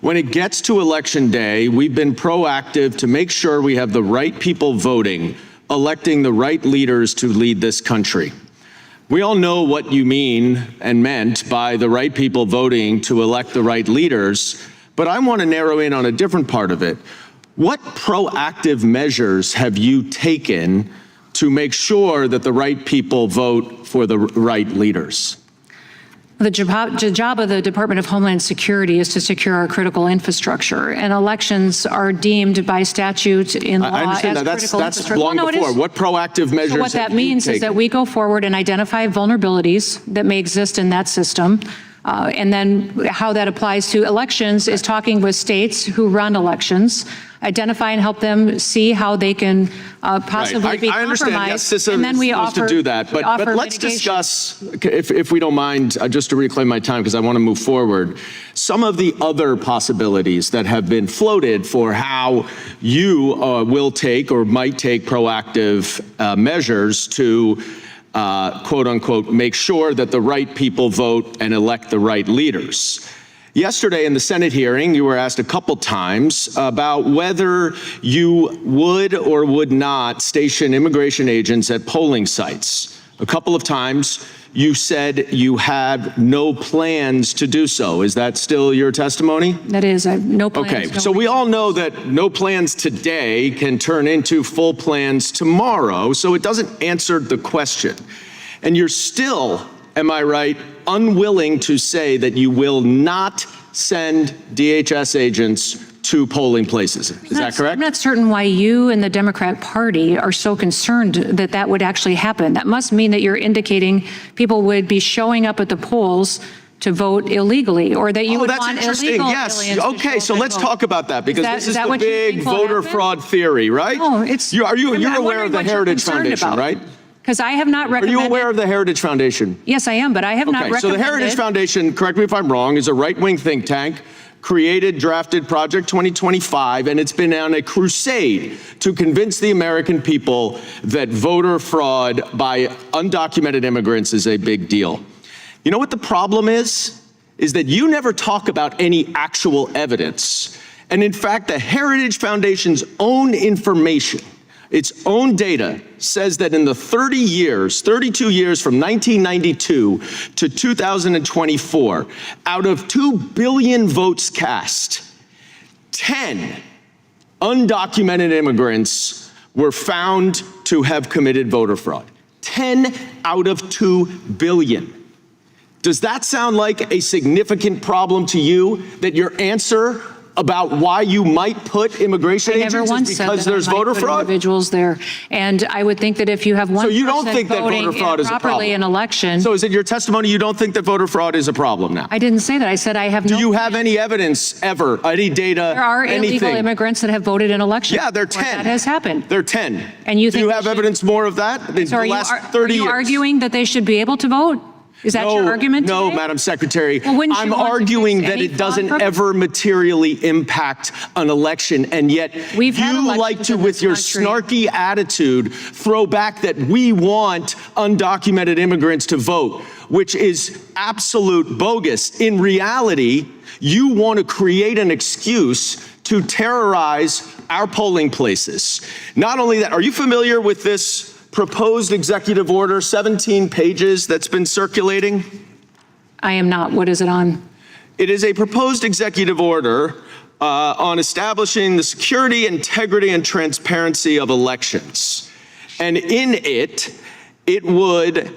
"When it gets to Election Day, we've been proactive to make sure we have the right people voting, electing the right leaders to lead this country." We all know what you mean and meant by the right people voting to elect the right leaders, but I want to narrow in on a different part of it. What proactive measures have you taken to make sure that the right people vote for the right leaders? The job of the Department of Homeland Security is to secure our critical infrastructure, and elections are deemed by statute in law I understand as that. critical That's infrastructure. long Well, no, it before. is. What proactive measures So what that have you means is taken? that we go forward and identify vulnerabilities that may exist in that system. And then how that applies to elections is talking with states who run elections, identify and help them see how they can possibly be I understand, compromised. yes, CISA And then is we supposed offer, to do that, we but offer let's mitigation. discuss, if we don't mind, just to reclaim my time, because I want to move forward, some of the other possibilities that have been floated for how you will take or might take proactive measures to quote unquote, make sure that the right people vote and elect the right leaders. Yesterday in the Senate hearing, you were asked a couple times about whether you would or would not station immigration agents at polling sites. A couple of times you said you had no plans to do so. Is that still your testimony? That is, I have no plans. Okay, no so we all know that no plans today can turn into full plans tomorrow, so it doesn't answer the question. And you're still, am I right, unwilling to say that you will not send DHS agents to polling places. Is that correct? I'm not certain why you and the Democrat Party are so concerned that that would actually happen. That must mean that you're indicating people would be showing up at the polls to vote illegally, or that you would that's want interesting. illegal Yes. aliens to Okay, show so up and let's vote. talk about that, because this is the what you big think will voter happen? fraud theory, right? No, it's. You're I'm aware wondering of the what you're Heritage concerned Foundation, about. right? Because I have not Are recommended. you aware of the Heritage Foundation? Yes, I am, but I have not Okay, recommended. so the Heritage Foundation, correct me if I'm wrong, is a right-wing think tank, created, drafted Project 2025, and it's been on a crusade to convince the American people that voter fraud by undocumented immigrants is a big deal. You know what the problem is that you never talk about any actual evidence. And in fact, the Heritage Foundation's own information, its own data, says that in the 32 years from 1992 to 2024, out of 2 billion votes cast, 10 undocumented immigrants were found to have committed voter fraud. 10 out of 2 billion. Does that sound like a significant problem to you, that your answer about why you might put immigration agents is because there's voter fraud? Individuals there, and I would think that if you have one So you don't person think that voting voter fraud is a improperly in problem? election. So is it your testimony you don't think that voter fraud is a problem now? I didn't say that. I said I have no. Do you have any evidence ever, any data, There are illegal anything? immigrants that have voted in elections. Yeah, they're before 10. That has happened. They're 10. And you Do think you have evidence more of that? In So the last 30 are you years. arguing that they should be able to vote? Is that your argument No, today? Madam Secretary. Well, wouldn't you I'm want to arguing fix that any it doesn't fraud? ever materially impact an election, and yet We've had you elections like to, in with this your country. snarky attitude, throw back that we want undocumented immigrants to vote, which is absolute bogus. In reality, you want to create an excuse to terrorize our polling places. Not only that, are you familiar with this proposed executive order, 17 pages, that's been circulating? I am not. What is it on? It is a proposed executive order on establishing the security, integrity, and transparency of elections. And in it would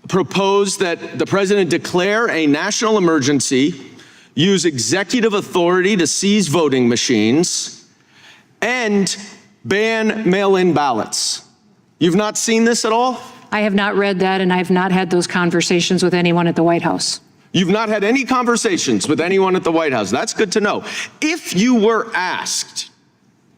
propose that the president declare a national emergency, use executive authority to seize voting machines, and ban mail-in ballots. You've not seen this at all? I have not read that, and I have not had those conversations with anyone at the White House. You've not had any conversations with anyone at the White House. That's good to know. If you were asked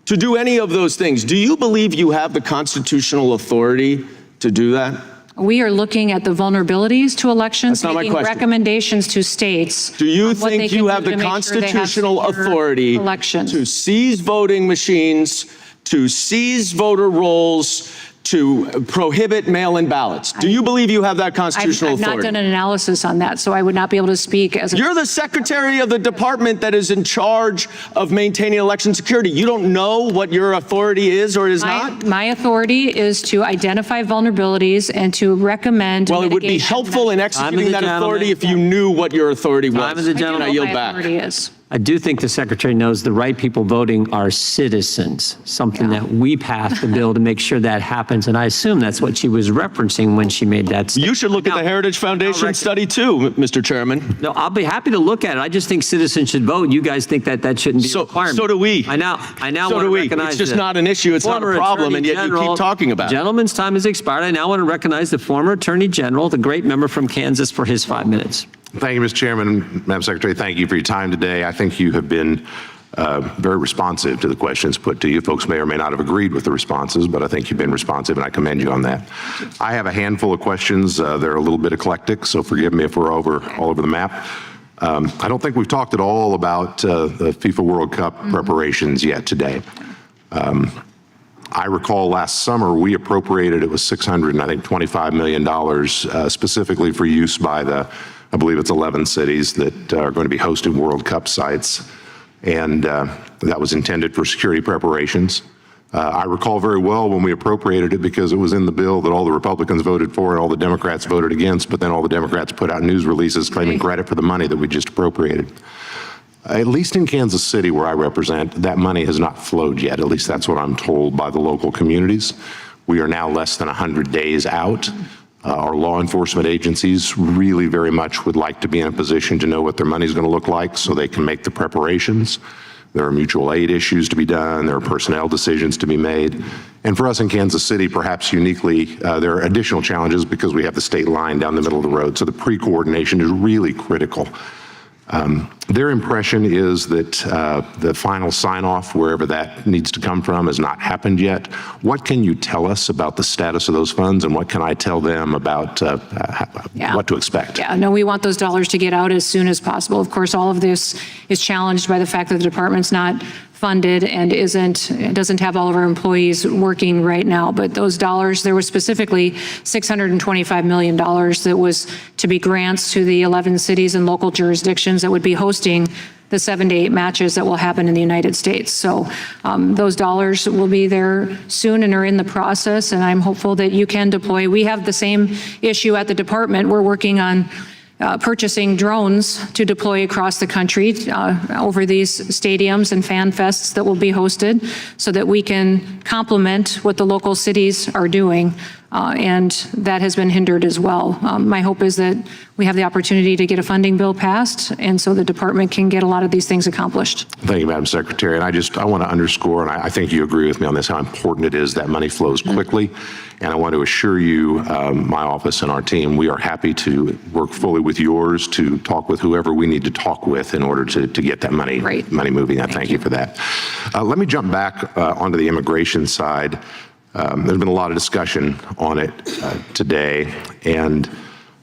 to do any of those things, do you believe you have the constitutional authority to do that? We are looking at the vulnerabilities to elections, That's not my making question. recommendations to states. Do you on what they think can you do have to the make sure they have constitutional secure authority elections? to seize voting machines, to seize voter rolls, to prohibit mail-in ballots? Do you believe you have that constitutional I've not authority? done an analysis on that, so I would not be able to speak as a... You're the secretary of the department that is in charge of maintaining election security. You don't know what your authority is or is not? My authority is to identify vulnerabilities and to recommend Well, it would be mitigation helpful in measures. executing that authority if you knew what your authority was. Time of the And I gentleman. yield My back. authority is. I do think the secretary knows the right people voting are citizens, something that we passed the bill to make sure that happens. And I assume that's what she was referencing when she made that statement. You should look at the Heritage Foundation study too, Mr. Chairman. No, I'll be happy to look at it. I just think citizens should vote. You guys think that that shouldn't be a requirement. So do we. I now So want do to we. recognize It's just the not an issue. It's not a former problem, Attorney and yet you General. keep talking about it. Gentleman's time has expired. I now want to recognize the former Attorney General, the great member from Kansas, for his 5 minutes. Thank you, Mr. Chairman. Madam Secretary, thank you for your time today. I think you have been very responsive to the questions put to you. Folks may or may not have agreed with the responses, but I think you've been responsive, and I commend you on that. I have a handful of questions. They're a little bit eclectic, so forgive me if we're all over the map. I don't think we've talked at all about the FIFA World Cup preparations yet today. I recall last summer we appropriated, it was $625 million specifically for use by I believe it's 11 cities that are going to be hosting World Cup sites. And that was intended for security preparations. I recall very well when we appropriated it because it was in the bill that all the Republicans voted for and all the Democrats voted against, but then all the Democrats put out news releases claiming credit for the money that we just appropriated. At least in Kansas City, where I represent, that money has not flowed yet. At least that's what I'm told by the local communities. We are now less than 100 days out. Our law enforcement agencies really very much would like to be in a position to know what their money is going to look like so they can make the preparations. There are mutual aid issues to be done. There are personnel decisions to be made. And for us in Kansas City, perhaps uniquely, there are additional challenges because we have the state line down the middle of the road. So the pre-coordination is really critical. Their impression is that the final sign-off, wherever that needs to come from, has not happened yet. What can you tell us about the status of those funds, and what can I tell them about what to expect? Yeah, no, we want those dollars to get out as soon as possible. Of course, all of this is challenged by the fact that the department's not funded and doesn't have all of our employees working right now. But those dollars, there was specifically $625 million that was to be grants to the 11 cities and local jurisdictions that would be hosting the 7 to 8 matches that will happen in the United States. So those dollars will be there soon and are in the process, and I'm hopeful that you can deploy. We have the same issue at the department. We're working on purchasing drones to deploy across the country over these stadiums and fan fests that will be hosted so that we can complement what the local cities are doing. And that has been hindered as well. My hope is that we have the opportunity to get a funding bill passed, and so the department can get a lot of these things accomplished. Thank you, Madam Secretary. And I want to underscore, and I think you agree with me on this, how important it is that money flows quickly. And I want to assure you, my office and our team, we are happy to work fully with yours to talk with whoever we need to talk with in order to get that money moving. I thank you for that. Let me jump back onto the immigration side. There's been a lot of discussion on it today, and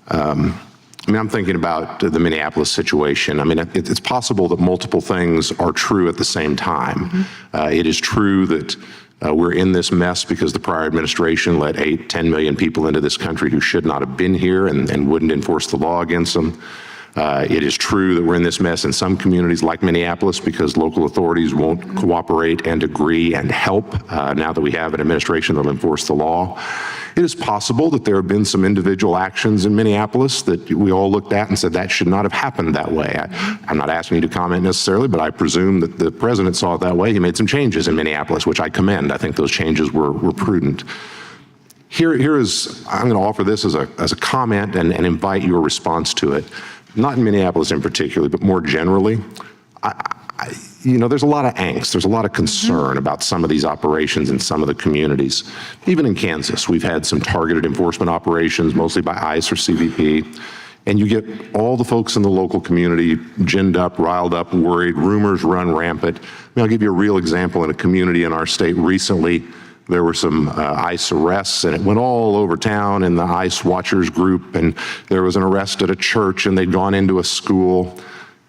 I'm thinking about the Minneapolis situation. It's possible that multiple things are true at the same time. It is true that we're in this mess because the prior administration let 10 million people into this country who should not have been here and wouldn't enforce the law against them. It is true that we're in this mess in some communities like Minneapolis because local authorities won't cooperate and agree and help now that we have an administration that will enforce the law. It is possible that there have been some individual actions in Minneapolis that we all looked at and said that should not have happened that way. I'm not asking you to comment necessarily, but I presume that the president saw it that way. He made some changes in Minneapolis, which I commend. I think those changes were prudent. Here is, I'm going to offer this as a comment and invite your response to it. Not in Minneapolis in particular, but more generally. There's a lot of angst. There's a lot of concern about some of these operations in some of the communities. Even in Kansas, we've had some targeted enforcement operations, mostly by ICE or CBP. And you get all the folks in the local community ginned up, riled up, worried. Rumors run rampant. I'll give you a real example in a community in our state recently. There were some ICE arrests, and it went all over town in the ICE Watchers group. And there was an arrest at a church, and they'd gone into a school.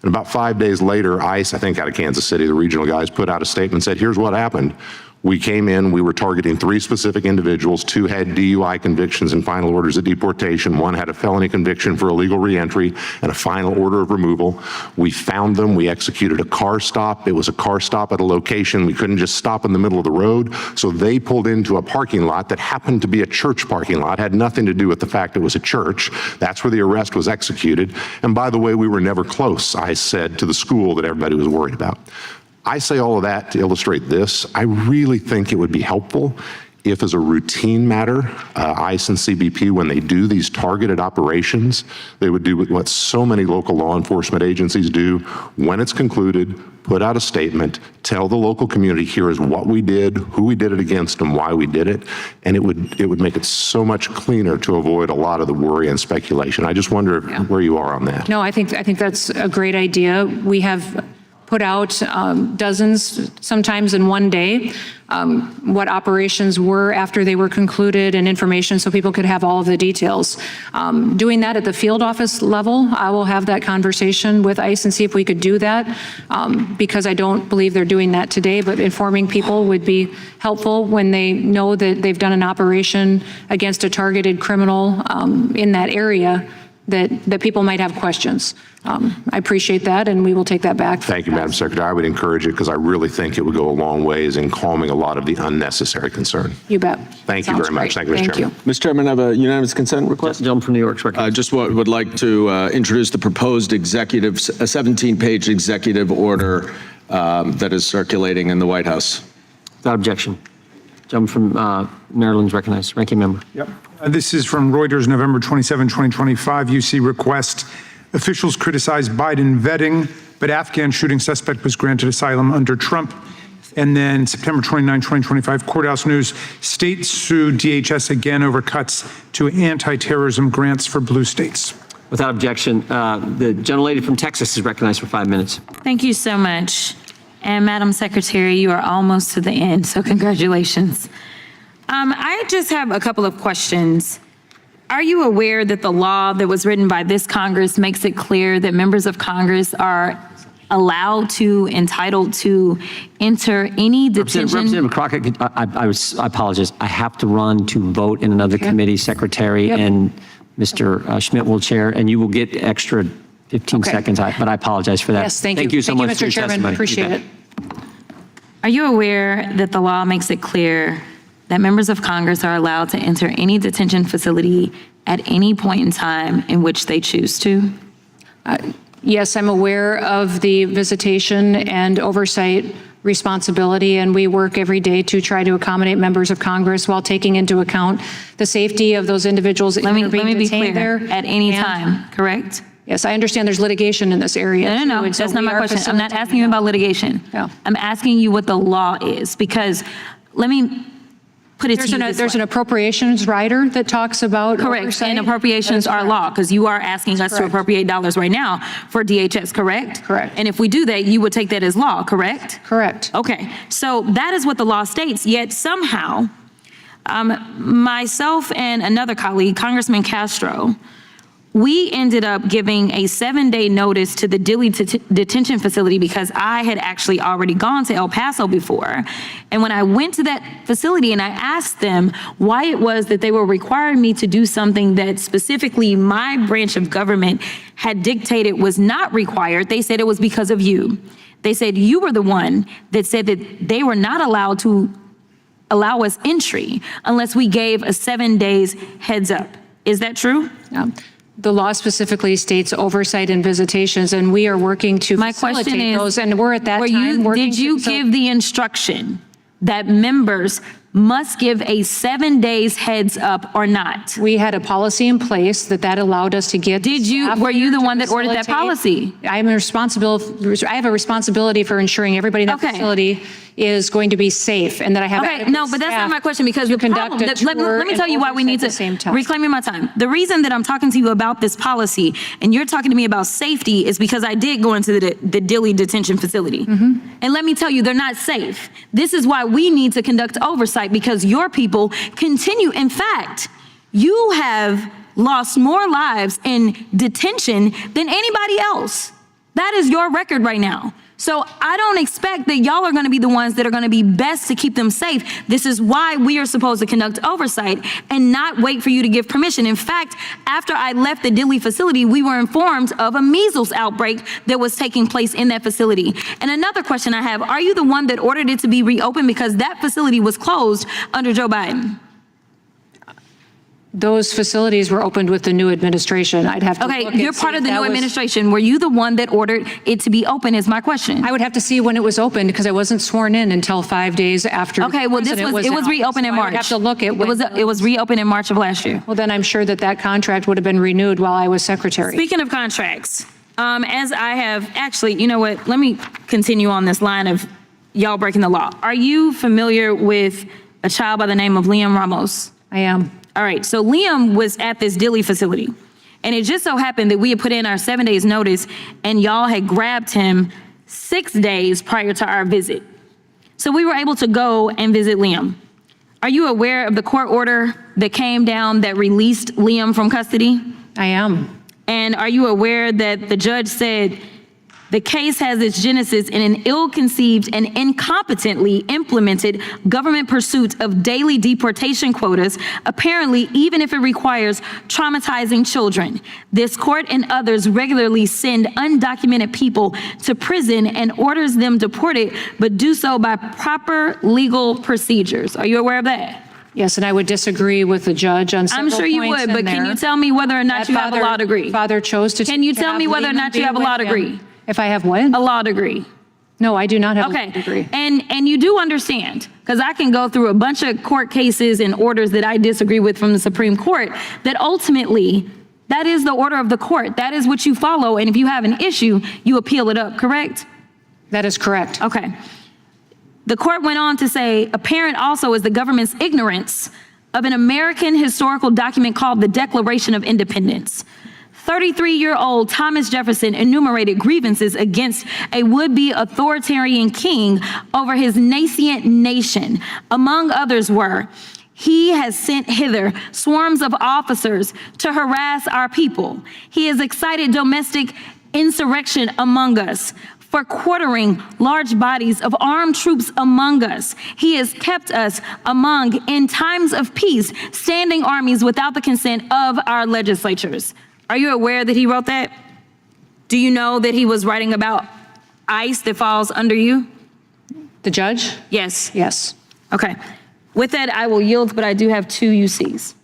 And about 5 days later, ICE, I think out of Kansas City, the regional guys put out a statement and said, here's what happened. We came in, we were targeting 3 specific individuals. 2 had DUI convictions and final orders of deportation. 1 had a felony conviction for illegal reentry and a final order of removal. We found them, we executed a car stop. It was a car stop at a location. We couldn't just stop in the middle of the road. So they pulled into a parking lot that happened to be a church parking lot, had nothing to do with the fact it was a church. That's where the arrest was executed. And by the way, we were never close, I said, to the school that everybody was worried about. I say all of that to illustrate this. I really think it would be helpful if, as a routine matter, ICE and CBP, when they do these targeted operations, they would do what so many local law enforcement agencies do. When it's concluded, put out a statement, tell the local community, here is what we did, who we did it against, and why we did it. And it would make it so much cleaner to avoid a lot of the worry and speculation. I just wonder where you are on that. No, I think that's a great idea. We have put out dozens, sometimes in one day, what operations were after they were concluded and information so people could have all of the details. Doing that at the field office level, I will have that conversation with ICE and see if we could do that, because I don't believe they're doing that today, but informing people would be helpful when they know that they've done an operation against a targeted criminal in that area, that people might have questions. I appreciate that, and we will take that back. Thank you, Madam Secretary. I would encourage it because I really think it would go a long ways in calming a lot of the unnecessary concern. You bet. Thank you very much. Thank you, Mr. Chairman. Mr. Chairman, I have a unanimous consent request. Gentleman from New York. I just would like to introduce the proposed a 17-page executive order that is circulating in the White House. Without objection. Gentleman from Maryland's recognized. Ranking member. Yep. This is from Reuters, November 27, 2025. UC request. Officials criticize Biden vetting, but Afghan shooting suspect was granted asylum under Trump. And then September 29, 2025, Courthouse News, states sue DHS again over cuts to anti-terrorism grants for blue states. Without objection, the gentlelady from Texas is recognized for 5 minutes. Thank you so much. And Madam Secretary, you are almost to the end, so congratulations. I just have a couple of questions. Are you aware that the law that was written by this Congress makes it clear that members of Congress are allowed to, entitled to enter any detention? Representative Crockett, I apologize. I have to run to vote in another committee, Secretary, and Mr. Schmidt will chair, and you will get extra 15 seconds, but I apologize for that. Yes, thank you. Thank you so much Mr. for your Chairman. testimony. Appreciate it. Are you aware that the law makes it clear that members of Congress are allowed to enter any detention facility at any point in time in which they choose to? Yes, I'm aware of the visitation and oversight responsibility, and we work every day to try to accommodate members of Congress while taking into account the safety of those individuals that Let me are being be detained clear. there. At any time, correct? Yes, I understand there's litigation in this area. No, too, and so that's not we my are question. I'm not asking you about litigation. Yeah. I'm asking you what the law is, because let me put it to you this There's way. an appropriations rider that talks about Correct, oversight. and appropriations are law, because you are asking us to correct. appropriate dollars right now for DHS, correct? Correct. And if we do that, you would take that as law, correct? Correct. Okay, so that is what the law states, yet somehow, myself and another colleague, Congressman Castro, we ended up giving a 7-day notice to the Dilley detention facility because I had actually already gone to El Paso before. And when I went to that facility and I asked them why it was that they were requiring me to do something that specifically my branch of government had dictated was not required, they said it was because of you. They said you were the one that said that they were not allowed to allow us entry unless we gave a 7 days heads up. Is that true? Yeah. The law specifically states oversight and visitations, and we are working to facilitate those, and we're at that time working. Did you give the instruction that members must give a 7 days heads up or not? We had a policy in place that allowed us to get. Were you the one that ordered that policy? I have a responsibility for ensuring everybody in that facility is going to be safe, and that I have. Okay, no, but that's not my question, because the problem, let me tell you why we need to reclaim my time. The reason that I'm talking to you about this policy and you're talking to me about safety is because I did go into the Dilley detention facility. And let me tell you, they're not safe. This is why we need to conduct oversight, because your people continue. In fact, you have lost more lives in detention than anybody else. That is your record right now. So I don't expect that y'all are going to be the ones that are going to be best to keep them safe. This is why we are supposed to conduct oversight and not wait for you to give permission. In fact, after I left the Dilley facility, we were informed of a measles outbreak that was taking place in that facility. And another question I have, are you the one that ordered it to be reopened, because that facility was closed under Joe Biden? Those facilities were opened with the new administration. I'd have to look and you're see part of if the that new was- administration. Were you the one that ordered it to be open is my question. I would have to see when it was opened, because I wasn't sworn in until 5 days after. Okay, well, it was reopened in March. I would have to look at it was reopened in March of last year. Well, then I'm sure that contract would have been renewed while I was secretary. Speaking of contracts, as I have actually, you know what? Let me continue on this line of y'all breaking the law. Are you familiar with a child by the name of Liam Ramos? I am. All right, so Liam was at this Dilley facility, and it just so happened that we had put in our 7 days notice, and y'all had grabbed him 6 days prior to our visit. So we were able to go and visit Liam. Are you aware of the court order that came down that released Liam from custody? I am. And are you aware that the judge said the case has its genesis in an ill-conceived and incompetently implemented government pursuit of daily deportation quotas, apparently even if it requires traumatizing children? This court and others regularly send undocumented people to prison and orders them deported, but do so by proper legal procedures. Are you aware of that? Yes, and I would disagree with the judge on several I'm points sure you would, but can you tell me whether or not you have a law degree? Father chose to. Can you tell me whether or not you have a law degree? If I have what? A law degree. No, I do not have a law degree. And you do understand, because I can go through a bunch of court cases and orders that I disagree with from the Supreme Court, that ultimately, that is the order of the court. That is what you follow, and if you have an issue, you appeal it up, correct? That is correct. Okay. The court went on to say, apparent also is the government's ignorance of an American historical document called the Declaration of Independence. 33-year-old Thomas Jefferson enumerated grievances against a would-be authoritarian king over his nascent nation. Among others were, he has sent hither swarms of officers to harass our people. He has excited domestic insurrection among us, for quartering large bodies of armed troops among us. He has kept us among, in times of peace, standing armies without the consent of our legislatures. Are you aware that he wrote that? Do you know that he was writing about ICE that falls under you? The judge? Yes. Yes. Okay. With that, I will yield, but I do have 2 UCs.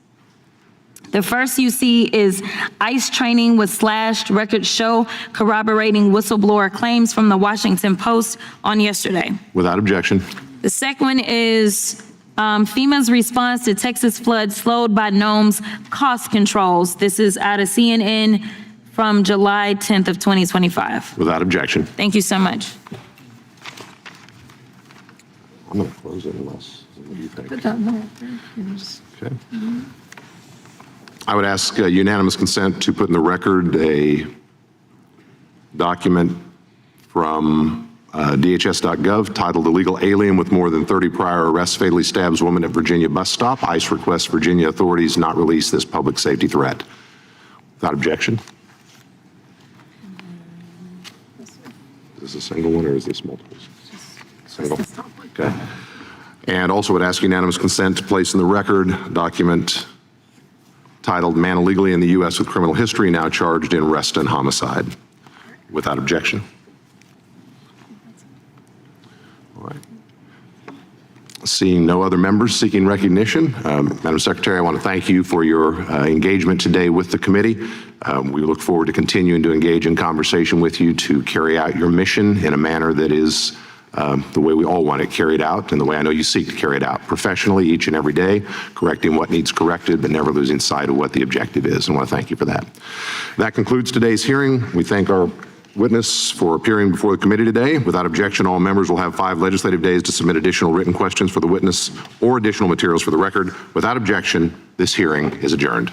The first UC is ICE training was slashed, records show corroborating whistleblower claims from the Washington Post on yesterday. Without objection. The second one is FEMA's response to Texas flood slowed by Noem's cost controls. This is out of CNN from July 10th of 2025. Without objection. Thank you so much. I'm going to close it unless, what do you think? Okay. I would ask unanimous consent to put in the record a document from DHS.gov titled Illegal Alien with More Than 30 Prior Arrests Fatally Stabs Woman at Virginia Bus Stop. ICE requests Virginia authorities not release this public safety threat. Without objection. Is this a single one or is this multiples? Single. Okay. And also would ask unanimous consent to place in the record a document titled "Man Illegally in the U.S. with Criminal History Now Charged in Arrest and Homicide." Without objection. All right. Seeing no other members seeking recognition, Madam Secretary, I want to thank you for your engagement today with the committee. We look forward to continuing to engage in conversation with you to carry out your mission in a manner that is the way we all want it carried out and the way I know you seek to carry it out professionally each and every day, correcting what needs corrected, but never losing sight of what the objective is. I want to thank you for that. That concludes today's hearing. We thank our witness for appearing before the committee today. Without objection, all members will have 5 legislative days to submit additional written questions for the witness or additional materials for the record. Without objection, this hearing is adjourned.